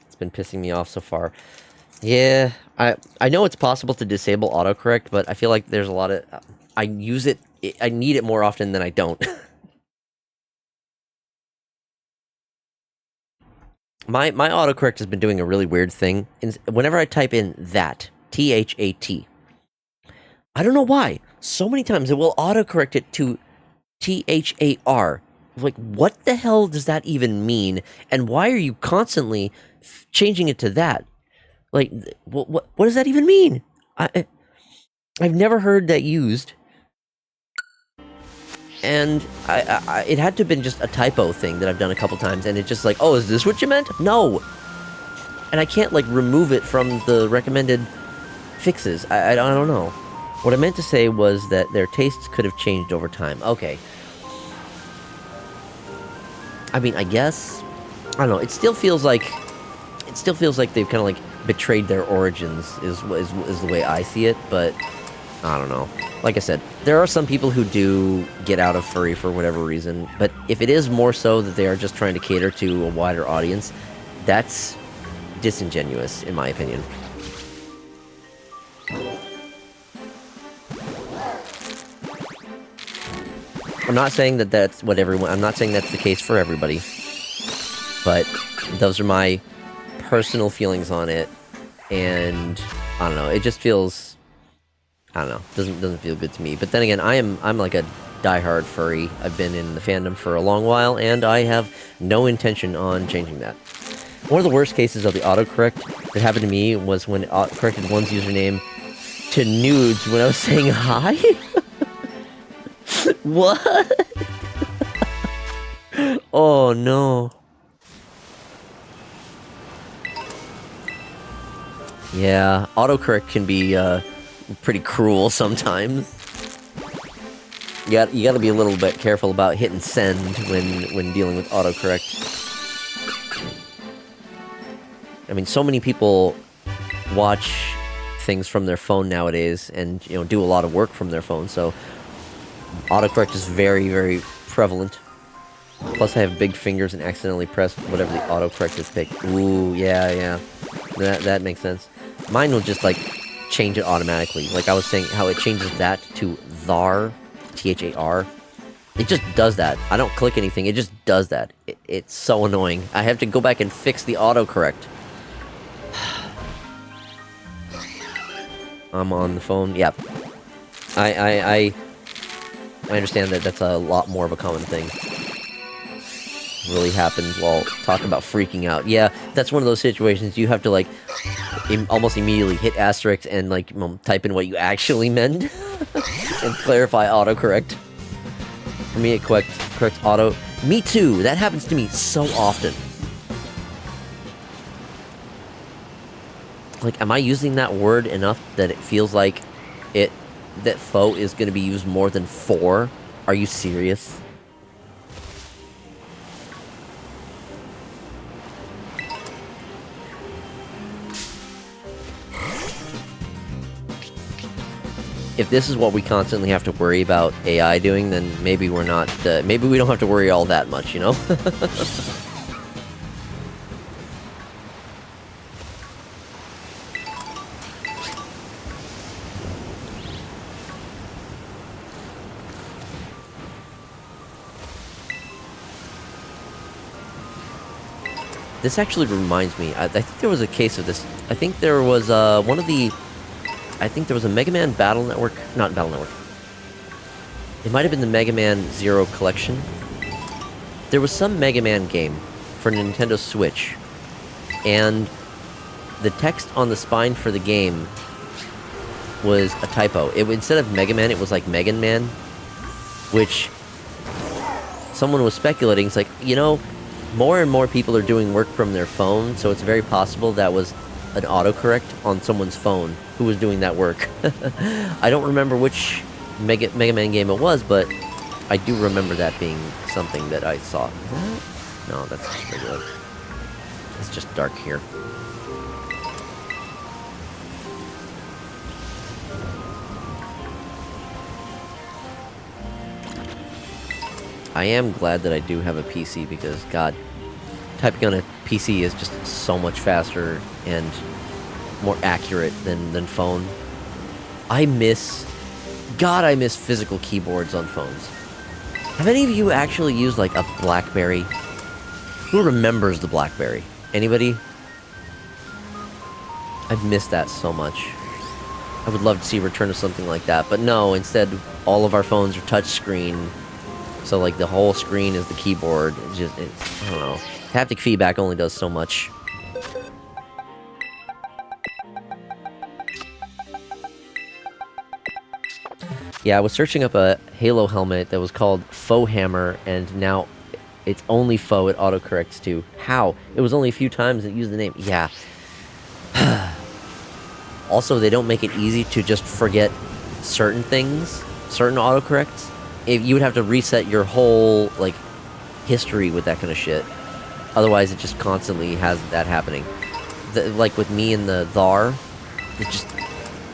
S2: It's been pissing me off so far. Yeah, I know it's possible to disable autocorrect, but I feel like there's a lot of... I use it... I need it more often than I don't. My autocorrect has been doing a really weird thing. Whenever I type in that, T-H-A-T, I don't know why. So many times it will autocorrect it to T-H-A-R. Like, what the hell does that even mean? And why are you constantly changing it to that? Like, what does that even mean? I've never heard that used. And it had to have been just a typo thing that I've done a couple times, and it's just like, oh, is this what you meant? No! And I can't, like, remove it from the recommended fixes. I don't know. What I meant to say was that their tastes could have changed over time. Okay. I mean, I guess... I don't know. It still feels like they've kind of, like, betrayed their origins, is the way I see it, but... I don't know. Like I said, there are some people who do get out of furry for whatever reason, but if it is more so that they are just trying to cater to a wider audience, that's disingenuous, in my opinion. I'm not saying that that's what everyone... I'm not saying that's the case for everybody, but those are my personal feelings on it, and I don't know, it just feels... I don't know. Doesn't feel good to me. But then again, I'm like a diehard furry. I've been in the fandom for a long while, and I have no intention on changing that. One of the worst cases of the autocorrect that happened to me was when it corrected one's username to nudes when I was saying hi. What? Oh no. Yeah, autocorrect can be pretty cruel sometimes. You gotta be a little bit careful about hitting send when dealing with autocorrect. I mean, so many people watch things from their phone nowadays, and do a lot of work from their phone. So autocorrect is very, very prevalent. Plus, I have big fingers and accidentally pressed whatever the autocorrect is picked. Ooh, yeah. That makes sense. Mine will just, like, change it automatically. Like I was saying, how it changes that to thar, T-H-A-R. It just does that. I don't click anything, it just does that. It's so annoying. I have to go back and fix the autocorrect. I'm on the phone. Yep. I understand that that's a lot more of a common thing. Really happens while talking about freaking out. Yeah, that's one of those situations you have to, like, almost immediately hit asterisk and, like, type in what you actually meant and clarify autocorrect. For me, it corrects auto. Me too. That happens to me so often. Like, am I using that word enough that it feels like that faux is going to be used more than for? Are you serious? If this is what we constantly have to worry about AI doing, then maybe we're not, maybe we don't have to worry all that much, you know? This actually reminds me, I think there was a case of this. I think there was I think there was a Mega Man Battle Network, not Battle Network. It might have been the Mega Man Zero Collection. There was some Mega Man game for Nintendo Switch, and the text on the spine for the game was a typo. Instead of Mega Man, it was like Megan Man, which someone was speculating. It's like, more and more people are doing work from their phone, so it's very possible that was an autocorrect on someone's phone who was doing that work. I don't remember which Mega Man game it was, but I do remember that being something that I saw. No, that's just regular. It's just dark here. I am glad that I do have a PC because, God, typing on a PC is just so much faster and more accurate than phone. I miss physical keyboards on phones. Have any of you actually used, like, a BlackBerry? Who remembers the BlackBerry? Anybody? I've missed that so much. I would love to see a return of something like that, but no, instead, all of our phones are touchscreen. So, like, the whole screen is the keyboard. I don't know. Haptic feedback only does so much. Yeah, I was searching up a Halo helmet that was called Faux Hammer, and now it's only faux, it autocorrects to. How? It was only a few times that used the name. Yeah. Also, they don't make it easy to just forget certain things, certain autocorrects. If you would have to reset your whole, like, history with that kind of shit. Otherwise, it just constantly has that happening. Like with me and the thar,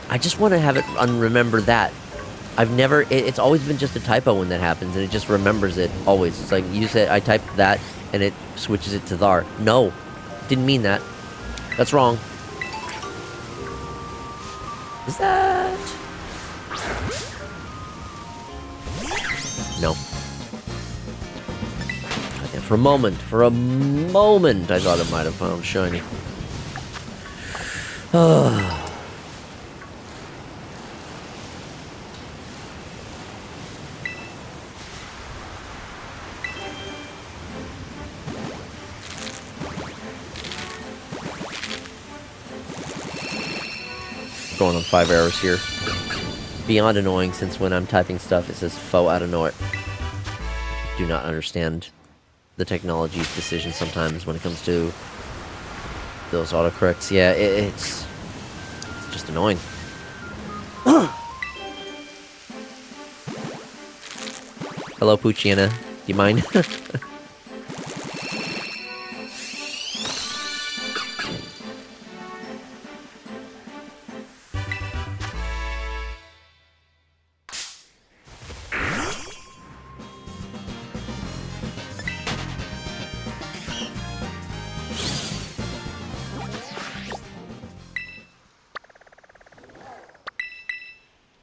S2: I just want to have it remember that. It's always been just a typo when that happens, and it just remembers it always. It's like, you said, I typed that, and it switches it to thar. No, didn't mean that. That's wrong. Is that... No. Okay, for a moment, I thought it might have found shiny. going on 5 errors here. Beyond annoying, since when I'm typing stuff, it says faux out of nowhere. Do not understand the technology's decision sometimes when it comes to those autocorrects. Yeah, it's just annoying. Hello, Puchiana. Do you mind?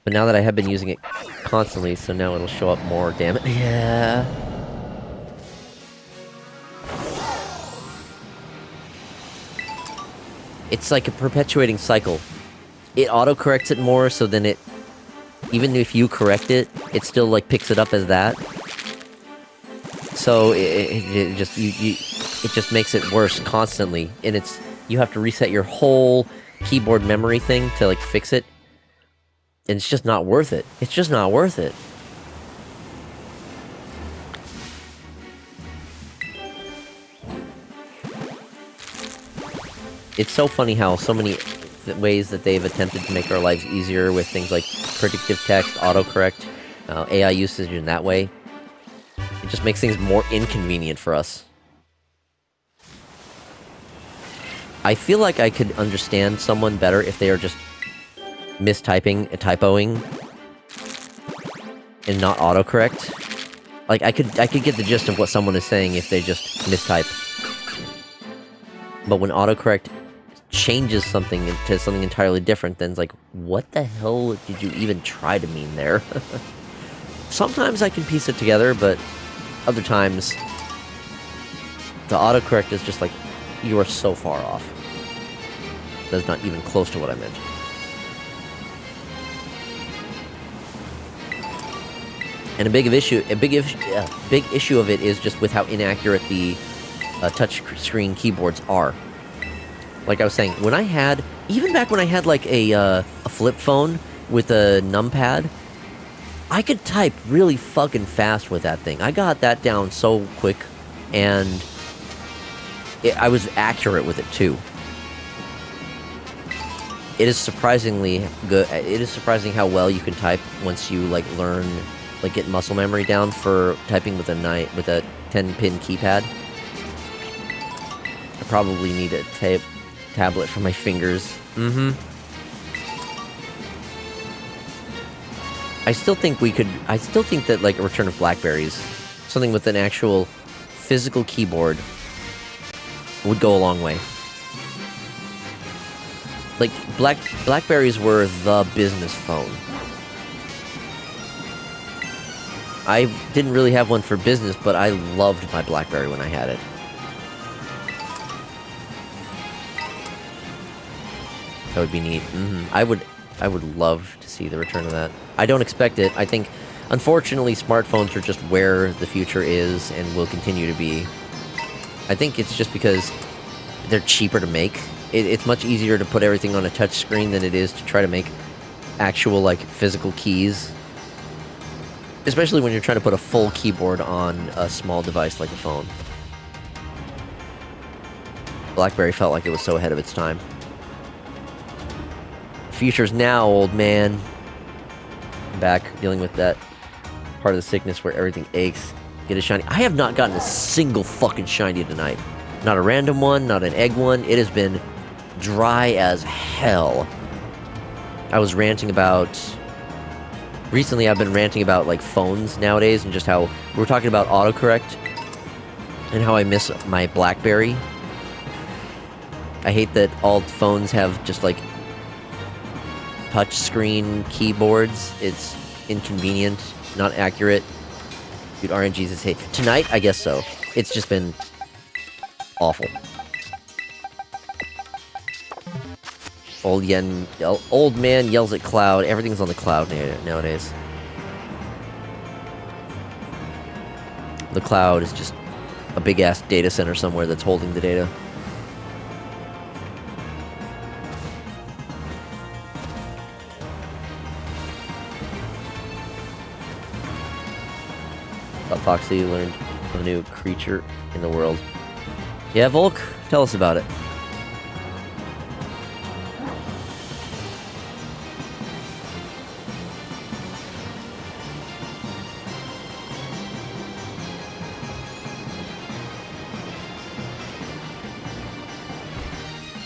S2: But now that I have been using it constantly, so now it'll show up more, damn it. Yeah. It's like a perpetuating cycle. It auto-corrects it more, so then it... Even if you correct it, it still, like, picks it up as that. So, it just makes it worse constantly. And it's... You have to reset your whole keyboard memory thing to, like, fix it. And it's just not worth it. It's just not worth it. It's so funny how so many ways that they've attempted to make our lives easier with things like predictive text, autocorrect, AI usage in that way. It just makes things more inconvenient for us. I feel like I could understand someone better if they are just mistyping and typoing and not autocorrect. Like I could get the gist of what someone is saying if they just mistype. But when autocorrect changes something into something entirely different, then it's like, what the hell did you even try to mean there? Sometimes I can piece it together, but other times the autocorrect is just like, you are so far off. That's not even close to what I meant. And a big issue of it is just with how inaccurate the touch screen keyboards are. Like I was saying, when I had, even back when I had like a flip phone with a numpad, I could type really fucking fast with that thing. I got that down so quick, and I was accurate with it too. It is surprisingly good. It is surprising how well you can type once you like learn, like get muscle memory down for typing with a 10-pin keypad. I probably need a tablet for my fingers. I still think that like a return of Blackberries, something with an actual physical keyboard, would go a long way. Like Blackberries were the business phone. I didn't really have one for business, but I loved my Blackberry when I had it. That would be neat. I would love to see the return of that. I don't expect it. I think, unfortunately, smartphones are just where the future is and will continue to be. I think it's just because they're cheaper to make. It's much easier to put everything on a touch screen than it is to try to make actual, like, physical keys. Especially when you're trying to put a full keyboard on a small device like a phone. BlackBerry felt like it was so ahead of its time. Future's now, old man. I'm back dealing with that part of the sickness where everything aches. Get a shiny. I have not gotten a single fucking shiny tonight. Not a random one, not an egg one. It has been dry as hell. I was ranting about... Recently, I've been ranting about, like, phones nowadays and just how... We were talking about autocorrect and how I miss my BlackBerry. I hate that all phones have just, like, touchscreen keyboards. It's inconvenient, not accurate. Dude, RNGs is hate. Tonight, I guess so. It's just been awful. Old man yells at cloud. Everything's on the cloud nowadays. The cloud is just a big-ass data center somewhere that's holding the data. Foxy learned of a new creature in the world. Yeah, Volk, tell us about it.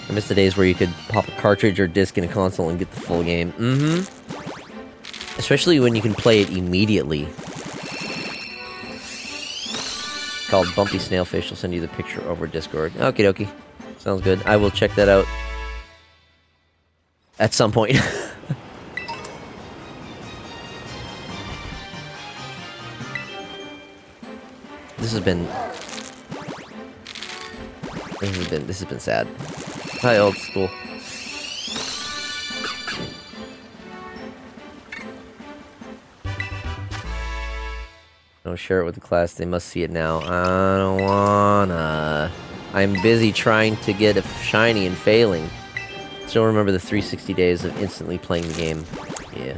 S2: I miss the days where you could pop a cartridge or disc in a console and get the full game. Especially when you can play it immediately. Called Bumpy Snailfish. I'll send you the picture over Discord. Okie dokie. Sounds good. I will check that out at some point. This has been sad. Hi, old school. Don't share it with the class. They must see it now. I don't wanna. I'm busy trying to get a shiny and failing. Still remember the 360 days of instantly playing the game. Yeah.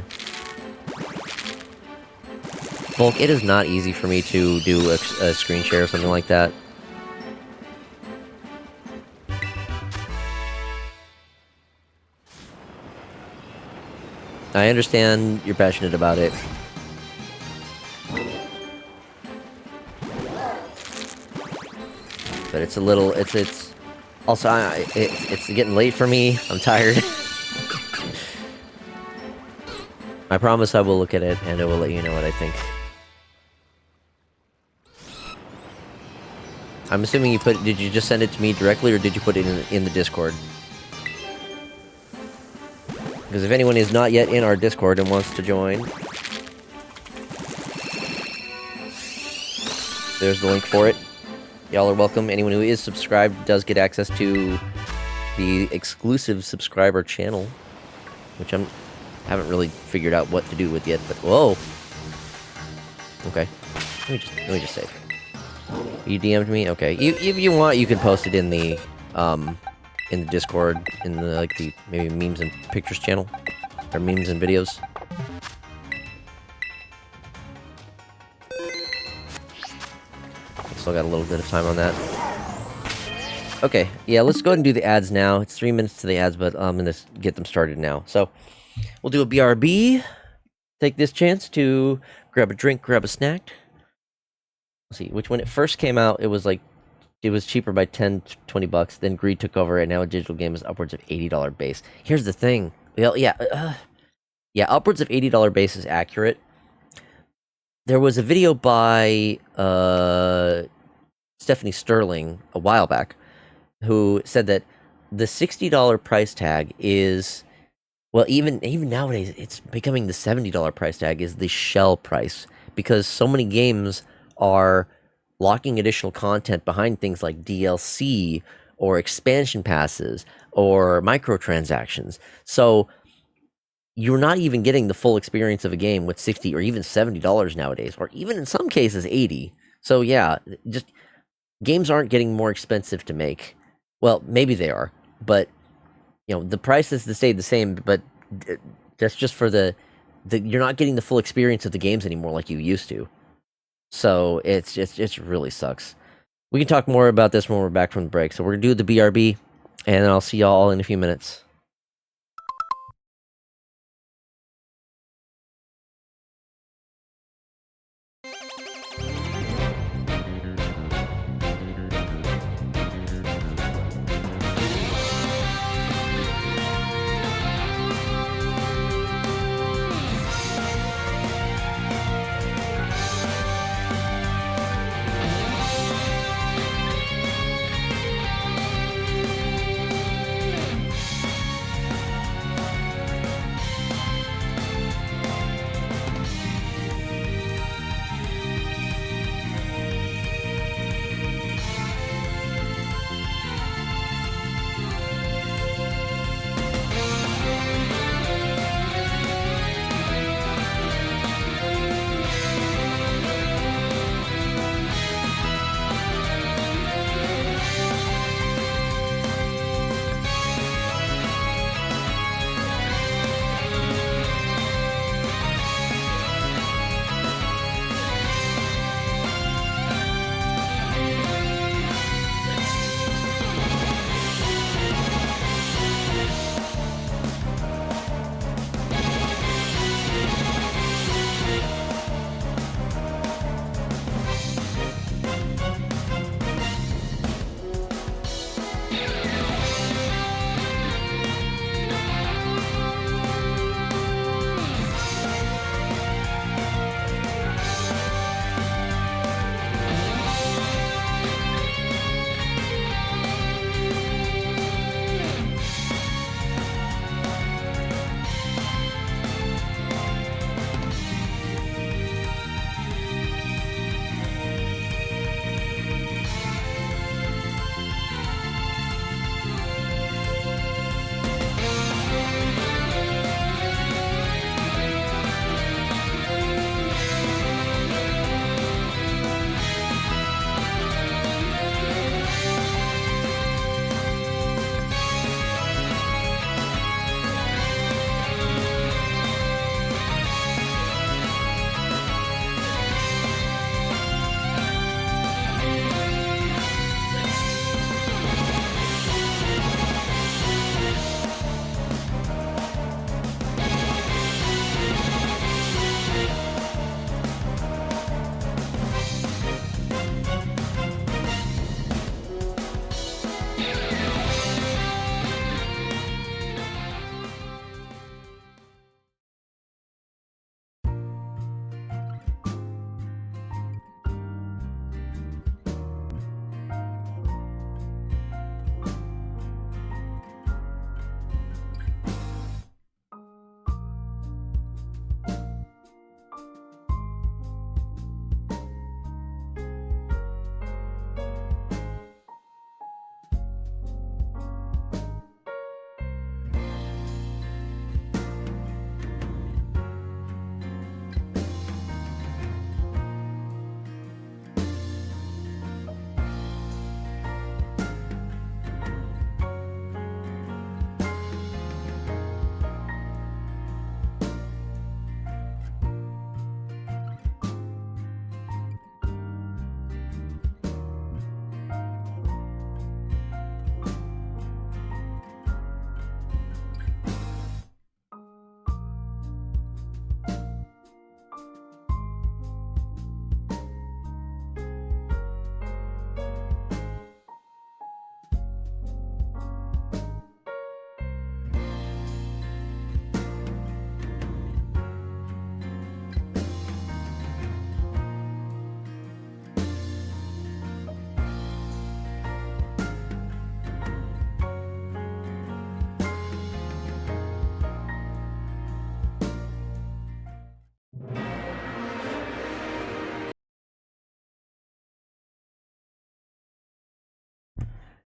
S2: Volk, it is not easy for me to do a screen share or something like that. I understand you're passionate about it. But it's a little, it's also, it's getting late for me. I'm tired. I promise I will look at it and I will let you know what I think. I'm assuming did you just send it to me directly or did you put it in the Discord? Because if anyone is not yet in our Discord and wants to join, there's the link for it. Y'all are welcome. Anyone who is subscribed does get access to the exclusive subscriber channel, which I haven't really figured out what to do with yet. But whoa, okay. Let me just say, you DM'd me. Okay, if you want, you can post it in the Discord, in the the maybe memes and pictures channel, or memes and videos. Still got a little bit of time on that. Okay, yeah, let's go ahead and do the ads now. It's 3 minutes to the ads, but I'm gonna get them started now. So we'll do a BRB. Take this chance to grab a drink, grab a snack. Let's see, which when it first came out, it was cheaper by 10 to 20 bucks. Then Greed took over, and now a digital game is upwards of $80 base. Here's the thing. Well, yeah, upwards of $80 base is accurate. There was a video by Stephanie Sterling a while back who said that the $60 price tag is, well, even nowadays, it's becoming the $70 price tag is the shell price, because so many games are locking additional content behind things like DLC or expansion passes or microtransactions. So you're not even getting the full experience of a game with $60 or even $70 nowadays, or even in some cases $80. So yeah, just games aren't getting more expensive to make. Well, maybe they are, but the prices stay the same. But that's just for the you're not getting the full experience of the games anymore like you used to. So it really sucks. We can talk more about this when we're back from the break. So we're gonna do the BRB, and I'll see y'all in a few minutes.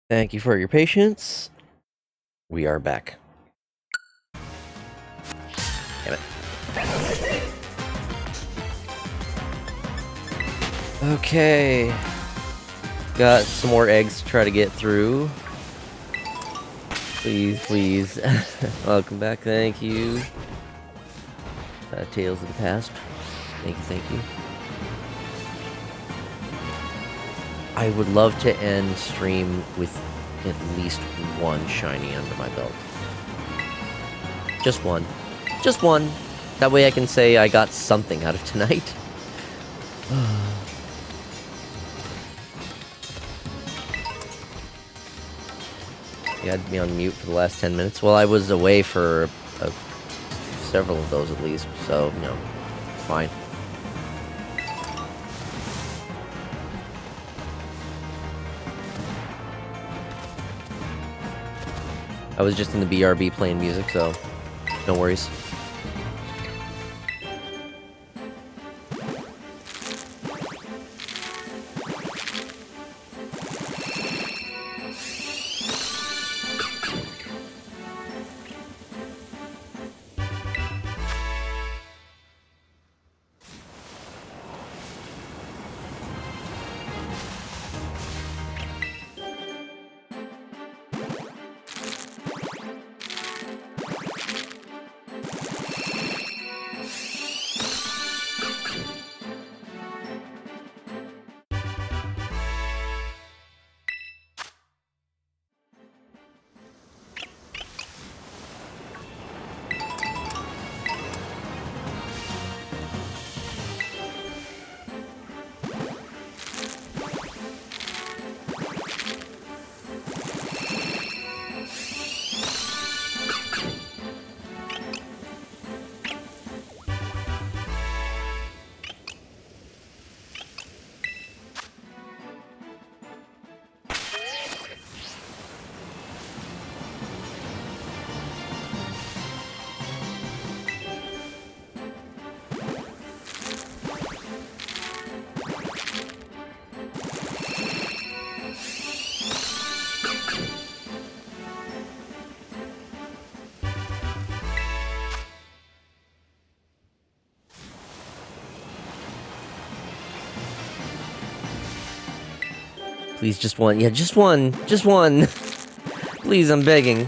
S2: Thank you for your patience. We are back. Damn it. Okay. Got some more eggs to try to get through. Please, please. Welcome back. Thank you. Tales of the Past. Thank you, thank you. I would love to end stream with at least one shiny under my belt. Just one. Just one. That way I can say I got something out of tonight. You had me on mute for the last 10 minutes. Well, I was away for several of those at least, so, you know, it's fine. I was just in the BRB playing music, so no worries. Please, just one. Yeah, just one. Just one. Please, I'm begging.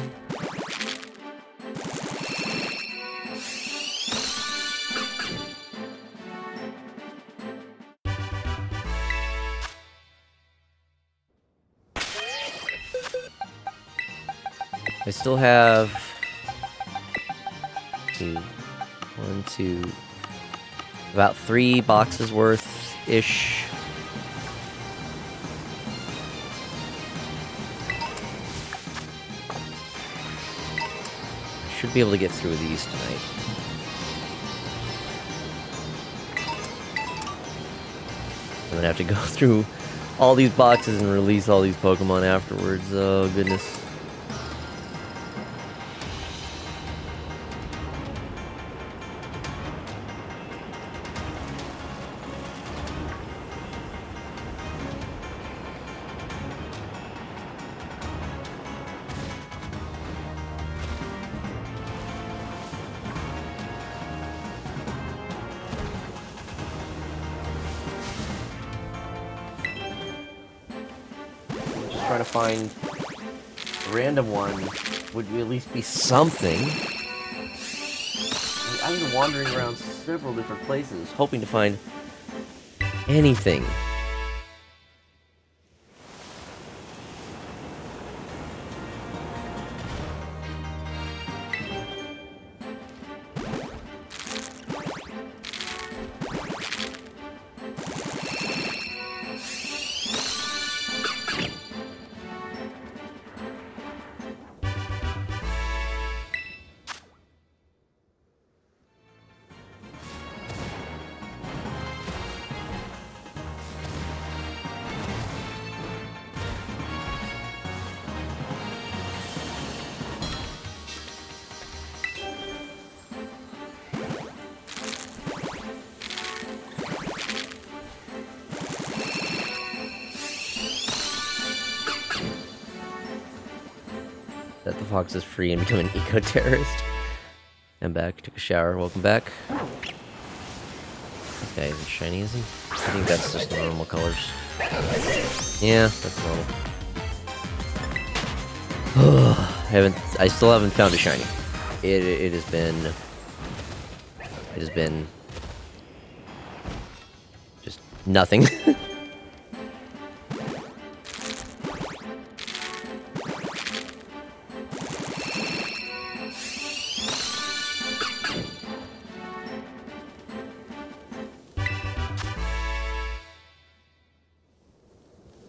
S2: I still have... about 3 boxes worth-ish. Should be able to get through these tonight. I'm gonna have to go through all these boxes and release all these Pokemon afterwards. Oh, goodness. Trying to find a random one would at least be something. I've been wandering around several different places hoping to find anything. Fox is free and become an eco-terrorist. I'm back. Took a shower. Welcome back. This guy isn't shiny, is he? I think that's just normal colors. Yeah, that's normal. I still haven't found a shiny. It has been just nothing.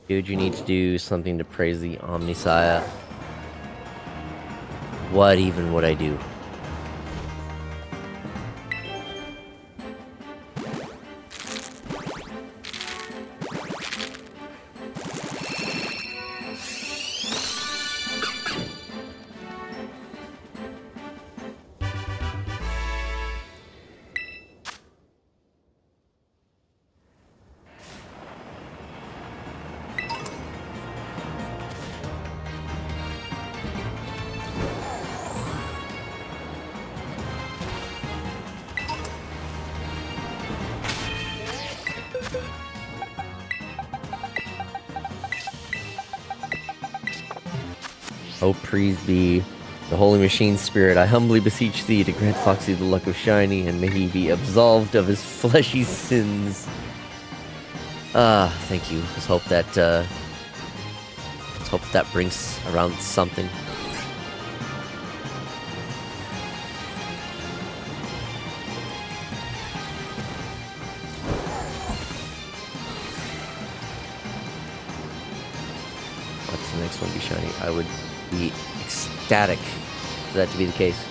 S2: Dude, you need to do something to praise the Omnisaya. What even would I do? O praise be the holy machine spirit, I humbly beseech thee to grant Foxy the luck of shiny, and may he be absolved of his fleshy sins. Thank you. Let's hope that brings around something. What's the next one be shiny? I would be ecstatic for that to be the case.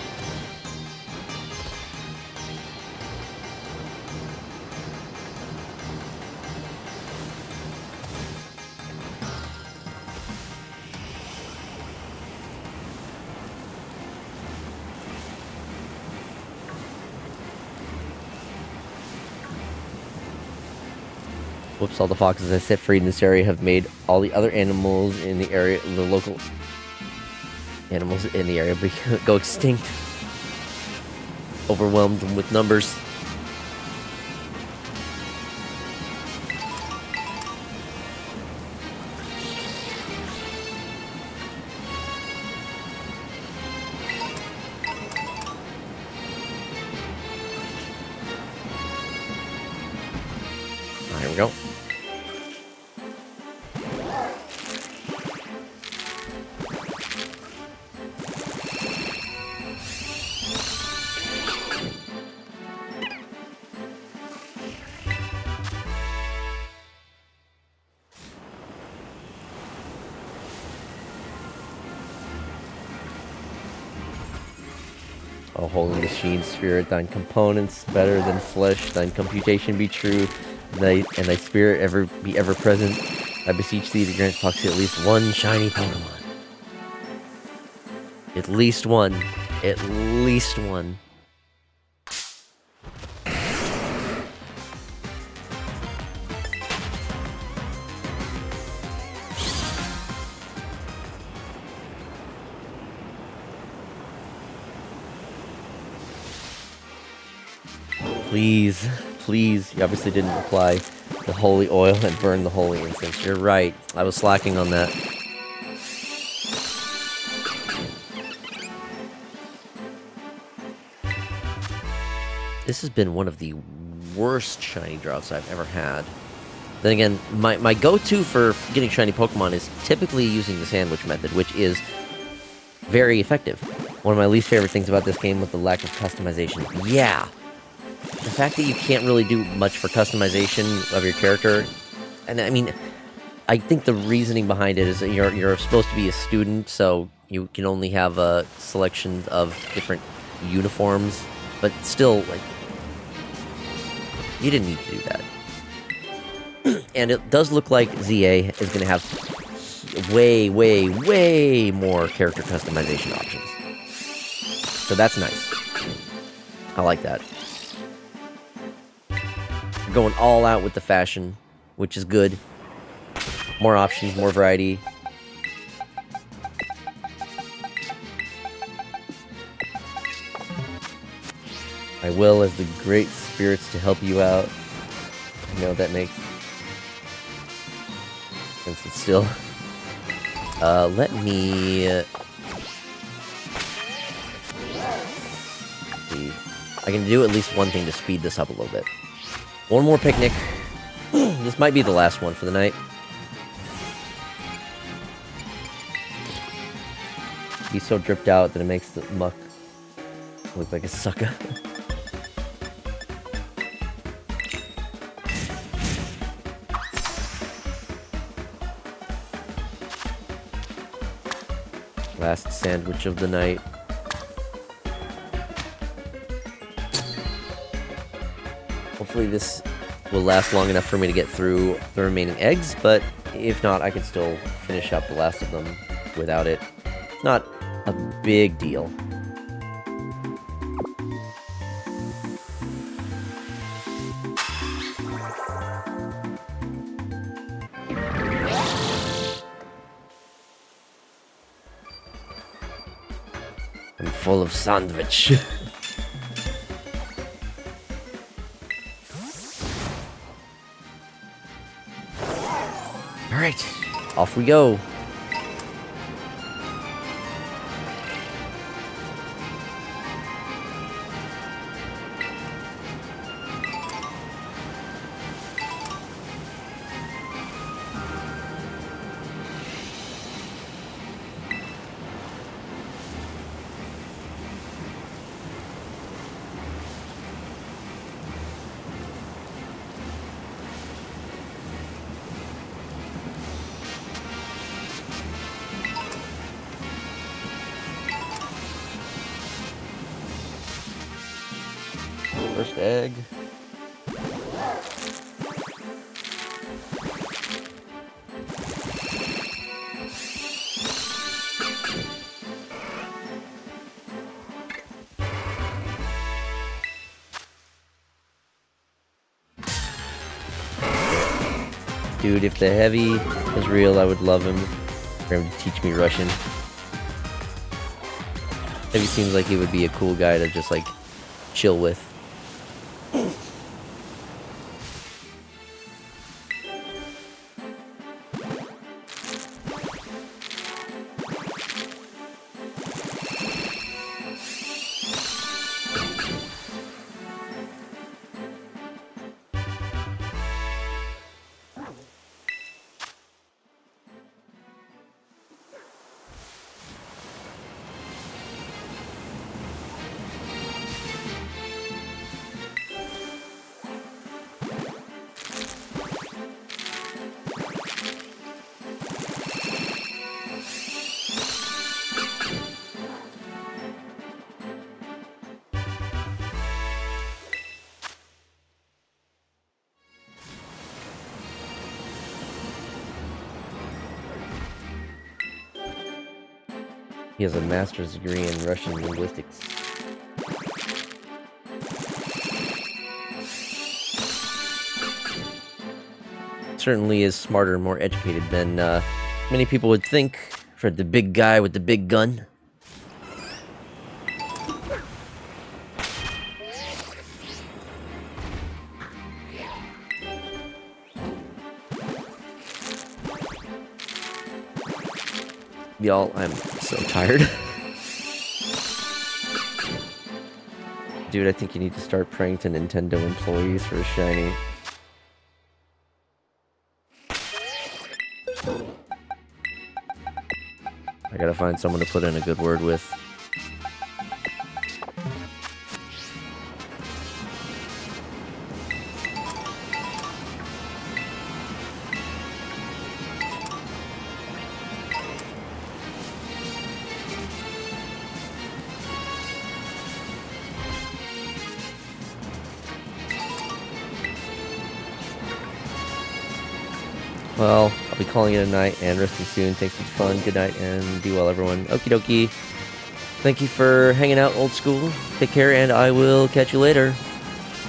S2: Whoops, all the foxes I set free in this area have made all the other animals in the area, the local animals in the area, go extinct. Overwhelmed them with numbers. There we go. O holy machine spirit, thine components better than flesh, thine computation be true, and thy spirit be ever present. I beseech thee to grant Foxy at least one shiny Pokemon. At least one. At least one. Please, please. You obviously didn't apply the holy oil and burn the holy incense. You're right. I was slacking on that. This has been one of the worst shiny drops I've ever had. Then again, my go-to for getting shiny Pokemon is typically using the sandwich method, which is very effective. One of my least favorite things about this game was the lack of customization. Yeah! The fact that you can't really do much for customization of your character, and I mean, I think the reasoning behind it is that you're supposed to be a student, so you can only have a selection of different uniforms, but still, like, you didn't need to do that. And it does look like ZA is going to have way, way, way more character customization options. So that's nice. I like that. Going all out with the fashion, which is good. More options, more variety. I will as the great spirits to help you out. I know that makes sense, but still. Let me... see. I can do at least one thing to speed this up a little bit. One more picnic. This might be the last one for the night. He's so dripped out that it makes the muck look like a sucker. Last sandwich of the night. Hopefully this will last long enough for me to get through the remaining eggs, but if not, I can still finish up the last of them without it. It's not a big deal. I'm full of sandwich. Alright, off we go. First egg. Dude, if the heavy is real, I would love him for him to teach me Russian. Heavy seems like he would be a cool guy to just like chill with. He has a master's degree in Russian linguistics. Certainly is smarter and more educated than many people would think for the big guy with the big gun. Y'all, I'm so tired. Dude, I think you need to start praying to Nintendo employees for a shiny. I gotta find someone to put in a good word with. Well, I'll be calling it a night and resting soon. Thanks for the fun. Good night and be well, everyone. Okie dokie. Thank you for hanging out, old school. Take care, and I will catch you later.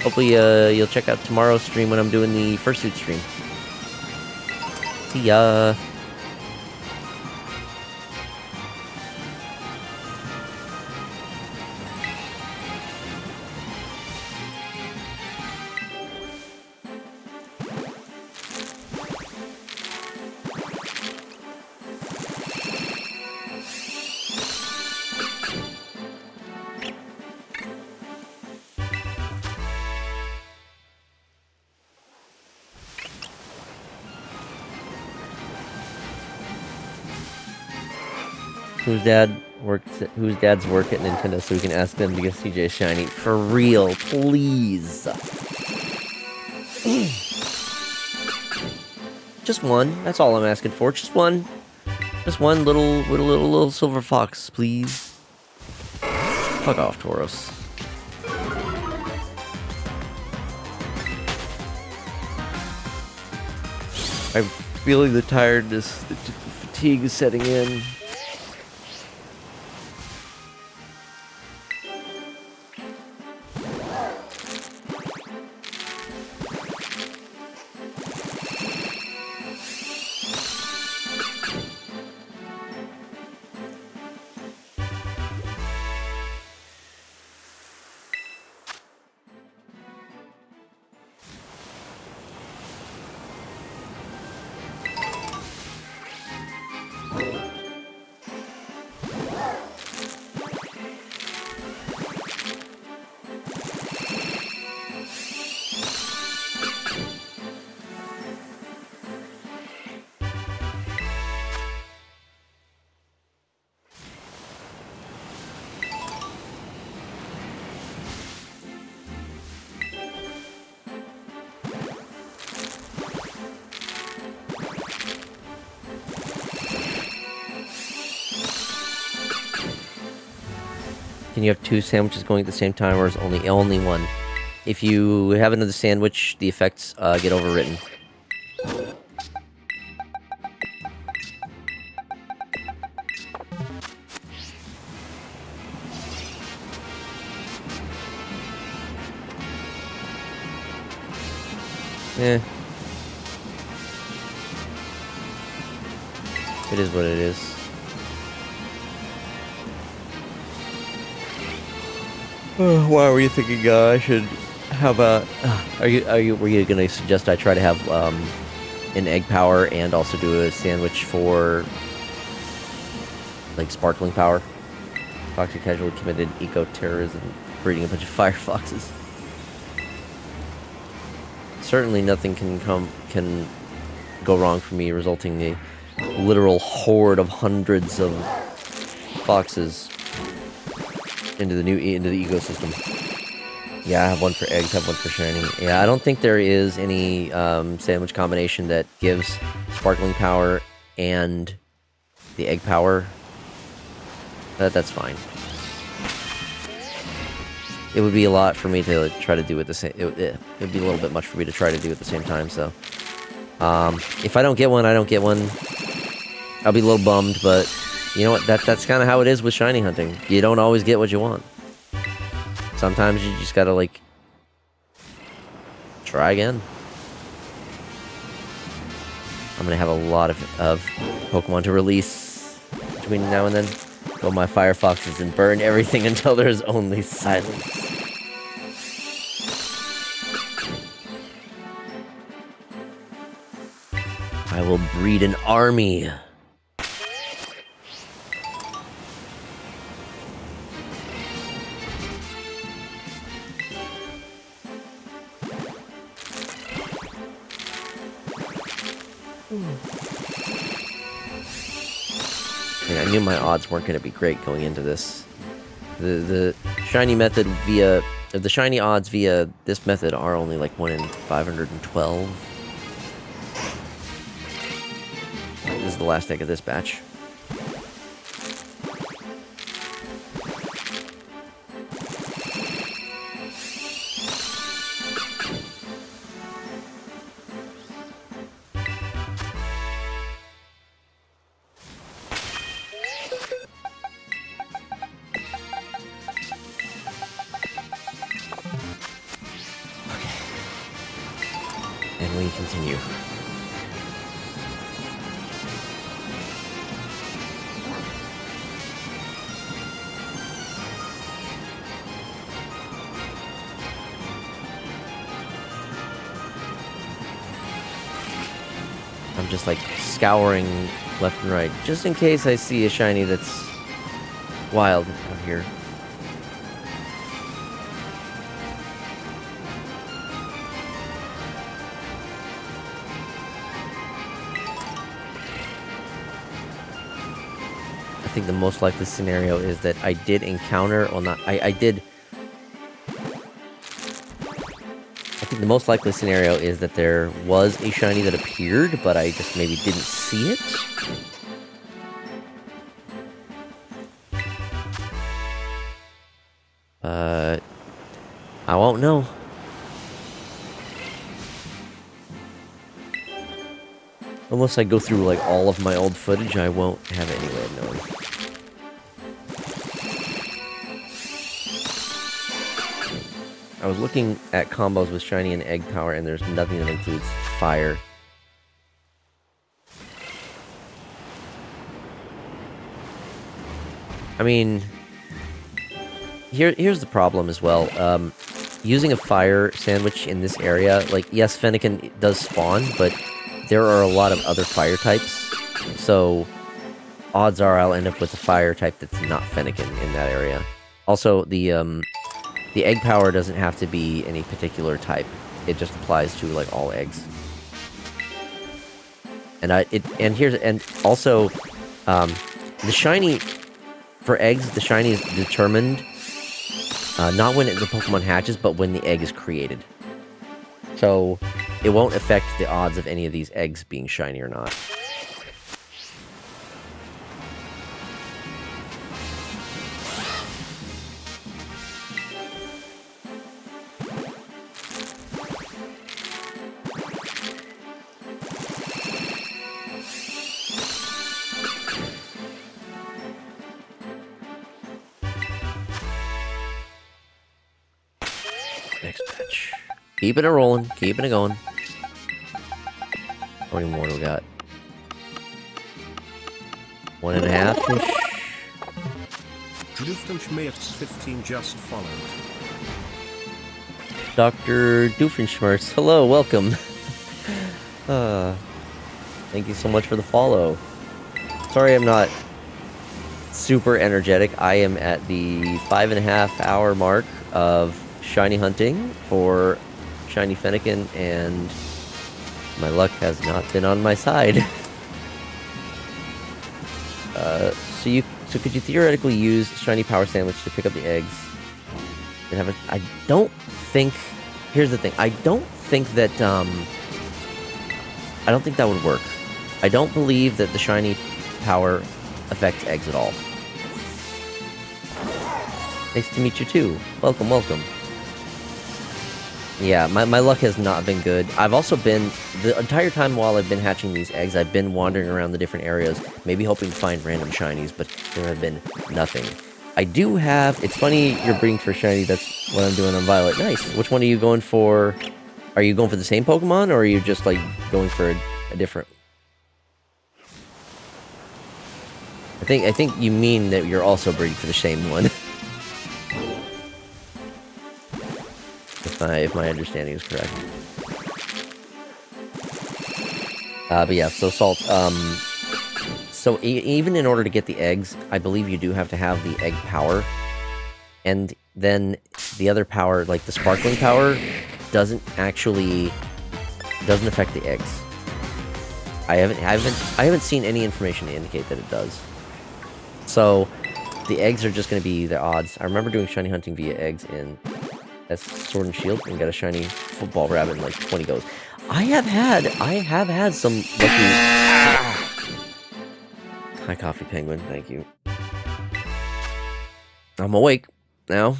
S2: Hopefully, you'll check out tomorrow's stream when I'm doing the fursuit stream. See ya. whose dad's work at Nintendo so we can ask them to give CJ a shiny. For real, please. Just one. That's all I'm asking for. Just one. Just one little silver fox, please. Fuck off, Tauros. I'm feeling the tiredness, the fatigue is setting in. Can you have two sandwiches going at the same time, or is only one? If you have another sandwich, the effects get overwritten. Eh. It is what it is. Why were you thinking I should have a... were you gonna suggest I try to have an egg power and also do a sandwich for like sparkling power? Foxy casually committed eco-terrorism, breeding a bunch of firefoxes. Certainly nothing can go wrong for me, resulting in a literal horde of hundreds of foxes into the ecosystem. Yeah, I have one for eggs, have one for shiny. Yeah, I don't think there is any sandwich combination that gives sparkling power and the egg power. That's fine. It would be a lot for me to try to do it the same. It would be a little bit much for me to try to do at the same time. So, if I don't get one, I don't get one. I'll be a little bummed, but you know what? That's kind of how it is with shiny hunting. You don't always get what you want. Sometimes you just gotta like try again. I'm gonna have a lot of Pokemon to release between now and then. Go my firefoxes and burn everything until there's only silence. I will breed an army. I knew my odds weren't going to be great going into this. The shiny method via... The shiny odds via this method are only like 1 in 512. This is the last egg of this batch. And we continue. I'm just like scouring left and right, just in case I see a shiny that's wild out here. think the most likely scenario is that I did encounter, well not, I did... I think the most likely scenario is that there was a shiny that appeared, but I just maybe didn't see it. I won't know. Unless I go through, like, all of my old footage, I won't have any way of knowing. I was looking at combos with shiny and egg power, and there's nothing that includes fire. I mean, here's the problem as well. Using a fire sandwich in this area, like, yes, Fennekin does spawn, but there are a lot of other fire types, so odds are I'll end up with a fire type that's not Fennekin in that area. Also, the egg power doesn't have to be any particular type. It just applies to, like, all eggs. And also, the shiny, for eggs, the shiny is determined, not when the Pokemon hatches, but when the egg is created. So, it won't affect the odds of any of these eggs being shiny or not. Next patch. Keeping it rolling, keeping it going. How many more do we got? 1.5-ish?
S3: Doofenshmirtz 15 just followed.
S2: Dr. Doofenshmirtz, hello, welcome. Thank you so much for the follow. Sorry I'm not super energetic. I am at the 5.5 hour mark of shiny hunting for shiny Fennekin, and my luck has not been on my side. So could you theoretically use shiny power sandwich to pick up the eggs? And have I don't think. Here's the thing. I don't think that would work. I don't believe that the shiny power affects eggs at all. Nice to meet you too. Welcome, welcome. Yeah, my luck has not been good. I've also been, the entire time while I've been hatching these eggs, I've been wandering around the different areas, maybe hoping to find random shinies, but there have been nothing. I do have, it's funny you're breeding for shiny, that's what I'm doing on Violet. Nice. Which one are you going for? Are you going for the same Pokemon, or are you just, like, going for a different... I think you mean that you're also breeding for the same one. If my understanding is correct. But yeah, so Salt, so even in order to get the eggs, I believe you do have to have the egg power. And then the other power, like the sparkling power, doesn't affect the eggs. I haven't seen any information to indicate that it does. So the eggs are just going to be the odds. I remember doing shiny hunting via eggs in Sword and Shield and got a shiny football rabbit in like 20 goes. I have had some lucky... Hi, Coffee Penguin. Thank you. I'm awake now.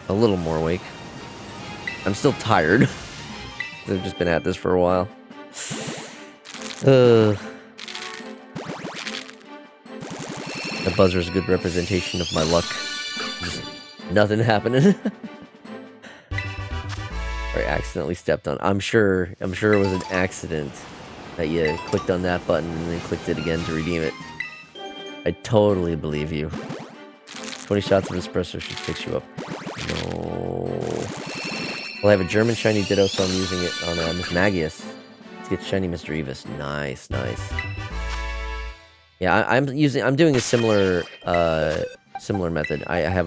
S2: A little more awake. I'm still tired. I've just been at this for a while. The buzzer is a good representation of my luck. Just nothing happening. Or I accidentally stepped on. I'm sure it was an accident that you clicked on that button and then clicked it again to redeem it. I totally believe you. 20 shots of espresso should fix you up. No. Well, I have a German shiny Ditto, so I'm using it on Miss Magius. Let's get shiny Mr. Evis. Nice, nice. Yeah, I'm doing a similar method. I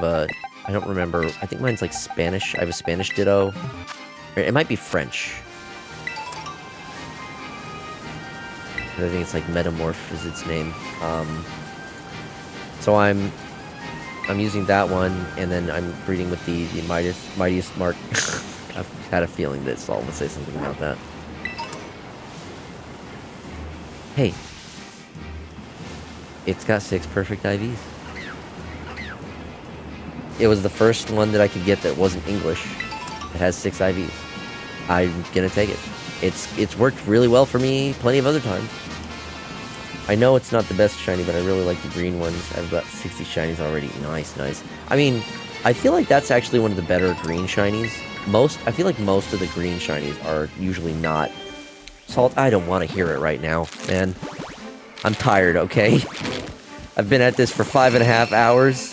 S2: don't remember, I think mine's like Spanish. I have a Spanish Ditto. Or it might be French. I think it's like Metamorph is its name. So I'm using that one, and then I'm breeding with the Mightiest Mark. I've had a feeling that Saul would say something about that. Hey, it's got 6 perfect IVs. It was the first one that I could get that wasn't English. It has 6 IVs. I'm gonna take it. It's worked really well for me plenty of other times. I know it's not the best shiny, but I really like the green ones. I've got 60 shinies already. Nice, nice. I mean, I feel like that's actually one of the better green shinies. I feel like most of the green shinies are usually not. Salt, I don't want to hear it right now, man. I'm tired, okay? I've been at this for 5.5 hours.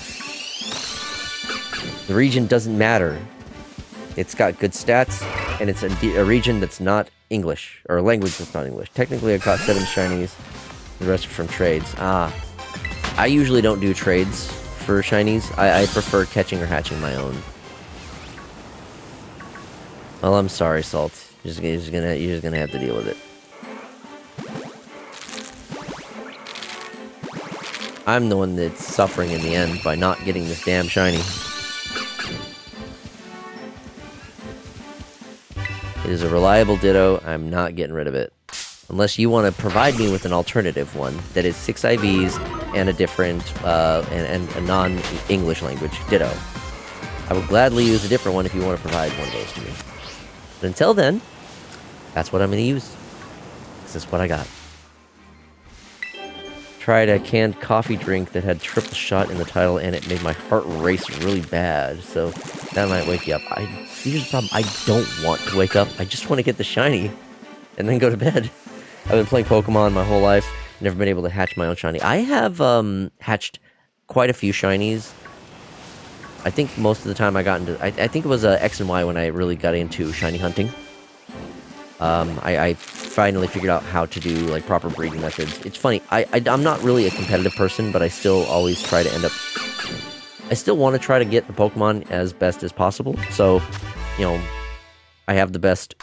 S2: The region doesn't matter. It's got good stats, and it's a region that's not English, or a language that's not English. Technically, I caught 7 shinies. The rest are from trades. I usually don't do trades for shinies. I prefer catching or hatching my own. Well, I'm sorry, Salt. You're just gonna have to deal with it. I'm the one that's suffering in the end by not getting this damn shiny. It is a reliable Ditto. I'm not getting rid of it. Unless you want to provide me with an alternative one that is 6 IVs and a different, and a non-English language Ditto. I will gladly use a different one if you want to provide one of those to me. But until then, that's what I'm going to use. This is what I got. Tried a canned coffee drink that had triple shot in the title, and it made my heart race really bad. So that might wake you up. Here's the problem. I don't want to wake up. I just want to get the shiny and then go to bed. I've been playing Pokemon my whole life. Never been able to hatch my own shiny. I have hatched quite a few shinies. I think most of the time I got into... I think it was X and Y when I really got into shiny hunting. I finally figured out how to do like proper breeding methods. It's funny. I'm not really a competitive person, but I still always try to end up... I still want to try to get the Pokemon as best as possible. So, you know, I have the best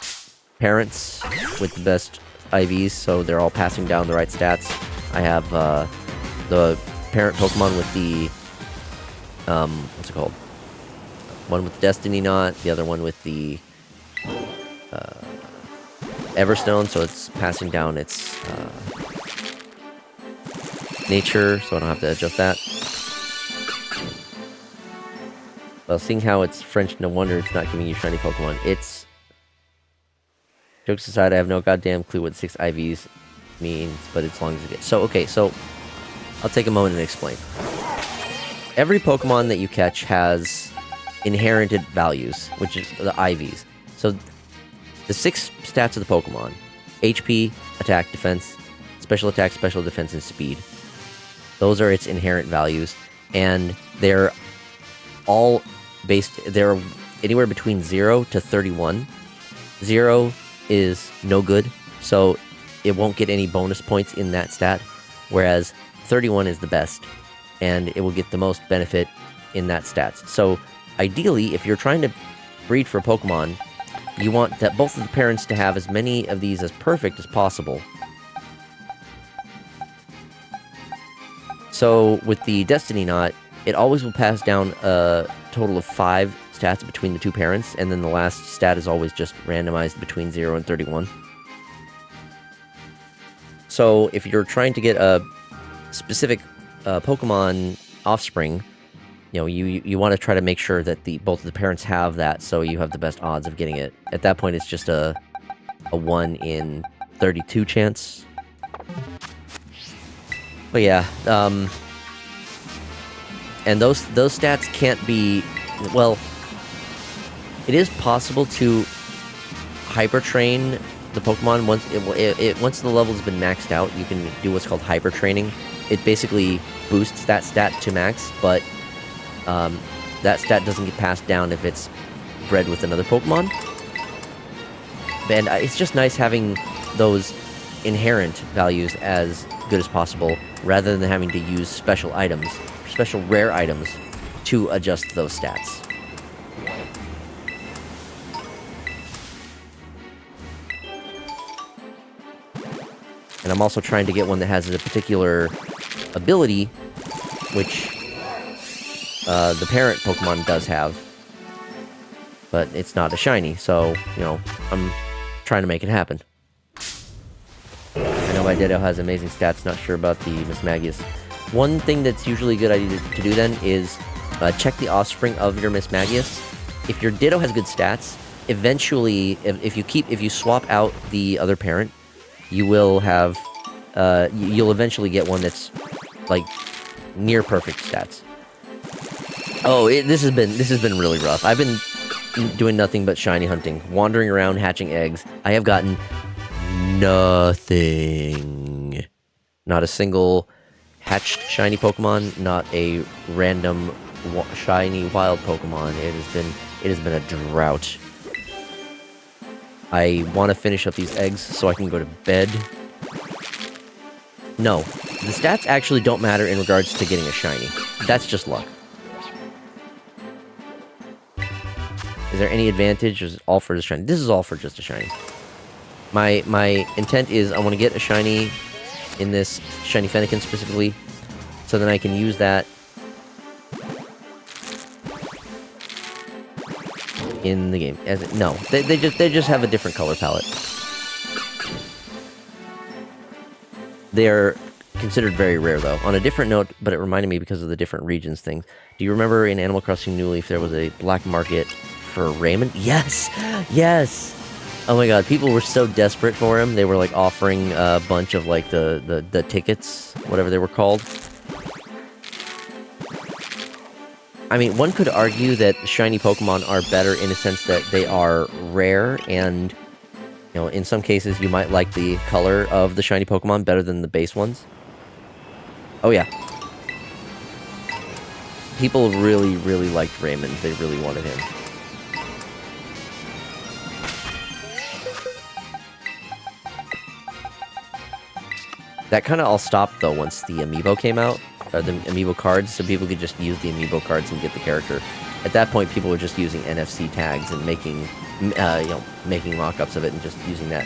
S2: parents with the best IVs, so they're all passing down the right stats. I have the parent Pokemon with the what's it called? One with the Destiny Knot, the other one with the Everstone, so it's passing down its nature, so I don't have to adjust that. Well, seeing how it's French, no wonder it's not giving you shiny Pokemon. It's... Jokes aside, I have no goddamn clue what 6 IVs means, but as long as it gets... So, okay, so... I'll take a moment and explain. Every Pokemon that you catch has inherited values, which is the IVs. So, the 6 stats of the Pokemon: HP, attack, defense, special attack, special defense, and speed. Those are its inherent values, and they're all based... They're anywhere between 0 to 31. 0 is no good, so it won't get any bonus points in that stat, whereas 31 is the best, and it will get the most benefit in that stats. So ideally, if you're trying to breed for a Pokemon, you want that both of the parents to have as many of these as perfect as possible. So with the Destiny Knot, it always will pass down a total of 5 stats between the 2 parents, and then the last stat is always just randomized between 0 and 31. So if you're trying to get a specific Pokemon offspring, you know, you want to try to make sure that both of the parents have that, so you have the best odds of getting it. At that point, it's just a 1 in 32 chance. But yeah, and those stats can't be... Well, it is possible to hyper train the Pokemon once the level's been maxed out. You can do what's called hyper training. It basically boosts that stat to max, but that stat doesn't get passed down if it's bred with another Pokemon. And it's just nice having those inherent values as good as possible, rather than having to use special items, special rare items, to adjust those stats. And And I'm also trying to get one that has a particular ability, which the parent Pokemon does have. But it's not a shiny, so, you know, I'm trying to make it happen. I know my Ditto has amazing stats, not sure about the Miss Magius. One thing that's usually a good idea to do then is check the offspring of your Miss Magius. If your Ditto has good stats, eventually, if you swap out the other parent, you will have, you'll eventually get one that's, like, near perfect stats. Oh, this has been really rough. I've been doing nothing but shiny hunting, wandering around hatching eggs. I have gotten nothing. Not a single hatched shiny Pokemon, not a random shiny wild Pokemon. It has been a drought. I want to finish up these eggs so I can go to bed. No, the stats actually don't matter in regards to getting a shiny. That's just luck. Is there any advantage, or is it all for the shiny? This is all for just a shiny. My intent is I want to get a shiny in this shiny Fennekin specifically, so then I can use that in the game. No, they just have a different color palette. They're considered very rare though. On a different note, but it reminded me because of the different regions thing. Do you remember in Animal Crossing New Leaf there was a black market for Raymond? Yes! Yes! Oh my god, people were so desperate for him. They were like offering a bunch of like the tickets, whatever they were called. I mean, one could argue that shiny Pokemon are better in a sense that they are rare, and, you know, in some cases you might like the color of the shiny Pokemon better than the base ones. Oh yeah. People really, really liked Raymond. They really wanted him. That kind of all stopped, though, once the Amiibo came out. Or the Amiibo cards, so people could just use the Amiibo cards and get the character. At that point, people were just using NFC tags and making, making mock-ups of it and just using that.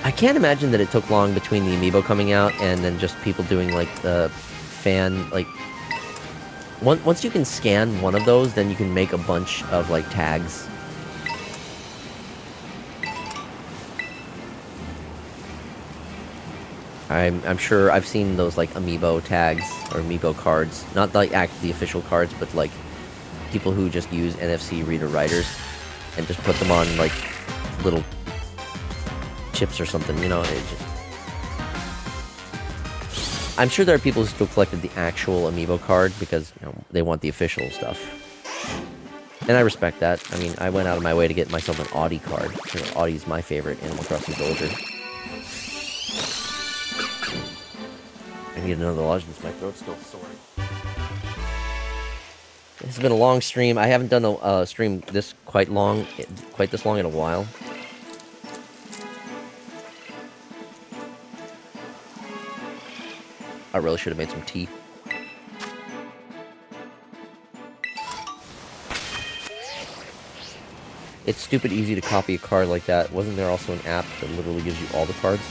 S2: I can't imagine that it took long between the Amiibo coming out and then just people doing, like, the fan, like... Once you can scan one of those, then you can make a bunch of, like, tags. I'm sure I've seen those, like, Amiibo tags, or Amiibo cards. Not, like, the official cards, but, like, people who just use NFC reader writers and just put them on, like, little chips or something, you know? I'm sure there are people who still collected the actual Amiibo card because, you know, they want the official stuff. And I respect that. I mean, I went out of my way to get myself an Audi card. You know, Audi's my favorite Animal Crossing villager. I need another lozenge. My throat's still sore. It's been a long stream. I haven't done a stream quite this long in a while. I really should have made some tea. It's stupid easy to copy a card like that. Wasn't there also an app that literally gives you all the cards?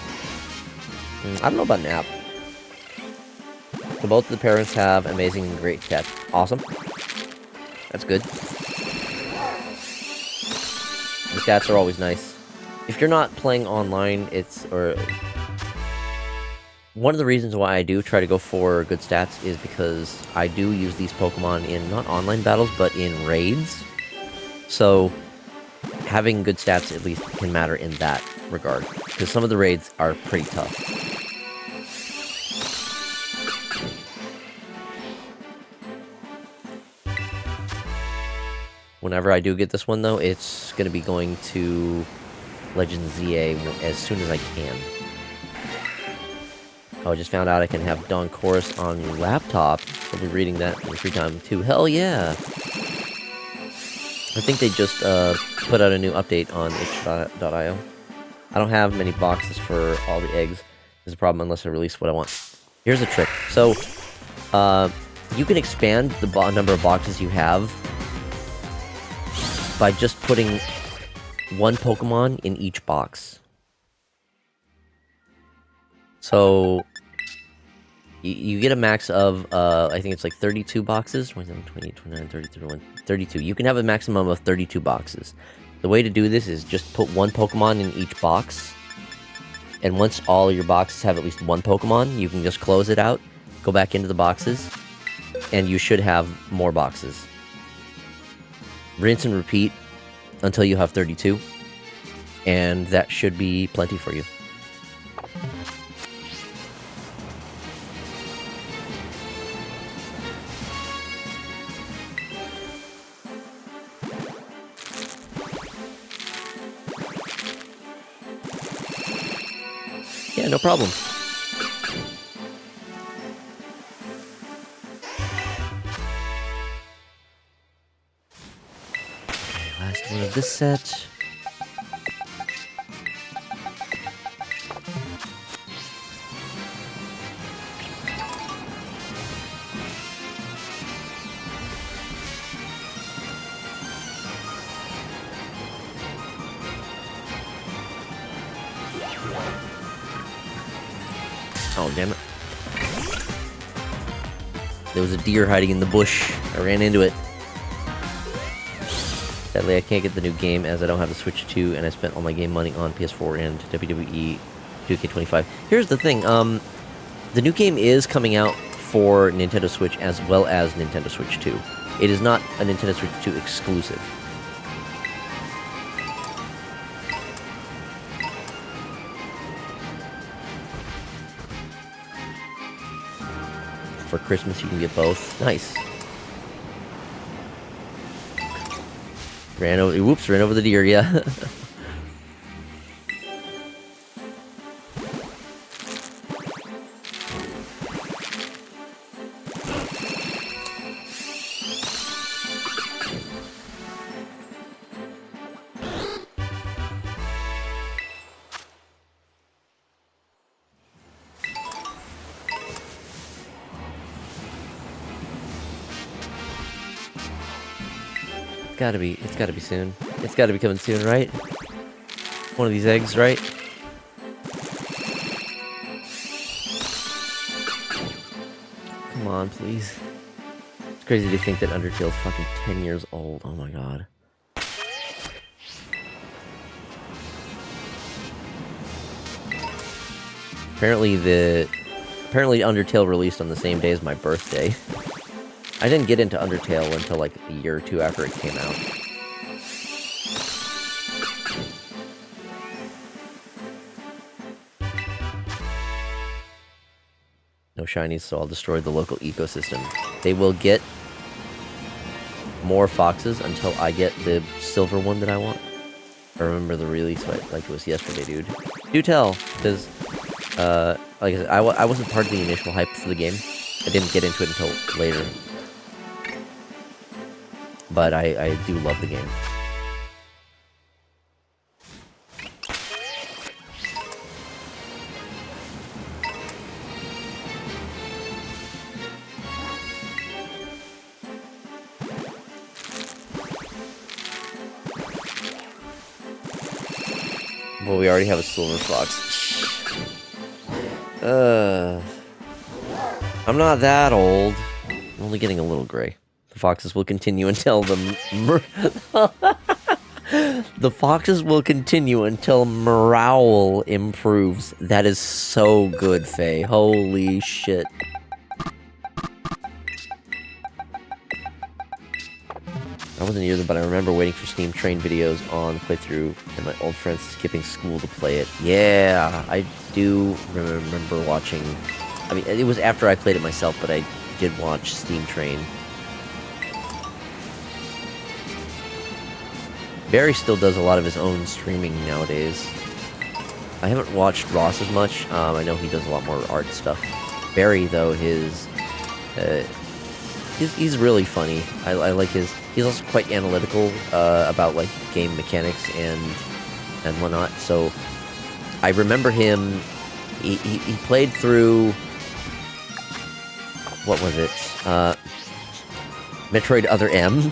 S2: I don't know about an app. So both of the parents have amazing and great stats. Awesome. That's good. The stats are always nice. If you're not playing online, one of the reasons why I do try to go for good stats is because I do use these Pokemon in not online battles, but in raids. So having good stats at least can matter in that regard, because some of the raids are pretty tough. Whenever I do get this one, though, it's going to be going to Legends ZA as soon as I can. Oh, I just found out I can have Dawn Chorus on your laptop. I'll be reading that in free time, too. Hell yeah! I think they just put out a new update on itch.io. I don't have many boxes for all the eggs. There's a problem unless I release what I want. Here's a trick. So, you can expand the number of boxes you have by just putting one Pokemon in each box. So you get a max of, I think it's like 32 boxes. 27, 28, 29, 30, 31, 32. You can have a maximum of 32 boxes. The way to do this is just put one Pokemon in each box. And once all your boxes have at least one Pokemon, you can just close it out, go back into the boxes, and you should have more boxes. Rinse and repeat until you have 32, and that should be plenty for you. Yeah, no problem. Okay, last one of this set. Oh, damn it. There was a deer hiding in the bush. I ran into it. Sadly, I can't get the new game as I don't have the Switch 2, and I spent all my game money on PS4 and WWE 2K25. Here's the thing, the new game is coming out for Nintendo Switch as well as Nintendo Switch 2. It is not a Nintendo Switch 2 exclusive. For Christmas, you can get both. Nice. Ran over the deer, yeah. It's gotta be soon. It's gotta be coming soon, right? One of these eggs, right? Come on, please. It's crazy to think that Undertale's fucking 10 years old. Oh my god. Apparently Undertale released on the same day as my birthday. I didn't get into Undertale until like a year or two after it came out. No shinies, so I'll destroy the local ecosystem. They will get more foxes until I get the silver one that I want. I remember the release like it was yesterday, dude. Do tell, because, like I said, I wasn't part of the initial hype for the game. I didn't get into it until later. But I do love the game. Well, we already have a silver fox. I'm not that old. I'm only getting a little gray. The foxes will continue until the foxes will continue until morale improves. That is so good, Faye. Holy shit. I wasn't either, but I remember waiting for Steam Train videos on playthrough and my old friends skipping school to play it. Yeah, I do remember watching. I mean, it was after I played it myself, but I did watch Steam Train. Barry still does a lot of his own streaming nowadays. I haven't watched Ross as much. I know he does a lot more art stuff. Barry, though, he's really funny. I like his. He's also quite analytical about like game mechanics and whatnot. So I remember him. He played through. What was it? Metroid Other M,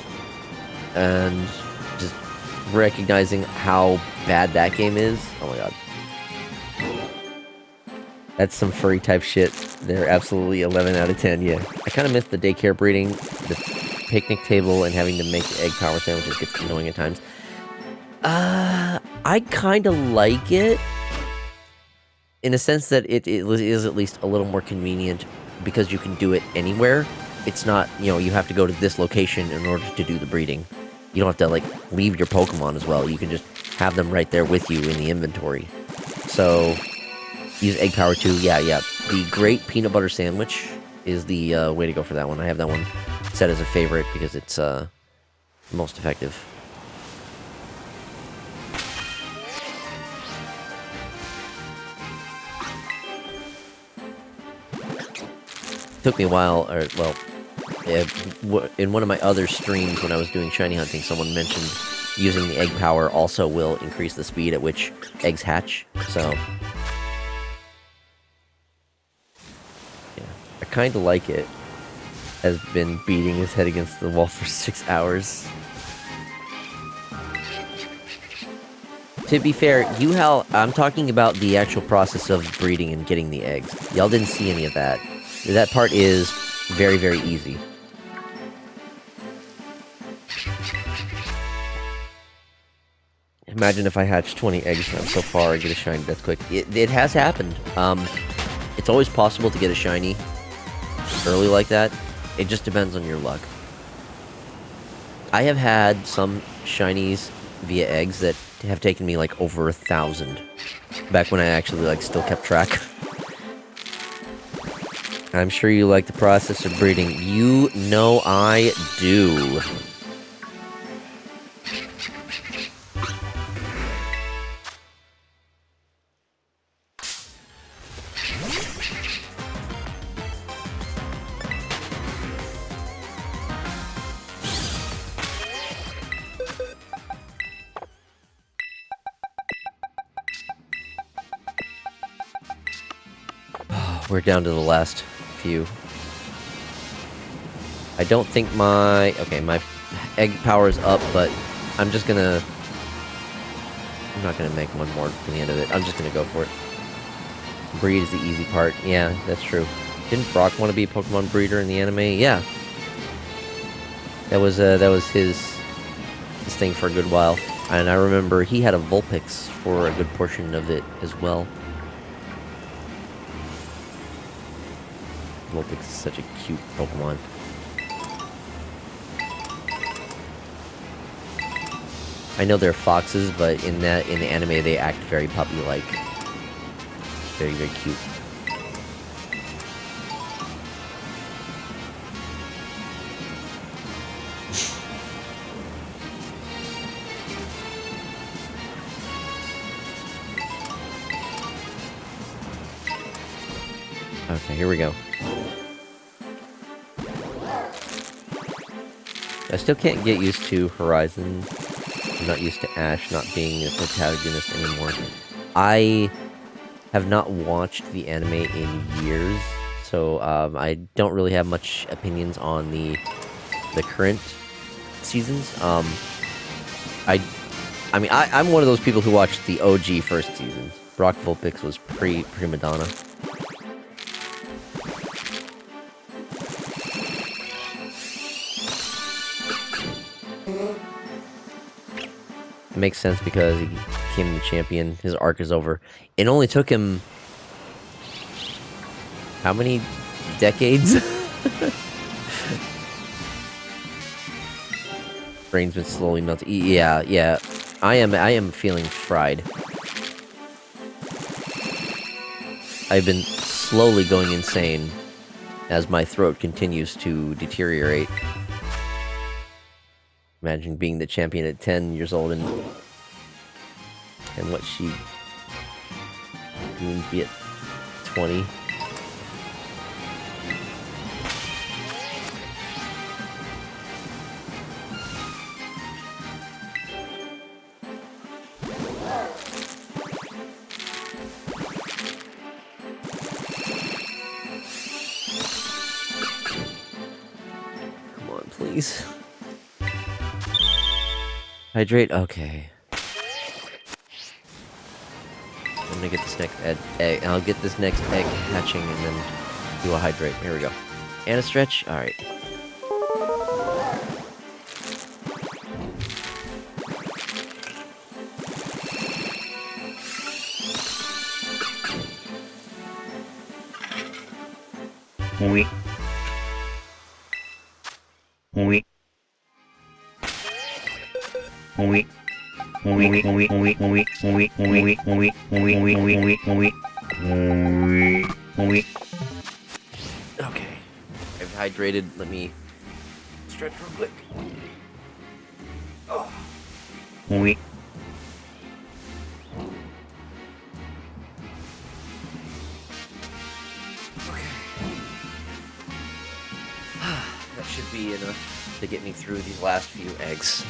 S2: and just recognizing how bad that game is. Oh my god. That's some furry type shit. They're absolutely 11 out of 10, yeah. I kind of miss the daycare breeding, the picnic table, and having to make egg power sandwiches gets annoying at times. I kind of like it. In a sense that it is at least a little more convenient because you can do it anywhere. It's not, you have to go to this location in order to do the breeding. You don't have to, like, leave your Pokemon as well. You can just have them right there with you in the inventory. So, use egg power too. Yeah. The Great Peanut Butter Sandwich is the way to go for that one. I have that one set as a favorite because it's most effective. Took me a while, in one of my other streams when I was doing shiny hunting, someone mentioned using the egg power also will increase the speed at which eggs hatch, so... yeah, I kinda like it. Has been beating his head against the wall for 6 hours. To be fair, I'm talking about the actual process of breeding and getting the eggs. Y'all didn't see any of that. That part is very, very easy. Imagine if I hatch 20 eggs and I'm so far I get a shiny that's quick. It has happened. It's always possible to get a shiny early like that. It just depends on your luck. I have had some shinies via eggs that have taken me like over 1,000. Back when I actually like still kept track. I'm sure you like the process of breeding. You know I do. We're down to the last few. I don't think my egg power is up, but I'm not gonna make one more to the end of it. I'm just gonna go for it. Breed is the easy part. Yeah, that's true. Didn't Brock want to be a Pokemon breeder in the anime? Yeah. That was his thing for a good while. And I remember he had a Vulpix for a good portion of it as well. Vulpix is such a cute Pokemon. I know they're foxes, but in the anime they act very puppy-like. Very, very cute. Okay, here we go. I still can't get used to Horizon. I'm not used to Ash not being a protagonist anymore. I have not watched the anime in years, so I don't really have much opinions on the current seasons. I'm one of those people who watched the OG first season. Brock Vulpix was pre-Prima Donna. Makes sense because he became the champion. His arc is over. It only took him how many decades? Brain's been slowly melting. Yeah. I am feeling fried. I've been slowly going insane as my throat continues to deteriorate. Imagine being the champion at 10 years old and what she goons be at 20. Come on, please. Hydrate? Okay. I'm gonna get this next egg. I'll get this next egg hatching and then do a hydrate. Here we go. And a stretch. Alright.
S4: Oui. Oui. Oui. Oui, oui, oui, oui, oui, oui, oui, oui, oui, oui, oui, oui, oui.
S2: Okay. I've hydrated. Let me stretch real quick. Oh.
S4: Oui.
S2: That should be enough to get me through these last few eggs.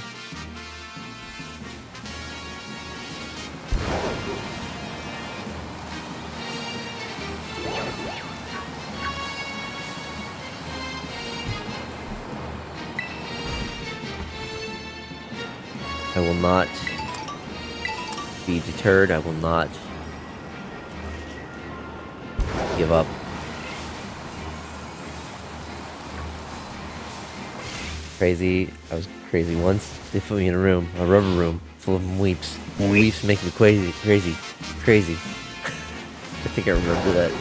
S2: I will not be deterred. I will not give up. Crazy. I was crazy once. They put me in a room, a rubber room, full of weeps. Weeps make me crazy. I think I remember that.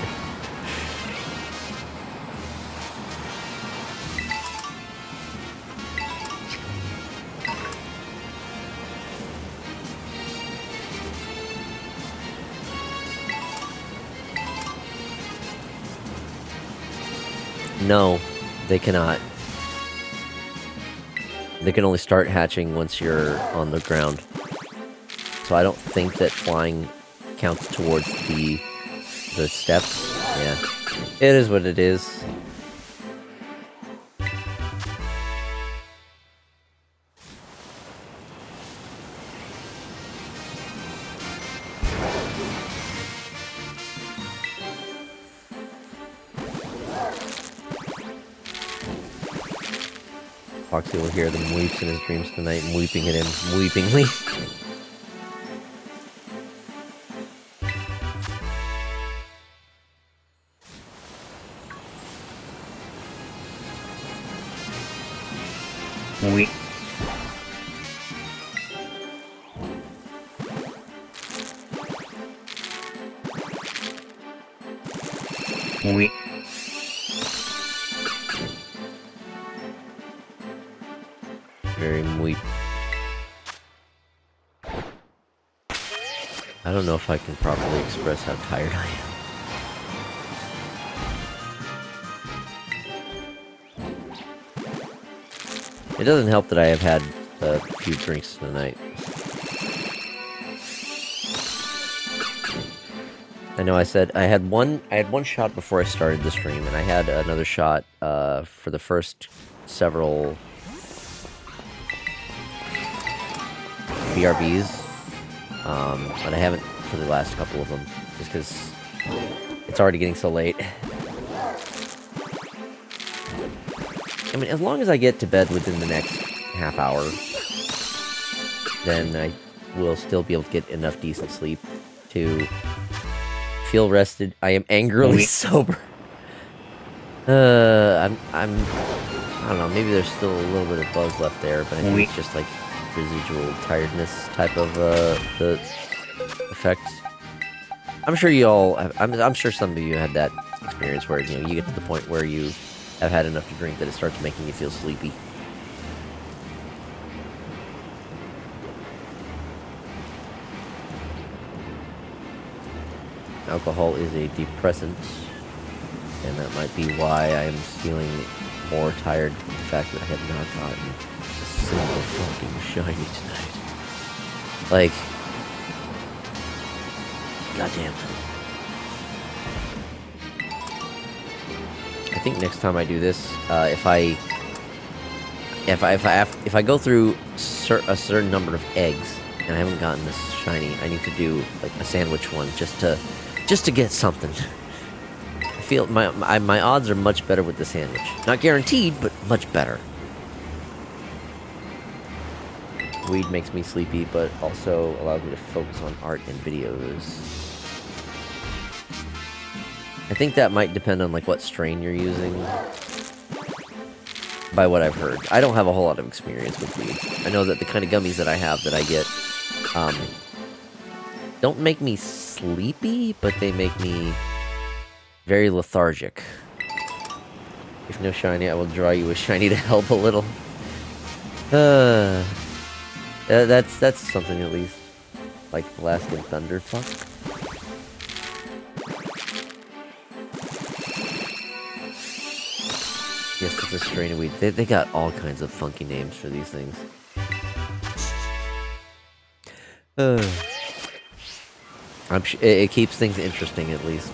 S2: No, they cannot. They can only start hatching once you're on the ground. So I don't think that flying counts towards the steps. Yeah. It is what it is. Foxy will hear them weeps in his dreams tonight, weeping at him weepingly.
S4: Oui. Oui.
S2: Very weep. I don't know if I can properly express how tired I am. It doesn't help that I have had a few drinks tonight. I know I said I had one shot before I started the stream, and I had another shot for the first several BRBs, but I haven't for the last couple of them, just because it's already getting so late. I mean, as long as I get to bed within the next half hour, then I will still be able to get enough decent sleep to feel rested. I am angrily sober. I don't know, maybe there's still a little bit of buzz left there, but I think it's just like residual tiredness type of the effect. I'm sure you all I'm sure some of you had that experience where, you know, you get to the point where you have had enough to drink that it starts making you feel sleepy. Alcohol is a depressant, and that might be why I am feeling more tired from the fact that I have not gotten a single fucking shiny tonight. Like, goddamn. I think next time I do this, if I go through a certain number of eggs and I haven't gotten this shiny, I need to do like a sandwich one just to get something. I feel my odds are much better with the sandwich. Not guaranteed, but much better. weed makes me sleepy, but also allows me to focus on art and videos. I think that might depend on like what strain you're using. By what I've heard. I don't have a whole lot of experience with weed. I know that the kind of gummies that I have that I get don't make me sleepy, but they make me very lethargic. If no shiny, I will draw you a shiny to help a little. That's something at least. Like Alaskan Thunderfuck. Yes, it's a strain of weed. They got all kinds of funky names for these things. It keeps things interesting, at least.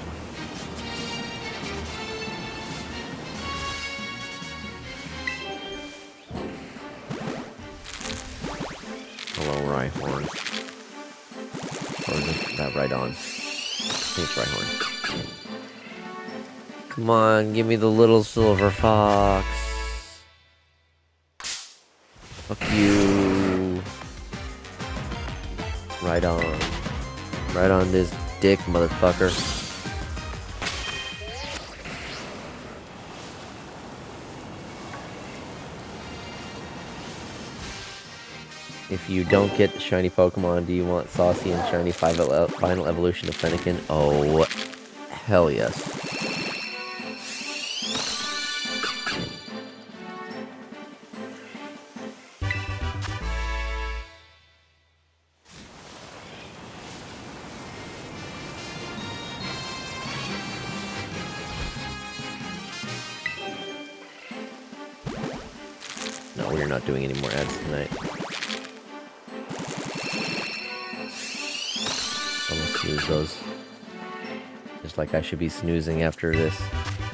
S2: Hello, Rhyhorn. Or is that right on? I think it's Rhyhorn. Come on, give me the little silver fox. Fuck you. Right on. Right on this dick, motherfucker. If you don't get the shiny Pokemon, do you want Saucy and shiny final evolution of Fennekin? Oh, hell yes. No, we're not doing any more ads tonight. I'm gonna snooze those. Just like I should be snoozing after this.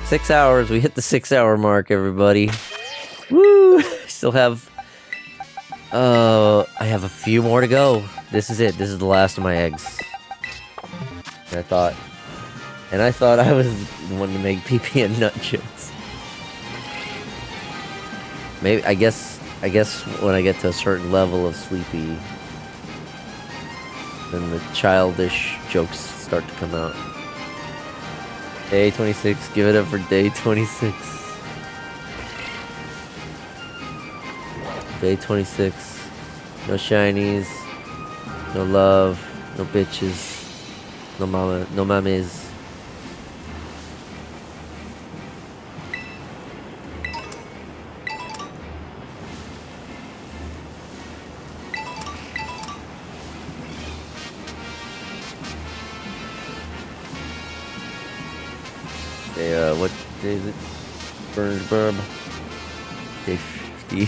S2: 6 hours, we hit the 6-hour mark, everybody. Woo! Still have... I have a few more to go. This is it. This is the last of my eggs. And I thought I was the one to make pee-pee and nut jokes. Maybe, I guess when I get to a certain level of sleepy, then the childish jokes start to come out. Day 26, give it up for day 26. Day 26. No shinies, no love, no bitches, no mama, no mames. What day is it? Burned Burb. Day 50.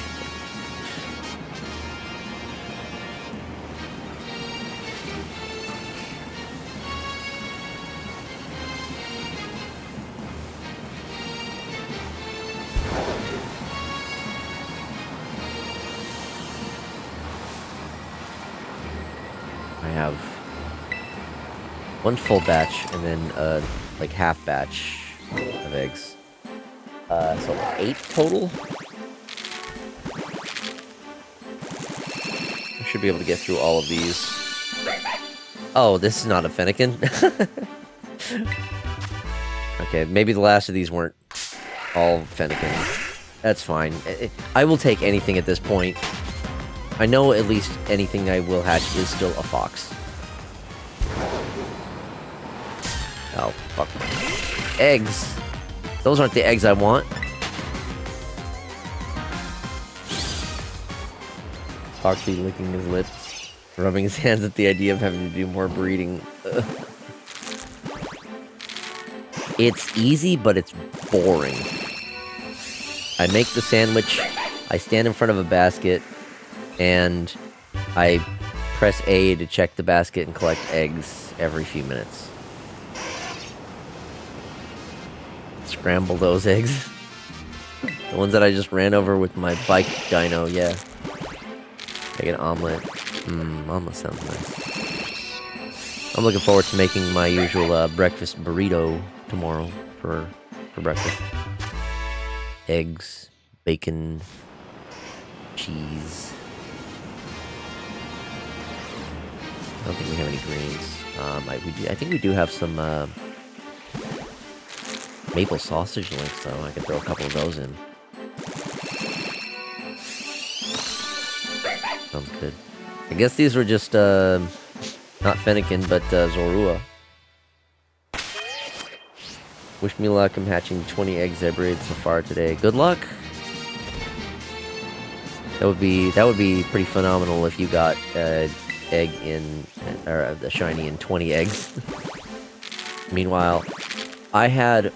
S2: I have one full batch and then like half batch of eggs. So 8 total. I should be able to get through all of these. Oh, this is not a Fennekin. Okay, maybe the last of these weren't all Fennekin. That's fine. I will take anything at this point. I know at least anything I will hatch is still a fox. Oh, fuck. Eggs. Those aren't the eggs I want. Foxy licking his lips, rubbing his hands at the idea of having to do more breeding. Ugh. It's easy, but it's boring. I make the sandwich, I stand in front of a basket, and I press A to check the basket and collect eggs every few minutes. Scramble those eggs. The ones that I just ran over with my bike dino, yeah. Make an omelet. Omelet sounds nice. I'm looking forward to making my usual breakfast burrito tomorrow for breakfast. Eggs, bacon, cheese. I don't think we have any greens. I think we do have some maple sausage links, though. I could throw a couple of those in. Sounds good. I guess these were just, not Fennekin, but Zorua. Wish me luck. I'm hatching 20 egg zebrids so far today. Good luck. That would be pretty phenomenal if you got egg in or the shiny in 20 eggs. Meanwhile, I had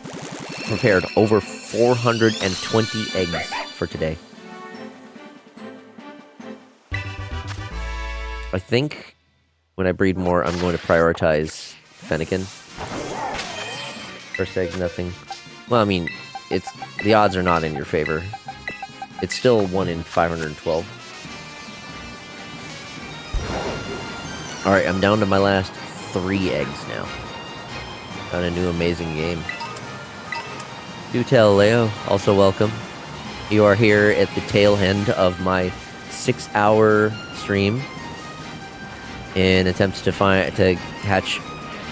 S2: prepared over 420 eggs for today. I think when I breed more, I'm going to prioritize Fennekin. First egg, nothing. Well, I mean, the odds are not in your favor. It's still 1 in 512. Alright, I'm down to my last 3 eggs now. Found a new amazing game. Do tell, Leo. Also welcome. You are here at the tail end of my 6-hour stream in attempts to hatch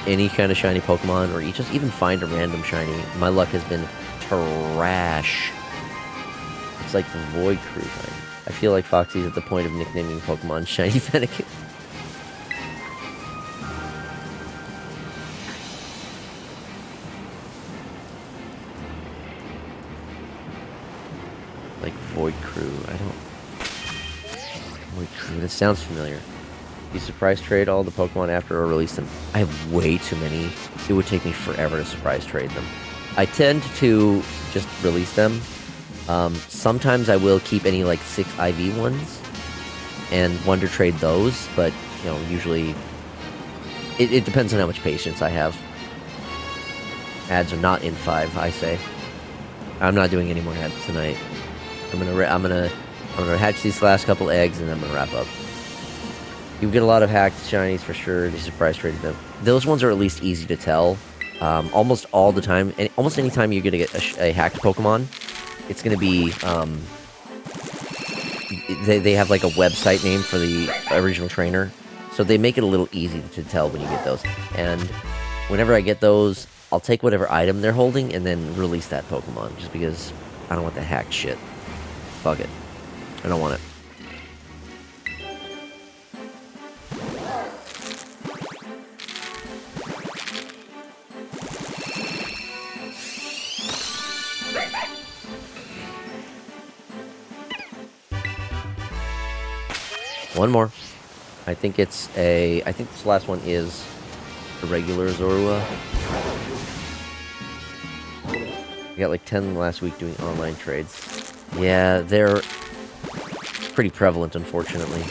S2: any kind of shiny Pokemon, or just even find a random shiny. My luck has been trash. It's like the Void Crew thing. I feel like Foxy's at the point of nicknaming Pokemon Shiny Fennekin. Like Void Crew, Void Crew, that sounds familiar. You surprise trade all the Pokemon after or release them? I have way too many. It would take me forever to surprise trade them. I tend to just release them. Sometimes I will keep any like 6 IV ones and wonder trade those, but you know, usually it depends on how much patience I have. Ads are not in 5, I say. I'm not doing any more ads tonight. I'm gonna hatch these last couple eggs and I'm gonna wrap up. You get a lot of hacked shinies for sure. They surprise traded them. Those ones are at least easy to tell. Almost all the time, and almost any time you're gonna get a hacked Pokemon, it's gonna be they have like a website name for the original trainer, so they make it a little easy to tell when you get those. And whenever I get those, I'll take whatever item they're holding and then release that Pokemon, just because I don't want the hacked shit. Fuck it, I don't want it. One more. I think this last one is a regular Zorua. I got like 10 last week doing online trades. Yeah, they're pretty prevalent, unfortunately.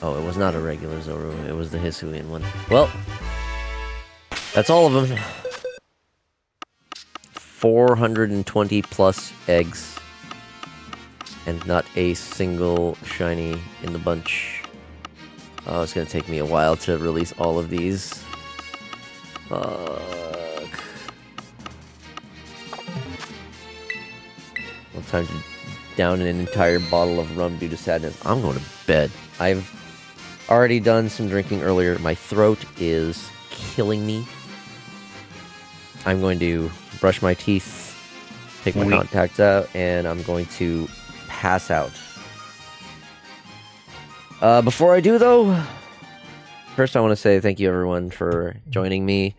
S2: Oh, it was not a regular Zorua. It was the Hisuian one. Well, that's all of them. 420 plus eggs. And not a single shiny in the bunch. Oh, it's gonna take me a while to release all of these. Fuck. Well, time to down an entire bottle of rum due to sadness. I'm going to bed. I've already done some drinking earlier. My throat is killing me. I'm going to brush my teeth, take my contacts out, and I'm going to pass out. Before I do, though, first I want to say thank you everyone for joining me.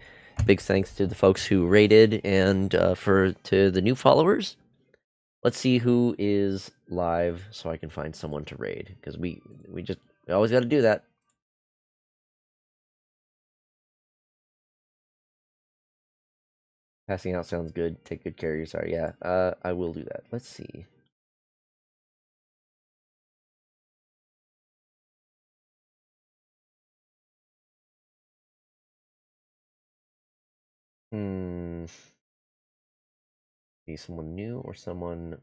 S2: Big thanks to the folks who raided, and to the new followers. Let's see who is live so I can find someone to raid, because we always got to do that. Passing out sounds good. Take good care of yourself. Yeah, I will do that. Let's see. Be someone new or someone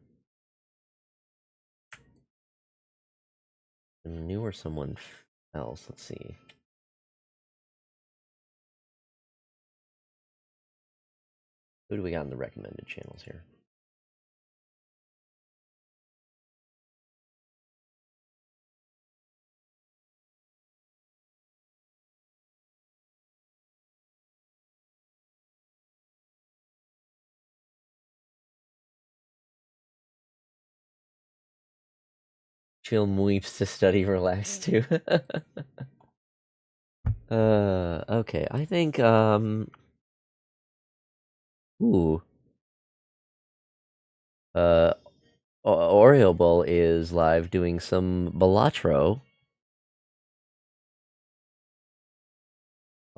S2: else. Let's see. Who do we got in the recommended channels here? Chill weeps to study, relax too. Okay. I think ooh. Uh Oreo Bowl is live doing some Balatro.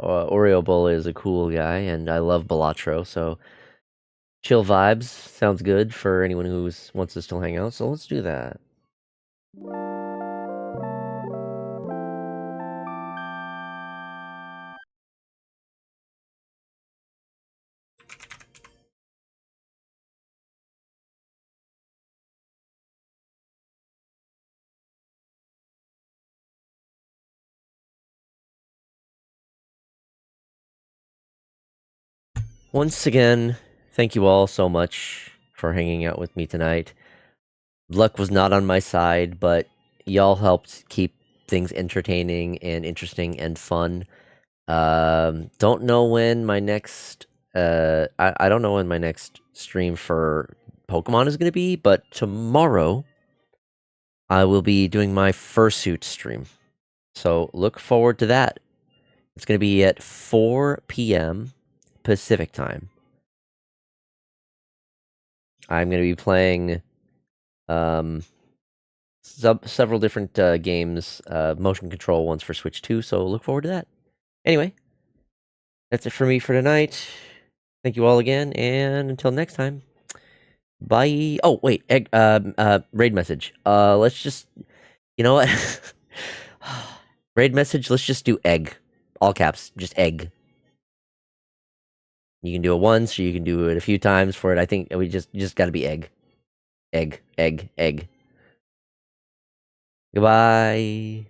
S2: Oreo Bowl is a cool guy, and I love Balatro, so chill vibes sounds good for anyone who wants to still hang out. So let's do that. Once again, thank you all so much for hanging out with me tonight. Luck was not on my side, but y'all helped keep things entertaining and interesting and fun. Don't know when my next I don't know when my next stream for Pokemon is gonna be, but tomorrow I will be doing my fursuit stream. So look forward to that. It's gonna be at 4 p.m. Pacific time. I'm gonna be playing several different games, motion control ones for Switch 2, so look forward to that. Anyway, that's it for me for tonight. Thank you all again, and until next time, bye. Oh, wait, raid message. Let's just, you know what? Raid message, let's just do egg. All caps, just egg. You can do it once, or you can do it a few times for it. I think we just gotta be egg. Egg, egg, egg. Goodbye.